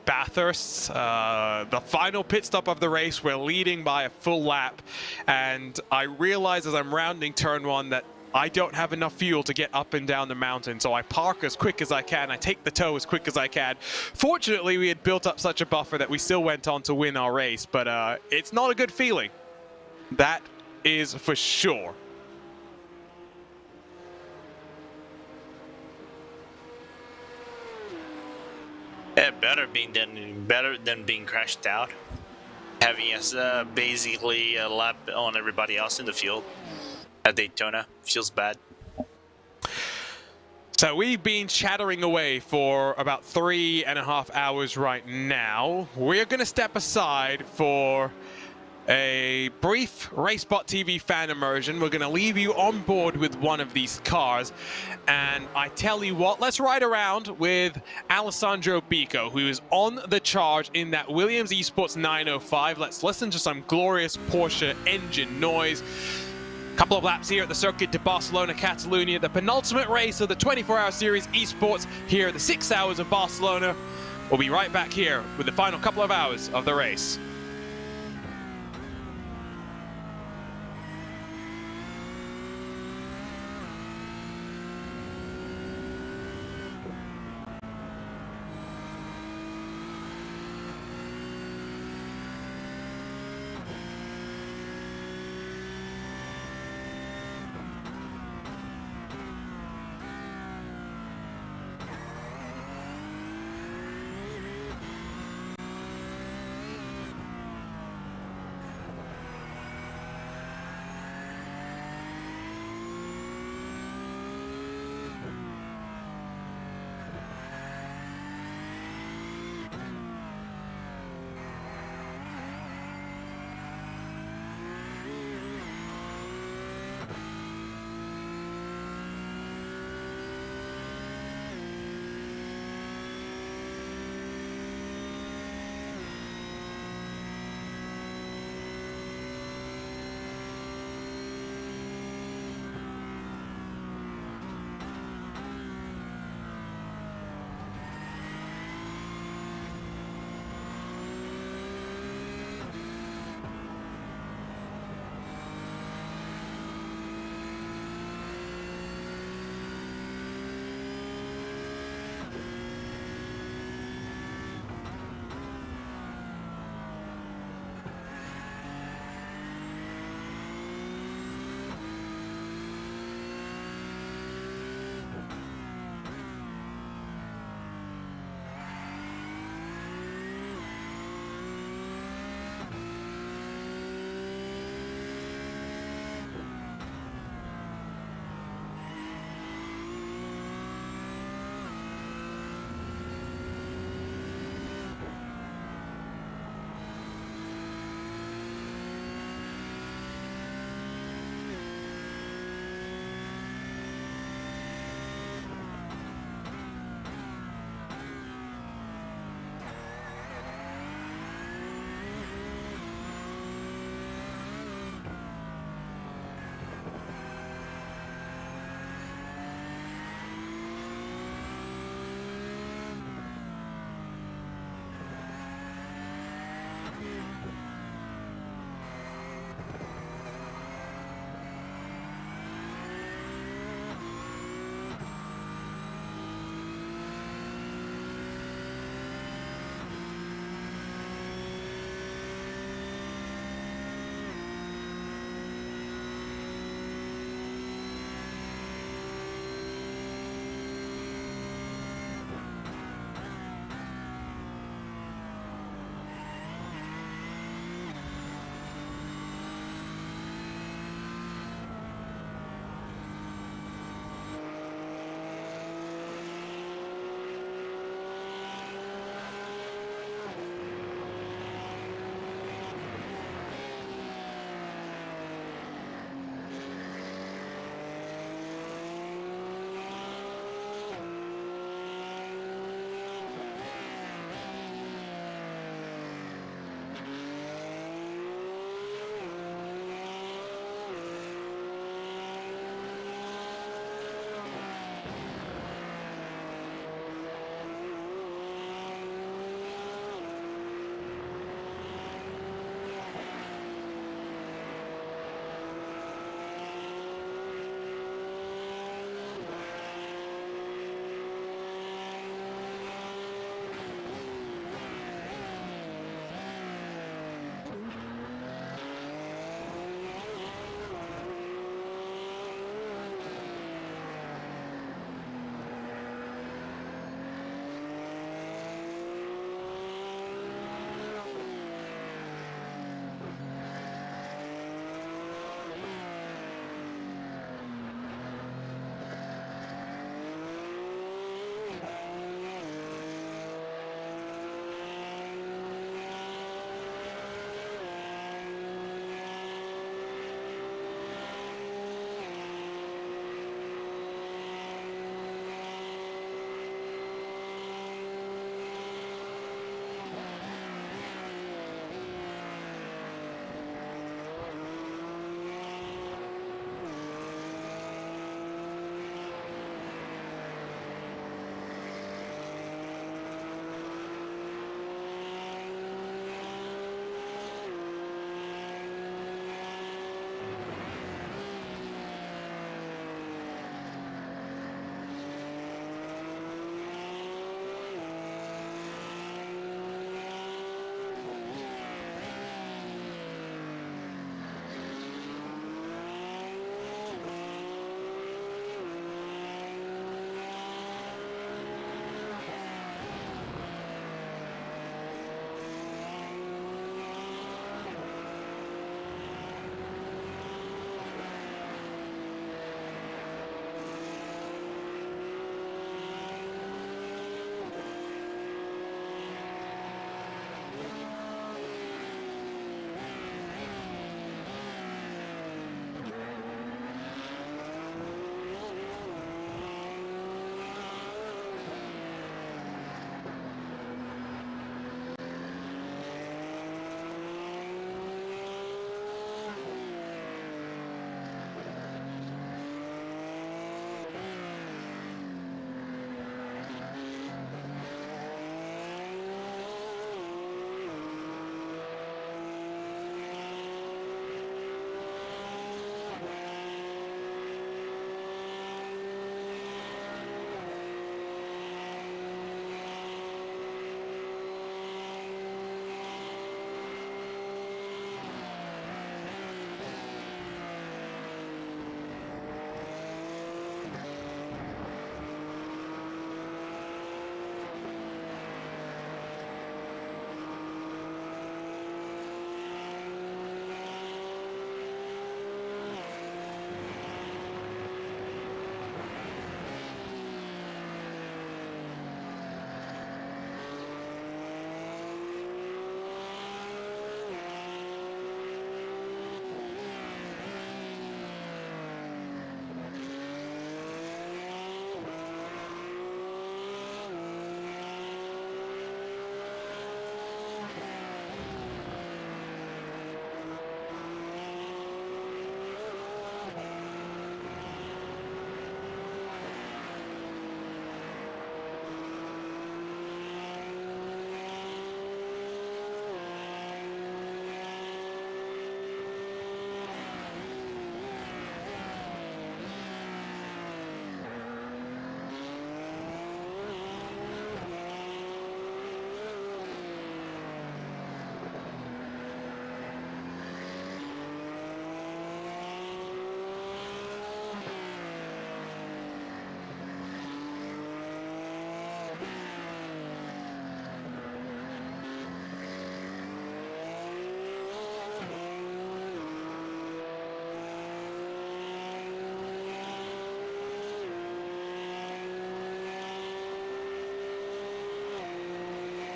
Bathurst. The final pit stop of the race, we're leading by a full lap, and I realize as I'm rounding turn 1 that I don't have enough fuel to get up and down the mountain, so I park as quick as I can. I take the tow as quick as I can. Fortunately, we had built up such a buffer that we still went on to win our race, but it's not a good feeling. That is for sure. Yeah, better than being crashed out. Having us basically a lap on everybody else in the field at Daytona feels bad. So we've been chattering away for about 3.5 hours right now. We're going to step aside for a brief RaceSpotTV fan immersion. We're going to leave you on board with one of these cars. And I tell you what, let's ride around with Alessandro Bico, who is on the charge in that Williams Esports 905. Let's listen to some glorious Porsche engine noise. Couple of laps here at the Circuit de Barcelona Catalunya, the penultimate race of the 24-hour series Esports here at the 6 hours of Barcelona. We'll be right back here with the final couple of hours of the race.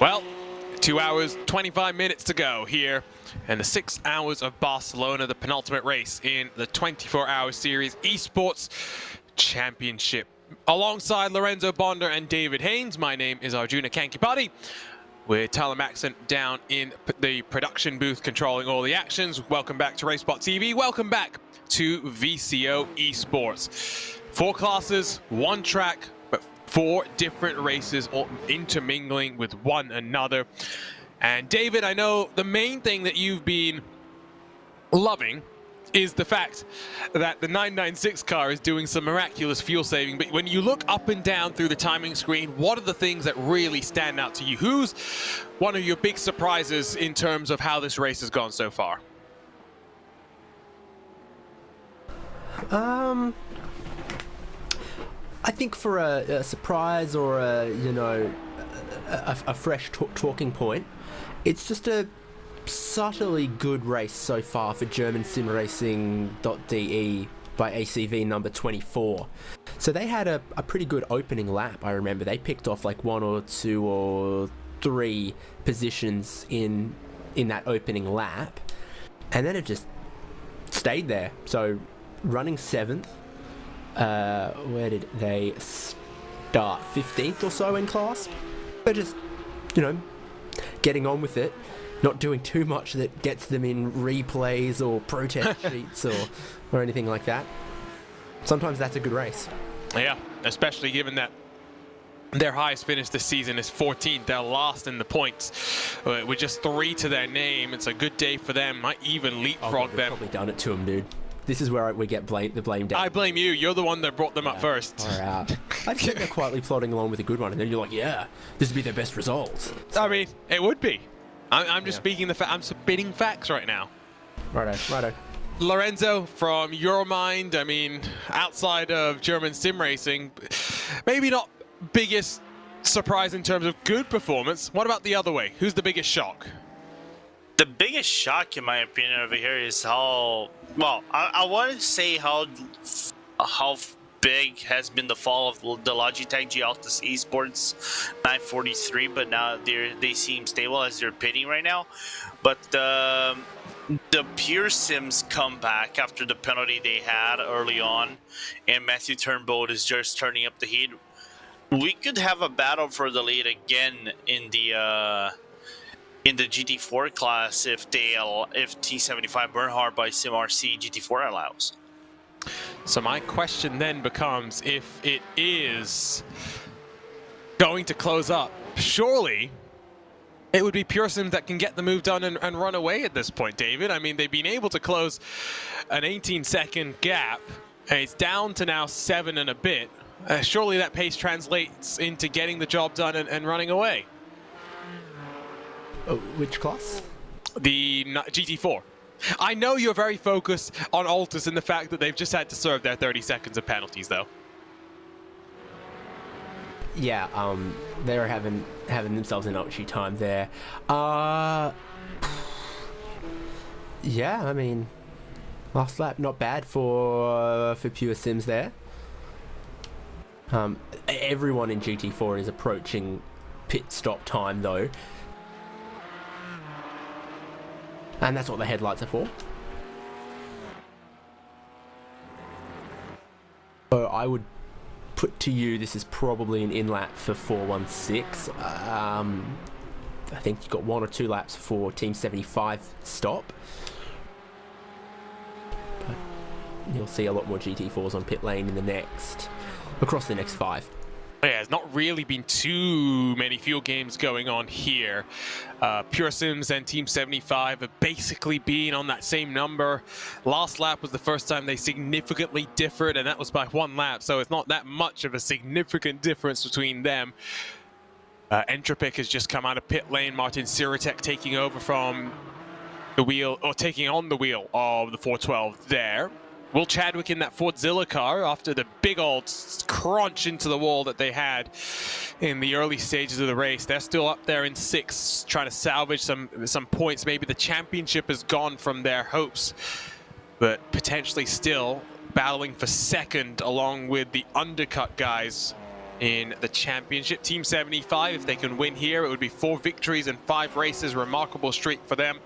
Well, 2 hours, 25 minutes to go here in the 6 hours of Barcelona, the penultimate race in the 24-hour series Esports Championship. Alongside Lorenzo Bonder and David Haynes, my name is Arjuna Kankipati, with Tyler Maxon down in the production booth controlling all the actions. Welcome back to RaceSpotTV. Welcome back to VCO Esports. 4 classes, 1 track, but 4 different races all intermingling with one another. And David, I know the main thing that you've been loving is the fact that the 996 car is doing some miraculous fuel saving. But when you look up and down through the timing screen, what are the things that really stand out to you? Who's one of your big surprises in terms of how this race has gone so far? I think for a surprise or a fresh talking point, it's just a subtly good race so far for German simracing.de by ACV number 24. So they had a pretty good opening lap. I remember they picked off like 1 or 2 or 3 positions in that opening lap, and then it just stayed there. So running 7th, where did they start? 15th or so in class. They're just, getting on with it, not doing too much that gets them in replays or protest sheets or anything like that. Sometimes that's a good race. Yeah, especially given that their highest finish this season is 14th. They're last in the points with just 3 to their name. It's a good day for them. Might even leapfrog them. Probably done it to them, dude. This is where we get the blame down. I blame you. You're the one that brought them up first. All right. I think they're quietly plodding along with a good one, and then you're like, yeah, this would be their best result. So, I mean, it would be. I'm just speaking the I'm spitting facts right now. Righto. Lorenzo, from your mind, I mean, outside of German sim racing, maybe not biggest surprise in terms of good performance. What about the other way? Who's the biggest shock? The biggest shock, in my opinion, over here is how, well, I wanted to say how big has been the fall of the Logitech G Altus Esports 943, but now they seem stable as they're pitting right now. But the Pure Sims comeback after the penalty they had early on, and Matthew Turnbow is just turning up the heat. We could have a battle for the lead again in the GT4 class if T75 Bernhard by SimRC GT4 allows. So my question then becomes, if it is going to close up, surely it would be Pure Sims that can get the move done and run away at this point, David. I mean, they've been able to close an 18-second gap, and it's down to now 7 and a bit. Surely that pace translates into getting the job done and running away. Oh, which class? The GT4. I know you're very focused on Altus and the fact that they've just had to serve their 30 seconds of penalties, though. Yeah, they're having themselves an ouchie time there. Yeah, I mean, last lap not bad for Pure Sims there. Everyone in GT4 is approaching pit stop time though. And that's what the headlights are for. So I would put to you, this is probably an in-lap for 416. I think you've got 1 or 2 laps for Team 75 stop. But you'll see a lot more GT4s on pit lane across the next 5. Yeah, there's not really been too many fuel games going on here. Pure Sims and Team 75 have basically been on that same number. Last lap was the first time they significantly differed, and that was by 1 lap, so it's not that much of a significant difference between them. Entropic has just come out of pit lane. Martin Siratek taking over from the wheel, or taking on the wheel of the 412 there. Will Chadwick in that Fordzilla car after the big old crunch into the wall that they had in the early stages of the race. They're still up there in 6th, trying to salvage some points. Maybe the championship has gone from their hopes, but potentially still battling for 2nd along with the undercut guys in the championship. Team 75, if they can win here, it would be 4 victories and 5 races. Remarkable streak for them.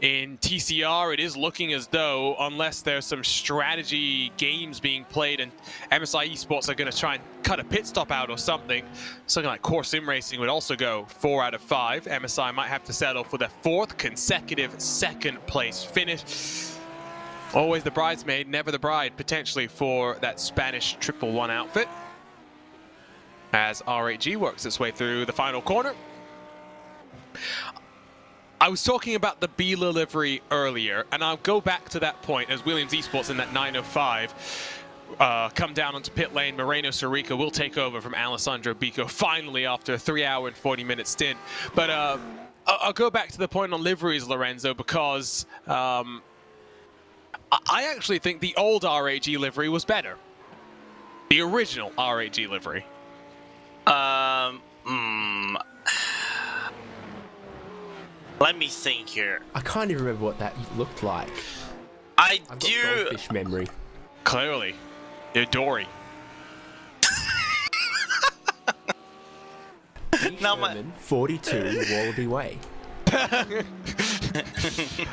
In TCR, it is looking as though, unless there's some strategy games being played and MSI Esports are going to try and cut a pit stop out or something, something like Core Sim Racing would also go 4 out of 5. MSI might have to settle for their 4th consecutive 2nd place finish. Always the bridesmaid, never the bride, potentially, for that Spanish 111 outfit. As R8G works its way through the final corner. I was talking about the Biela livery earlier, and I'll go back to that point as Williams Esports in that 905 come down onto pit lane. Moreno Sarica will take over from Alessandro Bico finally after a 3-hour and 40-minute stint. But I'll go back to the point on liveries, Lorenzo, because I actually think the old R8G livery was better. The original R8G livery. Let me think here. I can't even remember what that looked like. I've I've got goldfish memory. Clearly. They're Dory. Now Sherman, 42 Wallaby Way.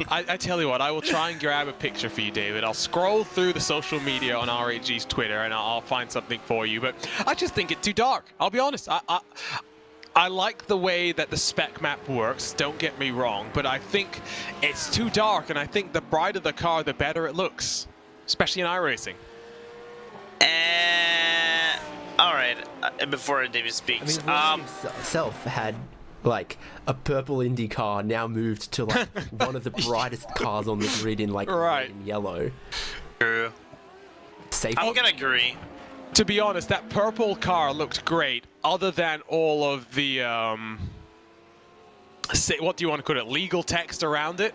I tell you what, I will try and grab a picture for you, David. I'll scroll through the social media on R8G's Twitter and I'll find something for you. But I just think it's too dark. I'll be honest. I like the way that the spec map works, don't get me wrong, but I think it's too dark, and I think the brighter the car, the better it looks, especially in iRacing. Alright, before David speaks. I mean, itself had like a purple Indy car, now moved to like one of the brightest cars on the grid in like red and yellow. True. Safe. I'm gonna agree. To be honest, that purple car looked great, other than all of the, what do you want to call it, legal text around it,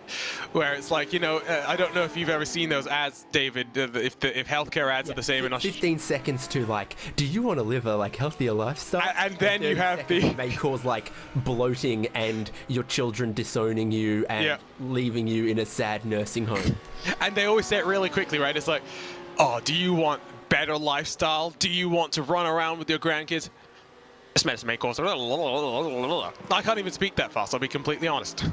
where it's like, you know, I don't know if you've ever seen those ads, David, if healthcare ads are the same in Australia. 15 seconds to like, do you want to live a like healthier lifestyle? And then you have the... may cause like bloating and your children disowning you and leaving you in a sad nursing home. And they always say it really quickly, right? It's like, oh, do you want better lifestyle? Do you want to run around with your grandkids? This medicine may cause... I can't even speak that fast, I'll be completely honest.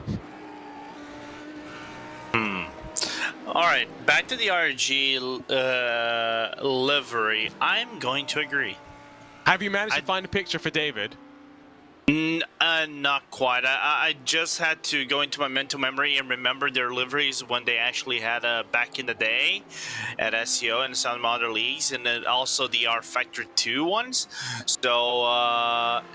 Alright, back to the RG livery. I'm going to agree. Have you managed to find a picture for David? Not quite. I just had to go into my mental memory and remember their liveries when they actually had back in the day at SEO and some other leagues, and then also the R Factor 2 ones. So,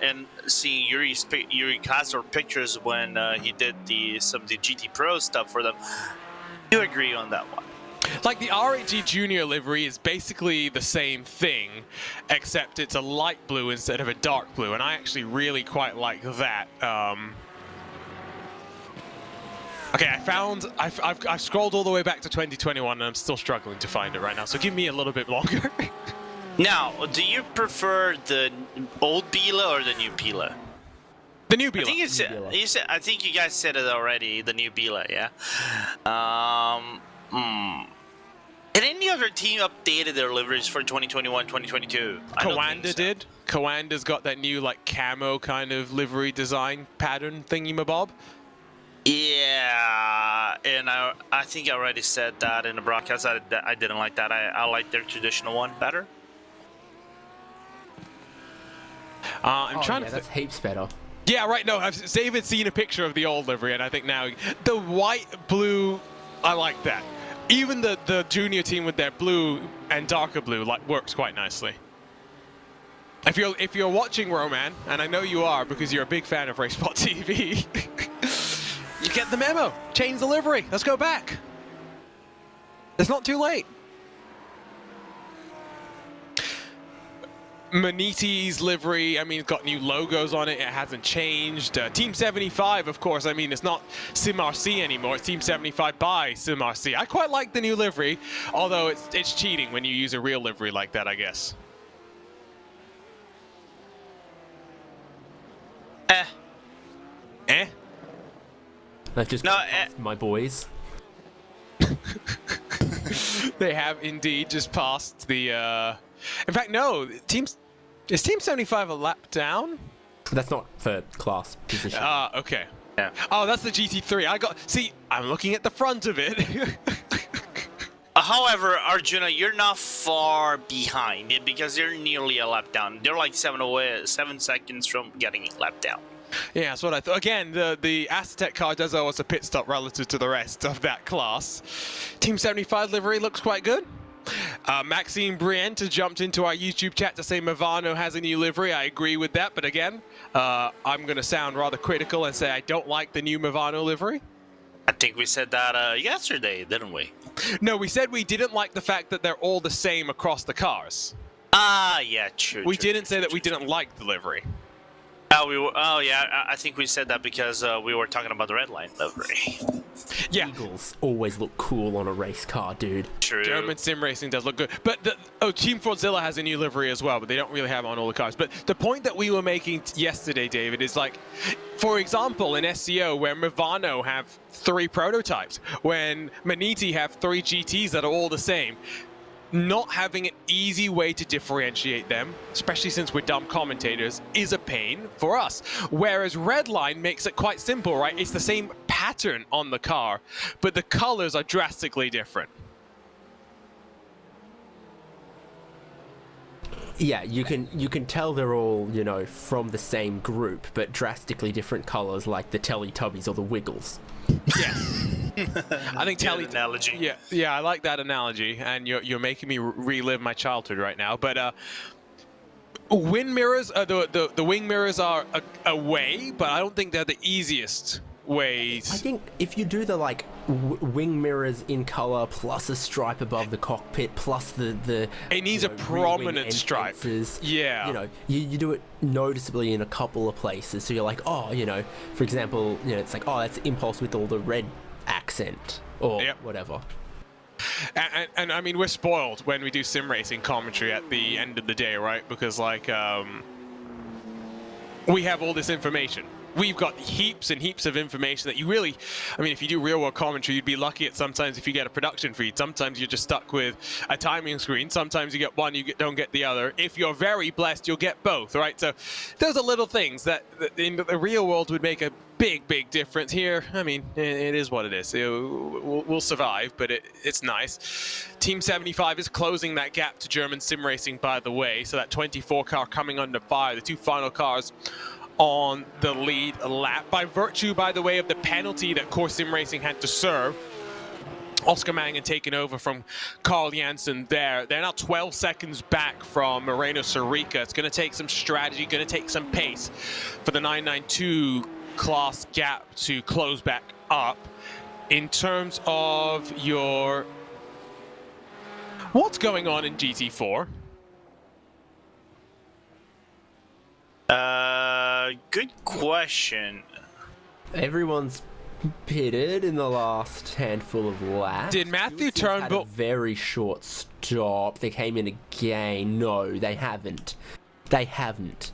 and seeing Yuri Kazor pictures when he did some of the GT Pro stuff for them, I do agree on that one. Like the R8G Junior livery is basically the same thing, except it's a light blue instead of a dark blue, and I actually really quite like that. Okay, I've scrolled all the way back to 2021, and I'm still struggling to find it right now. So give me a little bit longer. Now, do you prefer the old Biela or the new Biela? The new Biela. I think you guys said it already. The new Biela, yeah. Did any other team updated their liveries for 2021, 2022? Coanda did. Coanda's got that new like camo kind of livery design pattern thingy-mabob. Yeah, and I think I already said that in the broadcast. I didn't like that. I like their traditional one better. I'm trying to. That's heaps better. Yeah, right. No, David's seen a picture of the old livery, and I think now the white, blue, I like that. Even the junior team with their blue and darker blue like works quite nicely. If you're watching, Roman, and I know you are because you're a big fan of RaceSpotTV, you get the memo. Change the livery. Let's go back. It's not too late. Maniti's livery, I mean, it's got new logos on it. It hasn't changed. Team 75, of course, I mean, it's not SimRC anymore. It's Team 75 by SimRC. I quite like the new livery, although it's cheating when you use a real livery like that, I guess. That just my boys. They have indeed just passed the... In fact, no, teams... Is Team 75 a lap down? That's not for class position. Okay. Yeah. Oh, that's the GT3. See, I'm looking at the front of it. However, Arjuna, you're not far behind it because they're nearly a lap down. They're like 7 seconds from getting a lap down. Yeah, that's what I thought. Again, the Aztec car does owe us a pit stop relative to the rest of that class. Team 75 livery looks quite good. Maxime Briente has jumped into our YouTube chat to say Movano has a new livery. I agree with that, but again, I'm going to sound rather critical and say I don't like the new Movano livery. I think we said that yesterday, didn't we? No, we said we didn't like the fact that they're all the same across the cars. Yeah, true. We didn't say that we didn't like the livery. Oh, yeah, I think we said that because we were talking about the red line livery. Yeah. Eagles always look cool on a race car, dude. True. German sim racing does look good. But Team Fordzilla has a new livery as well, but they don't really have it on all the cars. But the point that we were making yesterday, David, is like, for example, in SCO, where Movano have 3 prototypes, when Maniti have 3 GTs that are all the same, not having an easy way to differentiate them, especially since we're dumb commentators, is a pain for us. Whereas Redline makes it quite simple, right? It's the same pattern on the car, but the colors are drastically different. Yeah, you can tell they're all, you know, from the same group, but drastically different colors, like the Teletubbies or the Wiggles. Yes. I think analogy. Yeah, I like that analogy, and you're making me relive my childhood right now. But wind mirrors, the wing mirrors are a way, but I don't think they're the easiest ways. I think if you do the like wing mirrors in color plus a stripe above the cockpit plus the it needs a prominent stripe. Yeah, you know, you do it noticeably in a couple of places, so you're like, oh, you know, for example, you know, it's like, oh, that's Impulse with all the red accent or whatever. And I mean, we're spoiled when we do sim racing commentary at the end of the day, right? Because like we have all this information. We've got heaps and heaps of information that you really, I mean, if you do real world commentary, you'd be lucky at sometimes if you get a production feed. Sometimes you're just stuck with a timing screen. Sometimes you get one, don't get the other. If you're very blessed, you'll get both, right? So those are little things that in the real world would make a big, big difference. Here, I mean, it is what it is. We'll survive, but it's nice. Team 75 is closing that gap to German sim racing, by the way. So that 24 car coming under fire. The 2 final cars on the lead lap by virtue, by the way, of the penalty that Core Sim Racing had to serve. Oscar Mangan taken over from Carl Janssen there. They're now 12 seconds back from Moreno Sarica. It's going to take some strategy, going to take some pace for the 992 class gap to close back up. In terms of your... what's going on in GT4? Good question. Everyone's pitted in the last handful of laps. Did Matthew had a Turnbull... very short stop. They came in again. No, they haven't. They haven't.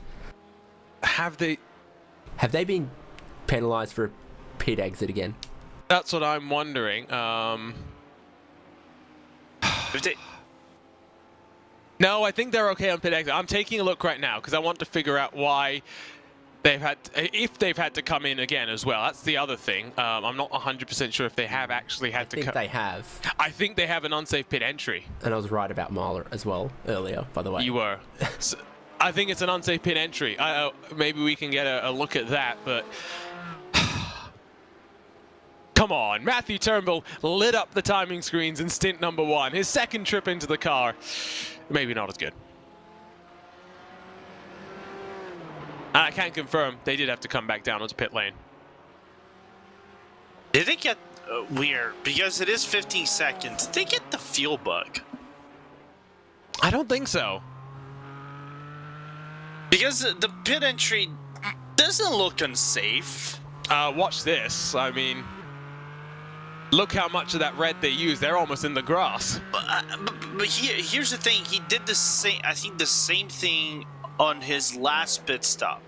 Have they... Have they been penalised for a pit exit again? That's what I'm wondering. If they... No, I think they're okay on pit exit. I'm taking a look right now because I want to figure out why they've had, if they've had to come in again as well. That's the other thing. I'm not 100% sure if they have actually had to come. I think they have. I think they have an unsafe pit entry. And I was right about Mahler as well earlier, by the way. You were. So, I think it's an unsafe pit entry. Maybe we can get a look at that, but... Come on, Matthew Turnbull lit up the timing screens in stint number 1. His second trip into the car, maybe not as good. And I can confirm they did have to come back down onto pit lane. Did it get weird? Because it is 15 seconds. Did they get the fuel bug? I don't think so. Because the pit entry doesn't look unsafe. Watch this. I mean... look how much of that red they use. They're almost in the grass. But here's the thing. He did the same. I think the same thing on his last pit stop.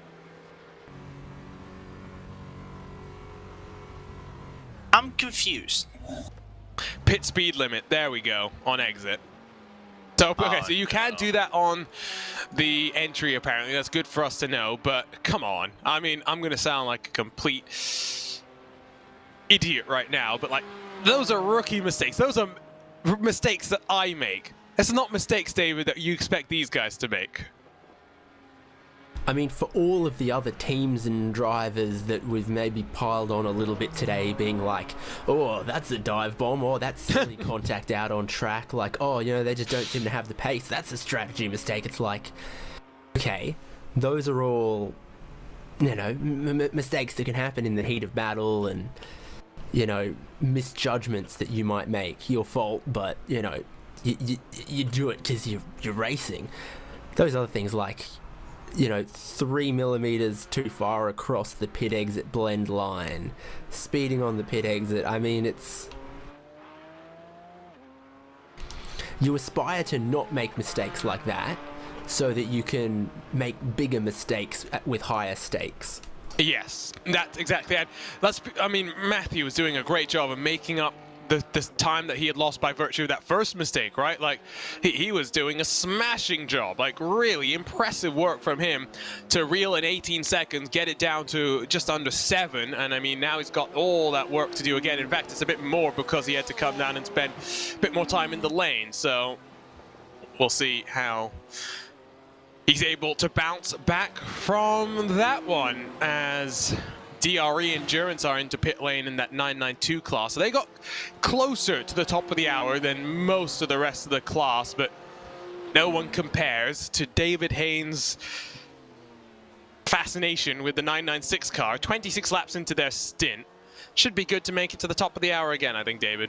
I'm confused. Pit speed limit. There we go. On exit. So, okay, so you can do that on the entry, apparently. That's good for us to know, but come on. I mean, I'm going to sound like a complete idiot right now, but, like, those are rookie mistakes. Those are mistakes that I make. It's not mistakes, David, that you expect these guys to make. I mean, for all of the other teams and drivers that we've maybe piled on a little bit today, being like, oh, that's a dive bomb, or that's silly contact out on track, like, oh, you know, they just don't seem to have the pace, that's a strategy mistake. It's like, okay, those are all, you know, mistakes that can happen in the heat of battle, and, you know, misjudgments that you might make, your fault, but, you know, you do it because you're racing. Those other things like, you know, 3 millimeters too far across the pit exit blend line, speeding on the pit exit. I mean, it's... You aspire to not make mistakes like that so that you can make bigger mistakes with higher stakes. Yes, that's exactly it. I mean, Matthew was doing a great job of making up the time that he had lost by virtue of that first mistake, right? Like, he was doing a smashing job, like really impressive work from him to reel in 18 seconds, get it down to just under 7, and I mean, now he's got all that work to do again. In fact, it's a bit more because he had to come down and spend a bit more time in the lane, so we'll see how he's able to bounce back from that one as DRE Endurance are into pit lane in that 992 class. So they got closer to the top of the hour than most of the rest of the class, but no one compares to David Haynes' fascination with the 996 car. 26 laps into their stint. Should be good to make it to the top of the hour again, I think, David.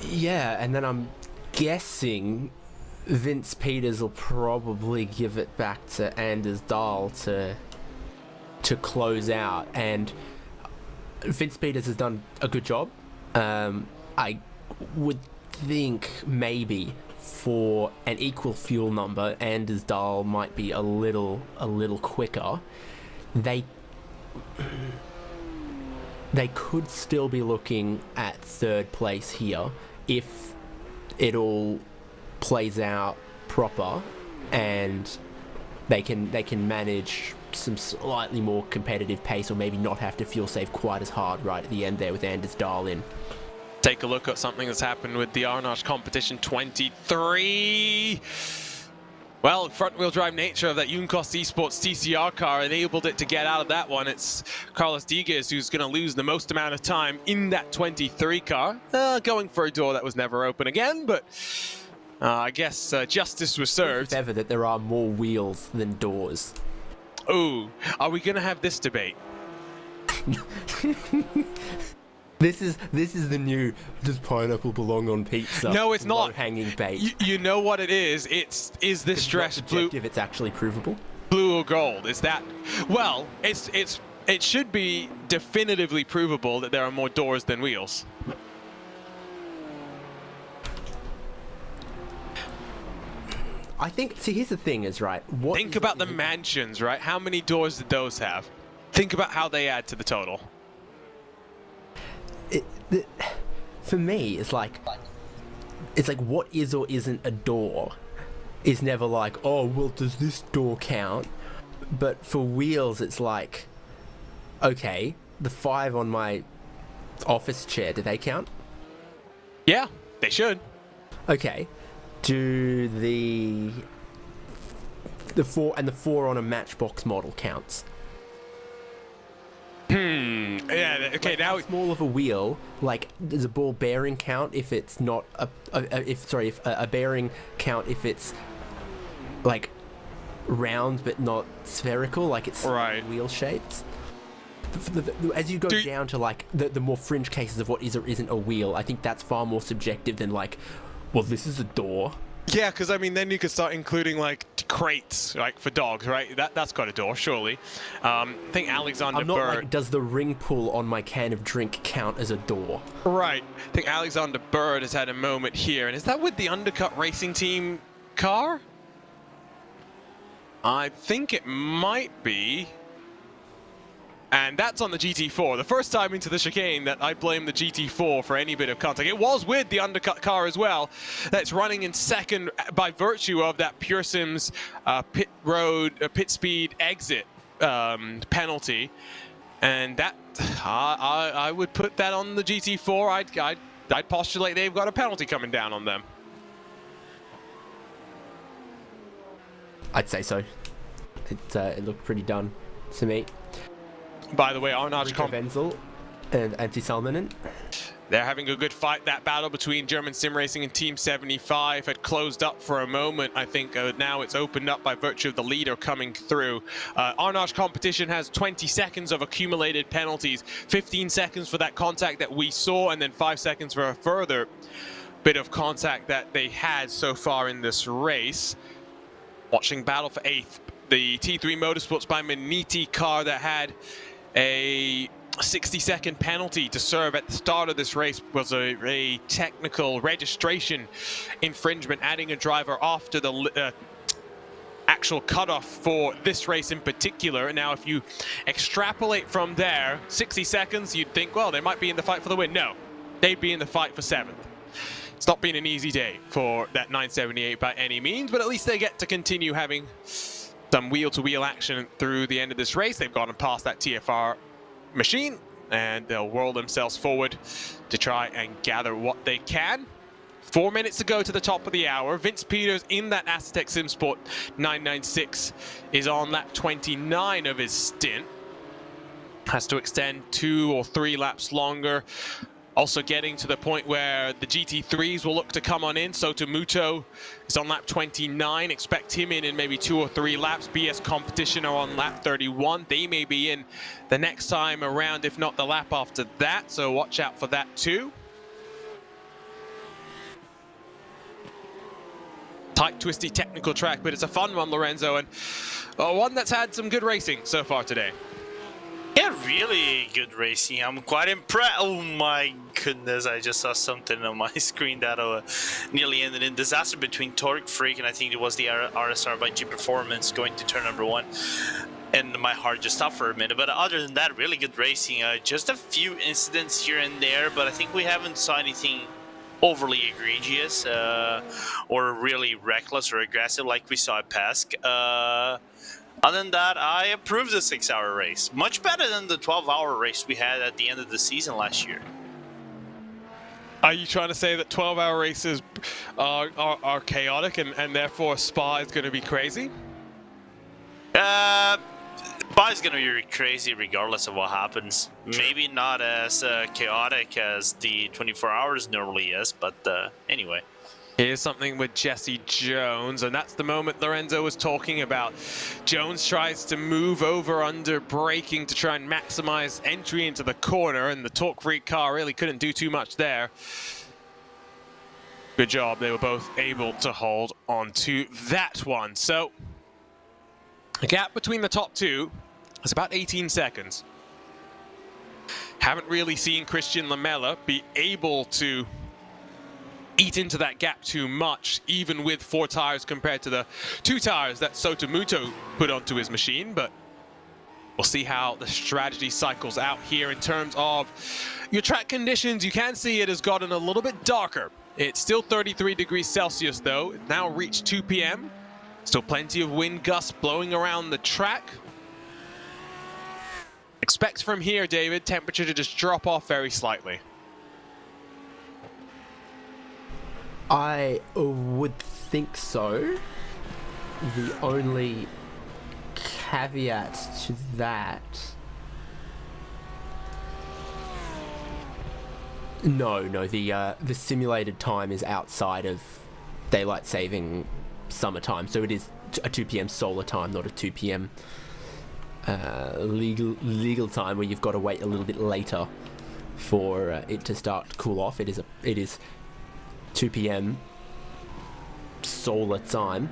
Yeah, and then I'm guessing Vince Peters will probably give it back to Anders Dahl to close out, and Vince Peters has done a good job. I would think maybe for an equal fuel number, Anders Dahl might be a little quicker. They could still be looking at 3rd place here if it all plays out proper and they can manage some slightly more competitive pace, or maybe not have to fuel save quite as hard right at the end there with Anders Dahl in. Take a look at something that's happened with the Arnage Competition 23. Well, front-wheel drive nature of that Junkos Esports TCR car enabled it to get out of that one. It's Carlos Diguez who's going to lose the most amount of time in that 23 car, going for a door that was never open again, but I guess justice was served. If ever that there are more wheels than doors. Ooh, are we going to have this debate? This is the new, does pineapple belong on pizza? No, it's not. Hanging bait. You know what it is? Is this dress blue? If it's actually provable. Blue or gold? Is that? Well, it should be definitively provable that there are more doors than wheels. I think, see, here's the thing is, right, think about the mansions, right? How many doors did those have? Think about how they add to the total. For me, it's like what is or isn't a door is never like, oh, well, does this door count? But for wheels, it's like, okay, the 5 on my office chair, do they count? Yeah, they should. Okay. Do the 4 and the 4 on a Matchbox model counts? Yeah. Okay. Like, now how small of a wheel? Like, does a ball bearing count if it's not if a bearing count if it's like round but not spherical, like it's right. Wheel shaped? As you go down to like the more fringe cases of what is or isn't a wheel, I think that's far more subjective than like, well, this is a door. Yeah, because I mean, then you could start including like crates, like for dogs, right? That's got a door, surely. I think Alexander I'm not Bird. like, does the ring pull on my can of drink count as a door? Right. I think Alexander Bird has had a moment here, and is that with the Undercut Racing Team car? I think it might be. And that's on the GT4. The first time into the chicane that I blame the GT4 for any bit of contact. It was with the undercut car as well. That's running in second by virtue of that Pure Sims pit speed exit penalty. And that, I would put that on the GT4. I'd postulate they've got a penalty coming down on them. I'd say so. It looked pretty done to me. By the way, Arnage Wenzel and Anti-Salmonen. They're having a good fight. That battle between German Sim Racing and Team 75 had closed up for a moment. I think now it's opened up by virtue of the leader coming through. Arnage Competition has 20 seconds of accumulated penalties, 15 seconds for that contact that we saw, and then 5 seconds for a further bit of contact that they had so far in this race. Watching battle for 8th. The T3 Motorsports by Maniti car that had a 60-second penalty to serve at the start of this race was a technical registration infringement, adding a driver after the actual cutoff for this race in particular. Now, if you extrapolate from there, 60 seconds, you'd think, well, they might be in the fight for the win. No, they'd be in the fight for 7th. It's not been an easy day for that 978 by any means, but at least they get to continue having some wheel-to-wheel action through the end of this race. They've gotten past that TFR machine, and they'll whirl themselves forward to try and gather what they can. 4 minutes to go to the top of the hour. Vince Peters in that Aztec SimSport 996 is on lap 29 of his stint. Has to extend 2 or 3 laps longer. Also getting to the point where the GT3s will look to come on in. Sotomuto is on lap 29. Expect him in maybe 2 or 3 laps. BS Competition are on lap 31. They may be in the next time around, if not the lap after that. So watch out for that too. Tight, twisty, technical track, but it's a fun one, Lorenzo, and one that's had some good racing so far today. Yeah, really good racing. I'm quite impressed. Oh my goodness, I just saw something on my screen that nearly ended in disaster between Torque Freak and I think it was the RSR by G Performance going to turn number 1. And my heart just stopped for a minute. But other than that, really good racing. Just a few incidents here and there, but I think we haven't saw anything overly egregious or really reckless or aggressive like we saw at Pesk. Other than that, I approve the 6-hour race. Much better than the 12-hour race we had at the end of the season last year. Are you trying to say that 12-hour races are chaotic and therefore Spa is going to be crazy? Spa is going to be crazy regardless of what happens. Maybe not as chaotic as the 24 hours normally is, but anyway. Here's something with Jesse Jones, and that's the moment Lorenzo was talking about. Jones tries to move over under braking to try and maximize entry into the corner, and the Torque Freak car really couldn't do too much there. Good job, they were both able to hold on to that one. So, the gap between the top two is about 18 seconds. Haven't really seen Christian Lamela be able to eat into that gap too much, even with 4 tires compared to the 2 tires that Sotomuto put onto his machine, but we'll see how the strategy cycles out here in terms of your track conditions. You can see it has gotten a little bit darker. It's still 33 degrees Celsius though. It now reached 2 p.m. Still plenty of wind gusts blowing around the track. Expect from here, David, temperature to just drop off very slightly. I would think so. The only caveat to that... No, the simulated time is outside of daylight saving summertime, so it is a 2 p.m. solar time, not a 2 p.m. legal time where you've got to wait a little bit later for it to start to cool off. It is 2 p.m. solar time,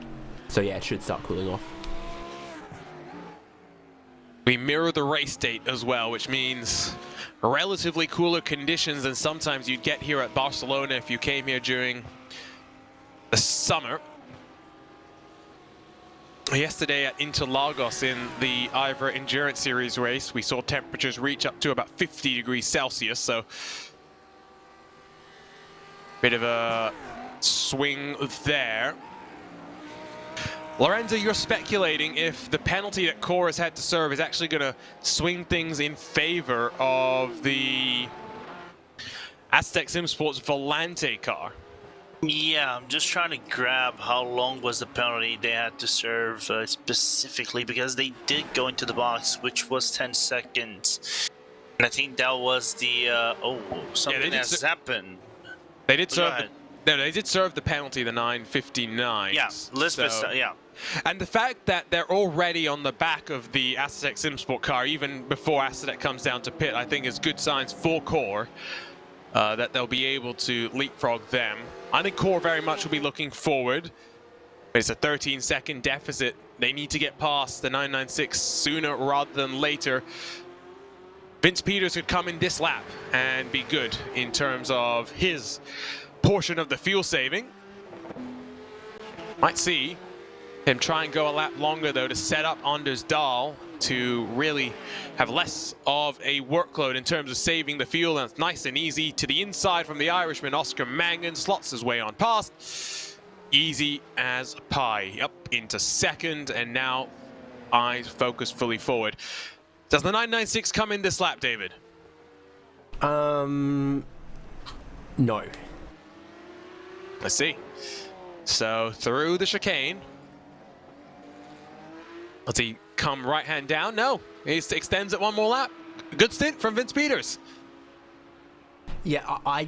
so yeah, it should start cooling off. We mirror the race date as well, which means relatively cooler conditions than sometimes you'd get here at Barcelona if you came here during the summer. Yesterday at Interlagos in the Ivor Endurance Series race, we saw temperatures reach up to about 50 degrees Celsius, so bit of a swing there. Lorenzo, you're speculating if the penalty that Core has had to serve is actually going to swing things in favor of the Aztec Sim Sports Volante car. Yeah, I'm just trying to grab how long was the penalty they had to serve specifically, because they did go into the box, which was 10 seconds. And I think that was the, something has happened. They did serve they did serve the penalty, the 9:59. Yeah, Lisbeth, yeah. And the fact that they're already on the back of the Aztec SimSport car, even before Aztec comes down to pit, I think is good signs for Core that they'll be able to leapfrog them. I think Core very much will be looking forward. It's a 13-second deficit. They need to get past the 996 sooner rather than later. Vince Peters could come in this lap and be good in terms of his portion of the fuel saving. Might see him try and go a lap longer, though, to set up Anders Dahl to really have less of a workload in terms of saving the fuel. And it's nice and easy to the inside from the Irishman. Oscar Mangan slots his way on past. Easy as pie. Up into second, and now eyes focused fully forward. Does the 996 come in this lap, David? No. Let's see. So through the chicane. Does he come right hand down? No. He extends it one more lap. Good stint from Vince Peters. Yeah, I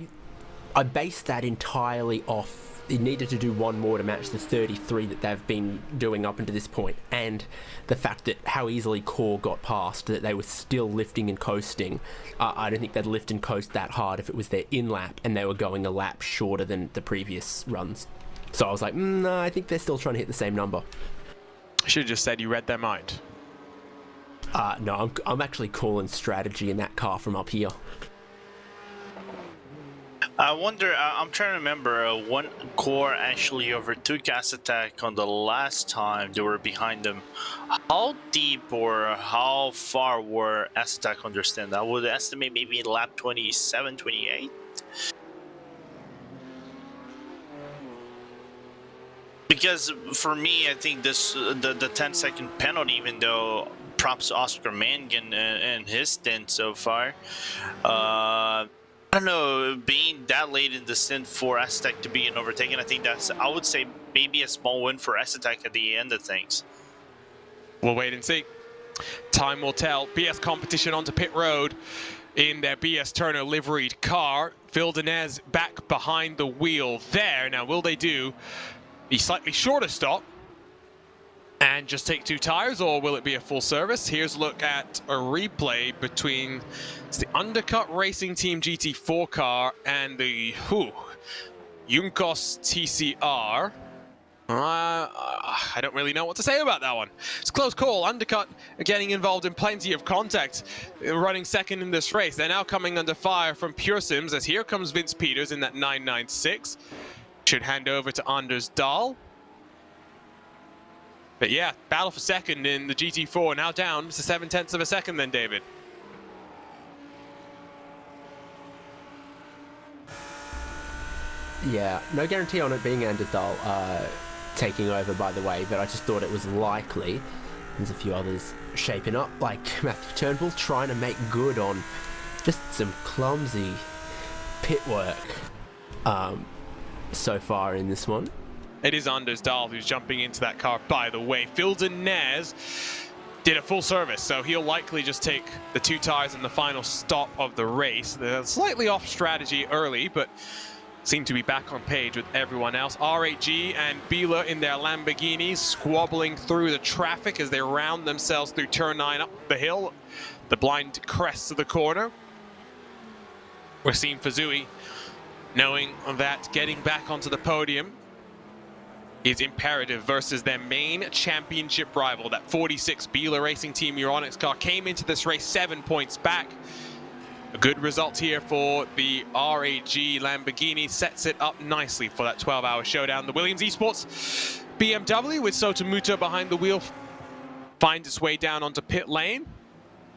based that entirely off. He needed to do one more to match the 33 that they've been doing up until this point, and the fact that how easily Core got past, that they were still lifting and coasting. I don't think they'd lift and coast that hard if it was their in-lap and they were going a lap shorter than the previous runs. So I was like, no, I think they're still trying to hit the same number. I should have just said you read their mind. No, I'm actually calling strategy in that car from up here. I wonder, I'm trying to remember when Core actually overtook Aztec on the last time they were behind them. How deep or how far were Aztec understand? I would estimate maybe lap 27, 28. Because for me, I think this the 10-second penalty, even though props Oscar Mangan and his stint so far, I don't know, being that late in the stint for Aztec to be overtaken, I think that's, I would say, maybe a small win for Aztec at the end of things. We'll wait and see. Time will tell. BS Competition onto pit road in their BS Turner liveried car. Phil Dinez back behind the wheel there. Now, will they do the slightly shorter stop and just take 2 tires, or will it be a full service? Here's a look at a replay between the Undercut Racing Team GT4 car and the Junkos TCR. I don't really know what to say about that one. It's a close call. Undercut are getting involved in plenty of contact, running second in this race. They're now coming under fire from Pure Sims, as here comes Vince Peters in that 996. Should hand over to Anders Dahl. But yeah, battle for second in the GT4, now down to 0.7 of a second then, David. Yeah, no guarantee on it being Anders Dahl taking over, by the way, but I just thought it was likely. There's a few others shaping up, like Matthew Turnbull trying to make good on just some clumsy pit work so far in this one. It is Anders Dahl who's jumping into that car, by the way. Phil Dinez did a full service, so he'll likely just take the 2 tires in the final stop of the race. They're slightly off strategy early, but seem to be back on page with everyone else. R8G and Biela in their Lamborghinis squabbling through the traffic as they round themselves through turn 9 up the hill, the blind crest of the corner. We're seeing Fazui knowing that getting back onto the podium is imperative versus their main championship rival. That 46 Biela Racing Team EURONICS car came into this race 7 points back. A good result here for the RAG Lamborghini, sets it up nicely for that 12-hour showdown. The Williams Esports BMW with Sotomuto behind the wheel finds its way down onto pit lane.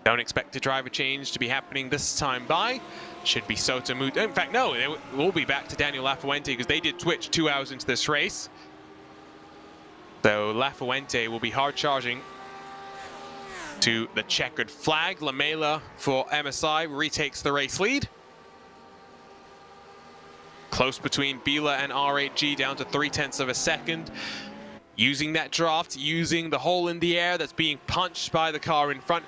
Don't expect a driver change to be happening this time by. Should be Sotomuto. In fact, no, it will be back to Daniel Lafuente because they did switch 2 hours into this race. So Lafuente will be hard charging to the checkered flag. Lamela for MSI retakes the race lead. Close between Biela and R8G, down to 0.3 of a second. Using that draft, using the hole in the air that's being punched by the car in front.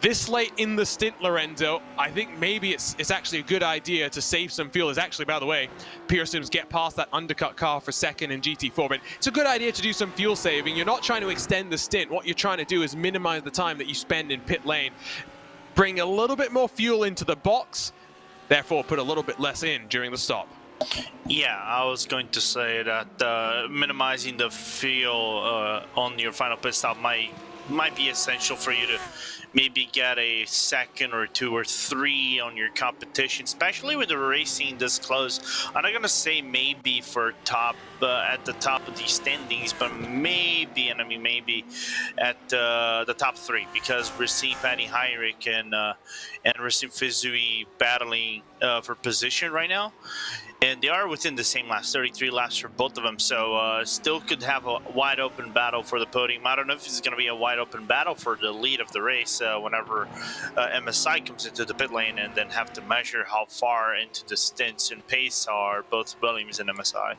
This late in the stint, Lorenzo, I think maybe it's actually a good idea to save some fuel. Is actually, by the way, Pearson's get past that undercut car for second in GT4, but it's a good idea to do some fuel saving. You're not trying to extend the stint. What you're trying to do is minimize the time that you spend in pit lane. Bring a little bit more fuel into the box, therefore put a little bit less in during the stop. Yeah, I was going to say that minimizing the fuel on your final pit stop might be essential for you to maybe get a second or 2 or 3 on your competition, especially with the racing this close. I'm not gonna say maybe for top at the top of these standings, but maybe, and I mean maybe, at the top 3, because we're seeing Patty Heinrich and Racing Fizui battling for position right now. And they are within the same laps, 33 laps for both of them, so still could have a wide open battle for the podium. I don't know if it's going to be a wide open battle for the lead of the race whenever MSI comes into the pit lane, and then have to measure how far into the stints and pace are both Williams and MSI.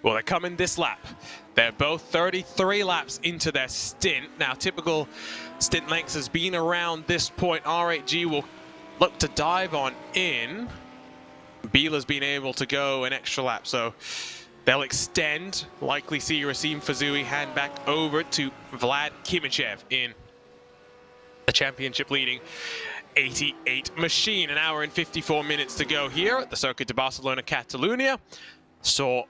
Well, they're coming this lap. They're both 33 laps into their stint. Now, typical stint lengths has been around this point. R8G will look to dive on in. Biela's been able to go an extra lap, so they'll extend. Likely see Racine Fizui hand back over to Vlad Kimichev in the championship leading 88 machine. An hour and 54 minutes to go here at the Circuit de Barcelona Catalunya. Saw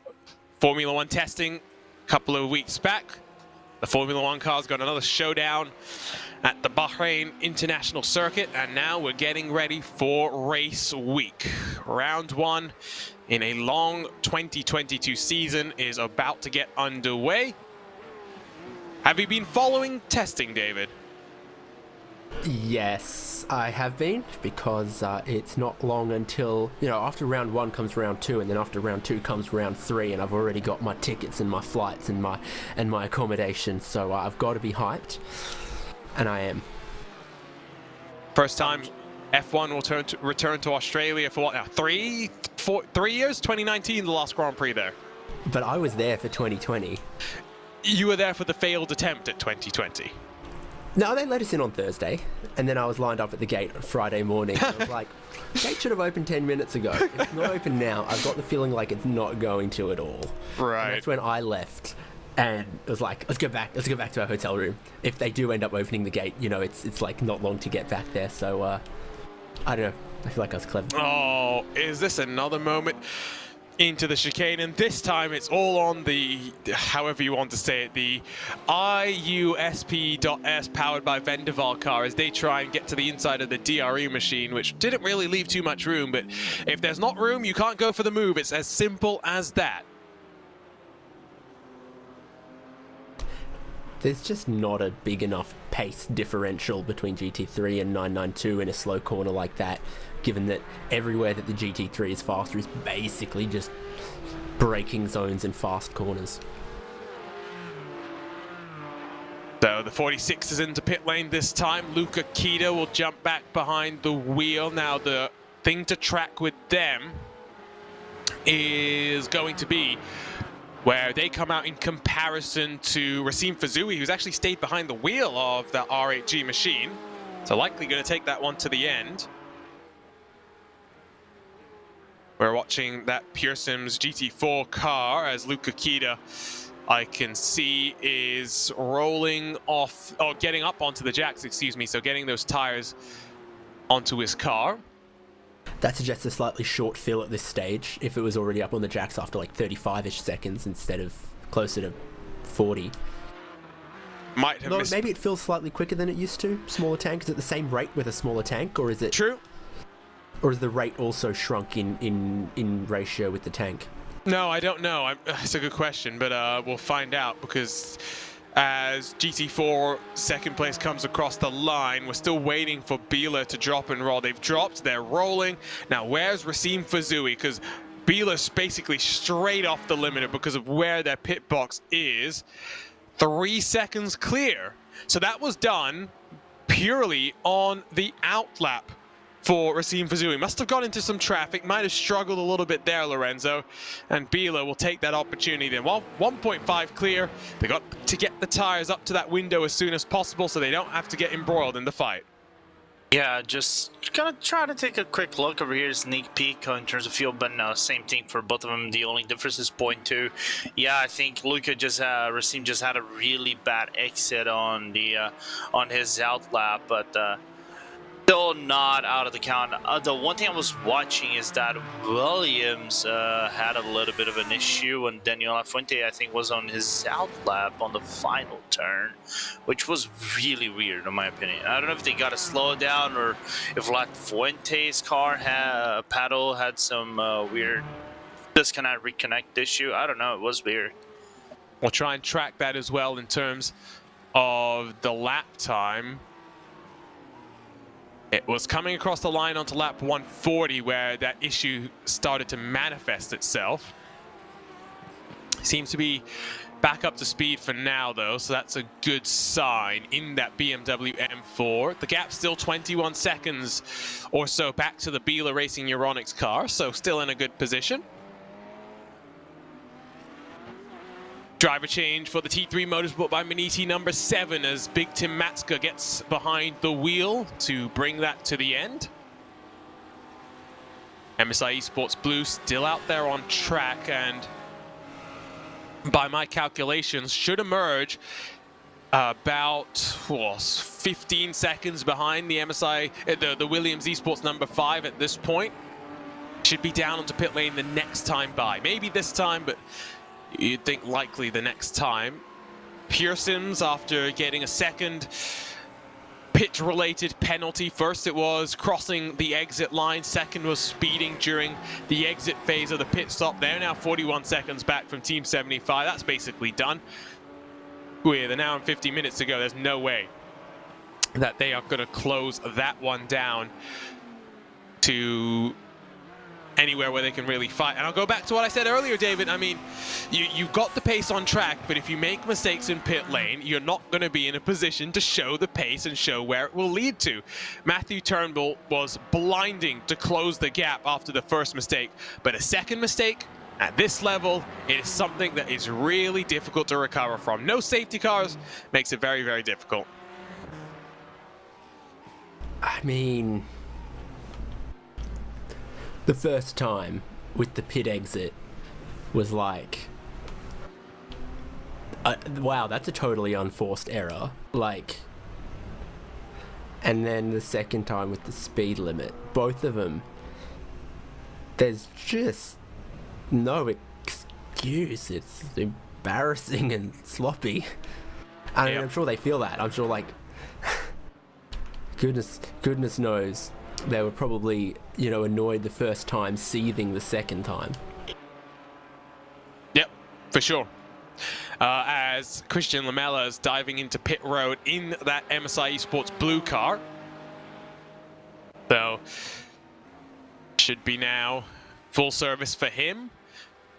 Formula One testing a couple of weeks back. The Formula One car's got another showdown at the Bahrain International Circuit, and now we're getting ready for race week. Round 1 in a long 2022 season is about to get underway. Have you been following testing, David? Yes, I have been, because it's not long until, you know, after round 1 comes round 2, and then after round 2 comes round 3, and I've already got my tickets and my flights and my accommodation, so I've got to be hyped, and I am. First time F1 will return to Australia for what now? 3 years? 2019, the last Grand Prix there. But I was there for 2020. You were there for the failed attempt at 2020. No, they let us in on Thursday, and then I was lined up at the gate on Friday morning. And I was like, the gate should have opened 10 minutes ago. It's not open now. I've got the feeling like it's not going to at all. Right. And that's when I left, and it was like, let's go back to our hotel room. If they do end up opening the gate, you know, it's like not long to get back there. So, I don't know. I feel like I was clever. Oh, is this another moment into the chicane? And this time it's all on the, however you want to say it, the IUSP.S powered by Vendaval car, as they try and get to the inside of the DRE machine, which didn't really leave too much room. But if there's not room, you can't go for the move. It's as simple as that. There's just not a big enough pace differential between GT3 and 992 in a slow corner like that, given that everywhere that the GT3 is faster is basically just braking zones and fast corners. So the 46 is into pit lane this time. Luca Kita will jump back behind the wheel. Now the thing to track with them is going to be where they come out in comparison to Racine Fizui, who's actually stayed behind the wheel of the R8G machine. So likely going to take that one to the end. We're watching that Pearson's GT4 car as Luca Kita, I can see, is rolling off, or getting up onto the jacks, excuse me, so getting those tires onto his car. That suggests a slightly short fill at this stage, if it was already up on the jacks after like 35-ish seconds instead of closer to 40. Might have missed. Maybe it feels slightly quicker than it used to. Smaller tank, is it the same rate with a smaller tank, or is it... True. Or is the rate also shrunk in ratio with the tank? No, I don't know. It's a good question, but we'll find out, because as GT4 second place comes across the line, we're still waiting for Biela to drop and roll. They've dropped, they're rolling. Now, where's Racing Fazui? Because Biela's basically straight off the limiter because of where their pit box is. 3 seconds clear. So that was done purely on the outlap for Racing Fazui. Must have got into some traffic, might have struggled a little bit there, Lorenzo. And Biela will take that opportunity then. Well, 1.5 clear. They got to get the tires up to that window as soon as possible so they don't have to get embroiled in the fight. Yeah, just gonna try to take a quick look over here, sneak peek in terms of fuel, but no, same thing for both of them. The only difference is 0.2. Yeah, I think Luca Racing just had a really bad exit on the on his outlap, but still not out of the count. The one thing I was watching is that Williams had a little bit of an issue, and Daniel Lafuente, I think, was on his outlap on the final turn, which was really weird in my opinion. I don't know if they got to slow down or if Lafuente's car paddle had some weird disconnect reconnect issue. I don't know. It was weird. We'll try and track that as well in terms of the lap time. It was coming across the line onto lap 140 where that issue started to manifest itself. Seems to be back up to speed for now, though, so that's a good sign in that BMW M4. The gap's still 21 seconds or so back to the Biela Racing EURONICS car, so still in a good position. Driver change for the T3 Motorsport by Maniti number 7 as Big Tim Matska gets behind the wheel to bring that to the end. MSI Esports Blue still out there on track, and by my calculations should emerge about 15 seconds behind the MSI, the Williams Esports number 5 at this point. Should be down onto pit lane the next time by. Maybe this time, but you'd think likely the next time. Pearson's, after getting a second pit-related penalty. First it was crossing the exit line. Second was speeding during the exit phase of the pit stop. They're now 41 seconds back from Team 75. That's basically done. With an hour and 50 minutes to go, there's no way that they are going to close that one down to anywhere where they can really fight. And I'll go back to what I said earlier, David. I mean, you've got the pace on track, but if you make mistakes in pit lane, you're not going to be in a position to show the pace and show where it will lead to. Matthew Turnbull was blinding to close the gap after the first mistake, but a second mistake at this level, it is something that is really difficult to recover from. No safety cars makes it very, very difficult. I mean, the first time with the pit exit was like, wow, that's a totally unforced error. Like, and then the second time with the speed limit, both of them, there's just no excuse. It's embarrassing and sloppy. I mean, I'm sure they feel that. I'm sure, like, goodness knows they were probably, you know, annoyed the first time, seething the second time. Yep, for sure. As Christian Lamella is diving into pit road in that MSI Esports blue car. So, should be now full service for him.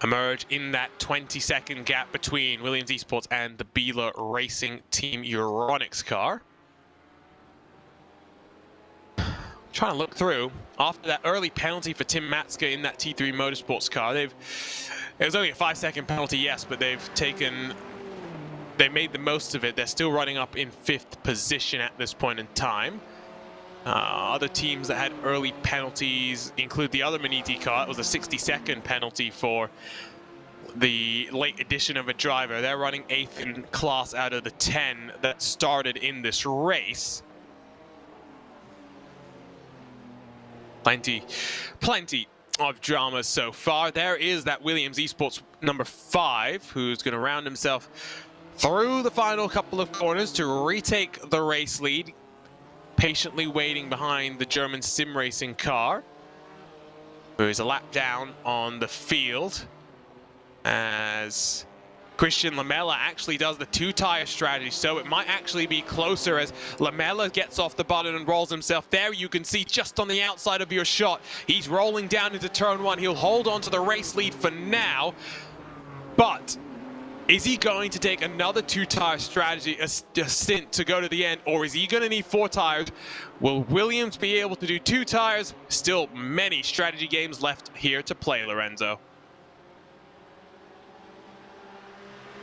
Emerge in that 20-second gap between Williams Esports and the Biela Racing Team EURONICS car. Trying to look through. After that early penalty for Tim Matska in that T3 Motorsports car, it was only a 5-second penalty, yes, but they made the most of it. They're still running up in 5th position at this point in time. Other teams that had early penalties include the other Maniti car. It was a 60-second penalty for the late addition of a driver. They're running 8th in class out of the 10 that started in this race. Plenty of drama so far. There is that Williams Esports number 5, who's going to round himself through the final couple of corners to retake the race lead, patiently waiting behind the German sim racing car, who is a lap down on the field. as Christian Lamela actually does the two-tire strategy, so it might actually be closer as Lamela gets off the button and rolls himself. There you can see just on the outside of your shot, he's rolling down into turn one. He'll hold on to the race lead for now, but is he going to take another two-tire strategy, a stint to go to the end, or is he going to need 4 tires? Will Williams be able to do 2 tires? Still many strategy games left here to play, Lorenzo.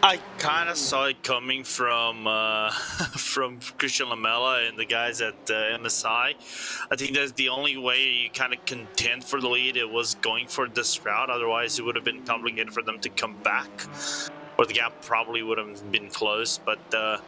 I kind of saw it coming from from Christian Lamela and the guys at MSI. I think that's the only way you kind of contend for the lead. It was going for this route. Otherwise, it would have been complicated for them to come back, or the gap probably would have been closed. But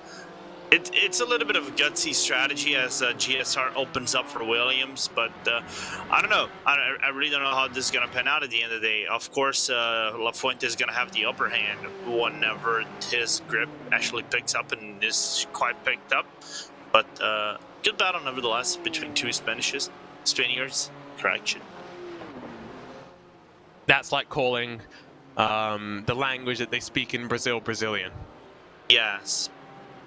it's a little bit of a gutsy strategy as GSR opens up for Williams. But I don't know. I really don't know how this is going to pan out at the end of the day. Of course, Lafuente is going to have the upper hand whenever his grip actually picks up and is quite picked up. But good battle nevertheless between two Spaniards. Correction. That's like calling the language that they speak in Brazil, Brazilian. Yes.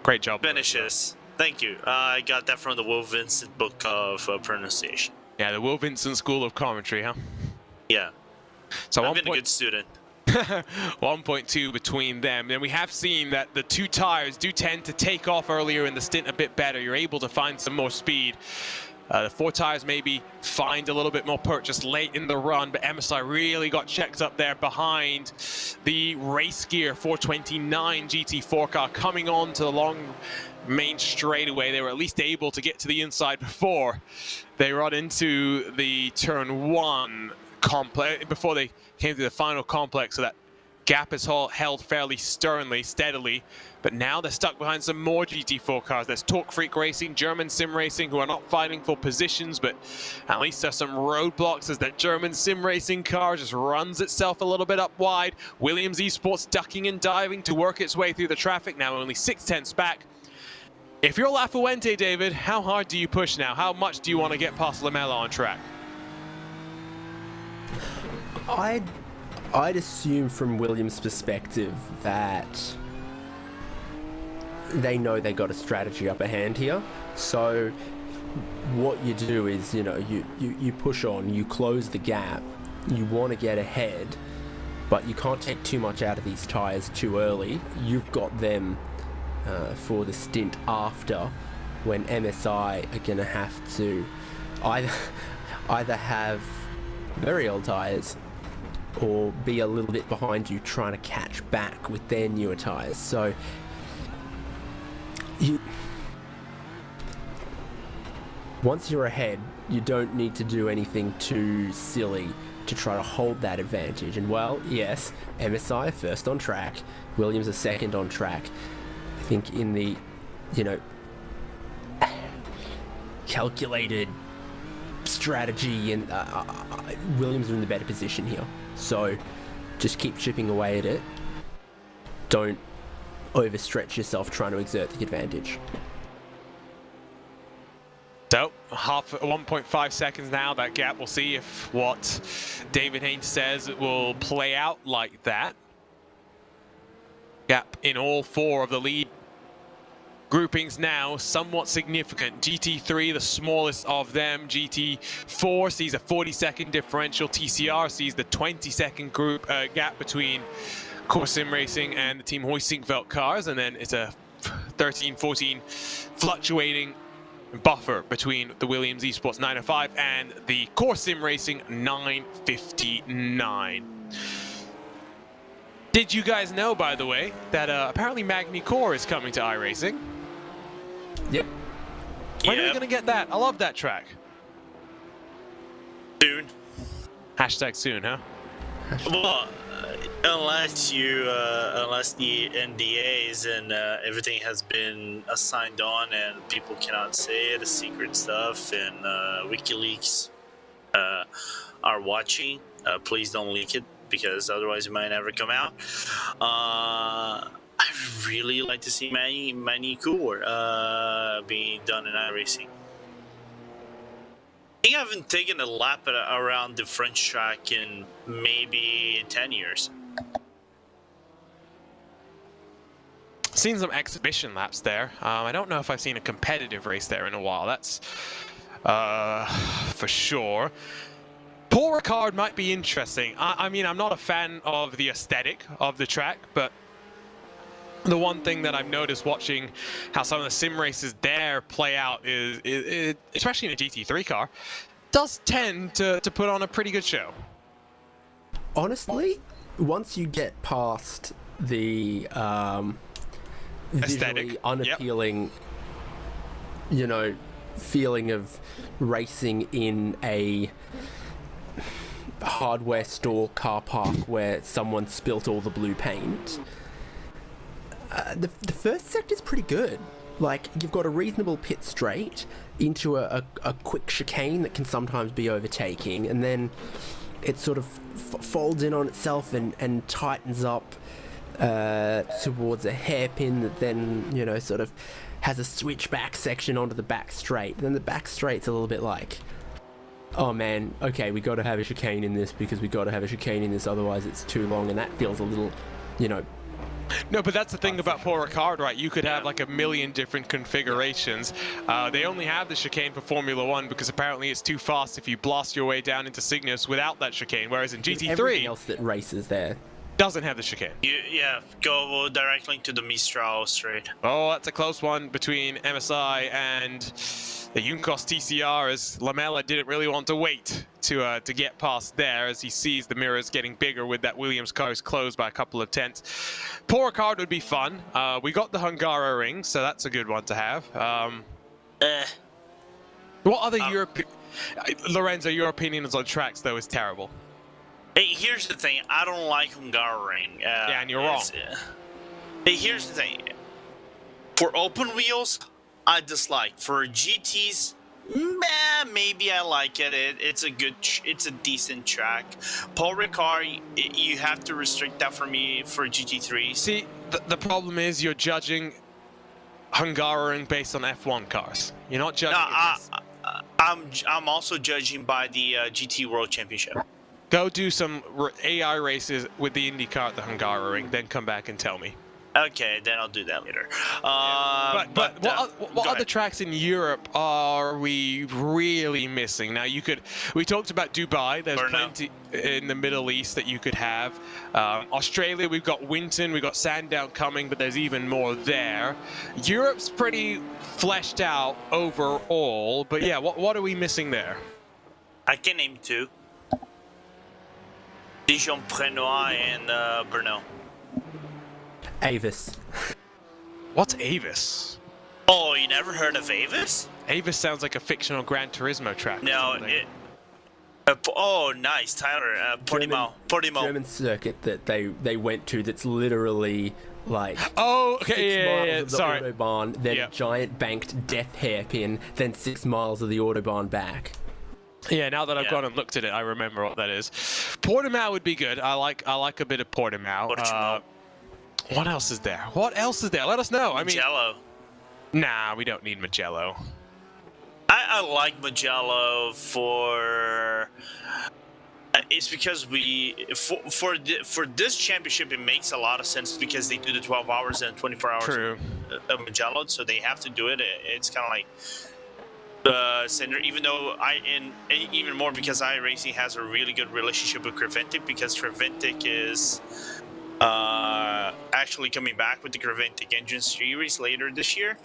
Great job. Finishes. Thank you. I got that from the Will Vincent book of pronunciation. Yeah, the Will Vincent School of Commentary, huh? Yeah. So I've been a good student. 1.2 between them. And we have seen that the 2 tires do tend to take off earlier in the stint a bit better. You're able to find some more speed. The 4 tires maybe find a little bit more purchase late in the run, but MSI really got checked up there behind the race gear 429 GT4 car coming on to the long main straightaway. They were at least able to get to the inside before they run into the turn 1 complex, before they came to the final complex, so that gap is held fairly steadily, but now they're stuck behind some more GT4 cars. There's Torque Freak Racing, German Sim Racing, who are not fighting for positions, but at least there's some roadblocks as that German Sim Racing car just runs itself a little bit up wide. Williams Esports ducking and diving to work its way through the traffic, now only 6/10ths back. If you're Lafuente, David, how hard do you push now? How much do you want to get past Lamela on track? I'd assume from Williams' perspective that they know they got a strategy upper hand here. So what you do is, you know, you push on, you close the gap, you want to get ahead, but you can't take too much out of these tyres too early. You've got them for the stint after, when MSI are going to have to either have very old tyres or be a little bit behind you trying to catch back with their newer tyres. So once you're ahead, you don't need to do anything too silly to try to hold that advantage. And well, yes, MSI first on track, Williams are second on track. I think in the, you know, calculated strategy, and Williams are in the better position here. So just keep chipping away at it. Don't overstretch yourself trying to exert the advantage. So 1.5 seconds now, that gap. We'll see if what David Haynes says will play out like that. Gap in all 4 of the lead groupings now somewhat significant. GT3, the smallest of them. GT4 sees a 40-second differential. TCR sees the 20-second group gap between Core Sim Racing and the Team Hoysinkveld cars, and then it's a 13-14 fluctuating buffer between the Williams Esports 905 and the Core Sim Racing 959. Did you guys know, by the way, that apparently Magni Core is coming to iRacing? Yep. When are we going to get that? I love that track. Soon. Hashtag soon, huh? Well, unless the NDAs and everything has been signed on and people cannot say the secret stuff, and WikiLeaks are watching, please don't leak it, because otherwise it might never come out. I really like to see Magni Core being done in iRacing. I think I haven't taken a lap around the French track in maybe 10 years. seen some exhibition laps there. I don't know if I've seen a competitive race there in a while. That's for sure. Paul Ricard might be interesting. I mean, I'm not a fan of the aesthetic of the track, but the one thing that I've noticed watching how some of the sim races there play out is especially in a GT3 car, does tend to put on a pretty good show. Honestly, once you get past the Aesthetic, visually unappealing, you know, feeling of racing in a hardware store car park where someone spilt all the blue paint, the first sector's pretty good. Like, you've got a reasonable pit straight into a quick chicane that can sometimes be overtaking, and then it sort of folds in on itself and tightens up towards a hairpin that then, you know, sort of has a switchback section onto the back straight. Then the back straight's a little bit like, oh man, okay, we got to have a chicane in this because we got to have a chicane in this, otherwise it's too long, and that feels a little, you know. No, but that's the thing about Paul Ricard, right? You could have like a million different configurations. They only have the chicane for Formula 1 because apparently it's too fast if you blast your way down into Cygnus without that chicane, whereas in GT3... everything else that races there doesn't have the chicane. Yeah, go directly to the Mistral straight. Oh, that's a close one between MSI and the Junkos TCR, as Lamella didn't really want to wait to get past there, as he sees the mirrors getting bigger with that Williams car's closed by a couple of tenths. Paul Ricard would be fun. We got the Hungaro ring, so that's a good one to have. What other European... Lorenzo, your opinions on tracks, though, is terrible. Hey, here's the thing. I don't like Hungaroring. Yeah, and you're wrong. Hey, here's the thing. For open wheels, I dislike. For GTs, maybe I like it. It's a decent track. Paul Ricard, you have to restrict that for me for GT3. See, the problem is you're judging Hungaroring based on F1 cars. You're not judging. I'm also judging by the GT World Championship. Go do some AI races with the IndyCar at the Hungaroring, then come back and tell me. Okay, then I'll do that later. But what other tracks in Europe are we really missing? Now, we talked about Dubai. There's plenty in the Middle East that you could have. Australia, we've got Winton, we've got Sandown coming, but there's even more there. Europe's pretty fleshed out overall, but yeah, what are we missing there? I can name two. Dijon Prenois and Brno. Avis. What's Avis? Oh, you never heard of Avis? Avis sounds like a fictional Gran Turismo track. No, oh, nice, Tyler. Portimao. German circuit that they went to that's literally like 6 miles of the sorry. Autobahn, then a giant banked death hairpin, then 6 miles of the Autobahn back. Yeah, now that I've gone and looked at it, I remember what that is. Portimao would be good. I like a bit of Portimao. What else is there? What else is there? Let us know. Mugello. Nah, we don't need Mugello. I like Mugello for... It's because for this championship, it makes a lot of sense because they do the 12 hours and 24 hours of Mugello, so they have to do it. It's kind of like... center, even though even more because iRacing has a really good relationship with Creventic, because Creventic is actually coming back with the Creventic Engine Series later this year.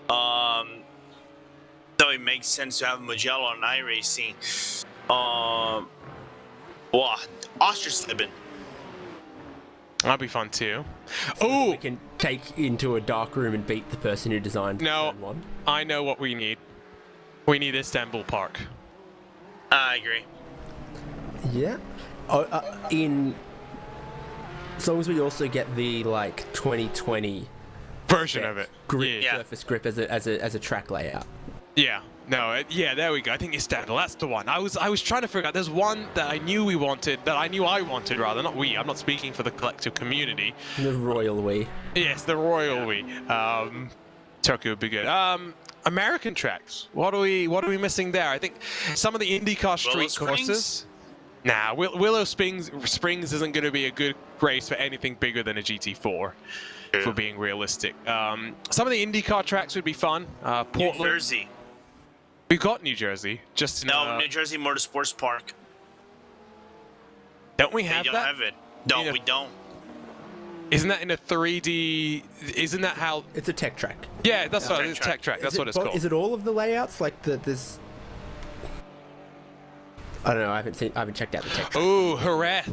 So it makes sense to have Mugello on iRacing. Ostersleben. That'd be fun too. So we can take into a dark room and beat the person who designed one. I know what we need. We need Istanbul Park. I agree. Yeah. As long as we also get the 2020 version of it, surface grip as a track layout. Yeah. No. There we go. I think Istanbul. That's the one. I was trying to figure out. There's one that I knew I wanted rather. Not we. I'm not speaking for the collective community. The royal we. Yes, the royal we. Turkey would be good. American tracks. What are we missing there? I think some of the IndyCar street courses. Nah, Willow Springs isn't going to be a good race for anything bigger than a GT4. if we're being realistic. Some of the IndyCar tracks would be fun. Portland. New Jersey. We've got New Jersey. Just No, New Jersey Motorsports Park. Don't we have They don't have it. No, we don't. Isn't that in a 3D? Isn't that how? It's a tech track. Yeah, that's what it's tech track. That's what it's called. Is it all of the layouts? Like this? I don't know. I haven't checked out the tech track. Ooh, Jerez.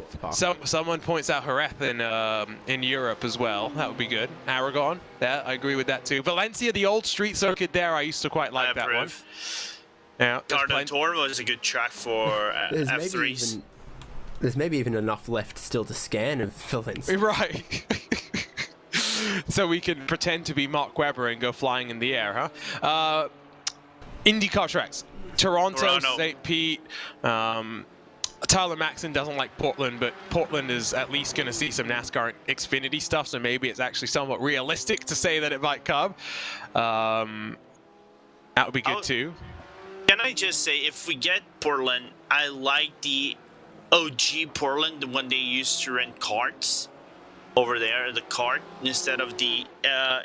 Someone points out Jerez in Europe as well. That would be good. Aragon. Yeah, I agree with that too. Valencia, the old street circuit there. I used to quite like that one. Yeah. Toro is a good track for F3s. There's maybe even enough left still to scan of Valencia. Right. So we can pretend to be Mark Webber and go flying in the air, huh? IndyCar tracks. Toronto, St. Pete. Tyler Maxson doesn't like Portland, but Portland is at least going to see some NASCAR Xfinity stuff, so maybe it's actually somewhat realistic to say that it might come. That would be good too. Can I just say, if we get Portland, I like the OG Portland when they used to rent karts over there, the kart, instead of the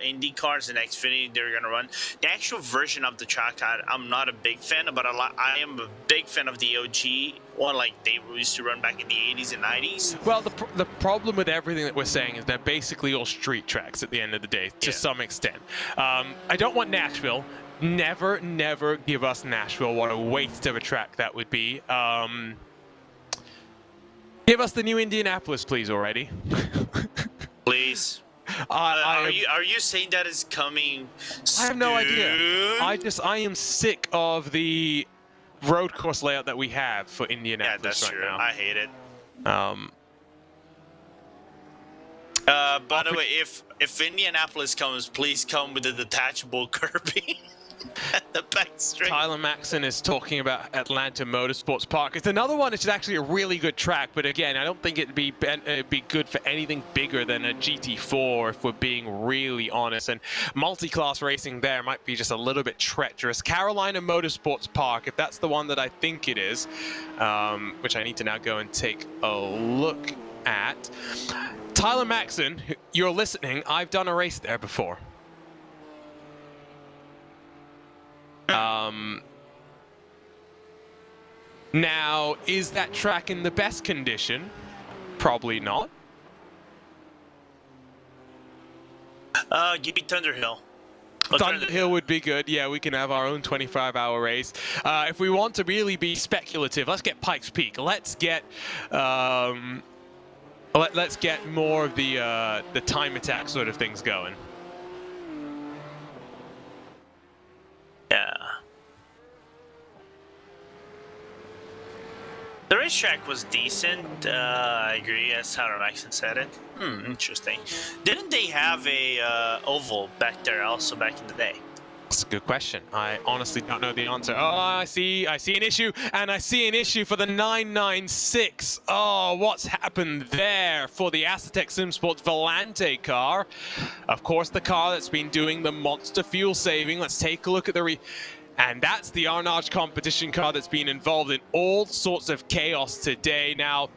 Indy cars and Xfinity they're going to run. The actual version of the track, I'm not a big fan, but I am a big fan of the OG one, like they used to run back in the 80s and 90s. Well, the problem with everything that we're saying is they're basically all street tracks at the end of the day, to some extent. I don't want Nashville. Never, never give us Nashville. What a waste of a track that would be. Give us the new Indianapolis, please, already. Please. Are you saying that is coming soon? I have no idea. I am sick of the road course layout that we have for Indianapolis that's right true. now. I hate it. By the way, if Indianapolis comes, please come with a detachable curbing. At the back straight. Tyler Maxson is talking about Atlanta Motorsports Park. It's another one. It's actually a really good track, but again, I don't think it'd be good for anything bigger than a GT4 if we're being really honest. And multi-class racing there might be just a little bit treacherous. Carolina Motorsports Park, if that's the one that I think it is, which I need to now go and take a look at. Tyler Maxson, you're listening. I've done a race there before. Now, is that track in the best condition? Probably not. Give me Thunderhill. Thunderhill would be good. Yeah, we can have our own 25-hour race. If we want to really be speculative, let's get Pikes Peak. Let's get let's get more of the time attack sort of things going. Yeah. The racetrack was decent. I agree, as Tyler Maxson said it. Interesting. Didn't they have a oval back there also back in the day? That's a good question. I honestly don't know the answer. Oh, I see an issue, and I see an issue for the 996. Oh, what's happened there for the Aztec SimSports Volante car? Of course, the car that's been doing the monster fuel saving. Let's take a look at the and that's the Arnage competition car that's been involved in all sorts of chaos today. Now,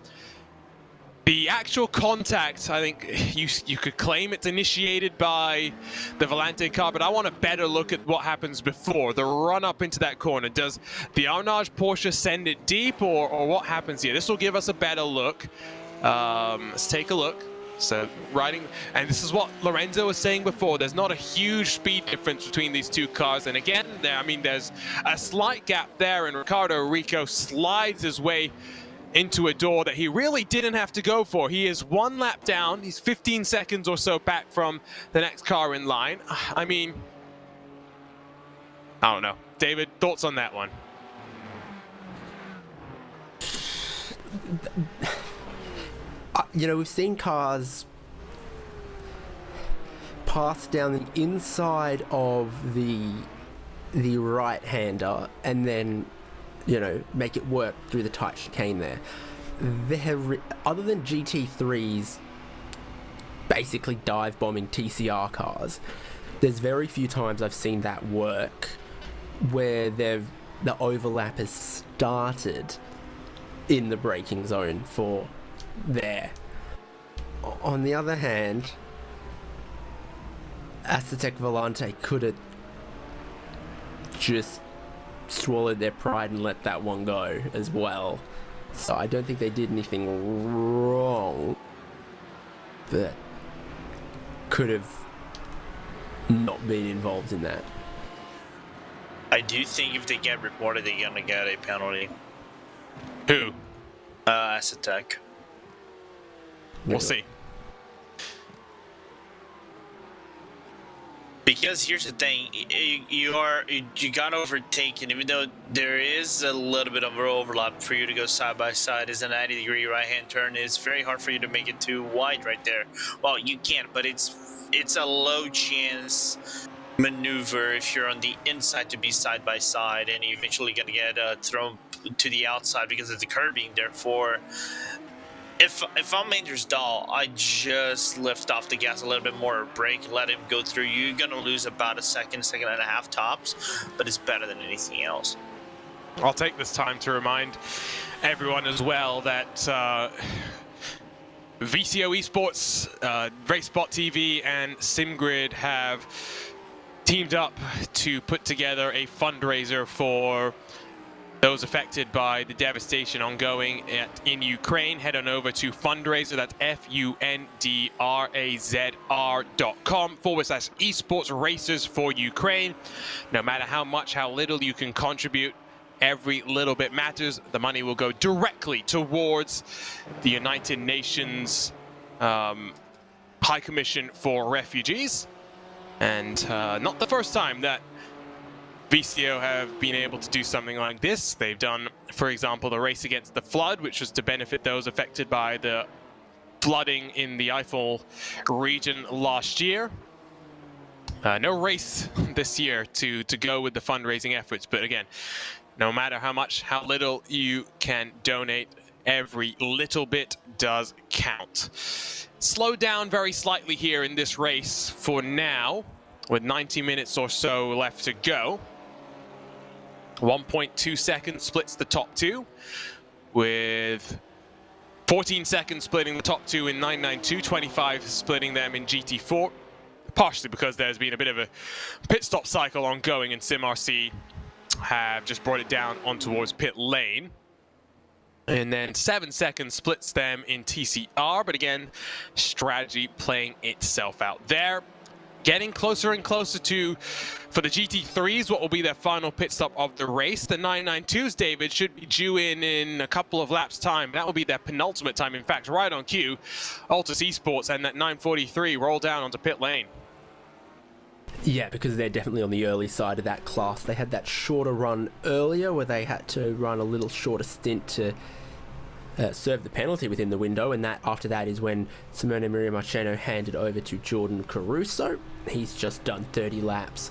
the actual contact, I think you could claim it's initiated by the Volante car, but I want a better look at what happens before the run up into that corner. Does the Arnage Porsche send it deep, or what happens here? This will give us a better look. Let's take a look. So riding, and this is what Lorenzo was saying before, there's not a huge speed difference between these two cars. And again, there's a slight gap there, and Ricardo Rico slides his way into a door that he really didn't have to go for. He is one lap down. He's 15 seconds or so back from the next car in line. I mean, I don't know. David, thoughts on that one? You know, we've seen cars pass down the inside of the right-hander and then, you know, make it work through the tight chicane there. Other than GT3s basically dive-bombing TCR cars, there's very few times I've seen that work where the overlap has started in the braking zone for there. On the other hand, Aztec Volante could have just swallowed their pride and let that one go as well. So I don't think they did anything wrong, but could have not been involved in that. I do think if they get reported, they're gonna get a penalty. Who? Aztec. We'll see. Because here's the thing, you got overtaken, even though there is a little bit of overlap for you to go side by side. Is a 90-degree right-hand turn. It's very hard for you to make it too wide right there. Well, you can, but it's a low chance maneuver if you're on the inside to be side by side, and you're eventually gonna get thrown to the outside because of the curbing. Therefore, if I'm Anders Dahl, I just lift off the gas a little bit more, brake, let him go through. You're gonna lose about a second and a half tops, but it's better than anything else. I'll take this time to remind everyone as well that VCO Esports, RaceSpotTV, and SimGrid have teamed up to put together a fundraiser for those affected by the devastation ongoing in Ukraine. Head on over to fundraiser, that's fundrazr.com/esports racers for Ukraine. No matter how much, how little you can contribute, every little bit matters. The money will go directly towards the United Nations High Commission for Refugees. And not the first time that VCO have been able to do something like this. They've done, for example, the race against the flood, which was to benefit those affected by the flooding in the Eifel region last year. No race this year to go with the fundraising efforts, but again, no matter how much, how little you can donate, every little bit does count. Slow down very slightly here in this race for now, with 90 minutes or so left to go. 1.2 seconds splits the top two, with 14 seconds splitting the top two in 992, 25 splitting them in GT4, partially because there's been a bit of a pit stop cycle ongoing, and SimRC have just brought it down on towards pit lane. And then 7 seconds splits them in TCR, but again, strategy playing itself out there. Getting closer and closer to, for the GT3s, what will be their final pit stop of the race. The 992s, David, should be due in a couple of laps' time. That will be their penultimate time. In fact, right on cue, Altus Esports and that 943 roll down onto pit lane. Yeah, because they're definitely on the early side of that class. They had that shorter run earlier where they had to run a little shorter stint to serve the penalty within the window, and that after that is when Simone Maria Marcheno handed over to Jordan Caruso. He's just done 30 laps,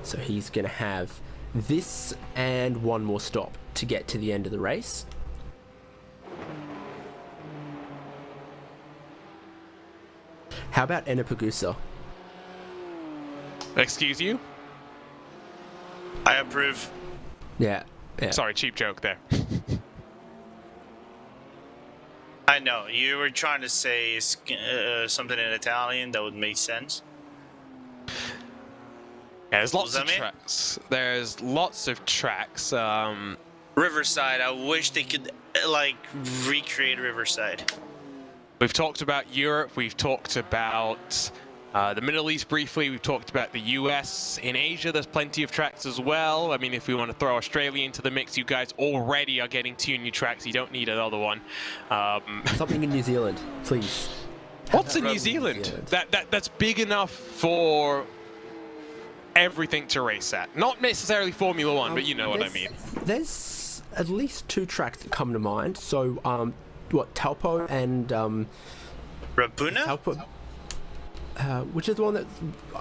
so he's going to have this and one more stop to get to the end of the race. How about Enna Pagusa? Excuse you? I approve. Yeah. Sorry, cheap joke there. I know, you were trying to say something in Italian that would make sense. Yeah, there's lots of tracks. There's lots of tracks. Riverside, I wish they could, like, recreate Riverside. We've talked about Europe. We've talked about the Middle East briefly. We've talked about the US. In Asia, there's plenty of tracks as well. I mean, if we want to throw Australia into the mix, you guys already are getting 2 new tracks. You don't need another one. Something in New Zealand, please. What's in New Zealand? That's big enough for everything to race at. Not necessarily Formula One, but you know what I mean. There's at least 2 tracks that come to mind. So, Taupo and Rapuna? Taupo. Which is the one that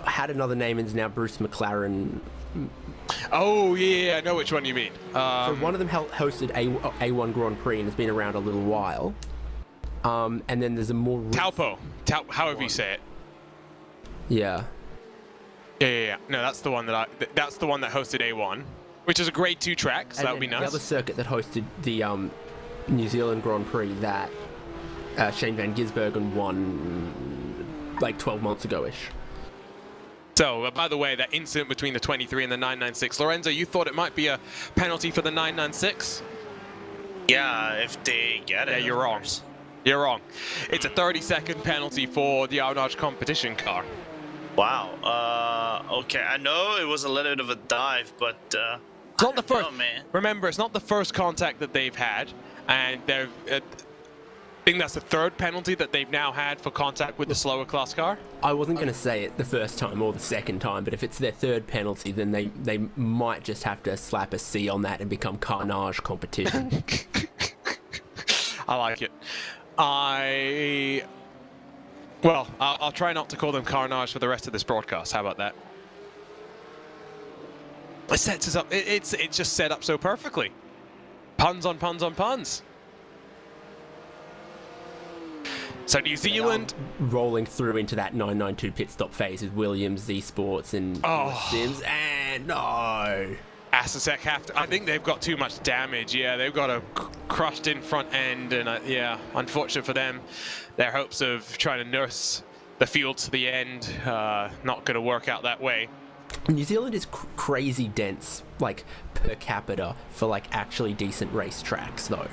had another name and is now Bruce McLaren. Oh, yeah, I know which one you mean. So one of them hosted A1 Grand Prix and has been around a little while. And then there's a more... Taupo, however you say it. Yeah. Yeah. No, that's the one that's the one that hosted A1, which is a grade 2 track, so that would be nice. The other circuit that hosted the New Zealand Grand Prix that Shane van Gisbergen won like 12 months ago-ish. So, by the way, that incident between the 23 and the 996, Lorenzo, you thought it might be a penalty for the 996? Yeah, if they get it. Yeah, you're wrong. You're wrong. It's a 30-second penalty for the RaceSpotTV competition car. Wow. Okay, I know it was a little bit of a dive, but it's not the first. know, man. Remember, it's not the first contact that they've had, and they're. I think that's the third penalty that they've now had for contact with the slower class car. I wasn't going to say it the first time or the second time, but if it's their third penalty, then they might just have to slap a C on that and become carnage competition. I like it. Well, I'll try not to call them carnage for the rest of this broadcast. How about that? It sets us up. It's just set up so perfectly. Puns on puns on puns. So New Zealand rolling through into that 992 pit stop phase with Williams, Esports, and Sims, and no. Asasek have to. I think they've got too much damage. Yeah, they've got a crushed in front end, and yeah, unfortunate for them. Their hopes of trying to nurse the field to the end, not going to work out that way. New Zealand is crazy dense, like per capita, for like actually decent racetracks, though.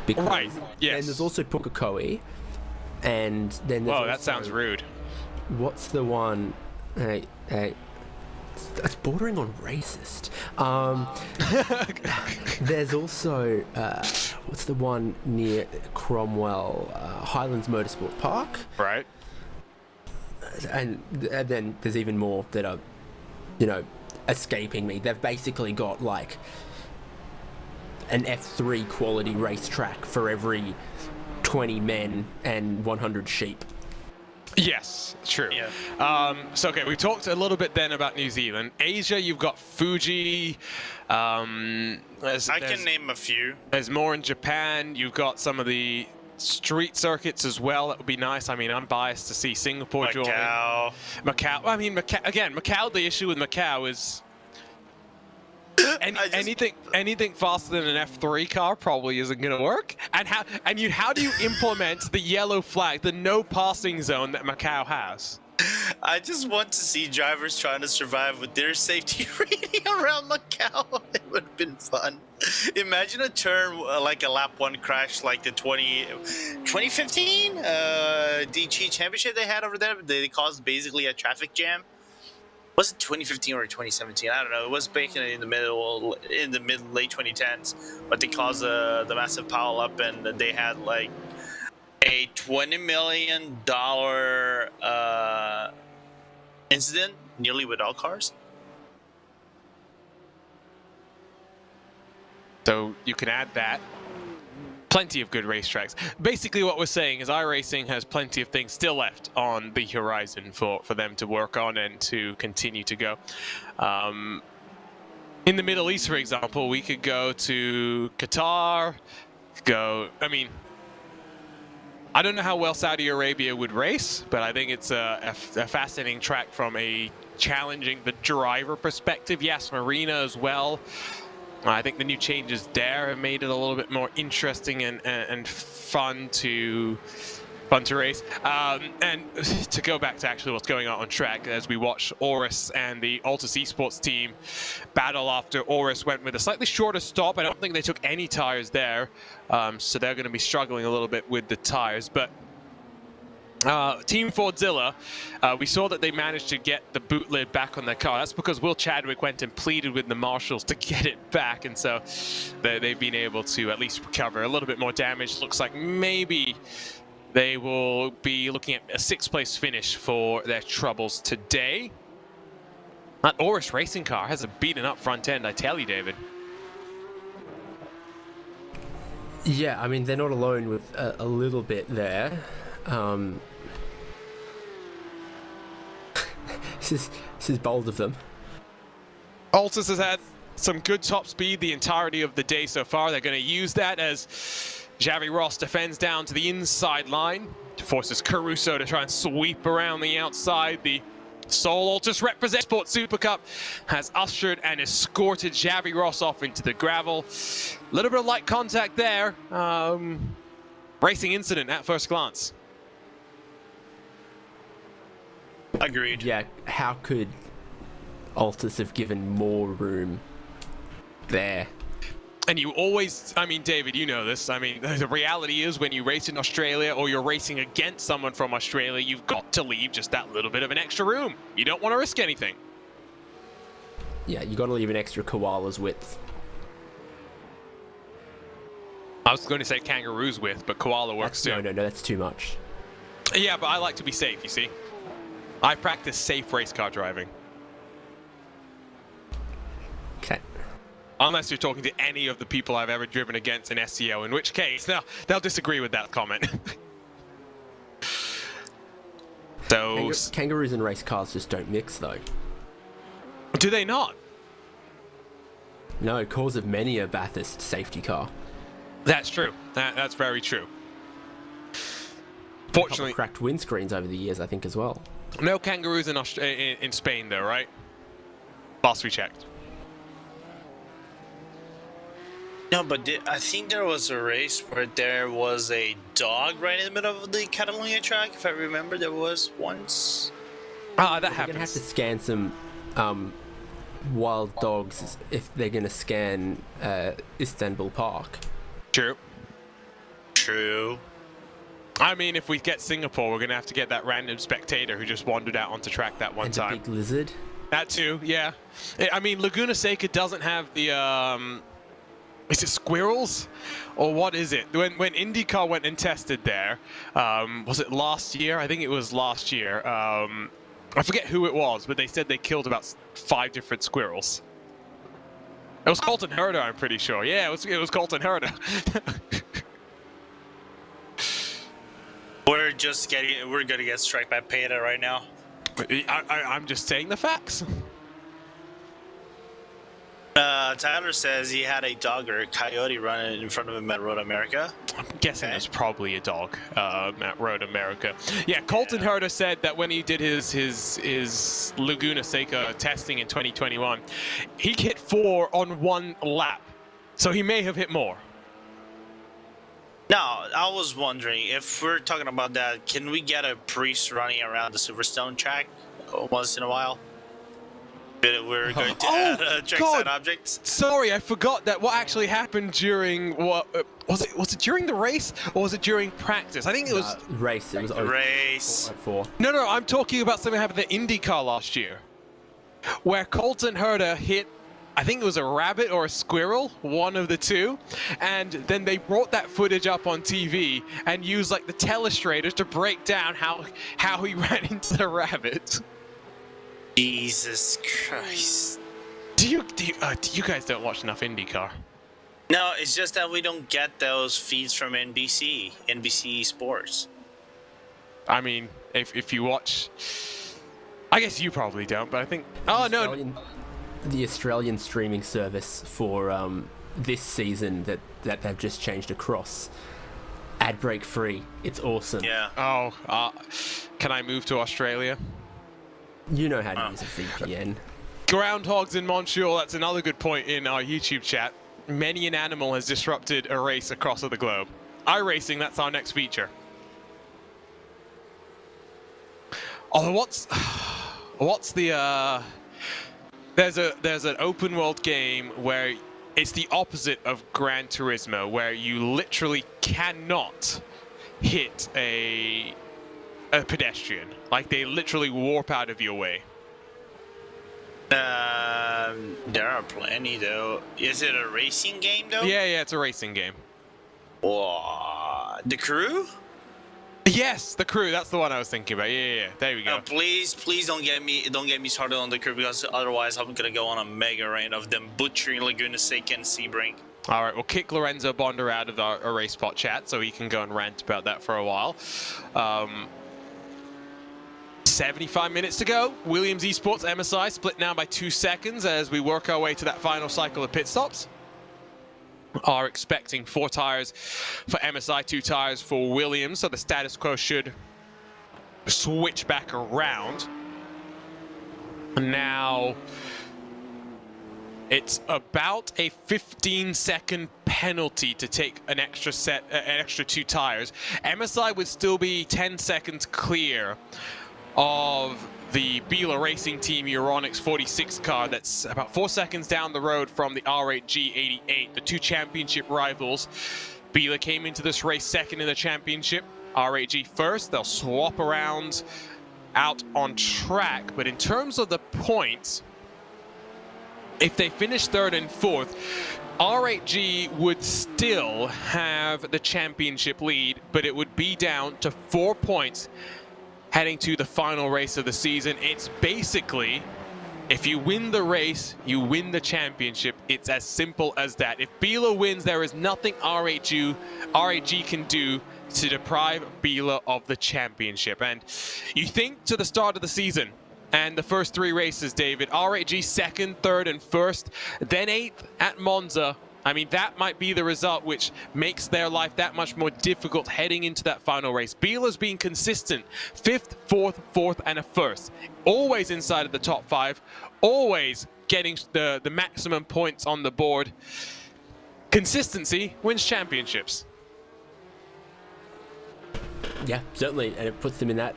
Because, right. Yes. And there's also Pukekohe. And then there's whoa, that sounds rude. What's the one? Hey, that's bordering on racist. There's also what's the one near Cromwell, Highlands Motorsport Park? Right. And then there's even more that are, escaping me. They've basically got like an F3 quality racetrack for every 20 men and 100 sheep. Yes, true. Yeah. So, okay, we talked a little bit then about New Zealand. Asia, you've got Fuji. I can name a few. There's more in Japan. You've got some of the street circuits as well. That would be nice. I mean, I'm biased to see Singapore join. Macau. I mean, Macau, the issue with Macau is anything faster than an F3 car probably isn't going to work. And how do you implement the yellow flag, the no passing zone that Macau has? I just want to see drivers trying to survive with their safety rating around Macau. It would have been fun. Imagine a turn like a lap 1 crash like the 2015 DG championship they had over there. They caused basically a traffic jam. Was it 2015 or 2017? I don't know. It was back in the late 2010s, but they caused the massive pile up, and they had like a $20 million incident nearly with all cars. So you can add that. Plenty of good racetracks. Basically what we're saying is iRacing has plenty of things still left on the horizon for them to work on and to continue to go. In the Middle East, for example, we could go to Qatar, I don't know how well Saudi Arabia would race, but I think it's a fascinating track from a challenging the driver perspective. Yes, Marina as well. I think the new changes there have made it a little bit more interesting and fun to race. And to go back to actually what's going on track, as we watch Oris and the Altus Esports team battle after Oris went with a slightly shorter stop. I don't think they took any tires there, so they're going to be struggling a little bit with the tires. But Team Fordzilla, we saw that they managed to get the boot lid back on their car. That's because Will Chadwick went and pleaded with the marshals to get it back, and so they've been able to at least recover a little bit more damage. Looks like maybe they will be looking at a 6th place finish for their troubles today. That Oris racing car has a beaten up front end, I tell you, David. Yeah, I mean, they're not alone with a little bit there. This is bold of them. Altus has had some good top speed the entirety of the day so far. They're going to use that as Javi Ross defends down to the inside line, forces Caruso to try and sweep around the outside. The Seoul Altus represents Sport Super Cup has ushered and escorted Javi Ross off into the gravel. A little bit of light contact there. Racing incident at first glance. Agreed. Yeah, how could Altus have given more room there? And you always, I mean, David, you know this. I mean, the reality is when you race in Australia or you're racing against someone from Australia, you've got to leave just that little bit of an extra room. You don't want to risk anything. Yeah, you got to leave an extra koala's width. I was going to say kangaroo's width, but koala works too. No, that's too much. Yeah, but I like to be safe, you see. I practice safe race car driving. Okay. Unless you're talking to any of the people I've ever driven against in SEO, in which case they'll disagree with that comment. So Kangaroos and race cars just don't mix, though. Do they not? No, cause of many a Bathurst safety car. That's true. That's very true. Fortunately, cracked windscreens over the years, I think, as well. No kangaroos in Spain, though, right? Last we checked. No, but I think there was a race where there was a dog right in the middle of the Catalunya track. If I remember, there was once. Ah, that They're happens. gonna have to scan some wild dogs if they're gonna scan Istanbul Park. True. I mean, if we get Singapore, we're gonna have to get that random spectator who just wandered out onto track that one and time. a big lizard. That too, yeah. I mean, Laguna Seca doesn't have the is it squirrels? Or what is it? When IndyCar went and tested there, was it last year? I think it was last year. I forget who it was, but they said they killed about 5 different squirrels. It was Colton Herta, I'm pretty sure. Yeah, it was Colton Herta. We're gonna get struck by PETA right now. I'm just saying the facts. Tyler says he had a dog or a coyote running in front of him at Road America. I'm guessing it's probably a dog at Road America. Yeah, Colton Herta said that when he did his Laguna Seca testing in 2021, he hit 4 on 1 lap. So he may have hit more. Now, I was wondering, if we're talking about that, can we get a priest running around the Silverstone track once in a while? We're going to add trackside objects. Sorry, I forgot that what actually happened during what was it during the race or was it during practice? I think it was race. It was race. 4. No, I'm talking about something that happened at IndyCar last year, where Colton Herta hit, I think it was a rabbit or a squirrel, one of the two, and then they brought that footage up on TV and used like the telestrators to break down how he ran into the rabbit. Jesus Christ. Do you guys don't watch enough IndyCar? No, it's just that we don't get those feeds from NBC Esports. I mean, if you watch, I guess you probably don't, but I think the Australian streaming service for this season that they've just changed across, ad break free. It's awesome. Yeah. Oh, can I move to Australia? You know how to use a VPN. Groundhogs in Montreal, that's another good point in our YouTube chat. Many an animal has disrupted a race across the globe. iRacing, that's our next feature. Oh, what's the there's an open world game where it's the opposite of Gran Turismo, where you literally cannot hit a pedestrian. Like, they literally warp out of your way. There are plenty, though. Is it a racing game, though? Yeah, it's a racing game. Whoa. The Crew? Yes, The Crew. That's the one I was thinking about. Yeah. There we go. Please don't get me started on The Crew, because otherwise I'm gonna go on a mega rant of them butchering Laguna Seca and Sebring. All right, we'll kick Lorenzo Bonder out of our RaceSpot chat so he can go and rant about that for a while. 75 minutes to go. Williams Esports MSI split now by 2 seconds as we work our way to that final cycle of pit stops. Are expecting 4 tires for MSI, 2 tires for Williams, so the status quo should switch back around. Now, it's about a 15-second penalty to take an extra 2 tires. MSI would still be 10 seconds clear of the Biela Racing Team EURONICS 46 car that's about 4 seconds down the road from the R8G 88, the two championship rivals. Biela came into this race second in the championship, R8G first. They'll swap around out on track, but in terms of the points, if they finish third and fourth, R8G would still have the championship lead, but it would be down to 4 points heading to the final race of the season. It's basically, if you win the race, you win the championship. It's as simple as that. If Biela wins, there is nothing R8G can do to deprive Biela of the championship. And you think to the start of the season and the first three races, David, R8G second, third, and first, then eighth at Monza. I mean, that might be the result which makes their life that much more difficult heading into that final race. Biela's being consistent, fifth, fourth, and a first. Always inside of the top five, always getting the maximum points on the board. Consistency wins championships. Yeah, certainly, and it puts them in that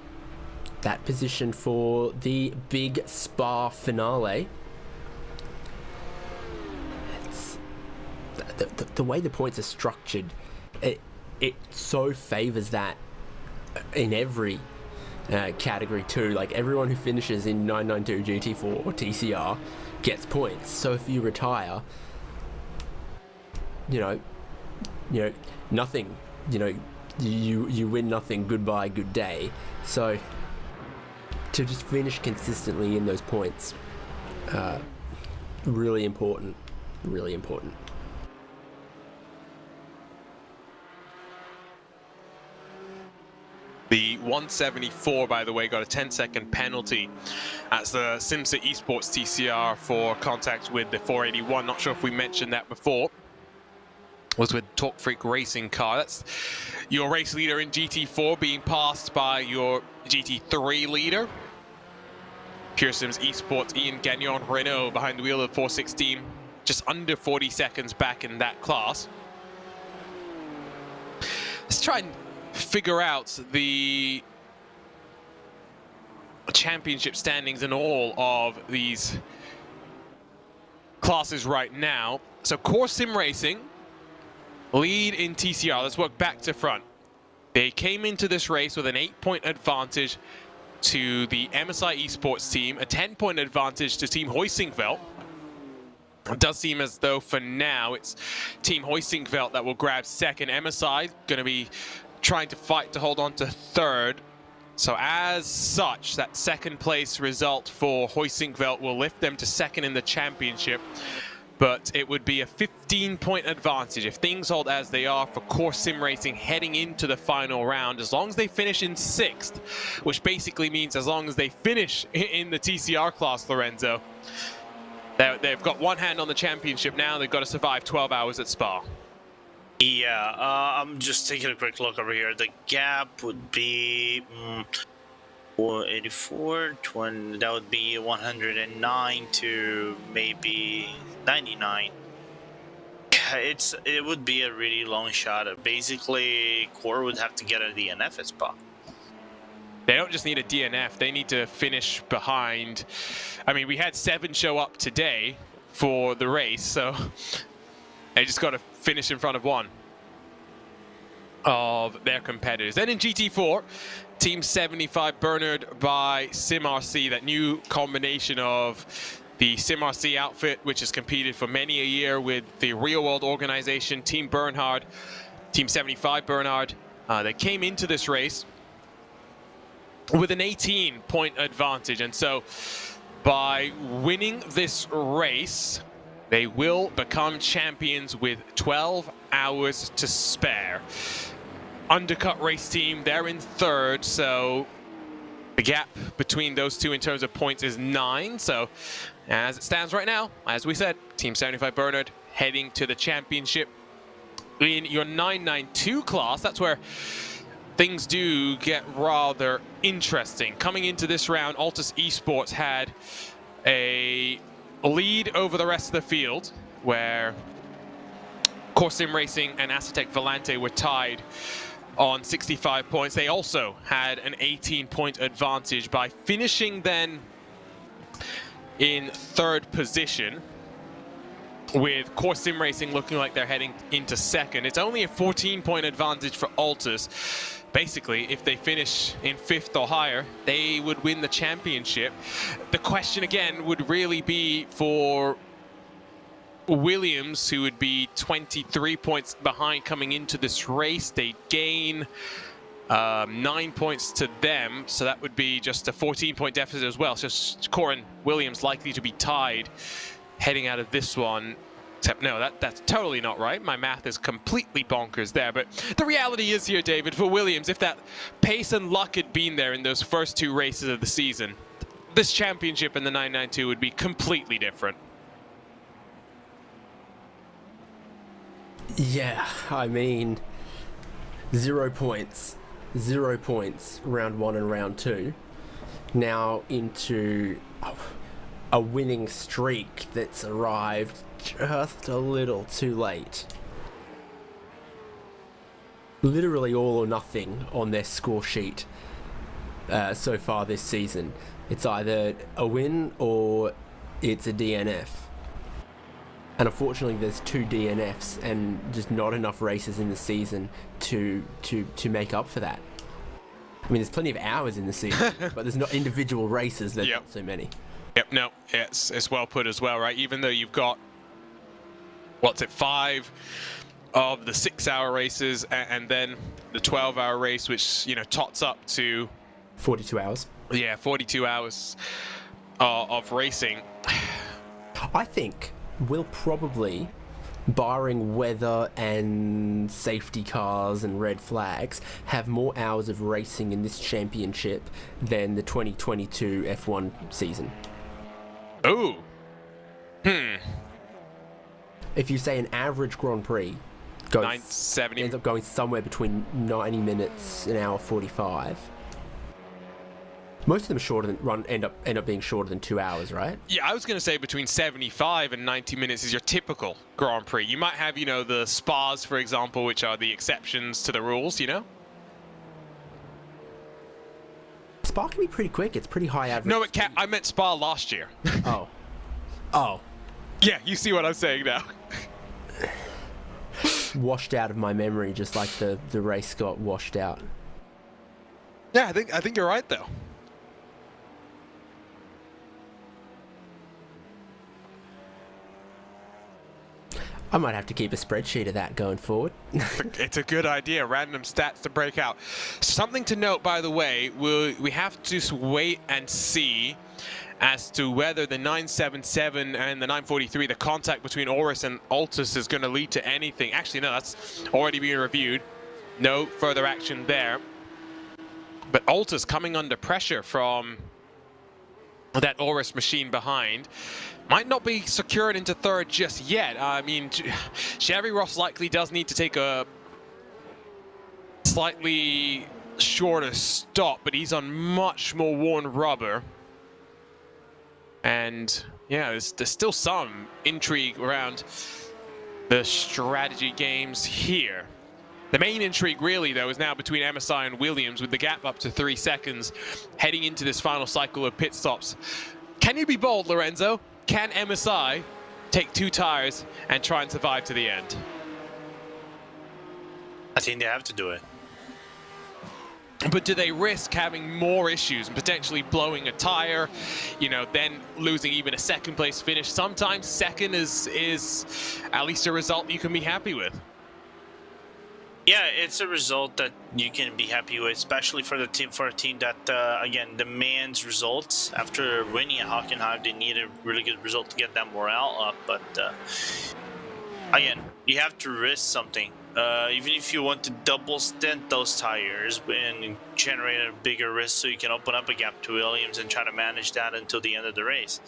position for the big Spa finale. It's the way the points are structured, it so favors that in every category too. Like, everyone who finishes in 992 GT4 or TCR gets points. So if you retire, you know nothing, you win nothing, goodbye, good day. So to just finish consistently in those points, really important. The 174, by the way, got a 10-second penalty as the Simsa Esports TCR for contact with the 481. Not sure if we mentioned that before. Was with Talk Freak Racing car. That's your race leader in GT4 being passed by your GT3 leader. Pure Sims Esports, Ian Gagnon Renault behind the wheel of 416, just under 40 seconds back in that class. Let's try and figure out the championship standings in all of these classes right now. So Core Sim Racing lead in TCR. Let's work back to front. They came into this race with an 8-point advantage to the MSI Esports team, a 10-point advantage to Team Hoisingveld. It does seem as though for now it's Team Hoisingveld that will grab second. MSI going to be trying to fight to hold on to third. So as such, that second place result for Hoisingveld will lift them to second in the championship. But it would be a 15-point advantage if things hold as they are for Core Sim Racing heading into the final round, as long as they finish in sixth, which basically means as long as they finish in the TCR class, Lorenzo. They've got one hand on the championship now. They've got to survive 12 hours at Spa. Yeah, I'm just taking a quick look over here. The gap would be 84, 20, that would be 109 to maybe 99. It would be a really long shot. Basically, Core would have to get a DNF at Spa. They don't just need a DNF, they need to finish behind. I mean, we had 7 show up today for the race, so they just got to finish in front of one of their competitors. Then in GT4, Team 75 Bernard by SimRC, that new combination of the SimRC outfit, which has competed for many a year with the real world organization, Team Bernhard, Team 75 Bernhard. They came into this race with an 18-point advantage, and so by winning this race, they will become champions with 12 hours to spare. Undercut Race Team, they're in third, so the gap between those two in terms of points is 9. So as it stands right now, as we said, Team 75 Bernard heading to the championship. In your 992 class, that's where things do get rather interesting. Coming into this round, Altus Esports had a lead over the rest of the field, where Core Sim Racing and Acetec Volante were tied on 65 points. They also had an 18-point advantage by finishing then in third position, with Core Sim Racing looking like they're heading into second. It's only a 14-point advantage for Altus. Basically, if they finish in fifth or higher, they would win the championship. The question again would really be for Williams, who would be 23 points behind coming into this race. They gain 9 points to them, so that would be just a 14-point deficit as well. So Core and Williams likely to be tied heading out of this one. Except no, that's totally not right. My math is completely bonkers there. But the reality is here, David, for Williams, if that pace and luck had been there in those first two races of the season, this championship in the 992 would be completely different. Yeah, I mean, 0 points. 0 points, round 1 and round 2. Now into a winning streak that's arrived just a little too late. Literally all or nothing on their score sheet so far this season. It's either a win or it's a DNF. And unfortunately, there's 2 DNFs and just not enough races in the season to make up for that. I mean, there's plenty of hours in the season, but there's not individual races. There's not so many. Yep, no, it's well put as well, right? Even though you've got, what's it, 5 of the 6-hour races and then the 12-hour race, which, you know, tots up to 42 hours. Yeah, 42 hours of racing. I think we'll probably, barring weather and safety cars and red flags, have more hours of racing in this championship than the 2022 F1 season. Oh. If you say an average Grand Prix goes, 970 ends up going somewhere between 90 minutes and hour 45. Most of them are shorter than end up being shorter than 2 hours, right? Yeah, I was going to say between 75 and 90 minutes is your typical Grand Prix. You might have, you know, the Spas, for example, which are the exceptions to the rules, you know? Spa can be pretty quick. It's pretty high average. No, it can't. I meant Spa last year. Oh. Yeah, you see what I'm saying now. Washed out of my memory, just like the race got washed out. Yeah, I think you're right, though. I might have to keep a spreadsheet of that going forward. It's a good idea. Random stats to break out. Something to note, by the way, we have to just wait and see as to whether the 977 and the 943, the contact between Oris and Altus, is going to lead to anything. Actually, no, that's already been reviewed. No further action there. But Altus coming under pressure from that Oris machine behind. Might not be secured into third just yet. I mean, Chevy Ross likely does need to take a slightly shorter stop, but he's on much more worn rubber. And yeah, there's still some intrigue around the strategy games here. The main intrigue really, though, is now between MSI and Williams, with the gap up to 3 seconds heading into this final cycle of pit stops. Can you be bold, Lorenzo? Can MSI take 2 tires and try and survive to the end? I think they have to do it. But do they risk having more issues and potentially blowing a tire, you know, then losing even a second place finish? Sometimes second is at least a result you can be happy with. Yeah, it's a result that you can be happy with, especially for a team that again demands results. After winning at Hockenheim, they need a really good result to get that morale up. But again, you have to risk something. Even if you want to double stint those tires and generate a bigger risk so you can open up a gap to Williams and try to manage that until the end of the race.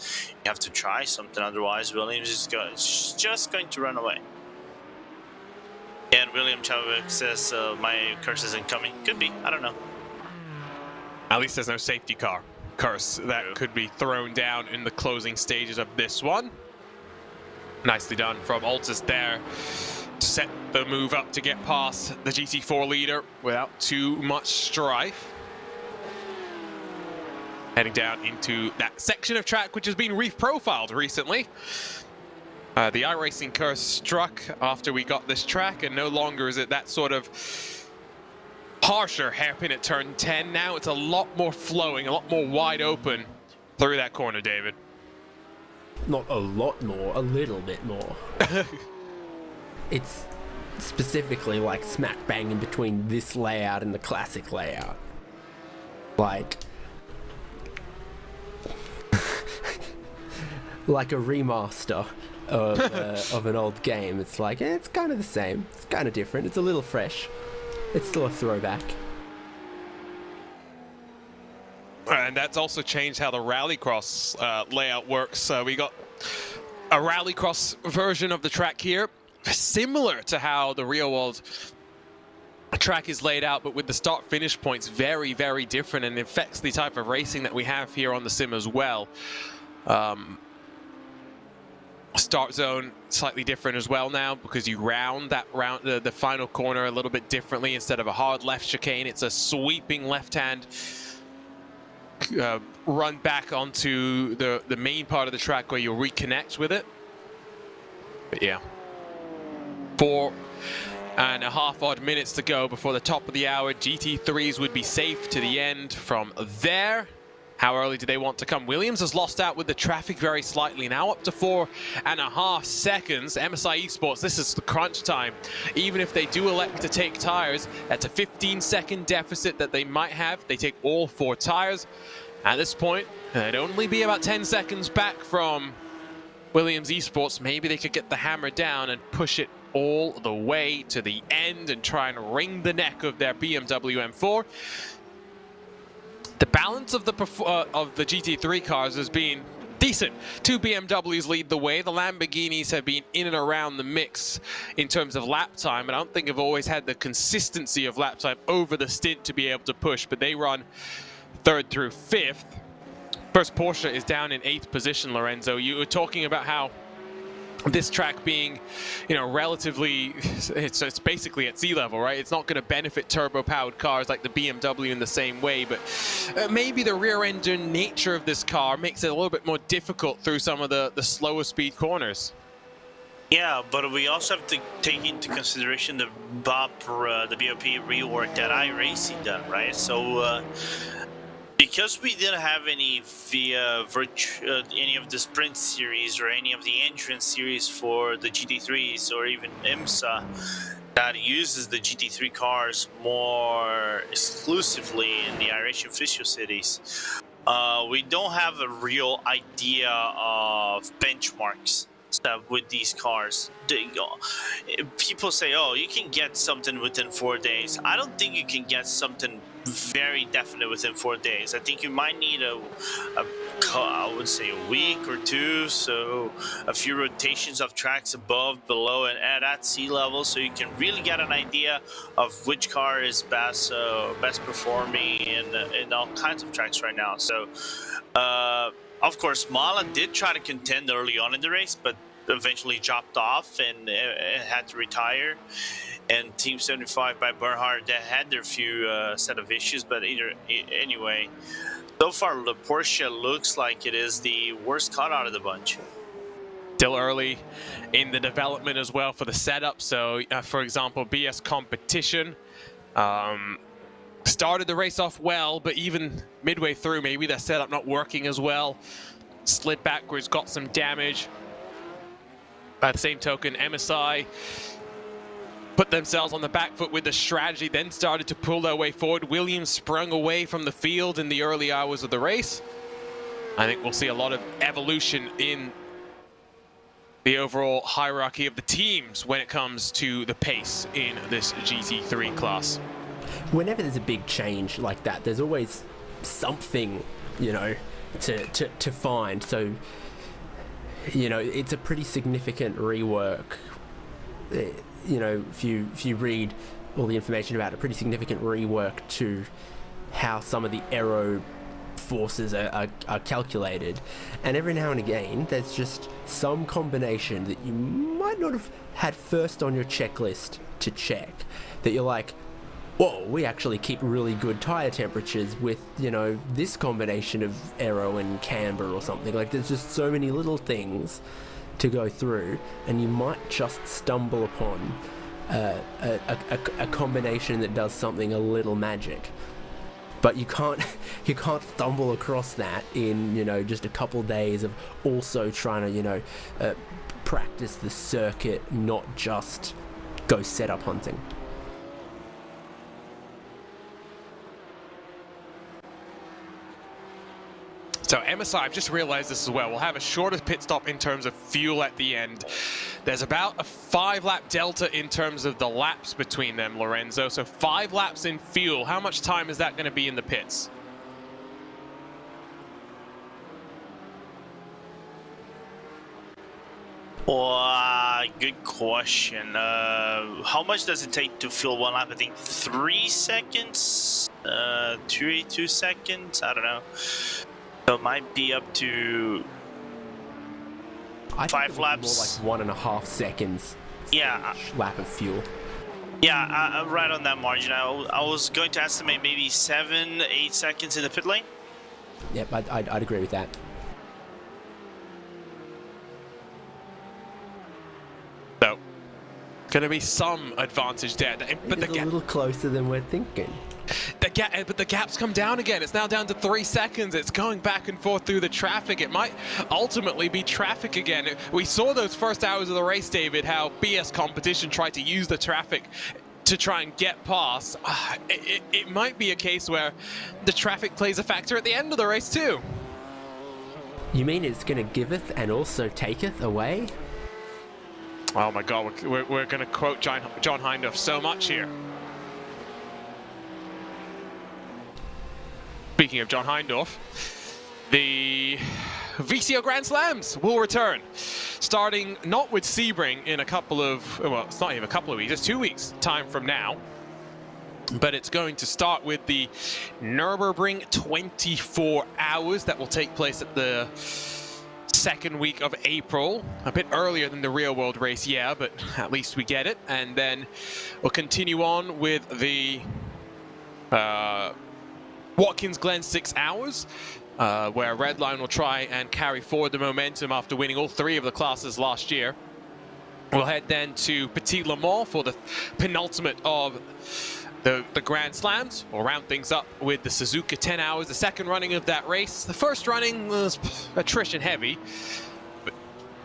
You have to try something, otherwise Williams is just going to run away. And William Chavik says, my curse isn't coming. Could be, I don't know. At least there's no safety car curse that could be thrown down in the closing stages of this one. Nicely done from Altus there to set the move up to get past the GT4 leader without too much strife. Heading down into that section of track which has been reef-profiled recently. The iRacing curse struck after we got this track, and no longer is it that sort of harsher hairpin at turn 10. Now it's a lot more flowing, a lot more wide open through that corner, David. Not a lot more, a little bit more. It's specifically like smack bang in between this layout and the classic layout. Like like a remaster of an old game. It's like, it's kind of the same. It's kind of different. It's a little fresh. It's still a throwback. And that's also changed how the rallycross layout works. We got a rallycross version of the track here, similar to how the real world track is laid out, but with the start-finish points very, very different, and affects the type of racing that we have here on the sim as well. Start zone slightly different as well now, because you round the final corner a little bit differently. Instead of a hard left chicane, it's a sweeping left hand run back onto the main part of the track where you'll reconnect with it. But yeah, 4.5 odd minutes to go before the top of the hour. GT3s would be safe to the end from there. How early do they want to come? Williams has lost out with the traffic very slightly, now up to 4.5 seconds. MSI Esports, this is the crunch time. Even if they do elect to take tires, that's a 15-second deficit that they might have. They take all 4 tires. At this point, it'd only be about 10 seconds back from Williams Esports. Maybe they could get the hammer down and push it all the way to the end and try and wring the neck of their BMW M4. The balance of the GT3 cars has been decent. 2 BMWs lead the way. The Lamborghinis have been in and around the mix in terms of lap time, and I don't think have always had the consistency of lap time over the stint to be able to push, but they run 3rd through 5th. First Porsche is down in 8th position, Lorenzo. You were talking about how this track being, you know, relatively, it's basically at sea level, right? It's not going to benefit turbo-powered cars like the BMW in the same way, but maybe the rear-engine nature of this car makes it a little bit more difficult through some of the slower speed corners. Yeah, but we also have to take into consideration the BOP rework that iRacing done, right? So because we didn't have any any of the sprint series or any of the entrance series for the GT3s or even IMSA that uses the GT3 cars more exclusively in the Irish official cities, we don't have a real idea of benchmarks stuff with these cars. People say, oh, you can get something within 4 days. I don't think you can get something very definite within 4 days. I think you might need I would say a week or two, so a few rotations of tracks above, below, and at sea level, so you can really get an idea of which car is best performing in all kinds of tracks right now. So of course Mala did try to contend early on in the race, but eventually dropped off and had to retire. And Team 75 by Bernhard, that had their few set of issues, but anyway, so far the Porsche looks like it is the worst cut out of the bunch. Still early in the development as well for the setup. So for example, BS Competition started the race off well, but even midway through, maybe their setup not working as well. Slid backwards, got some damage. By the same token, MSI put themselves on the back foot with the strategy, then started to pull their way forward. Williams sprung away from the field in the early hours of the race. I think we'll see a lot of evolution in the overall hierarchy of the teams when it comes to the pace in this GT3 class. Whenever there's a big change like that, there's always something, you know, to find. So, you know, it's a pretty significant rework. You know, if you read all the information about it, a pretty significant rework to how some of the aero forces are calculated, and every now and again there's just some combination that you might not have had first on your checklist to check, that you're like, whoa, we actually keep really good tire temperatures with, you know, this combination of aero and camber or something. Like, there's just so many little things to go through, and you might just stumble upon a combination that does something a little magic. But you can't stumble across that in, you know, just a couple days of also trying to, you know, practice the circuit, not just go setup hunting. So MSI, I've just realized this as well, we'll have a shorter pit stop in terms of fuel at the end. There's about a 5-lap delta in terms of the laps between them, Lorenzo. So 5 laps in fuel. How much time is that going to be in the pits? Good question. How much does it take to fill one lap? I think 3 seconds? 2 seconds? I don't know. So it might be up to 5 laps. More like 1.5 seconds. Yeah. Lap of fuel. Yeah, I'm right on that margin. I was going to estimate maybe 7-8 seconds in the pit lane. Yep, I'd agree with that. So, going to be some advantage there. But it's a little closer than we're thinking. But the gap's come down again. It's now down to 3 seconds. It's going back and forth through the traffic. It might ultimately be traffic again. We saw those first hours of the race, David, how BS Competition tried to use the traffic to try and get past. It might be a case where the traffic plays a factor at the end of the race too. You mean it's going to giveth and also taketh away? Oh my God, we're going to quote John Hindhaugh so much here. Speaking of John Hindhaugh, the VCO Grand Slams will return, starting not with Sebring in a couple of, well, it's not even a couple of weeks, it's 2 weeks time from now, but it's going to start with the Nürburgring 24 hours that will take place at the second week of April, a bit earlier than the real world race, yeah, but at least we get it. And then we'll continue on with the Watkins Glen 6 hours, where Redline will try and carry forward the momentum after winning all 3 of the classes last year. We'll head then to Petit Le Mans for the penultimate of the Grand Slams. We'll round things up with the Suzuka 10 hours, the second running of that race. The first running was attrition heavy, but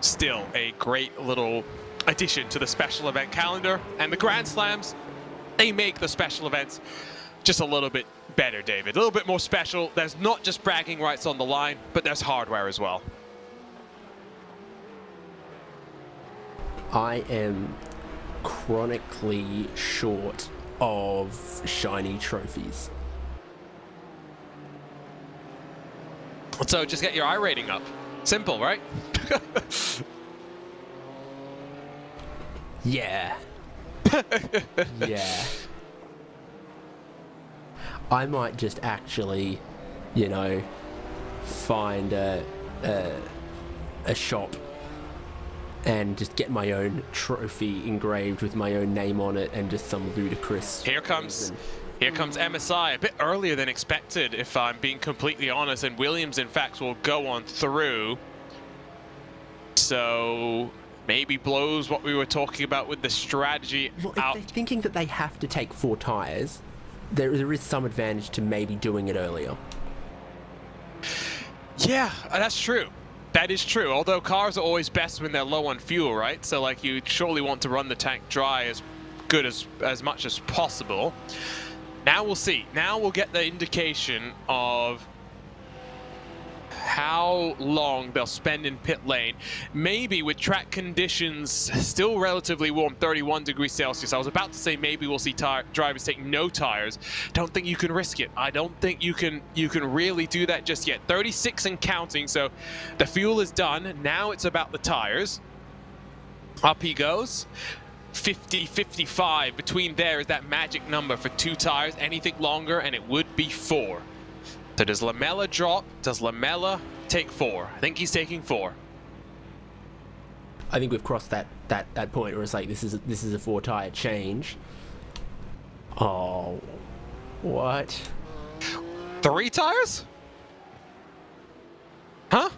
still a great little addition to the special event calendar. And the Grand Slams, they make the special events just a little bit better, David. A little bit more special. There's not just bragging rights on the line, but there's hardware as well. I am chronically short of shiny trophies. So just get your I rating up. Simple, right? Yeah. Yeah. I might just actually, you know, find a shop and just get my own trophy engraved with my own name on it and just some ludicrous. Here comes MSI, a bit earlier than expected, if I'm being completely honest, and Williams, in fact, will go on through. So maybe blows what we were talking about with the strategy Well, if out. they're thinking that they have to take 4 tires, there is some advantage to maybe doing it earlier. Yeah, that's true. That is true. Although cars are always best when they're low on fuel, right? So like you surely want to run the tank dry as good as much as possible. Now we'll see. Now we'll get the indication of how long they'll spend in pit lane. Maybe with track conditions still relatively warm, 31 degrees Celsius. I was about to say maybe we'll see drivers take no tires. Don't think you can risk it. I don't think you can really do that just yet. 36 and counting, so the fuel is done. Now it's about the tires. Up he goes. 50, 55. Between there is that magic number for 2 tires. Anything longer and it would be 4. So does Lamela drop? Does Lamela take 4? I think he's taking 4. I think we've crossed that point where it's like this is a 4-tire change. Oh, what? 3 tires? Huh?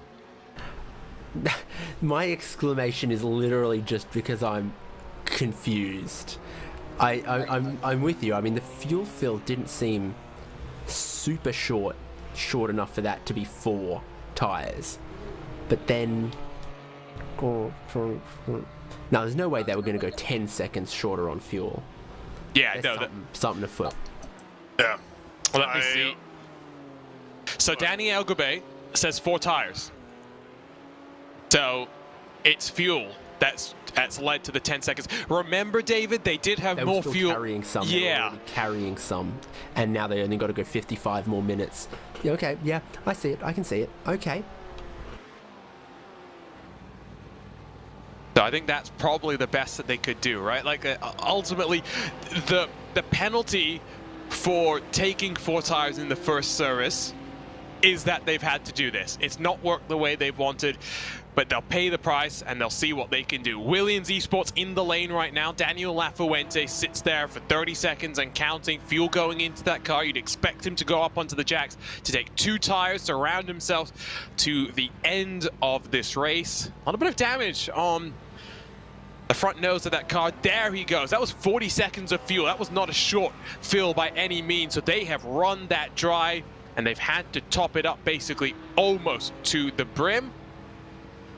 My exclamation is literally just because I'm confused. I'm with you. I mean, the fuel fill didn't seem super short enough for that to be 4 tires. But then, no, there's no way they were going to go 10 seconds shorter on fuel. Yeah, There's no, something afoot. Yeah. let me see. So Danny Elgabay says 4 tires. So it's fuel that's led to the 10 seconds. Remember, David, they did have They more were still fuel. carrying some. They were already carrying some, and now they only got to go 55 more minutes. Yeah, okay, yeah, I see it. I can see it. Okay. So I think that's probably the best that they could do, right? Like ultimately, the penalty for taking 4 tires in the first service is that they've had to do this. It's not worked the way they've wanted, but they'll pay the price and they'll see what they can do. Williams Esports in the lane right now. Daniel Lafuente sits there for 30 seconds and counting. Fuel going into that car. You'd expect him to go up onto the jacks to take 2 tires to round himself to the end of this race. A little bit of damage on the front nose of that car. There he goes. That was 40 seconds of fuel. That was not a short fill by any means. So they have run that dry and they've had to top it up basically almost to the brim.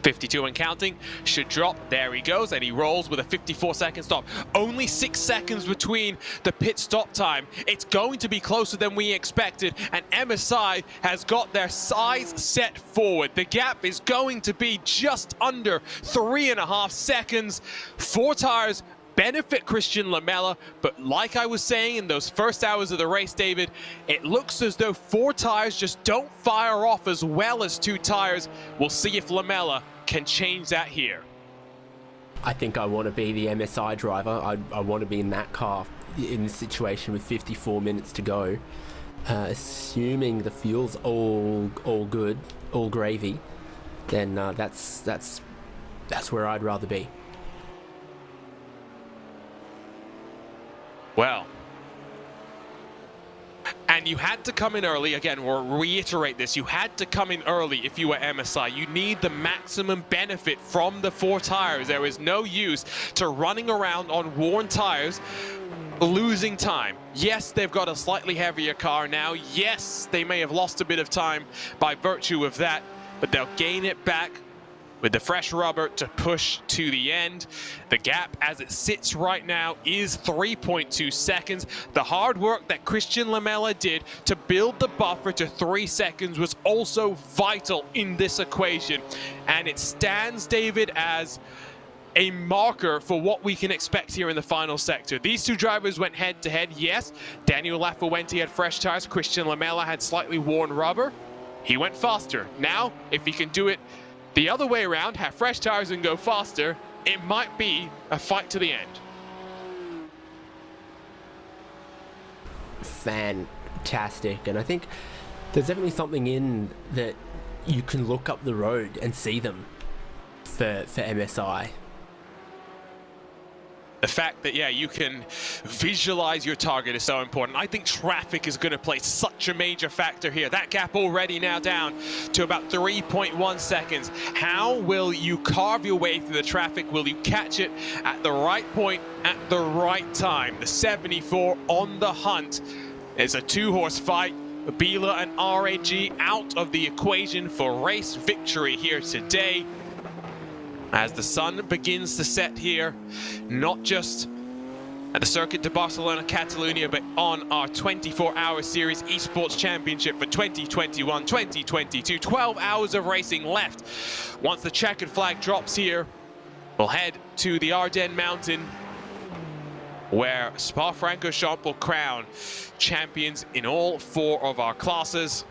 52 and counting, should drop. There he goes, and he rolls with a 54-second stop. Only 6 seconds between the pit stop time. It's going to be closer than we expected, and MSI has got their size set forward. The gap is going to be just under 3.5 seconds. 4 tires benefit Christian Lamela, but like I was saying in those first hours of the race, David, it looks as though 4 tires just don't fire off as well as 2 tires. We'll see if Lamela can change that here. I think I want to be the MSI driver. I want to be in that car in this situation with 54 minutes to go. Assuming the fuel's all good, all gravy, then that's where I'd rather be. Well, and you had to come in early. Again, we'll reiterate this. You had to come in early if you were MSI. You need the maximum benefit from the 4 tires. There is no use to running around on worn tires, losing time. Yes, they've got a slightly heavier car now. Yes, they may have lost a bit of time by virtue of that, but they'll gain it back with the fresh rubber to push to the end. The gap as it sits right now is 3.2 seconds. The hard work that Christian Lamela did to build the buffer to 3 seconds was also vital in this equation. And it stands, David, as a marker for what we can expect here in the final sector. These 2 drivers went head to head. Yes, Daniel Lafuente had fresh tires. Christian Lamela had slightly worn rubber. He went faster. Now, if he can do it the other way around, have fresh tires and go faster, it might be a fight to the end. Fantastic. And I think there's definitely something in that you can look up the road and see them for MSI. The fact that, yeah, you can visualize your target is so important. I think traffic is going to play such a major factor here. That gap already now down to about 3.1 seconds. How will you carve your way through the traffic? Will you catch it at the right point at the right time? The 74 on the hunt. It's a 2-horse fight. Biela and RAG out of the equation for race victory here today. As the sun begins to set here, not just at the Circuit de Barcelona Catalunya, but on our 24-hour series Esports Championship for 2021-2022. 12 hours of racing left. Once the checkered flag drops here, we'll head to the Ardennes Mountain, where Spa-Francorchamps will crown champions in all 4 of our classes.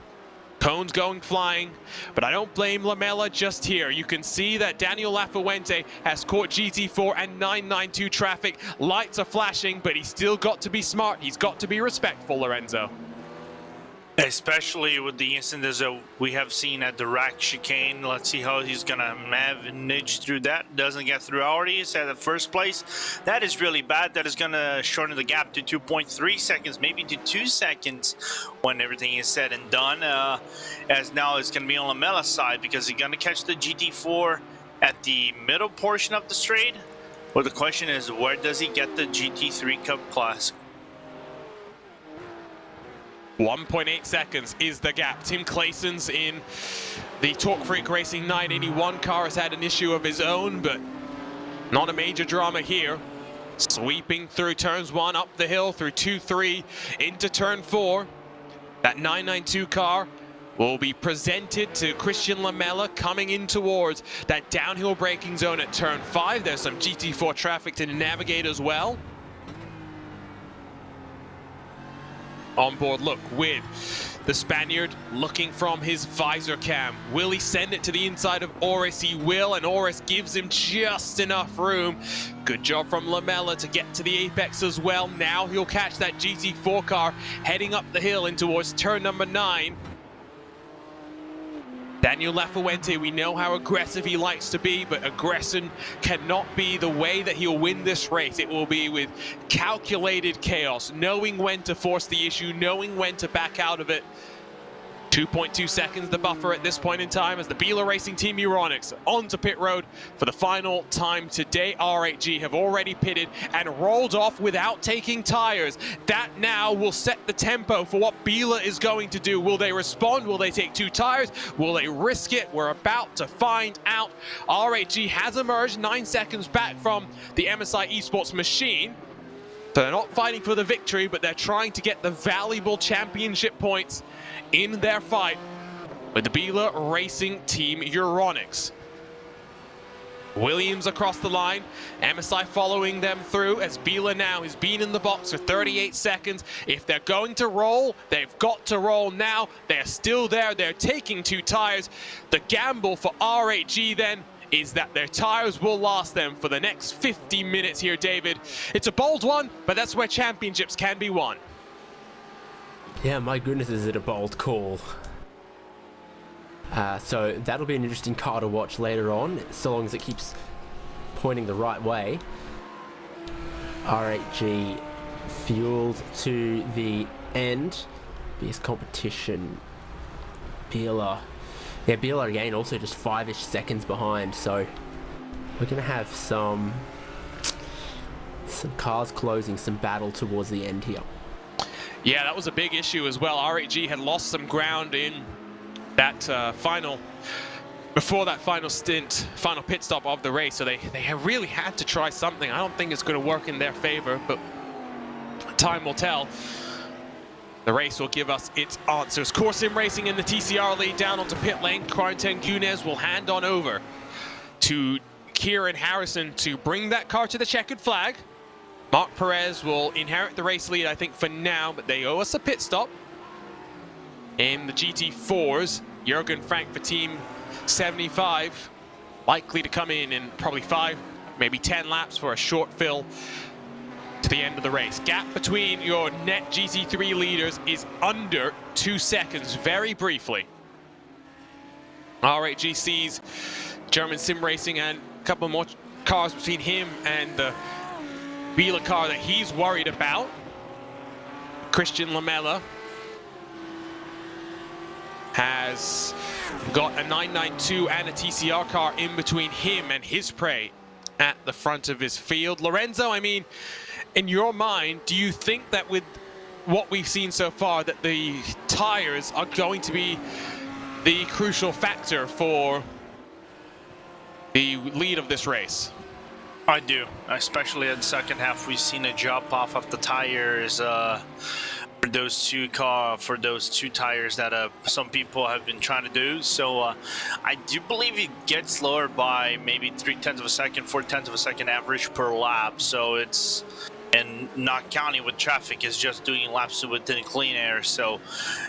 Cones going flying, but I don't blame Lamela just here. You can see that Daniel Lafuente has caught GT4 and 992 traffic. Lights are flashing, but he's still got to be smart. He's got to be respectful, Lorenzo. Especially with the incidents that we have seen at the rack chicane. Let's see how he's gonna manage through that. Doesn't get through already. He's at the first place. That is really bad. That is gonna shorten the gap to 2.3 seconds, maybe to 2 seconds when everything is said and done. As now it's gonna be on Lamela's side because he's gonna catch the GT4 at the middle portion of the straight. Well, the question is, where does he get the GT3 Cup Classic? 1.8 seconds is the gap. Tim Clayson's in the Torque Freak Racing 981 car has had an issue of his own, but not a major drama here. Sweeping through turns 1 up the hill through 2-3 into turn 4. That 992 car will be presented to Christian Lamela coming in towards that downhill braking zone at turn 5. There's some GT4 traffic to navigate as well. Onboard look with the Spaniard looking from his visor cam. Will he send it to the inside of Oris? He will, and Oris gives him just enough room. Good job from Lamela to get to the apex as well. Now he'll catch that GT4 car heading up the hill in towards turn number 9. Daniel Lafuente, we know how aggressive he likes to be, but aggression cannot be the way that he'll win this race. It will be with calculated chaos, knowing when to force the issue, knowing when to back out of it. 2.2 seconds the buffer at this point in time as the Biela Racing Team EURONICS onto pit road for the final time today. R8G have already pitted and rolled off without taking tires. That now will set the tempo for what Biela is going to do. Will they respond? Will they take 2 tires? Will they risk it? We're about to find out. R8G has emerged 9 seconds back from the MSI Esports machine. So they're not fighting for the victory, but they're trying to get the valuable championship points in their fight with the Biela Racing Team EURONICS. Williams across the line, MSI following them through as Biela now has been in the box for 38 seconds. If they're going to roll, they've got to roll now. They're still there, they're taking 2 tires. The gamble for R8G then is that their tires will last them for the next 50 minutes here, David. It's a bold one, but that's where championships can be won. Yeah, my goodness, is it a bold call. So that'll be an interesting car to watch later on, so long as it keeps pointing the right way. R8G fueled to the end. Biggest competition. Biela. Yeah, Biela again also just 5-ish seconds behind, so we're going to have some cars closing, some battle towards the end here. Yeah, that was a big issue as well. R8G had lost some ground in that before that final pit stop of the race, so they really had to try something. I don't think it's going to work in their favor, but time will tell. The race will give us its answers. Core Sim Racing in the TCR lead down onto pit lane. Quarantine Gunez will hand on over to Kieran Harrison to bring that car to the checkered flag. Mark Perez will inherit the race lead, I think, for now, but they owe us a pit stop. In the GT4s, Jürgen Frank for Team 75, likely to come in probably 5, maybe 10 laps for a short fill to the end of the race. Gap between your net GT3 leaders is under 2 seconds, very briefly. R8G sees German Sim Racing and a couple more cars between him and the Biela car that he's worried about. Christian Lamela has got a 992 and a TCR car in between him and his prey at the front of his field. Lorenzo, I mean, in your mind, do you think that with what we've seen so far that the tires are going to be the crucial factor for the lead of this race? I do, especially in the second half. We've seen a drop off of the tires for those two tires that some people have been trying to do. So I do believe it gets lower by maybe 0.3 of a second, 0.4 of a second average per lap. So it's, and not counting with traffic, is just doing laps within clean air. So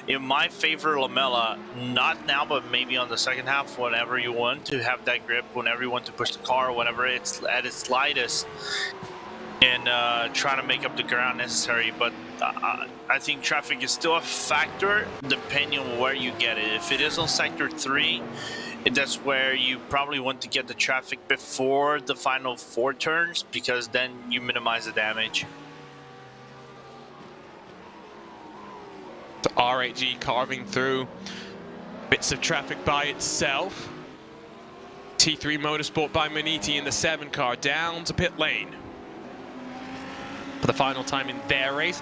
in my favor, Lamela, not now, but maybe on the second half, whenever you want to have that grip, whenever you want to push the car, whenever it's at its lightest, and trying to make up the ground necessary. But I think traffic is still a factor depending on where you get it. If it is on sector 3, that's where you probably want to get the traffic before the final 4 turns, because then you minimize the damage. The RAG carving through bits of traffic by itself. T3 Motorsport by Maniti in the 7 car down to pit lane for the final time in their race.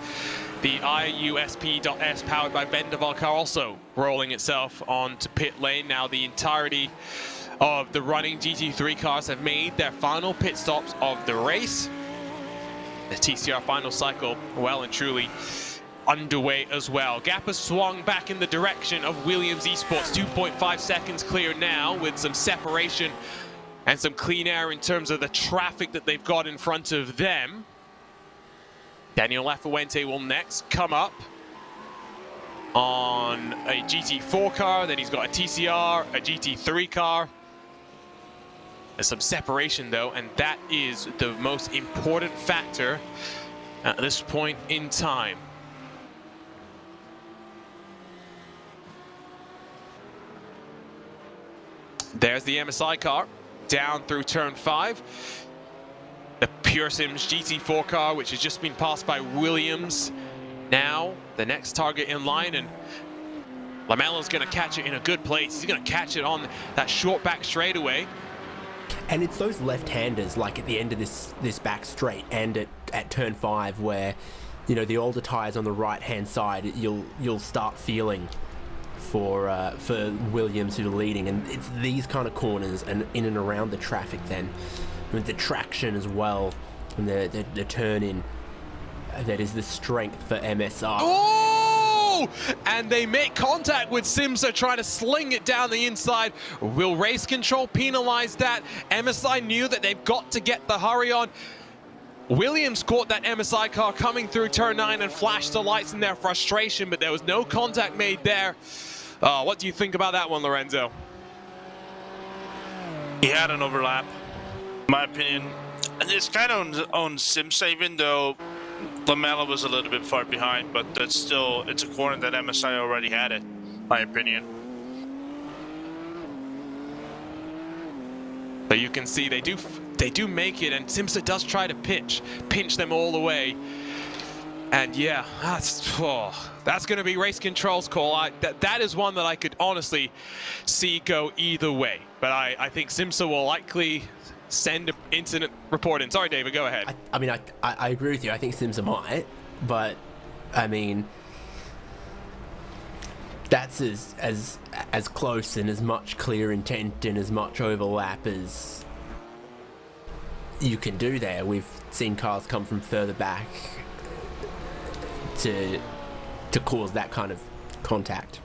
The IUSP.S powered by Vendaval car also rolling itself onto pit lane. Now the entirety of the running GT3 cars have made their final pit stops of the race. The TCR final cycle well and truly underway as well. Gap has swung back in the direction of Williams Esports. 2.5 seconds clear now with some separation and some clean air in terms of the traffic that they've got in front of them. Daniel Lafuente will next come up on a GT4 car, then he's got a TCR, a GT3 car. There's some separation though, and that is the most important factor at this point in time. There's the MSI car down through turn 5. The Pure Sims GT4 car, which has just been passed by Williams. Now, the next target in line, and Lamelo's going to catch it in a good place. He's going to catch it on that short back straightaway. And it's those left-handers, like at the end of this back straight and at turn 5, where, you know, the older tyres on the right-hand side, you'll start feeling for Williams, who's leading. And it's these kind of corners and in and around the traffic then, with the traction as well, and the turn in, that is the strength for MSI. Oh! And they make contact with Simsa trying to sling it down the inside. Will Race Control penalize that? MSI knew that they've got to get the hurry on. Williams caught that MSI car coming through turn 9 and flashed the lights in their frustration, but there was no contact made there. What do you think about that one, Lorenzo? He had an overlap, in my opinion. And it's kind of on Simsa, even though Lamella was a little bit far behind, but that's still, it's a corner that MSI already had it, in my opinion. So you can see they do make it, and Simsa does try to pinch them all the way. And yeah, that's going to be Race Control's call. That is one that I could honestly see go either way. But I think Simsa will likely send an incident report in. Sorry, David, go ahead. I mean, I agree with you. I think Simsa might, but I mean, that's as close and as much clear intent and as much overlap as you can do there. We've seen cars come from further back to cause that kind of contact.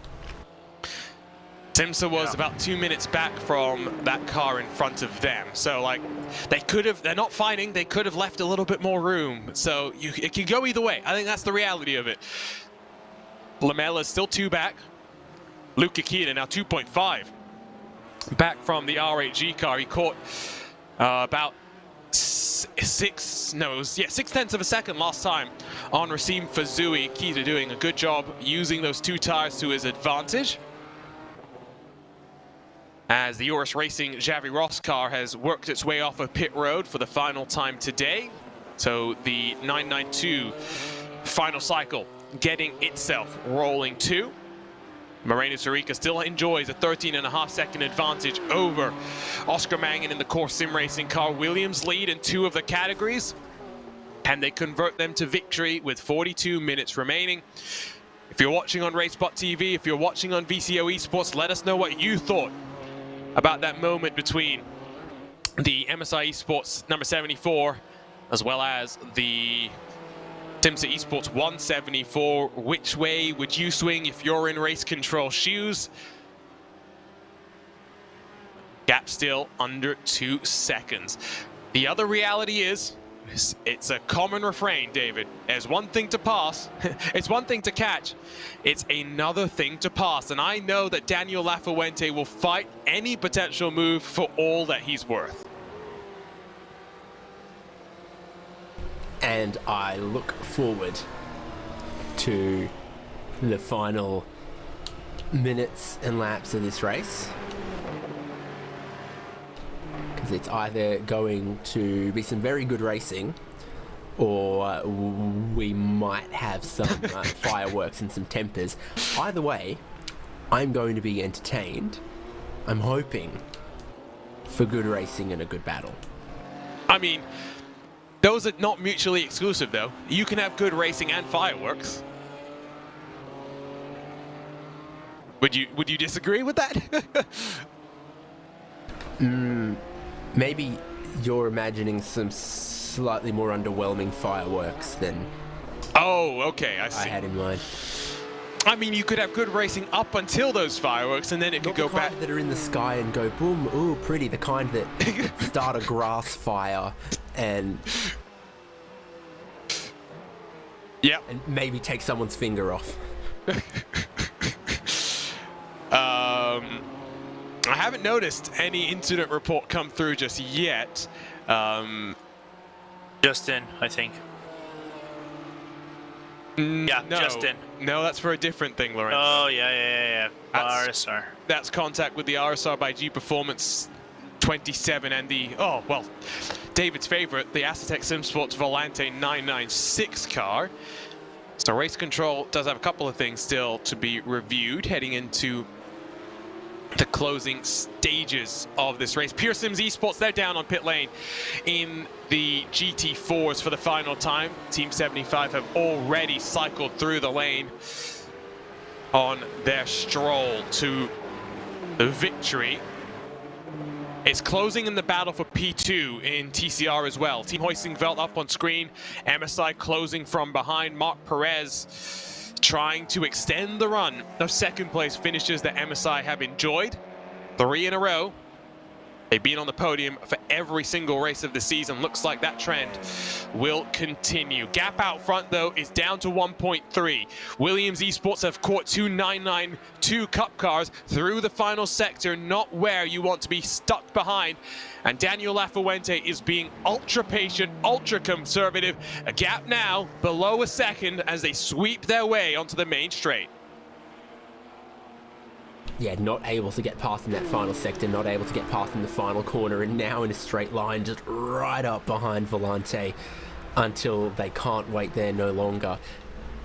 Simsa was about 2 minutes back from that car in front of them. So, like, they're not fighting, they could have left a little bit more room. So, it can go either way. I think that's the reality of it. Lamella's still 2 back. Luke Akita now 2.5 back from the RAG car. He caught about 6/10 of a second last time on Racine Fazui. Akita doing a good job using those 2 tires to his advantage, as the Urus Racing Xavi Ross car has worked its way off of pit road for the final time today. So the 992 final cycle getting itself rolling too. Moreno Sarica still enjoys a 13.5-second advantage over Oscar Mangan in the core sim racing car. Williams lead in 2 of the categories. Can they convert them to victory with 42 minutes remaining? If you're watching on RaceSpotTV, if you're watching on VCO Esports, let us know what you thought about that moment between the MSI Esports number 74 as well as the Simsa Esports 174. Which way would you swing if you're in Race Control shoes? Gap still under 2 seconds. The other reality is, it's a common refrain, David. There's one thing to pass, it's one thing to catch, it's another thing to pass. And I know that Daniel Lafuente will fight any potential move for all that he's worth. and I look forward to the final minutes and laps of this race, because it's either going to be some very good racing, or we might have some fireworks and some tempers. Either way, I'm going to be entertained. I'm hoping for good racing and a good battle. I mean, those are not mutually exclusive, though. You can have good racing and fireworks. Would you disagree with that? Maybe you're imagining some slightly more underwhelming fireworks than Oh, okay, I see. I had in mind. I mean, you could have good racing up until those fireworks, and then it could go back. The kind that are in the sky and go boom, ooh, pretty. The kind that start a grass fire and and maybe take someone's finger off. I haven't noticed any incident report come through just yet. Justin, I think. Yeah, No, Justin. no, that's for a different thing, Lorenzo. Oh, yeah. RSR. That's contact with the RSR by G Performance 27 and the, David's favorite, the Aztec SimSports Volante 996 car. So race control does have a couple of things still to be reviewed heading into the closing stages of this race. Pure Sims Esports, they're down on pit lane in the GT4s for the final time. Team 75 have already cycled through the lane on their stroll to the victory. It's closing in the battle for P2 in TCR as well. Team Hoisting Velt up on screen. MSI closing from behind. Mark Perez trying to extend the run of second place finishes that MSI have enjoyed. 3 in a row. They've been on the podium for every single race of the season. Looks like that trend will continue. Gap out front, though, is down to 1.3. Williams Esports have caught 2 Cup cars through the final sector, not where you want to be stuck behind. And Daniel Lafuente is being ultra patient, ultra conservative. A gap now below a second as they sweep their way onto the main straight. Yeah, not able to get past in that final sector, not able to get past in the final corner, and now in a straight line, just right up behind Volante until they can't wait there no longer.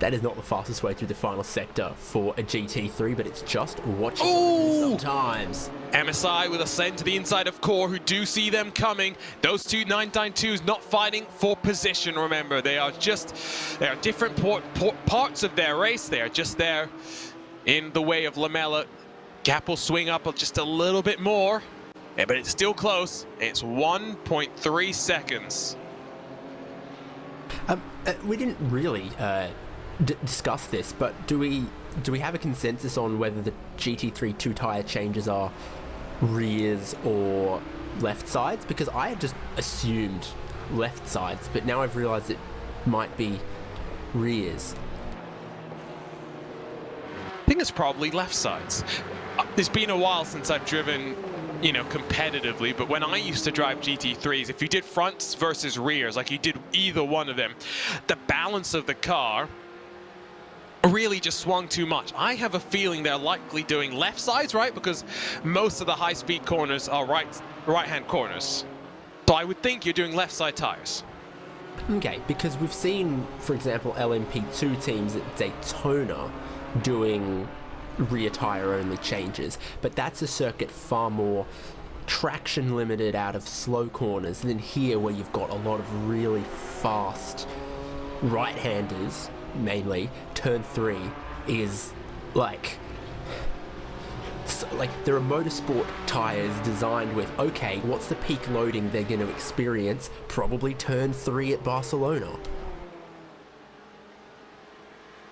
That is not the fastest way through the final sector for a GT3, but it's just watchable sometimes. MSI with a send to the inside of Core, who do see them coming. Those two 992s not fighting for position, remember. They are different parts of their race. They are just there in the way of Lamella. Gap will swing up just a little bit more, but it's still close. It's 1.3 seconds. We didn't really discuss this, but do we have a consensus on whether the GT3 two-tire changes are rears or left sides? Because I had just assumed left sides, but now I've realized it might be rears. I think it's probably left sides. It's been a while since I've driven, competitively, but when I used to drive GT3s, if you did fronts versus rears, like you did either one of them, the balance of the car really just swung too much. I have a feeling they're likely doing left sides, right? Because most of the high-speed corners are right-hand corners. So I would think you're doing left side tires. Okay, because we've seen, for example, LMP2 teams at Daytona doing rear tire only changes, but that's a circuit far more traction limited out of slow corners than here, where you've got a lot of really fast right-handers. Mainly turn 3 is like there are motorsport tires designed with, okay, what's the peak loading they're going to experience? Probably turn 3 at Barcelona.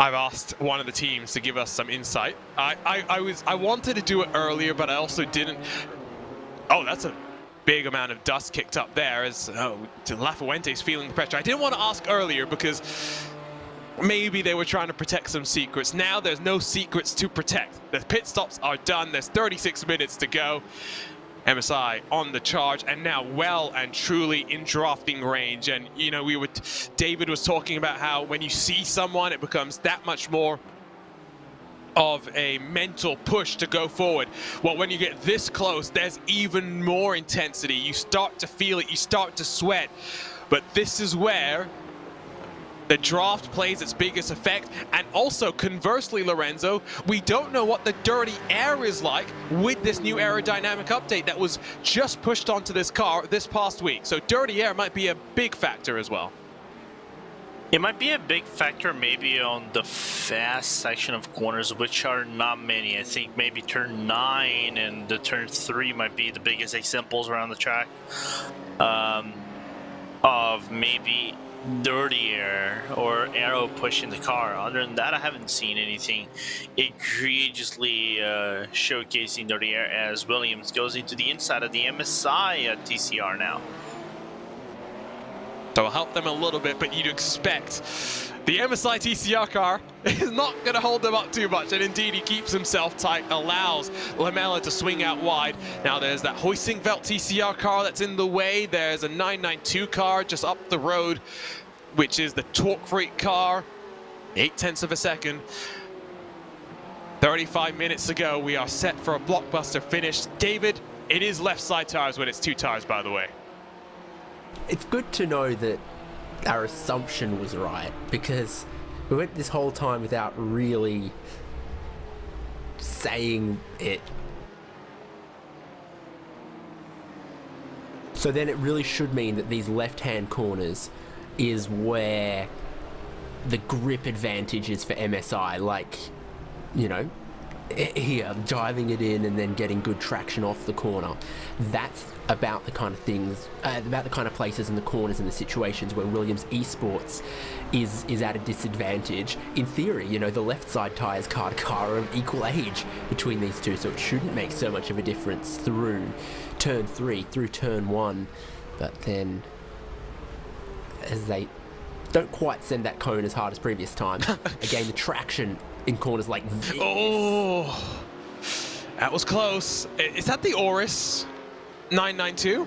I've asked one of the teams to give us some insight. I wanted to do it earlier, but I also didn't. Oh, that's a big amount of dust kicked up there as Lafuente's feeling the pressure. I didn't want to ask earlier because maybe they were trying to protect some secrets. Now there's no secrets to protect. The pit stops are done. There's 36 minutes to go. MSI on the charge, and now well and truly in drafting range. And you know, David was talking about how when you see someone, it becomes that much more of a mental push to go forward. Well, when you get this close, there's even more intensity. You start to feel it, you start to sweat. But this is where the draft plays its biggest effect. And also, conversely, Lorenzo, we don't know what the dirty air is like with this new aerodynamic update that was just pushed onto this car this past week. So dirty air might be a big factor as well. It might be a big factor maybe on the fast section of corners, which are not many. I think maybe turn 9 and the turn 3 might be the biggest examples around the track of maybe dirty air or aero pushing the car. Other than that, I haven't seen anything egregiously showcasing dirty air as Williams goes into the inside of the MSI at TCR now. So it'll help them a little bit, but you'd expect the MSI TCR car is not going to hold them up too much, and indeed he keeps himself tight, allows Lamela to swing out wide. Now there's that Hoisingveld TCR car that's in the way. There's a 992 car just up the road, which is the Torque Freak car, 0.8 of a second. 35 minutes to go, we are set for a blockbuster finish. David, it is left side tires when it's 2 tires, by the way. It's good to know that our assumption was right, because we went this whole time without really saying it. So then it really should mean that these left-hand corners is where the grip advantage is for MSI, like, you know, here, diving it in and then getting good traction off the corner. That's about the kind of things, about the kind of places in the corners and the situations where Williams Esports is at a disadvantage. In theory, you know, the left side tyres car to car are of equal age between these two, so it shouldn't make so much of a difference through turn 3, through turn 1. But then, as they don't quite send that cone as hard as previous times, again, the traction in corners like this. Oh, that was close. Is that the Oris 992?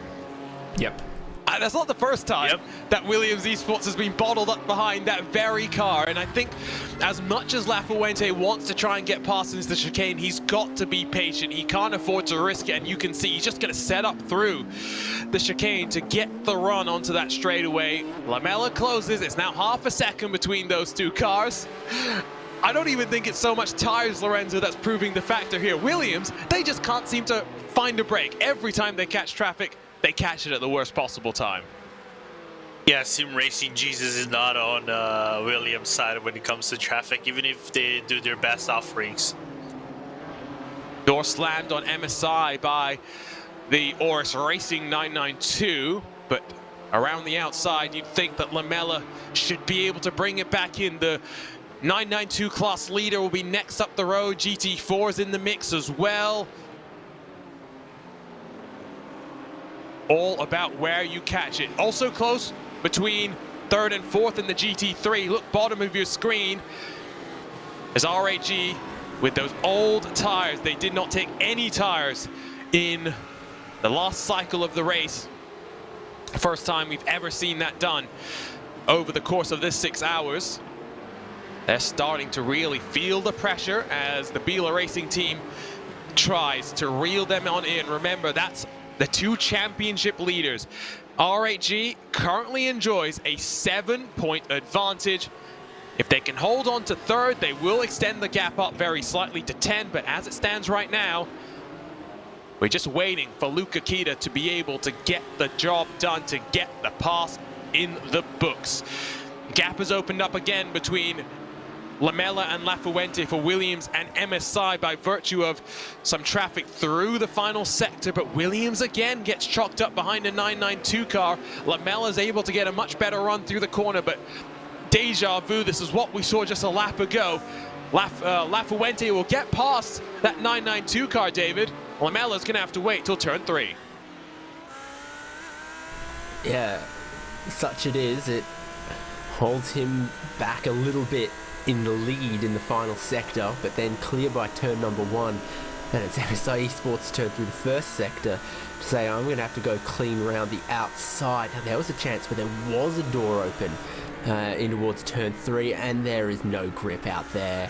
Yep. That's not the first time that Williams Esports has been bottled up behind that very car. And I think as much as Lafuente wants to try and get past into the chicane, he's got to be patient. He can't afford to risk it. And you can see he's just going to set up through the chicane to get the run onto that straightaway. Lamela closes. It's now half a second between those two cars. I don't even think it's so much tires, Lorenzo, that's proving the factor here. Williams, they just can't seem to find a break. Every time they catch traffic, they catch it at the worst possible time. Yeah, Sim Racing Jesus is not on Williams' side when it comes to traffic, even if they do their best offerings. Door slammed on MSI by the Oris Racing 992, but around the outside, you'd think that Lamela should be able to bring it back in. The 992 class leader will be next up the road. GT4 is in the mix as well. All about where you catch it. Also close between 3rd and 4th in the GT3. Look, bottom of your screen is RAG with those old tires. They did not take any tires in the last cycle of the race. First time we've ever seen that done over the course of this 6 hours. They're starting to really feel the pressure as the Biela Racing Team tries to reel them on in. Remember, that's the 2 championship leaders. RAG currently enjoys a 7-point advantage. If they can hold on to 3rd, they will extend the gap up very slightly to 10, but as it stands right now, we're just waiting for Luca Kita to be able to get the job done, to get the pass in the books. Gap has opened up again between Lamela and Lafuente for Williams and MSI by virtue of some traffic through the final sector, but Williams again gets chalked up behind a 992 car. Lamela's able to get a much better run through the corner, but deja vu, this is what we saw just a lap ago. Lafuente will get past that 992 car, David. Lamela's gonna have to wait till turn 3. Yeah, such it is. It holds him back a little bit in the lead in the final sector, but then clear by turn number 1. And it's MSI Esports' turn through the first sector to say, I'm going to have to go clean around the outside. Now, there was a chance where there was a door open in towards turn 3, and there is no grip out there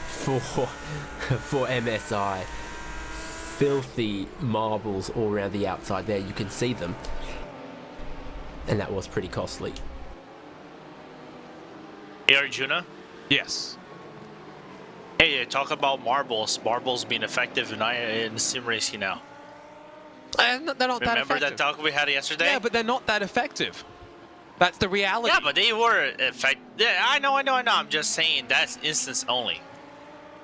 for MSI. Filthy marbles all around the outside there. You can see them. And that was pretty costly. Hey, Arjuna? Yes. Hey, talk about marbles. Marbles being effective in sim racing now. They're not that Remember effective. that talk we had yesterday? Yeah, but they're not that effective. That's the reality. Yeah, but they were effective. Yeah, I know. I'm just saying that's instance only.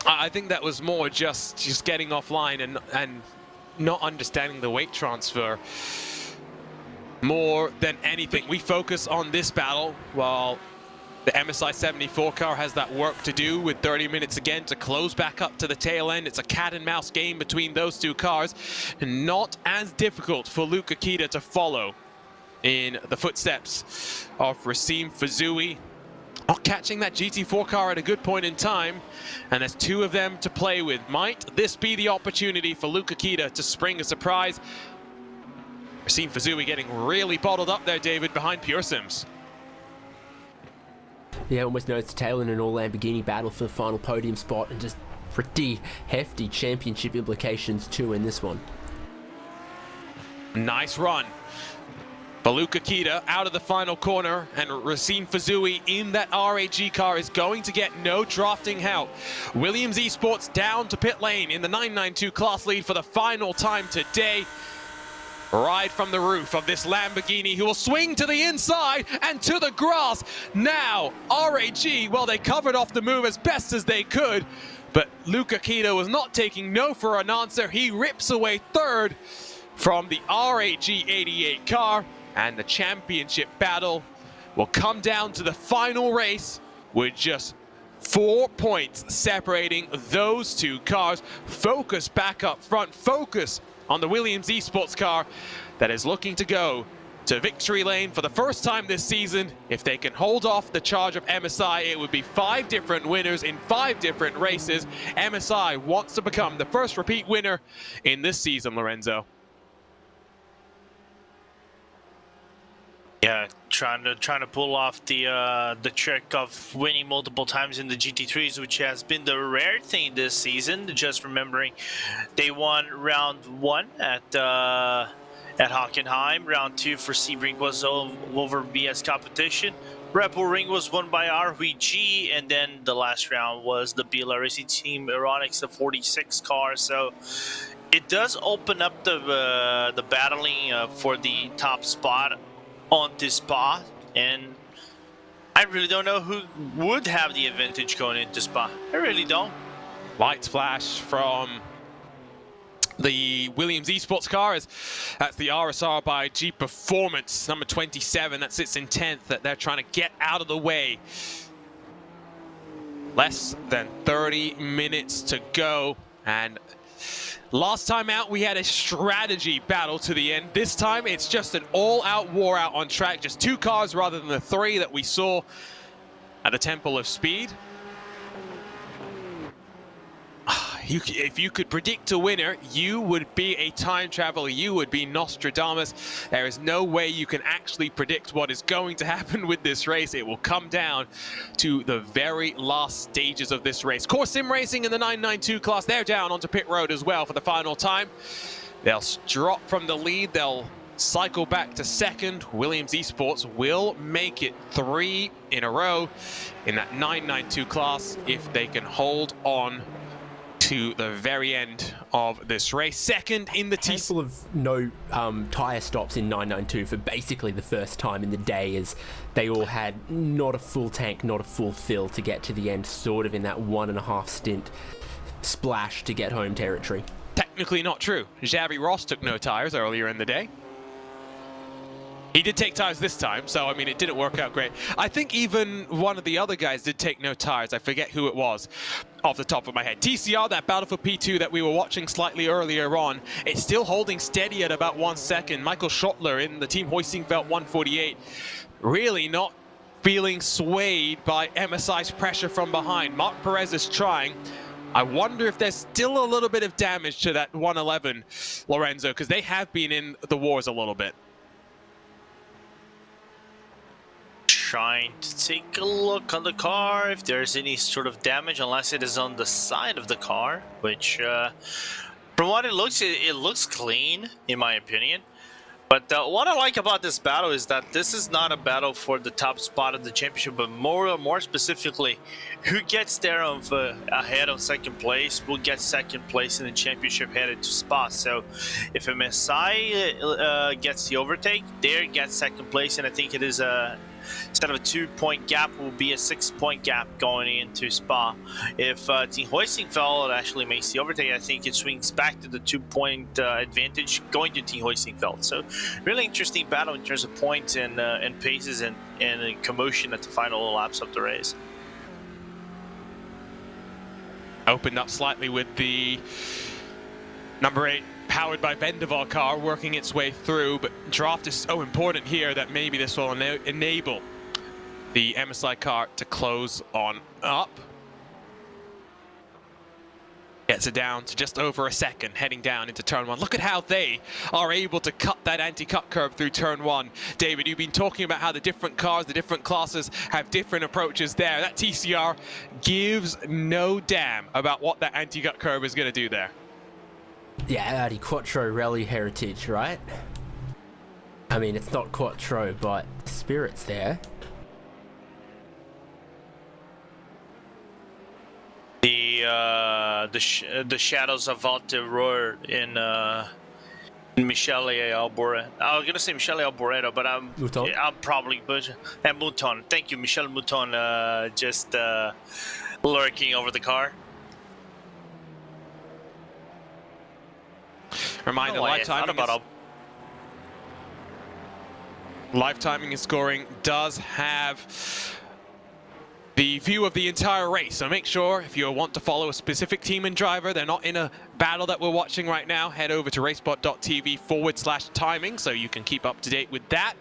I think that was more just getting offline and not understanding the weight transfer more than anything. We focus on this battle while the MSI 74 car has that work to do with 30 minutes again to close back up to the tail end. It's a cat and mouse game between those two cars, and not as difficult for Luca Kita to follow in the footsteps of Racine Fazui. Not catching that GT4 car at a good point in time, and there's two of them to play with. Might this be the opportunity for Luca Kita to spring a surprise? Racine Fazui getting really bottled up there, David, behind Pure Sims. Yeah, almost nose to tail in an all Lamborghini battle for the final podium spot, and just pretty hefty championship implications too in this one. Nice run. Luca Kita out of the final corner, and Racine Fazui in that RAG car is going to get no drafting help. Williams Esports down to pit lane in the 992 class lead for the final time today. Ride from the roof of this Lamborghini, who will swing to the inside and to the grass. Now, RAG, well, they covered off the move as best as they could, but Luca Kita was not taking no for an answer. He rips away third from the RAG 88 car, and the championship battle will come down to the final race with just 4 points separating those two cars. Focus back up front, focus on the Williams Esports car that is looking to go to victory lane for the first time this season. If they can hold off the charge of MSI, it would be 5 different winners in 5 different races. MSI wants to become the first repeat winner in this season, Lorenzo. Yeah, trying to pull off the trick of winning multiple times in the GT3s, which has been the rare thing this season. Just remembering, they won round 1 at Hockenheim. Round 2 for Sebring was over BS competition. Red Bull Ring was won by RVG, and then the last round was the Biela Racing Team EURONICS, the 46 car. So it does open up the battling for the top spot on this spot, and I really don't know who would have the advantage going into Spa. I really don't. Lights flash from the Williams Esports car, as that's the RSR by G Performance, number 27, that sits in 10th, that they're trying to get out of the way. Less than 30 minutes to go, and last time out, we had a strategy battle to the end. This time, it's just an all-out war out on track. Just 2 cars rather than the 3 that we saw at the Temple of Speed. If you could predict a winner, you would be a time traveler. You would be Nostradamus. There is no way you can actually predict what is going to happen with this race. It will come down to the very last stages of this race. Core Sim Racing in the 992 class, they're down onto pit road as well for the final time. They'll drop from the lead. They'll cycle back to second. Williams Esports will make it 3 in a row in that 992 class if they can hold on to the very end of this race. Second in the T. Handful of no tyre stops in 992 for basically the first time in the day, as they all had not a full tank, not a full fill to get to the end, sort of in that 1.5 stint splash to get home territory. Technically not true. Xavi Ross took no tyres earlier in the day. He did take tyres this time, so I mean, it didn't work out great. I think even one of the other guys did take no tyres. I forget who it was off the top of my head. TCR, that battle for P2 that we were watching slightly earlier on, it's still holding steady at about 1 second. Michael Schottler in the Team Hoisting Belt 148, really not feeling swayed by MSI's pressure from behind. Mark Perez is trying, I wonder if there's still a little bit of damage to that 111, Lorenzo, because they have been in the wars a little bit. Trying to take a look on the car if there's any sort of damage, unless it is on the side of the car, which from what it looks clean in my opinion. But what I like about this battle is that this is not a battle for the top spot of the championship, but more specifically, who gets there ahead of second place will get second place in the championship headed to Spa. So if a MSI gets the overtake, there gets second place, and I think it is instead of a 2-point gap, will be a 6-point gap going into Spa. If Team Hoistingfeld actually makes the overtake, I think it swings back to the 2-point advantage going to Team Hoistingfeld. So really interesting battle in terms of points and paces and commotion at the final laps of the race. Opened up slightly with the number 8 powered by Vendaval car working its way through, but draft is so important here that maybe this will enable the MSI car to close on up. Gets it down to just over a second, heading down into turn 1. Look at how they are able to cut that anti-cut curve through turn 1. David, you've been talking about how the different cars, the different classes have different approaches there. That TCR gives no damn about what that anti-cut curve is going to do there. Yeah, Audi Quattro rally heritage, right? I mean, it's not Quattro, but spirit's there. The shadows of Valterroir in Michele Alboreto. I was gonna say Michele Alboreto, but I'm probably butchering. And Mouton. Thank you, Michel Mouton. Just lurking over the car. Reminder, live timing and scoring does have the view of the entire race, so make sure if you want to follow a specific team and driver, they're not in a battle that we're watching right now, head over to RaceSpot.tv/timing so you can keep up to date with that.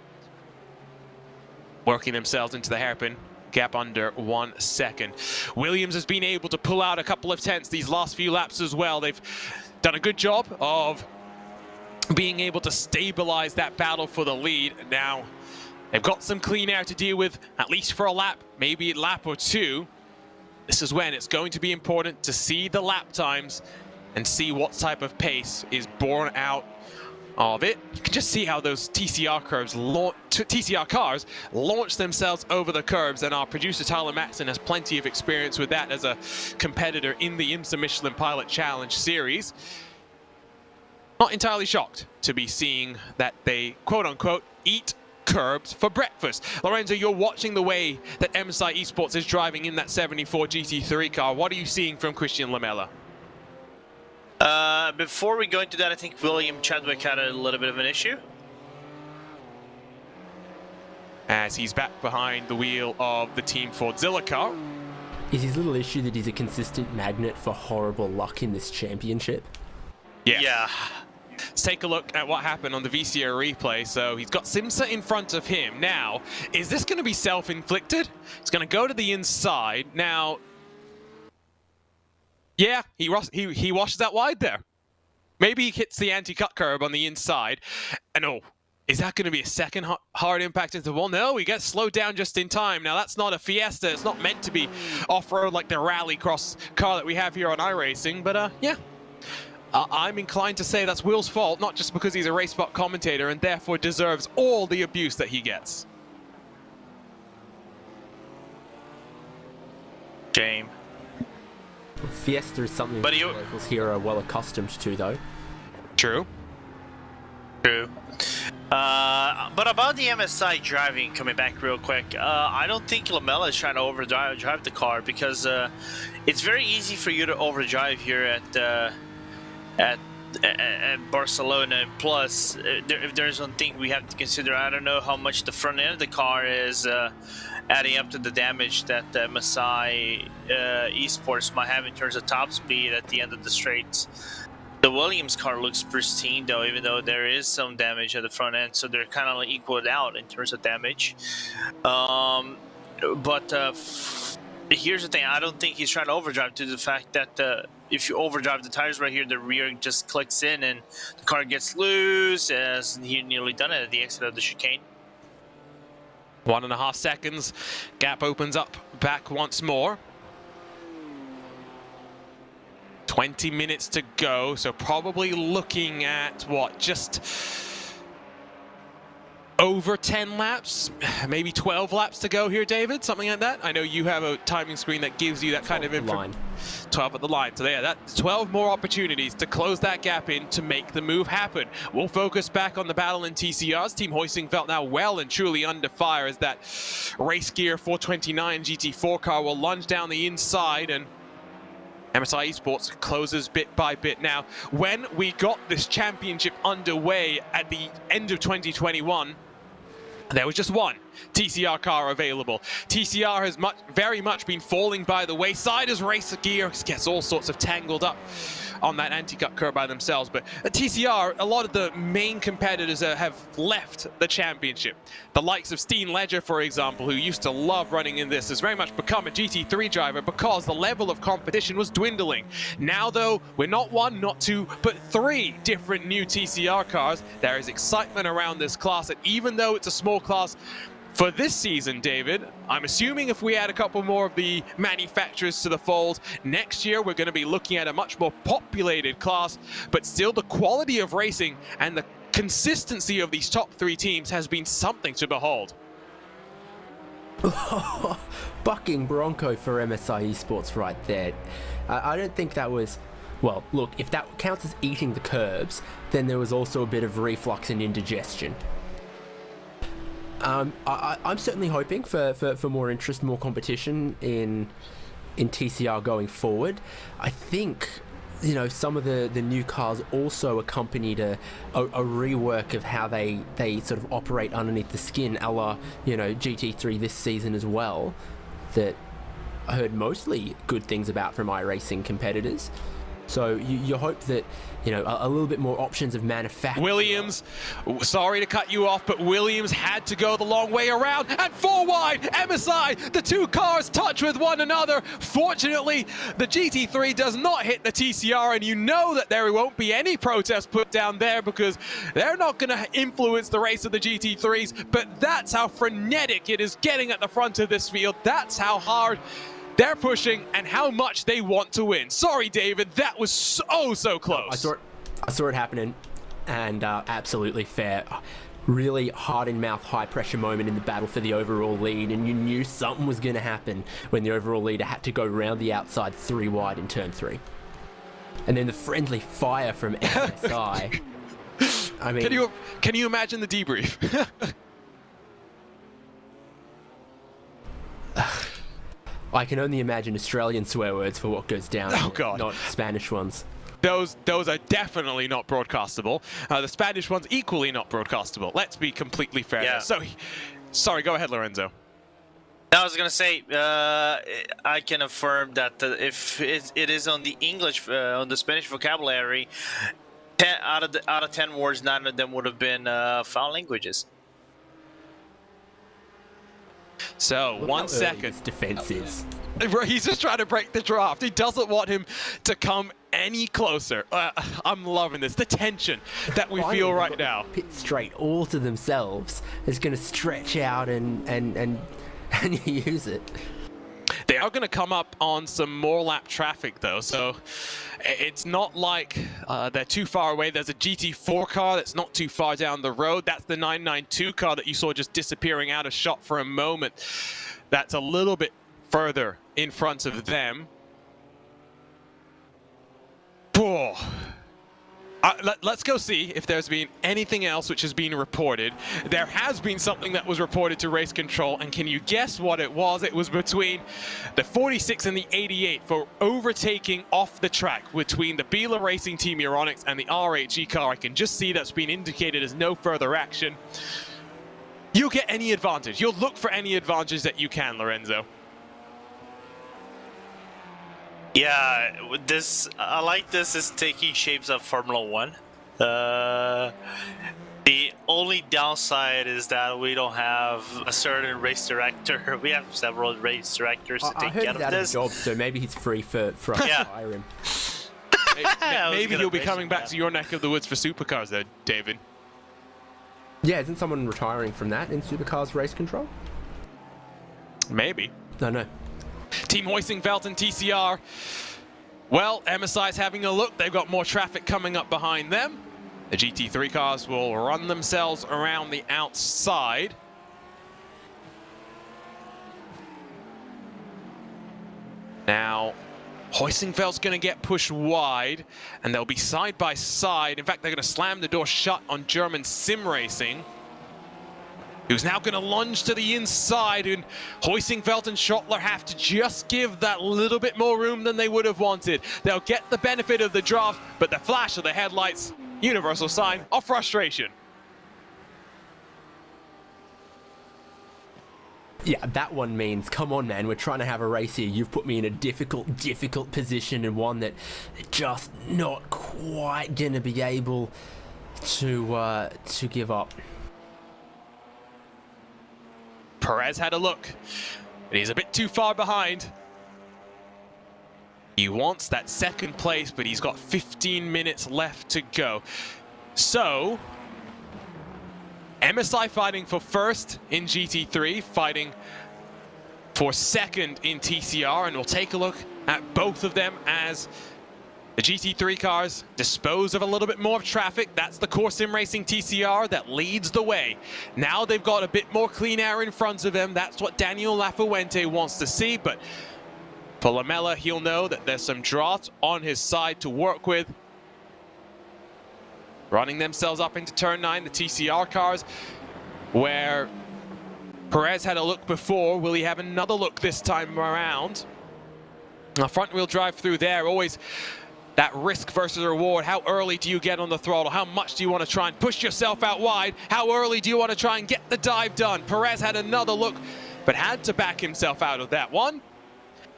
Working themselves into the hairpin, gap under 1 second. Williams has been able to pull out a couple of tenths these last few laps as well. They've done a good job of being able to stabilize that battle for the lead. Now they've got some clean air to deal with, at least for a lap, maybe a lap or two. This is when it's going to be important to see the lap times and see what type of pace is born out of it. You can just see how those TCR cars launch themselves over the curbs, and our producer Tyler Matson has plenty of experience with that as a competitor in the IMSA Michelin Pilot Challenge series. Not entirely shocked to be seeing that they quote-unquote eat curbs for breakfast. Lorenzo, you're watching the way that MSI Esports is driving in that 74 GT3 car. What are you seeing from Christian Lamela? Before we go into that, I think William Chadwick had a little bit of an issue. As he's back behind the wheel of the Team Fordzilla car. Is his little issue that he's a consistent magnet for horrible luck in this championship? Yeah. Let's take a look at what happened on the VCO replay. So he's got Simsa in front of him. Now, is this going to be self-inflicted? It's going to go to the inside. Now, yeah, he washes that wide there. Maybe he hits the anti-cut curb on the inside. And oh, is that going to be a second hard impact into the wall? No, he gets slowed down just in time. Now, that's not a Fiesta. It's not meant to be off-road like the rally cross car that we have here on iRacing. But yeah. I'm inclined to say that's Will's fault, not just because he's a RaceSpot commentator and therefore deserves all the abuse that he gets. Shame. Fiesta is something that locals here are well accustomed to, though. True. True. But about the MSI driving, coming back real quick, I don't think Lamela is trying to overdrive the car, because it's very easy for you to overdrive here at Barcelona. And plus, if there's one thing we have to consider, I don't know how much the front end of the car is adding up to the damage that MSI Esports might have in terms of top speed at the end of the straights. The Williams car looks pristine though, even though there is some damage at the front end, so they're kind of equaled out in terms of damage. But Here's the thing, I don't think he's trying to overdrive, to the fact that if you overdrive the tires right here, the rear just clicks in and the car gets loose, as he nearly done it at the exit of the chicane. 1.5 seconds. Gap opens up back once more. 20 minutes to go, so probably looking at what, just over 10 laps, maybe 12 laps to go here, David, something like that. I know you have a timing screen that gives you that kind of information. 12 at the line. So yeah, that's 12 more opportunities to close that gap in to make the move happen. We'll focus back on the battle in TCRs. Team Hoisingfeld now well and truly under fire as that race gear 429 GT4 car will lunge down the inside, and MSI Esports closes bit by bit. Now, when we got this championship underway at the end of 2021, there was just one TCR car available. TCR has very much been falling by the wayside as race gear gets all sorts of tangled up on that anti-cut curve by themselves. But at TCR, a lot of the main competitors have left the championship. The likes of Steen Ledger, for example, who used to love running in this, has very much become a GT3 driver because the level of competition was dwindling. Now, though, we're not one, not two, but 3 different new TCR cars. There is excitement around this class, and even though it's a small class, for this season, David, I'm assuming if we add a couple more of the manufacturers to the fold, next year we're going to be looking at a much more populated class, but still the quality of racing and the consistency of these top 3 teams has been something to behold. Bucking Bronco for MSI Esports right there. I don't think that was... Well, look, if that counts as eating the curbs, then there was also a bit of reflux and indigestion. I'm certainly hoping for more interest, more competition in TCR going forward. I think, you know, some of the new cars also accompanied a rework of how they sort of operate underneath the skin, a la, you know, GT3 this season as well, that I heard mostly good things about from iRacing competitors. So you hope that, you know, a little bit more options of manufacturing. Williams, sorry to cut you off, but Williams had to go the long way around, and 4 wide, MSI, the 2 cars touch with one another. Fortunately, the GT3 does not hit the TCR, and you know that there won't be any protest put down there because they're not going to influence the race of the GT3s, but that's how frenetic it is getting at the front of this field. That's how hard they're pushing and how much they want to win. Sorry, David, that was so close. I saw it happening, and absolutely fair. Really hard-in-mouth, high-pressure moment in the battle for the overall lead, and you knew something was going to happen when the overall leader had to go round the outside 3 wide in turn 3. And then the friendly fire from MSI. I mean, can you imagine the debrief? I can only imagine Australian swear words for what goes down. Oh, God. Not Spanish ones. Those are definitely not broadcastable. The Spanish ones equally not broadcastable. Let's be completely fair. Yeah. So, sorry, go ahead, Lorenzo. I was gonna say, I can affirm that if it is on the English, on the Spanish vocabulary, 10 out of 10 words, 9 of them would have been foul languages. So, Look 1 how second. early this defense is. He's just trying to break the draft. He doesn't want him to come any closer. I'm loving this. The tension that we Finally, feel they've right got now. the pit straight all to themselves is going to stretch out and use it. They are going to come up on some more lap traffic, though, so it's not like they're too far away. There's a GT4 car that's not too far down the road. That's the 992 car that you saw just disappearing out of shot for a moment. That's a little bit further in front of them. Whoa. Let's go see if there's been anything else which has been reported. There has been something that was reported to Race Control, and can you guess what it was? It was between the 46 and the 88 for overtaking off the track between the Biela Racing Team EURONICS and the RHE car. I can just see that's been indicated as no further action. You'll get any advantage. You'll look for any advantage that you can, Lorenzo. Yeah, I like this is taking shapes of Formula 1. The only downside is that we don't have a certain race director. We have several race directors to I take heard care he's of out of a this. job, so maybe he's free for us to hire him. Maybe he'll be mention coming back that. to your neck of the woods for supercars though, David. Yeah, isn't someone retiring from that in Supercars race control? Maybe. No. Team Hoisingveld and TCR. Well, MSI's having a look. They've got more traffic coming up behind them. The GT3 cars will run themselves around the outside. Now, Hoisingveld's going to get pushed wide, and they'll be side by side. In fact, they're going to slam the door shut on German Sim Racing, who's now going to lunge to the inside, and Hoisingveld and Schottler have to just give that little bit more room than they would have wanted. They'll get the benefit of the draft, but the flash of the headlights, universal sign of frustration. Yeah, that one means, come on, man, we're trying to have a race here. You've put me in a difficult position, and one that just not quite going to be able to give up. Perez had a look, and he's a bit too far behind. He wants that second place, but he's got 15 minutes left to go. So, MSI fighting for first in GT3, fighting for second in TCR, and we'll take a look at both of them as the GT3 cars dispose of a little bit more of traffic. That's the Core Sim Racing TCR that leads the way. Now they've got a bit more clean air in front of them. That's what Daniel Lafuente wants to see, but for Lamella, he'll know that there's some draft on his side to work with. Running themselves up into turn 9, the TCR cars, where Perez had a look before. Will he have another look this time around? A front wheel drive through there, always that risk versus reward. How early do you get on the throttle? How much do you want to try and push yourself out wide? How early do you want to try and get the dive done? Perez had another look, but had to back himself out of that one.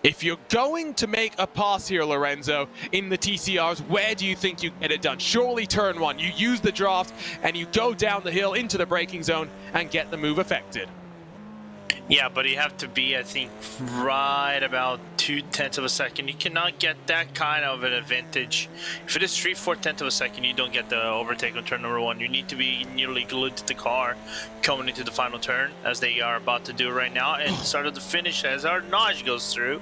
If you're going to make a pass here, Lorenzo, in the TCRs, where do you think you get it done? Surely turn 1. You use the draft and you go down the hill into the braking zone and get the move affected. Yeah, but you have to be, I think, right about 0.2 of a second. You cannot get that kind of an advantage. If it is 3/4 of a second, you don't get the overtake on turn number 1. You need to be nearly glued to the car coming into the final turn, as they are about to do right now, and start of the finish as our notch goes through.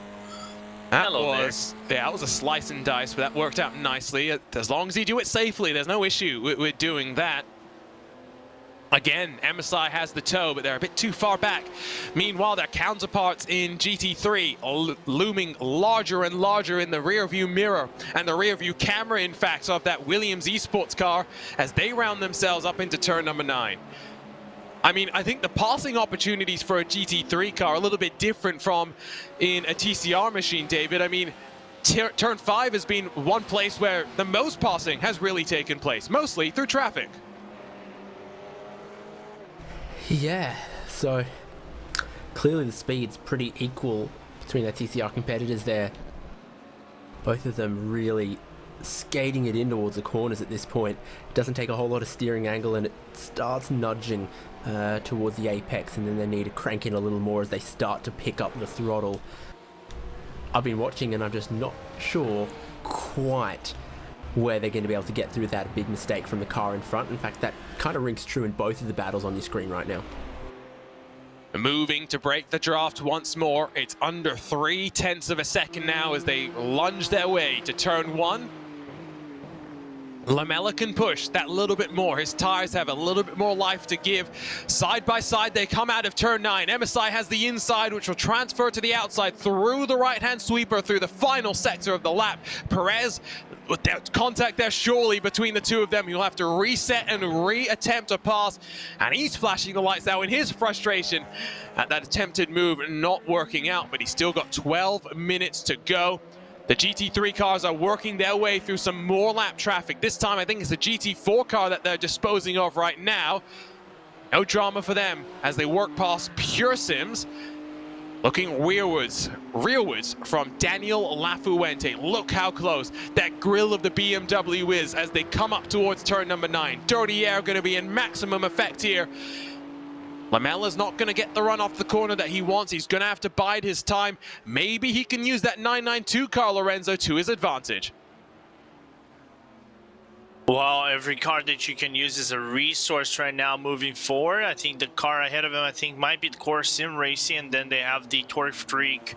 That was a slice and dice, but that worked out nicely. As long as you do it safely, there's no issue with doing that. Again, MSI has the toe, but they're a bit too far back. Meanwhile, their counterparts in GT3 are looming larger and larger in the rear view mirror and the rear view camera, in fact, of that Williams Esports car as they round themselves up into turn number 9. I mean, I think the passing opportunities for a GT3 car are a little bit different from in a TCR machine, David. I mean, turn 5 has been one place where the most passing has really taken place, mostly through traffic. Yeah, so clearly the speed's pretty equal between the TCR competitors there. Both of them really skating it in towards the corners at this point. It doesn't take a whole lot of steering angle, and it starts nudging towards the apex, and then they need to crank in a little more as they start to pick up the throttle. I've been watching and I'm just not sure quite where they're going to be able to get through that big mistake from the car in front. In fact, that kind of rings true in both of the battles on your screen right now. Moving to break the draft once more. It's under 0.3 of a second now as they lunge their way to turn 1. Lamella can push that little bit more. His tires have a little bit more life to give. Side by side, they come out of turn 9. MSI has the inside, which will transfer to the outside through the right-hand sweeper through the final sector of the lap. Perez, with that contact there surely between the two of them, he'll have to reset and re-attempt a pass. And he's flashing the lights now in his frustration at that attempted move not working out, but he's still got 12 minutes to go. The GT3 cars are working their way through some more lap traffic. This time, I think it's the GT4 car that they're disposing of right now. No drama for them as they work past Pure Sims. Looking rearwards from Daniel Lafuente. Look how close that grill of the BMW is as they come up towards turn number 9. Dirty air going to be in maximum effect here. Lamella's not going to get the run off the corner that he wants. He's going to have to bide his time. Maybe he can use that 992 car, Lorenzo, to his advantage. Well, every car that you can use is a resource right now moving forward. I think the car ahead of him, I think, might be the Core Sim Racing, and then they have the Torque Freak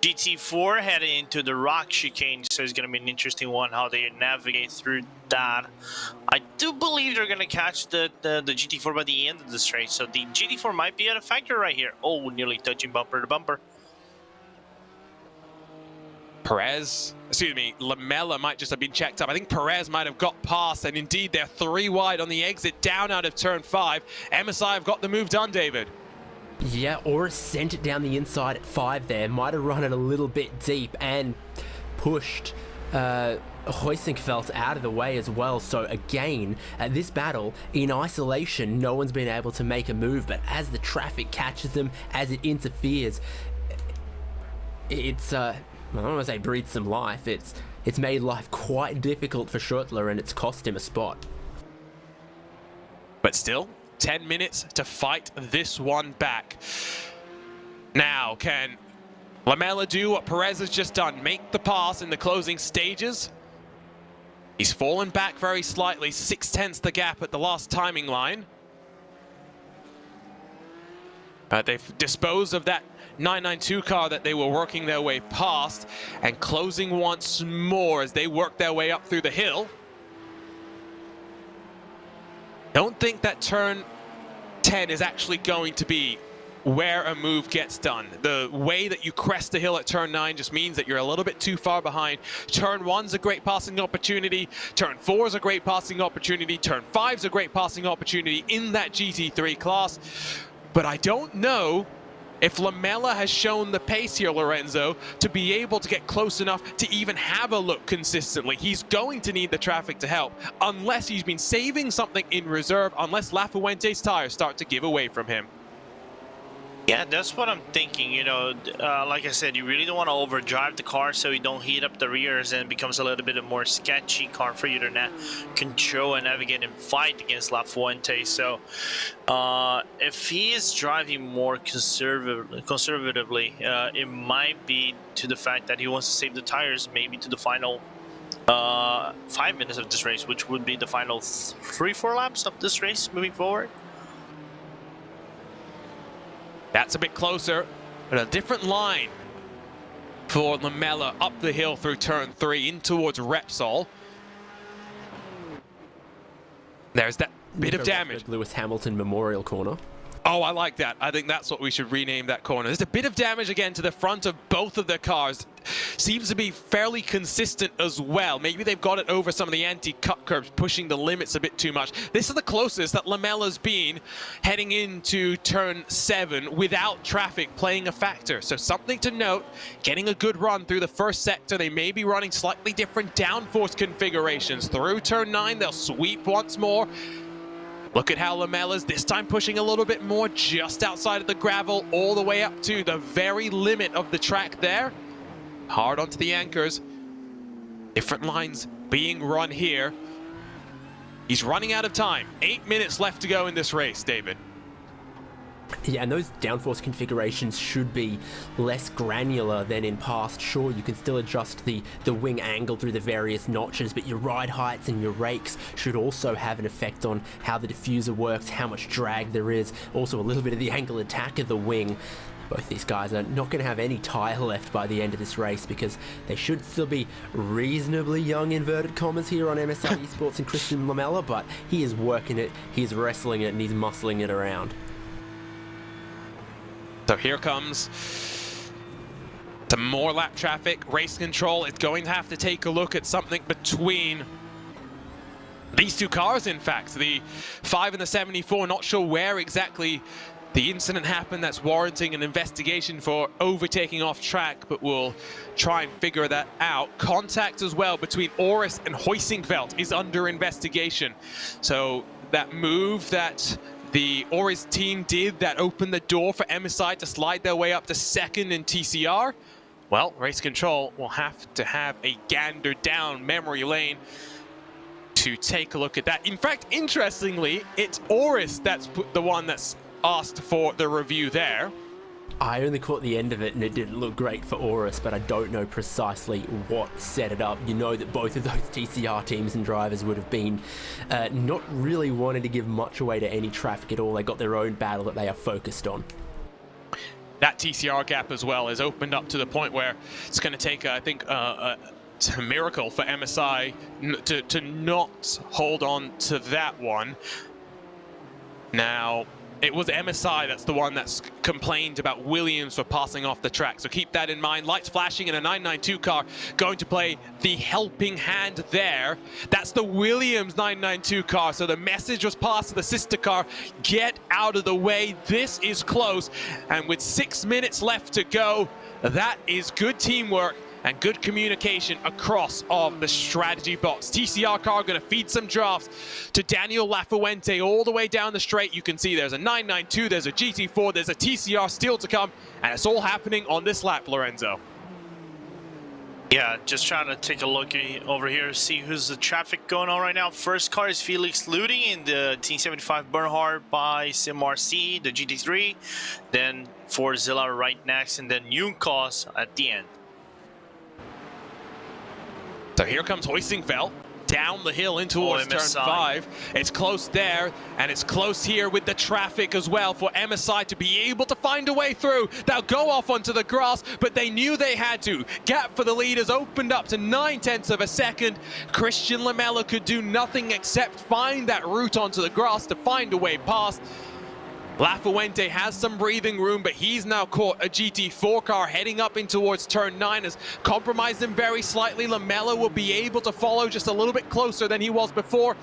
GT4 heading into the rock chicane, so it's going to be an interesting one how they navigate through that. I do believe they're going to catch the GT4 by the end of this race, so the GT4 might be at a factor right here. Oh, nearly touching bumper to bumper. Lamella might just have been checked up. I think Perez might have got past, and indeed they're 3 wide on the exit down out of turn 5. MSI have got the move done, David. Yeah, Oris sent it down the inside at 5 there. Might have run it a little bit deep and pushed Huizenfeld out of the way as well. So again, at this battle, in isolation, no one's been able to make a move, but as the traffic catches them, as it interferes, it's I don't want to say breathe some life. It's made life quite difficult for Schuttler, and it's cost him a spot. But still, 10 minutes to fight this one back. Now, can Lamella do what Perez has just done? Make the pass in the closing stages? He's fallen back very slightly, 6/10 the gap at the last timing line. They've disposed of that 992 car that they were working their way past, and closing once more as they work their way up through the hill. Don't think that turn 10 is actually going to be where a move gets done. The way that you crest the hill at turn 9 just means that you're a little bit too far behind. Turn 1's a great passing opportunity. Turn 4's a great passing opportunity. Turn 5's a great passing opportunity in that GT3 class. But I don't know if Lamella has shown the pace here, Lorenzo, to be able to get close enough to even have a look consistently. He's going to need the traffic to help, unless he's been saving something in reserve, unless Lafuente's tires start to give away from him. Yeah, that's what I'm thinking. You know, like I said, you really don't want to overdrive the car so you don't heat up the rears and it becomes a little bit of more sketchy car for you to control and navigate and fight against Lafuente. So if he is driving more conservatively, it might be to the fact that he wants to save the tires maybe to the final 5 minutes of this race, which would be the final 3-4 laps of this race moving forward. That's a bit closer, but a different line for Lamella up the hill through turn 3 in towards Repsol. There's that bit of damage. Lewis Hamilton Memorial Corner. Oh, I like that. I think that's what we should rename that corner. There's a bit of damage again to the front of both of their cars. Seems to be fairly consistent as well. Maybe they've got it over some of the anti-cut curbs, pushing the limits a bit too much. This is the closest that Lamella's been heading into turn 7 without traffic playing a factor. So something to note, getting a good run through the first sector. They may be running slightly different downforce configurations. Through turn 9, they'll sweep once more. Look at how Lamella's this time pushing a little bit more just outside of the gravel, all the way up to the very limit of the track there. Hard onto the anchors. Different lines being run here. He's running out of time. 8 minutes left to go in this race, David. Yeah, and those downforce configurations should be less granular than in past. Sure, you can still adjust the wing angle through the various notches, but your ride heights and your rakes should also have an effect on how the diffuser works, how much drag there is, also a little bit of the angle attack of the wing. Both these guys are not going to have any tire left by the end of this race because they should still be reasonably young, inverted commas, here on MSI Esports and Christian Lamella, but he is working it, he's wrestling it, and he's muscling it around. So here comes some more lap traffic. Race control is going to have to take a look at something between these two cars, in fact. The 5 and the 74, not sure where exactly the incident happened. That's warranting an investigation for overtaking off track, but we'll try and figure that out. Contact as well between Oris and Huizenfeld is under investigation. So that move that the Oris team did that opened the door for MSI to slide their way up to second in TCR, well, Race Control will have to have a gander down memory lane to take a look at that. In fact, interestingly, it's Oris that's the one that's asked for the review there. I only caught the end of it and it didn't look great for Oris, but I don't know precisely what set it up. You know that both of those TCR teams and drivers would have been not really wanting to give much away to any traffic at all. They got their own battle that they are focused on. That TCR gap as well is opened up to the point where it's going to take, I think, it's a miracle for MSI to not hold on to that one. Now, it was MSI that's the one that's complained about Williams for passing off the track. So keep that in mind. Lights flashing in a 992 car going to play the helping hand there. That's the Williams 992 car. So the message was passed to the sister car. Get out of the way. This is close. And with 6 minutes left to go, that is good teamwork and good communication across of the strategy box. TCR car going to feed some drafts to Daniel Lafuente all the way down the straight. You can see there's a 992, there's a GT4, there's a TCR still to come, and it's all happening on this lap, Lorenzo. Yeah, just trying to take a look over here, see who's the traffic going on right now. First car is Felix Ludi in the Team 75 Bernhard by SimRC, the GT3. Then Forzilla right next, and then Junkos at the end. So here comes Hoisingfeld down the hill in towards turn 5. It's close there, and it's close here with the traffic as well for MSI to be able to find a way through. They'll go off onto the grass, but they knew they had to. Gap for the leaders opened up to 9/10 of a second. Christian Lamella could do nothing except find that route onto the grass to find a way past. Lafuente has some breathing room, but he's now caught a GT4 car heading up in towards turn 9, has compromised him very slightly. Lamella will be able to follow just a little bit closer than he was before.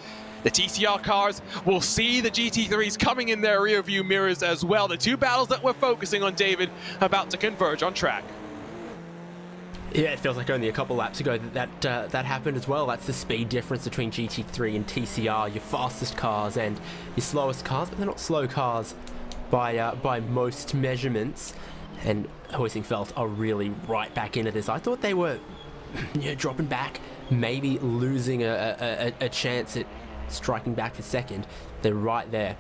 The TCR cars will see the GT3s coming in their rear view mirrors as well. The two battles that we're focusing on, David, about to converge on track. Yeah, it feels like only a couple laps ago that happened as well. That's the speed difference between GT3 and TCR. Your fastest cars and your slowest cars, but they're not slow cars by most measurements. And Hoisingfeld are really right back into this. I thought they were dropping back, maybe losing a chance at striking back for second. They're right there.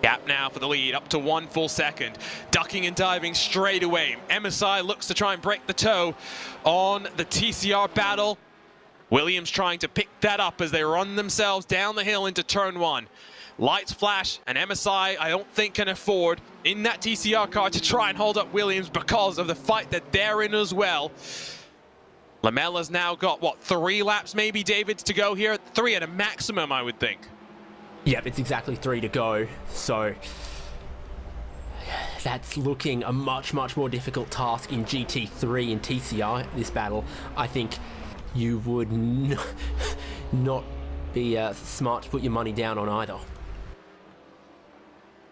Gap now for the lead, up to 1 full second. Ducking and diving straight away. MSI looks to try and break the toe on the TCR battle. Williams trying to pick that up as they run themselves down the hill into turn 1. Lights flash, and MSI, I don't think, can afford in that TCR car to try and hold up Williams because of the fight that they're in as well. Lamella's now got, what, 3 laps maybe, David, to go here? 3 at a maximum, I would think. Yep, it's exactly 3 to go, so that's looking a much more difficult task in GT3 and TCR this battle. I think you would not be smart to put your money down on either.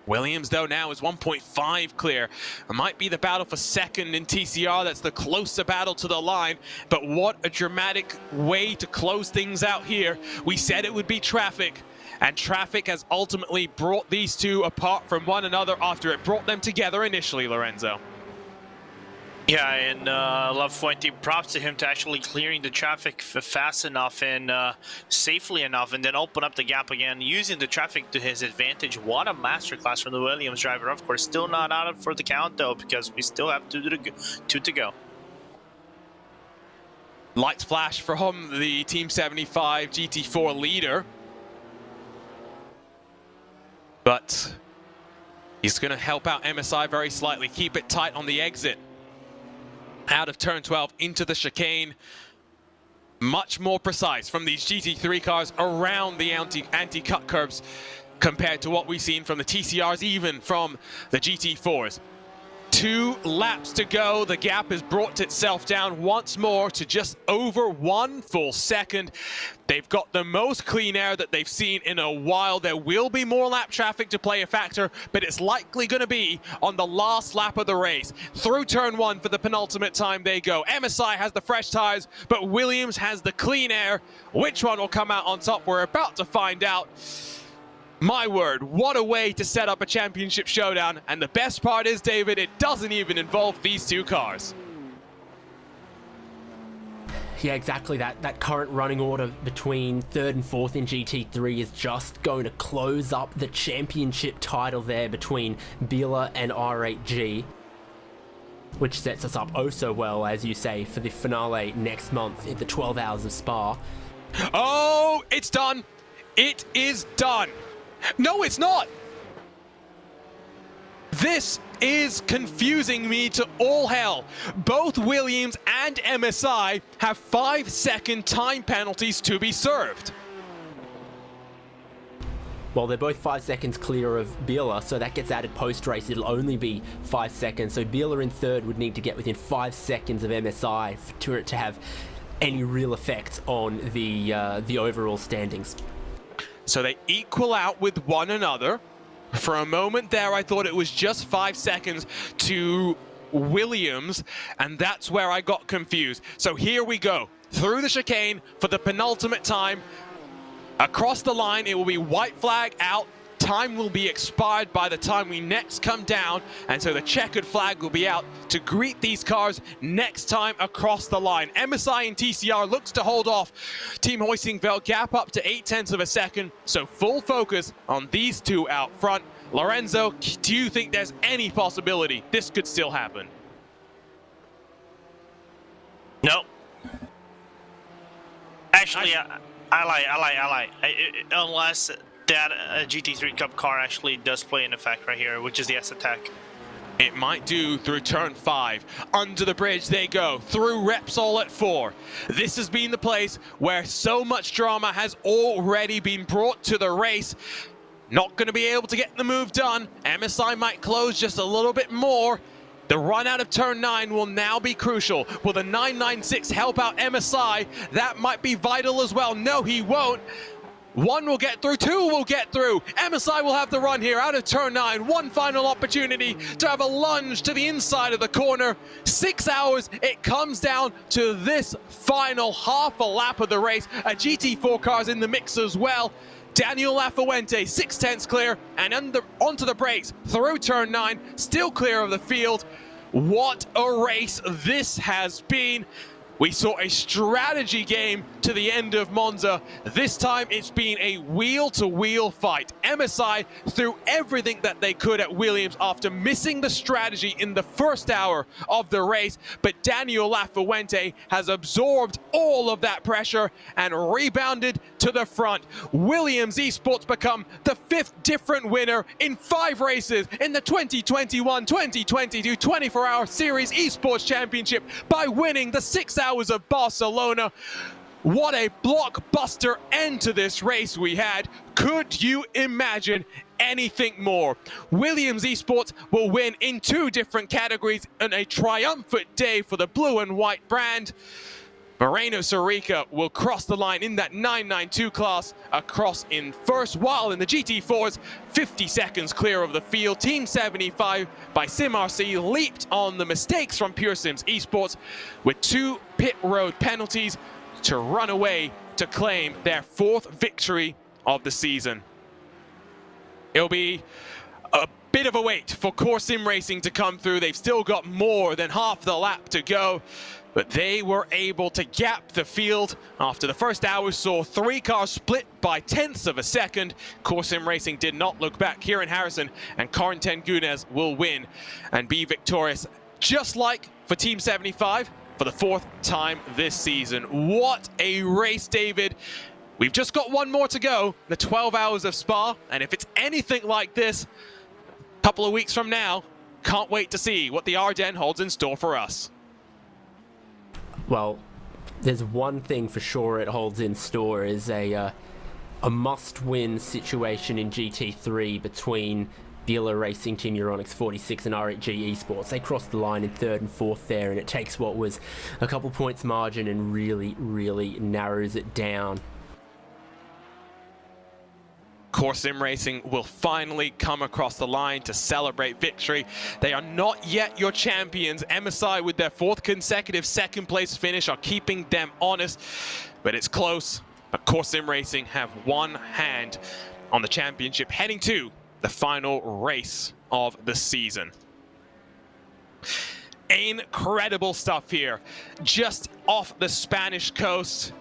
Williams, though, now is 1.5 clear. It might be the battle for second in TCR. That's the closer battle to the line. But what a dramatic way to close things out here. We said it would be traffic. And traffic has ultimately brought these two apart from one another after it brought them together initially, Lorenzo. Yeah, and Lafuente, props to him to actually clearing the traffic fast enough and safely enough, and then open up the gap again, using the traffic to his advantage. What a masterclass from the Williams driver. Of course, still not out for the count, though, because we still have 2 to go. Lights flash from the Team 75 GT4 leader. But he's going to help out MSI very slightly, keep it tight on the exit. Out of turn 12 into the chicane. Much more precise from these GT3 cars around the anti-cut curbs compared to what we've seen from the TCRs, even from the GT4s. 2 laps to go. The gap has brought itself down once more to just over 1 full second. They've got the most clean air that they've seen in a while. There will be more lap traffic to play a factor, but it's likely going to be on the last lap of the race. Through turn 1 for the penultimate time they go. MSI has the fresh tires, but Williams has the clean air. Which one will come out on top? We're about to find out. My word, what a way to set up a championship showdown. And the best part is, David, it doesn't even involve these 2 cars. Yeah, exactly. That current running order between 3rd and 4th in GT3 is just going to close up the championship title there between Biela and R8G, which sets us up oh so well, as you say, for the finale next month in the 12 Hours of Spa. Oh, it's done. It is done. No, it's not. This is confusing me to all hell. Both Williams and MSI have 5-second time penalties to be served. Well, they're both 5 seconds clear of Biela, so that gets added post-race. It'll only be 5 seconds. So Biela in 3rd would need to get within 5 seconds of MSI for it to have any real effect on the overall standings. So they equal out with one another. For a moment there, I thought it was just 5 seconds to Williams, and that's where I got confused. So here we go, through the chicane for the penultimate time. Across the line, it will be white flag out. Time will be expired by the time we next come down, and so the checkered flag will be out to greet these cars next time across the line. MSI and TCR looks to hold off Team Hoisingveld, gap up to 0.8 of a second, so full focus on these 2 out front. Lorenzo, do you think there's any possibility this could still happen? No. Actually, I lie. Unless that GT3 Cup car actually does play in effect right here, which is the S-Attack. It might do through turn 5. Under the bridge they go, through Repsol at 4. This has been the place where so much drama has already been brought to the race. Not going to be able to get the move done. MSI might close just a little bit more. The run out of turn 9 will now be crucial. Will the 996 help out MSI? That might be vital as well. No, he won't. 1 will get through, 2 will get through. MSI will have the run here out of turn 9. One final opportunity to have a lunge to the inside of the corner. 6 hours, it comes down to this final half a lap of the race. A GT4 car's in the mix as well. Daniel Lafuente, 6/10 clear, and onto the brakes through turn 9, still clear of the field. What a race this has been. We saw a strategy game to the end of Monza. This time it's been a wheel-to-wheel fight. MSI threw everything that they could at Williams after missing the strategy in the first hour of the race, but Daniel Lafuente has absorbed all of that pressure and rebounded to the front. Williams Esports become the 5th different winner in 5 races in the 2021-2022 24-hour Series Esports Championship by winning the 6 hours of Barcelona. What a blockbuster end to this race we had. Could you imagine anything more? Williams Esports will win in 2 different categories in a triumphant day for the blue and white brand. Moreno Sarica will cross the line in that 992 class, across in first, while in the GT4s, 50 seconds clear of the field. Team 75 by SimRC leaped on the mistakes from Pure Sims Esports with 2 pit road penalties to run away to claim their 4th victory of the season. It'll be a bit of a wait for Core Sim Racing to come through. They've still got more than half the lap to go, but they were able to gap the field after the first hour saw 3 cars split by 0.1 of a second. Core Sim Racing did not look back. Kieran Harrison and Corentin Gunes will win and be victorious, just like for Team 75 for the 4th time this season. What a race, David. We've just got 1 more to go, the 12 hours of Spa, and if it's anything like this a couple of weeks from now, can't wait to see what the Ardennes holds in store for us. Well, there's one thing for sure it holds in store, is a must-win situation in GT3 between Biela Racing Team EURONICS 46 and RG Esports. They crossed the line in 3rd and 4th there, and it takes what was a couple points margin and really narrows it down. Core Sim Racing will finally come across the line to celebrate victory. They are not yet your champions. MSI, with their 4th consecutive 2nd place finish, are keeping them honest, but it's close. But Core Sim Racing have one hand on the championship, heading to the final race of the season. Incredible stuff here. Just off the Spanish coast,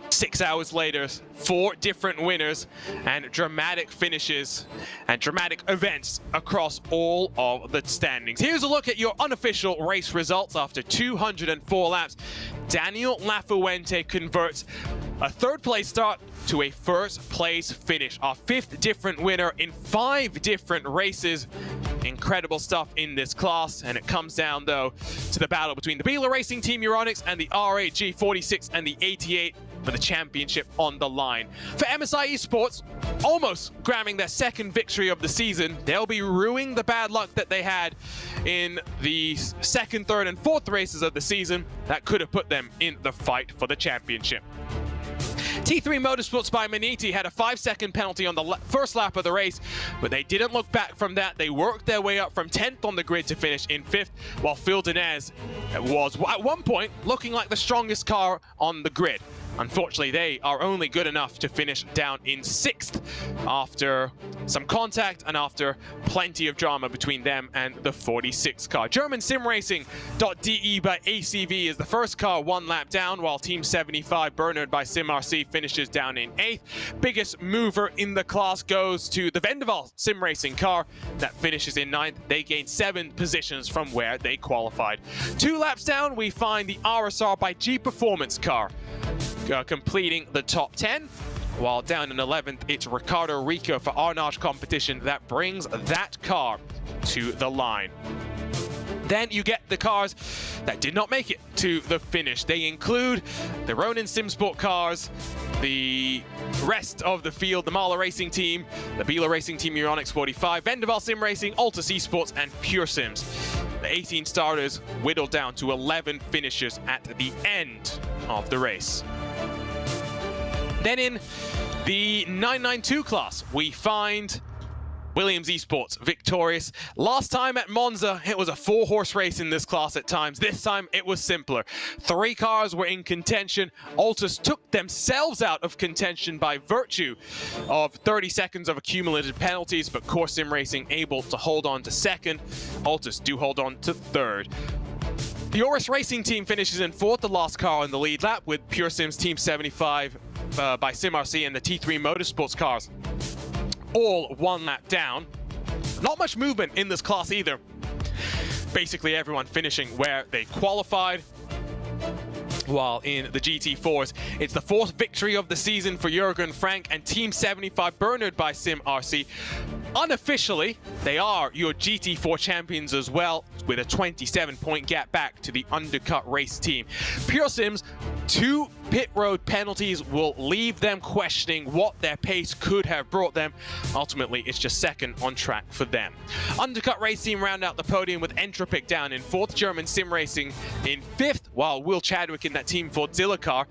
6 hours later, 4 different winners and dramatic finishes and dramatic events across all of the standings. Here's a look at your unofficial race results after 204 laps. Daniel Lafuente converts a 3rd place start to a 1st place finish. Our 5th different winner in 5 different races. Incredible stuff in this class, and it comes down though to the battle between the Biela Racing Team EURONICS and the RAG 46 and the 88 for the championship on the line. For MSI Esports, almost grabbing their 2nd victory of the season, they'll be ruining the bad luck that they had in the 2nd, 3rd, and 4th races of the season that could have put them in the fight for the championship. T3 Motorsports by Maniti had a 5-second penalty on the first lap of the race, but they didn't look back from that. They worked their way up from 10th on the grid to finish in 5th, while Phil Dinez was at one point looking like the strongest car on the grid. Unfortunately, they are only good enough to finish down in 6th after some contact and after plenty of drama between them and the 46 car. German Sim Racing.de by ACV is the first car 1 lap down, while Team 75 Bernard by SimRC finishes down in 8th. Biggest mover in the class goes to the Vendaval Sim Racing car that finishes in 9th. They gained 7 positions from where they qualified. 2 laps down, we find the RSR by G Performance car completing the top 10, while down in 11th, it's Ricardo Rico for Arnage competition that brings that car to the line. Then you get the cars that did not make it to the finish. They include the Ronin Simsport cars, the rest of the field, the Mala Racing Team, the Biela Racing Team EURONICS 45, Vendaval Sim Racing, Altus Esports, and Pure Sims. The 18 starters whittled down to 11 finishers at the end of the race. Then in the 992 class, we find Williams Esports victorious. Last time at Monza, it was a 4-horse race in this class at times. This time, it was simpler. 3 cars were in contention. Altus took themselves out of contention by virtue of 30 seconds of accumulated penalties, but Core Sim Racing able to hold on to 2nd. Altus do hold on to 3rd. The Oris Racing Team finishes in 4th, the last car on the lead lap, with Pure Sims Team 75 by SimRC and the T3 Motorsports cars all 1 lap down. Not much movement in this class either. Basically everyone finishing where they qualified. While in the GT4s, it's the 4th victory of the season for Jürgen Frank and Team 75 Bernard by SimRC. Unofficially, they are your GT4 champions as well, with a 27-point gap back to the undercut race team. Pure Sims, 2 pit road penalties will leave them questioning what their pace could have brought them. Ultimately, it's just 2nd on track for them. Undercut race team round out the podium with Entropic down in 4th, German Sim Racing in 5th, while Will Chadwick in that Team Fordzilla car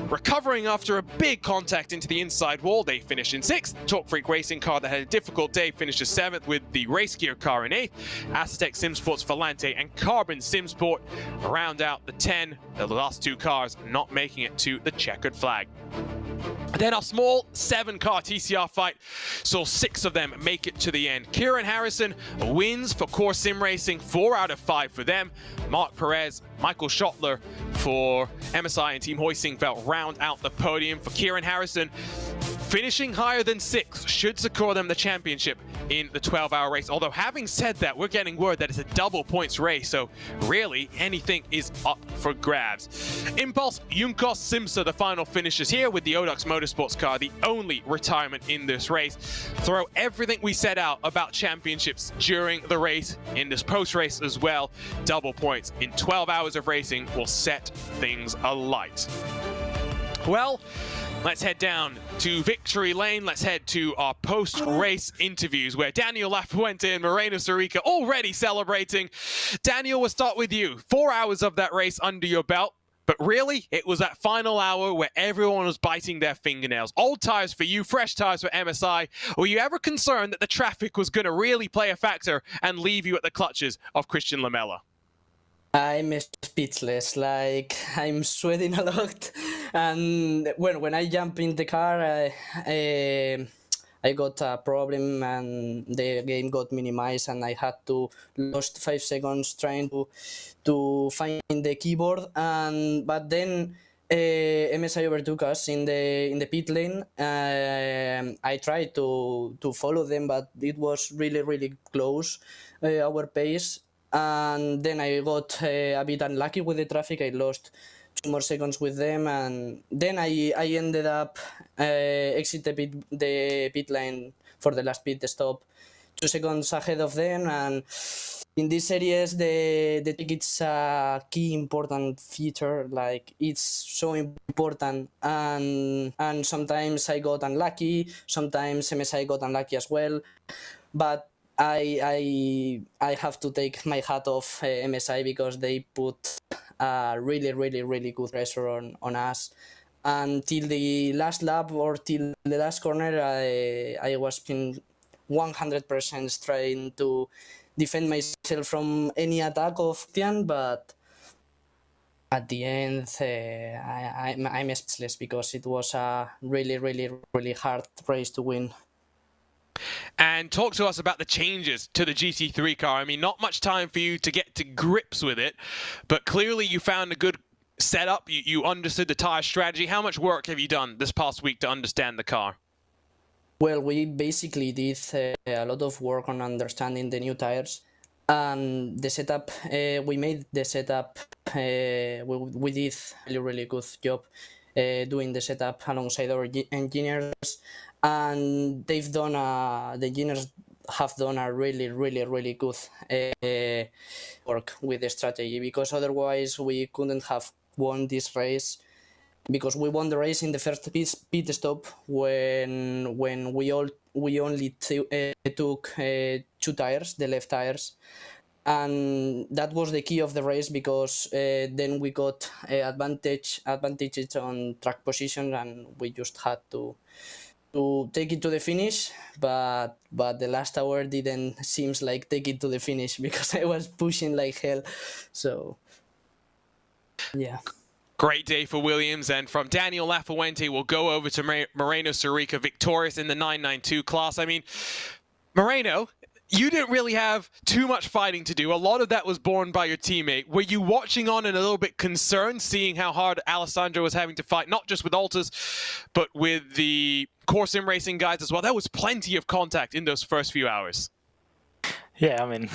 recovering after a big contact into the inside wall. They finished in 6th. Talk Freak Racing car that had a difficult day finishes 7th, with the Race Gear car in 8th. Aztec Simsports Volante and Carbon Simsport round out the 10. The last 2 cars not making it to the checkered flag. Then a small 7-car TCR fight saw 6 of them make it to the end. Kieran Harrison wins for Core Sim Racing, 4 out of 5 for them. Mark Perez, Michael Schottler for MSI and Team Hoisingfeld round out the podium. For Kieran Harrison, finishing higher than 6th should secure them the championship in the 12-hour race. Although having said that, we're getting word that it's a double points race, so really anything is up for grabs. Impulse, Junkos, Simsa, the final finishes here with the Odux Motorsports car, the only retirement in this race. Throw everything we set out about championships during the race in this post-race as well. Double points in 12 hours of racing will set things alight. Well, let's head down to Victory Lane. Let's head to our post-race interviews where Daniel Lafuente and Moreno Sorica already celebrating. Daniel, we'll start with you. 4 hours of that race under your belt. But really, it was that final hour where everyone was biting their fingernails. Old tires for you, fresh tires for MSI. Were you ever concerned that the traffic was going to really play a factor and leave you at the clutches of Christian Lamela? I'm speechless, like I'm sweating a lot. And when I jump in the car, I got a problem and the game got minimized and I had to lost 5 seconds trying to find the keyboard. But then MSI overtook us in the pit lane. I tried to follow them, but it was really close, our pace. And then I got a bit unlucky with the traffic. I lost 2 more seconds with them, and then I ended up exit the pit lane for the last pit stop 2 seconds ahead of them. And in this series, the ticket's a key important feature. Like, it's so important, and sometimes I got unlucky. Sometimes MSI got unlucky as well, but I have to take my hat off MSI because they put a really good pressure on us. Until the last lap or till the last corner, I was in 100% trying to defend myself from any attack of Tian, but at the end, I'm speechless because it was a really hard race to win. And talk to us about the changes to the GT3 car. I mean, not much time for you to get to grips with it, but clearly you found a good setup. You understood the tire strategy. How much work have you done this past week to understand the car? Well, we basically did a lot of work on understanding the new tires. And the setup, we made the setup, we did a really good job doing the setup alongside our engineers. And they've done the engineers have done a really good work with the strategy, because otherwise we couldn't have won this race, because we won the race in the first pit stop when we only took 2 tires, the left tires, and that was the key of the race, because then we got advantages on track position, and we just had to take it to the finish, but the last hour didn't seems like take it to the finish because I was pushing like hell. So yeah. Great day for Williams, and from Daniel Lafuente, we'll go over to Moreno Sorica, victorious in the 992 class. I mean, Moreno, you didn't really have too much fighting to do. A lot of that was borne by your teammate. Were you watching on and a little bit concerned, seeing how hard Alessandro was having to fight, not just with Altus, but with the core sim racing guys as well? There was plenty of contact in those first few hours. Yeah, I mean,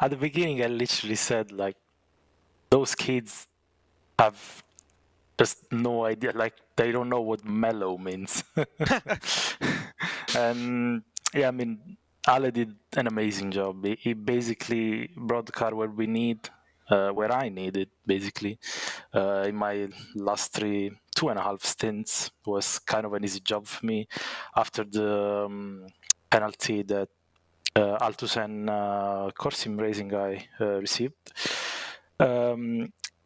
at the beginning, I literally said, like, those kids have just no idea, like, they don't know what mellow means. And yeah, I mean, Ale did an amazing job. He basically brought the car where we need, where I need it, basically. In my last 2.5 stints was kind of an easy job for me after the penalty that Altus and Corsim Racing guy received.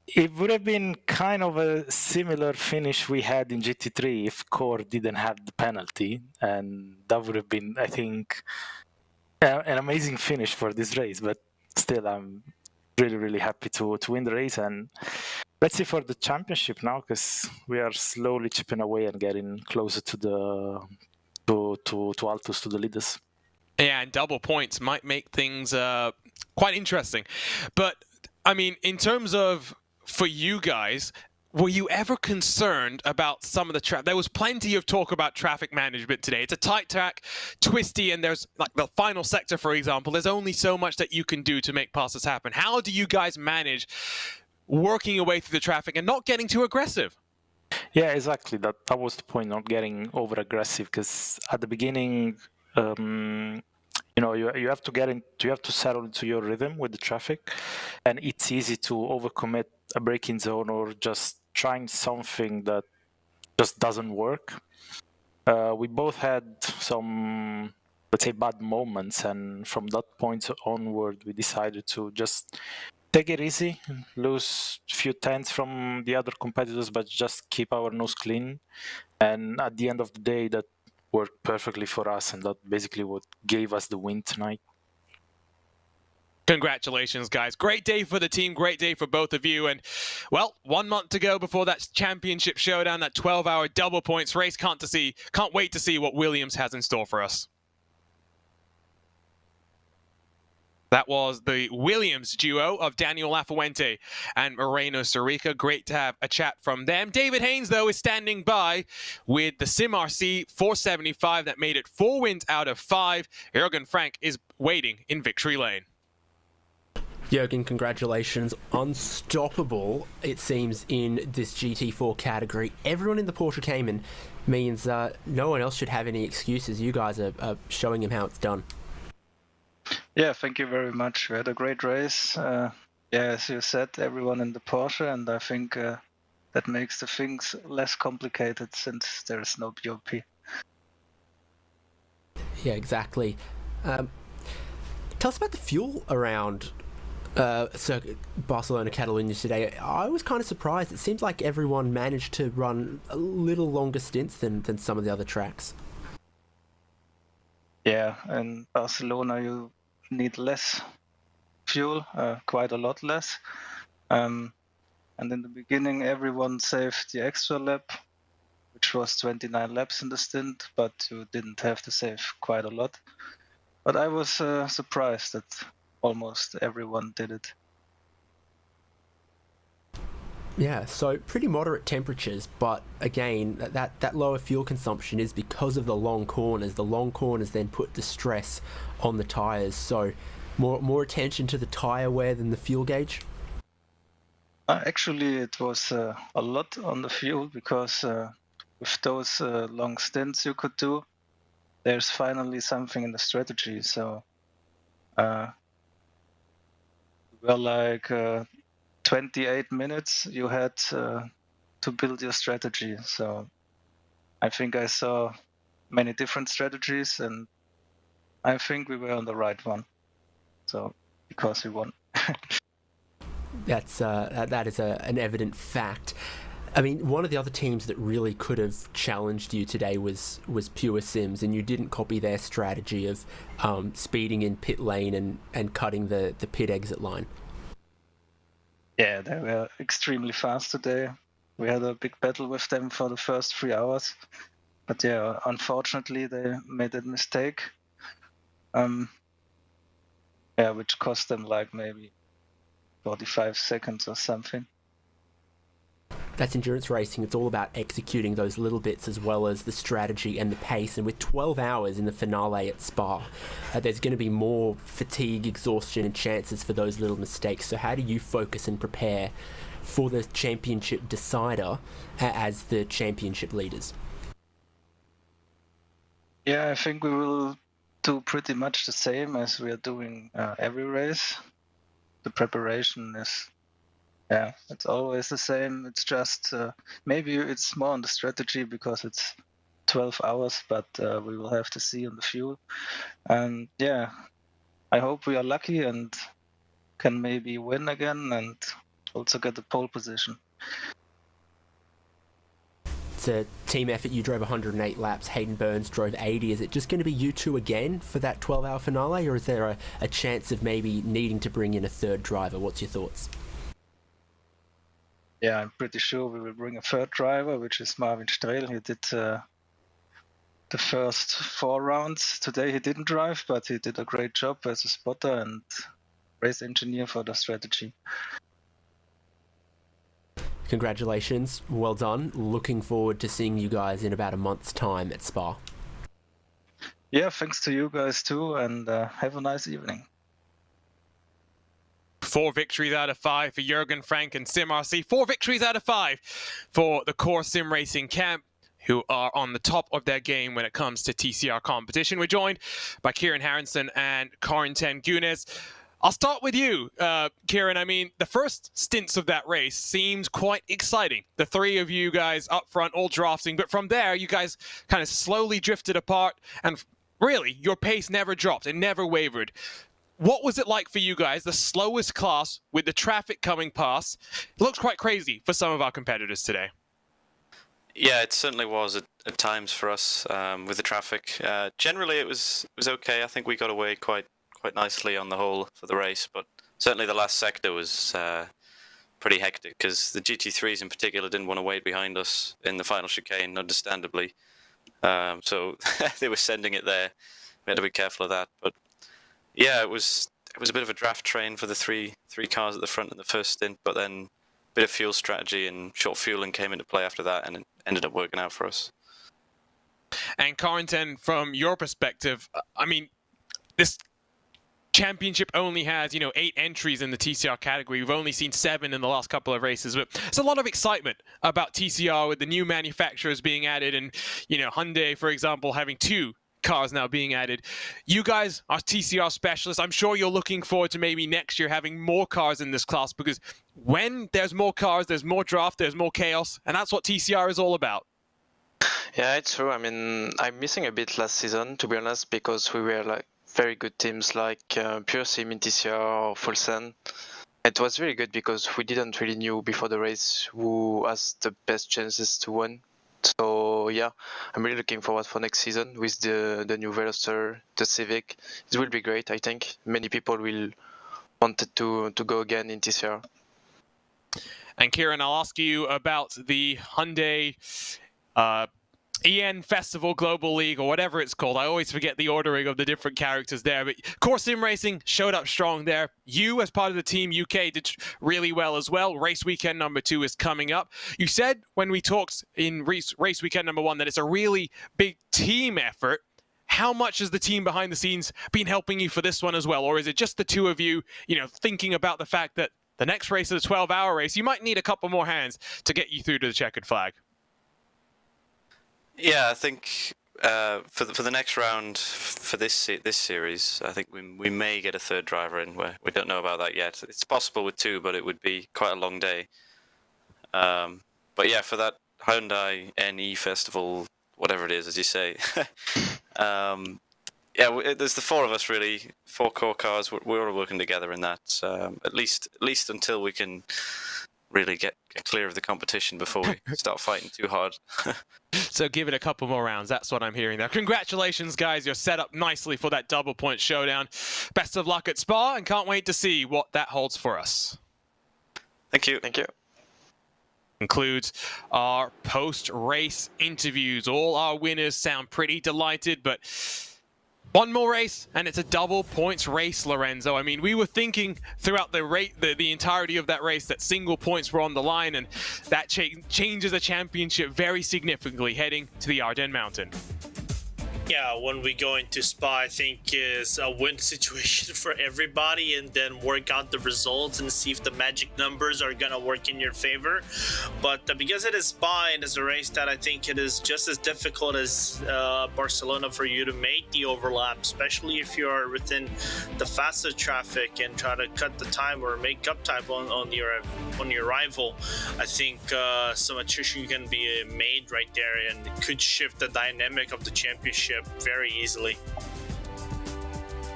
It would have been kind of a similar finish we had in GT3 if Core didn't have the penalty, and that would have been, I think, an amazing finish for this race. But still, I'm really happy to win the race, and let's see for the championship now, because we are slowly chipping away and getting closer to the to Altus, to the leaders. Yeah, and double points might make things quite interesting. But I mean, in terms of for you guys, were you ever concerned about some of the traffic? There was plenty of talk about traffic management today. It's a tight track, twisty, and there's like the final sector, for example. There's only so much that you can do to make passes happen. How do you guys manage working your way through the traffic and not getting too aggressive? Yeah, exactly. That was the point, not getting over aggressive, because at the beginning, you know, you have to settle into your rhythm with the traffic, and it's easy to overcommit a braking zone or just trying something that just doesn't work. We both had some, let's say, bad moments, and from that point onward, we decided to just take it easy, lose a few tenths from the other competitors, but just keep our nose clean. And at the end of the day, that worked perfectly for us, and that basically what gave us the win tonight. Congratulations, guys. Great day for the team. Great day for both of you. And, well, 1 month to go before that championship showdown, that 12-hour double points race. Can't wait to see what Williams has in store for us. That was the Williams duo of Daniel Lafuente and Moreno Sirica. Great to have a chat from them. David Haynes, though, is standing by with the SimRC 475 that made it 4 wins out of 5. Jürgen Frank is waiting in victory lane. Jürgen, congratulations. Unstoppable, it seems, in this GT4 category. Everyone in the Porsche Cayman means no one else should have any excuses. You guys are showing him how it's done. Yeah, thank you very much. We had a great race. Yeah, as you said, everyone in the Porsche, and I think that makes the things less complicated since there is no BOP. Yeah, exactly. Tell us about the fuel around Circuit Barcelona Catalunya today. I was kind of surprised. It seems like everyone managed to run a little longer stints than some of the other tracks. Yeah, in Barcelona you need less fuel, quite a lot less. And in the beginning everyone saved the extra lap, which was 29 laps in the stint, but you didn't have to save quite a lot. But I was surprised that almost everyone did it. Yeah, so pretty moderate temperatures, but again, that lower fuel consumption is because of the long corners. The long corners then put the stress on the tyres, so more attention to the tyre wear than the fuel gauge? Actually, it was a lot on the fuel, because with those long stints you could do, there's finally something in the strategy. So well, like 28 minutes you had to build your strategy. So I think I saw many different strategies, and I think we were on the right one. So because we won. That is an evident fact. I mean, one of the other teams that really could have challenged you today was Pure Sims, and you didn't copy their strategy of speeding in pit lane and cutting the pit exit line. Yeah, they were extremely fast today. We had a big battle with them for the first 3 hours. But yeah, unfortunately they made a mistake. Yeah, which cost them like maybe 45 seconds or something. That's endurance racing. It's all about executing those little bits as well as the strategy and the pace. And with 12 hours in the finale at Spa, there's going to be more fatigue, exhaustion, and chances for those little mistakes. So how do you focus and prepare for the championship decider as the championship leaders? Yeah, I think we will do pretty much the same as we are doing every race. The preparation is, yeah, it's always the same. It's just maybe it's more on the strategy because it's 12 hours, but we will have to see on the fuel. And yeah, I hope we are lucky and can maybe win again and also get the pole position. It's a team effort. You drove 108 laps. Hayden Burns drove 80. Is it just going to be you two again for that 12-hour finale, or is there a chance of maybe needing to bring in a third driver? What's your thoughts? Yeah, I'm pretty sure we will bring a third driver, which is Marvin Strehl. He did the first 4 rounds. Today he didn't drive, but he did a great job as a spotter and race engineer for the strategy. Congratulations, well done. Looking forward to seeing you guys in about a month's time at Spa. Yeah, thanks to you guys too, and have a nice evening. 4 victories out of 5 for Jürgen Frank and SimRC. 4 victories out of 5 for the core sim racing camp, who are on the top of their game when it comes to TCR competition. We're joined by Kieran Harrison and Corentin Gunes. I'll start with you, Kieran. I mean, the first stints of that race seemed quite exciting. The three of you guys up front, all drafting. But from there, you guys kind of slowly drifted apart. And really, your pace never dropped. It never wavered. What was it like for you guys, the slowest class with the traffic coming past? It looks quite crazy for some of our competitors today. Yeah, it certainly was at times for us with the traffic. Generally, it was okay. I think we got away quite nicely on the whole for the race, but certainly the last sector was pretty hectic because the GT3s in particular didn't want to wait behind us in the final chicane, understandably. So they were sending it there. We had to be careful of that. But yeah, it was a bit of a draft train for the three cars at the front in the first stint, but then a bit of fuel strategy and short fueling came into play after that, and it ended up working out for us. And Corentin, from your perspective, I mean, this championship only has, 8 entries in the TCR category. We've only seen 7 in the last couple of races, but there's a lot of excitement about TCR with the new manufacturers being added, and Hyundai, for example, having 2 cars now being added. You guys are TCR specialists. I'm sure you're looking forward to maybe next year having more cars in this class, because when there's more cars, there's more draft, there's more chaos, and that's what TCR is all about. Yeah, it's true. I mean, I'm missing a bit last season, to be honest, because we were like very good teams like Pure Sim in TCR or Fulsen. It was really good because we didn't really knew before the race who has the best chances to win. So yeah, I'm really looking forward for next season with the new Veloster, the Civic. It will be great, I think. Many people will want to go again in TCR. And Kieran, I'll ask you about the Hyundai EN Festival Global League, or whatever it's called. I always forget the ordering of the different characters there, but Core Sim Racing showed up strong there. You, as part of the Team UK, did really well as well. Race weekend number 2 is coming up. You said when we talked in race weekend number 1 that it's a really big team effort. How much has the team behind the scenes been helping you for this one as well? Or is it just the two of you, thinking about the fact that the next race is a 12-hour race, you might need a couple more hands to get you through to the checkered flag? Yeah, I think for the next round for this series, I think we may get a third driver in. We don't know about that yet. It's possible with 2, but it would be quite a long day. But yeah, for that Hyundai NE Festival, whatever it is, as you say, yeah, there's the 4 of us really, 4 core cars. We're all working together in that. At least until we can really get clear of the competition before we start fighting too hard. So give it a couple more rounds. That's what I'm hearing there. Congratulations, guys. You're set up nicely for that double point showdown. Best of luck at Spa, and can't wait to see what that holds for us. Thank you. Thank you. Concludes our post-race interviews. All our winners sound pretty delighted, but one more race, and it's a double points race, Lorenzo. I mean, we were thinking throughout the entirety of that race that single points were on the line, and that changes the championship very significantly heading to the Ardennes Mountain. Yeah, when we go into Spa, I think is a win situation for everybody, and then work out the results and see if the magic numbers are gonna work in your favor. But because it is Spa and it's a race that I think it is just as difficult as Barcelona for you to make the overlap, especially if you are within the fastest traffic and try to cut the time or make up time on your rival. I think some attrition can be made right there, and it could shift the dynamic of the championship very easily.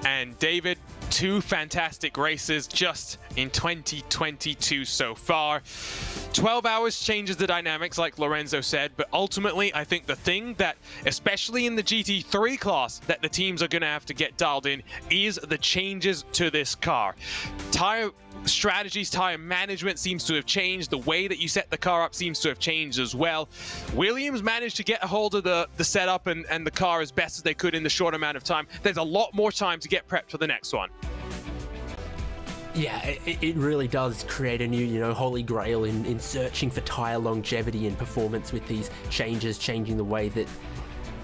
And David, 2 fantastic races just in 2022 so far. 12 hours changes the dynamics, like Lorenzo said, but ultimately I think the thing that, especially in the GT3 class, that the teams are going to have to get dialed in is the changes to this car. Tire strategies, tire management seems to have changed. The way that you set the car up seems to have changed as well. Williams managed to get a hold of the setup and the car as best as they could in the short amount of time. There's a lot more time to get prepped for the next one. Yeah, it really does create a new, holy grail in searching for tyre longevity and performance with these changes, changing the way that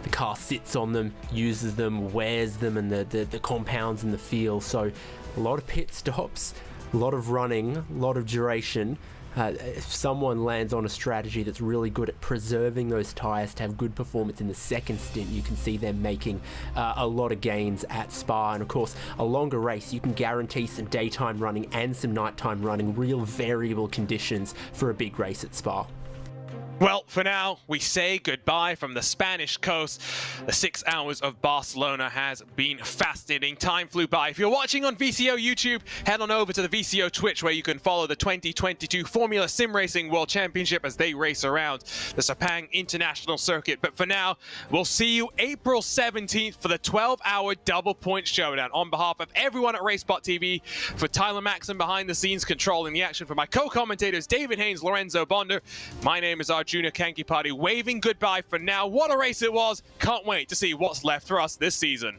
the car sits on them, uses them, wears them, and the compounds in the feel. So a lot of pit stops, a lot of running, a lot of duration. If someone lands on a strategy that's really good at preserving those tyres to have good performance in the second stint, you can see them making a lot of gains at Spa. And of course, a longer race, you can guarantee some daytime running and some nighttime running, real variable conditions for a big race at Spa. Well, for now, we say goodbye from the Spanish coast. The 6 hours of Barcelona has been fascinating. Time flew by. If you're watching on VCO YouTube, head on over to the VCO Twitch, where you can follow the 2022 Formula Sim Racing World Championship as they race around the Sepang International Circuit. But for now, we'll see you April 17th for the 12-hour double point showdown. On behalf of everyone at RaceSpotTV, for Tyler Maxson behind the scenes controlling the action, for my co-commentators David Haynes, Lorenzo Bonder, my name is Arjuna Kankipati, waving goodbye for now. What a race it was. Can't wait to see what's left for us this season.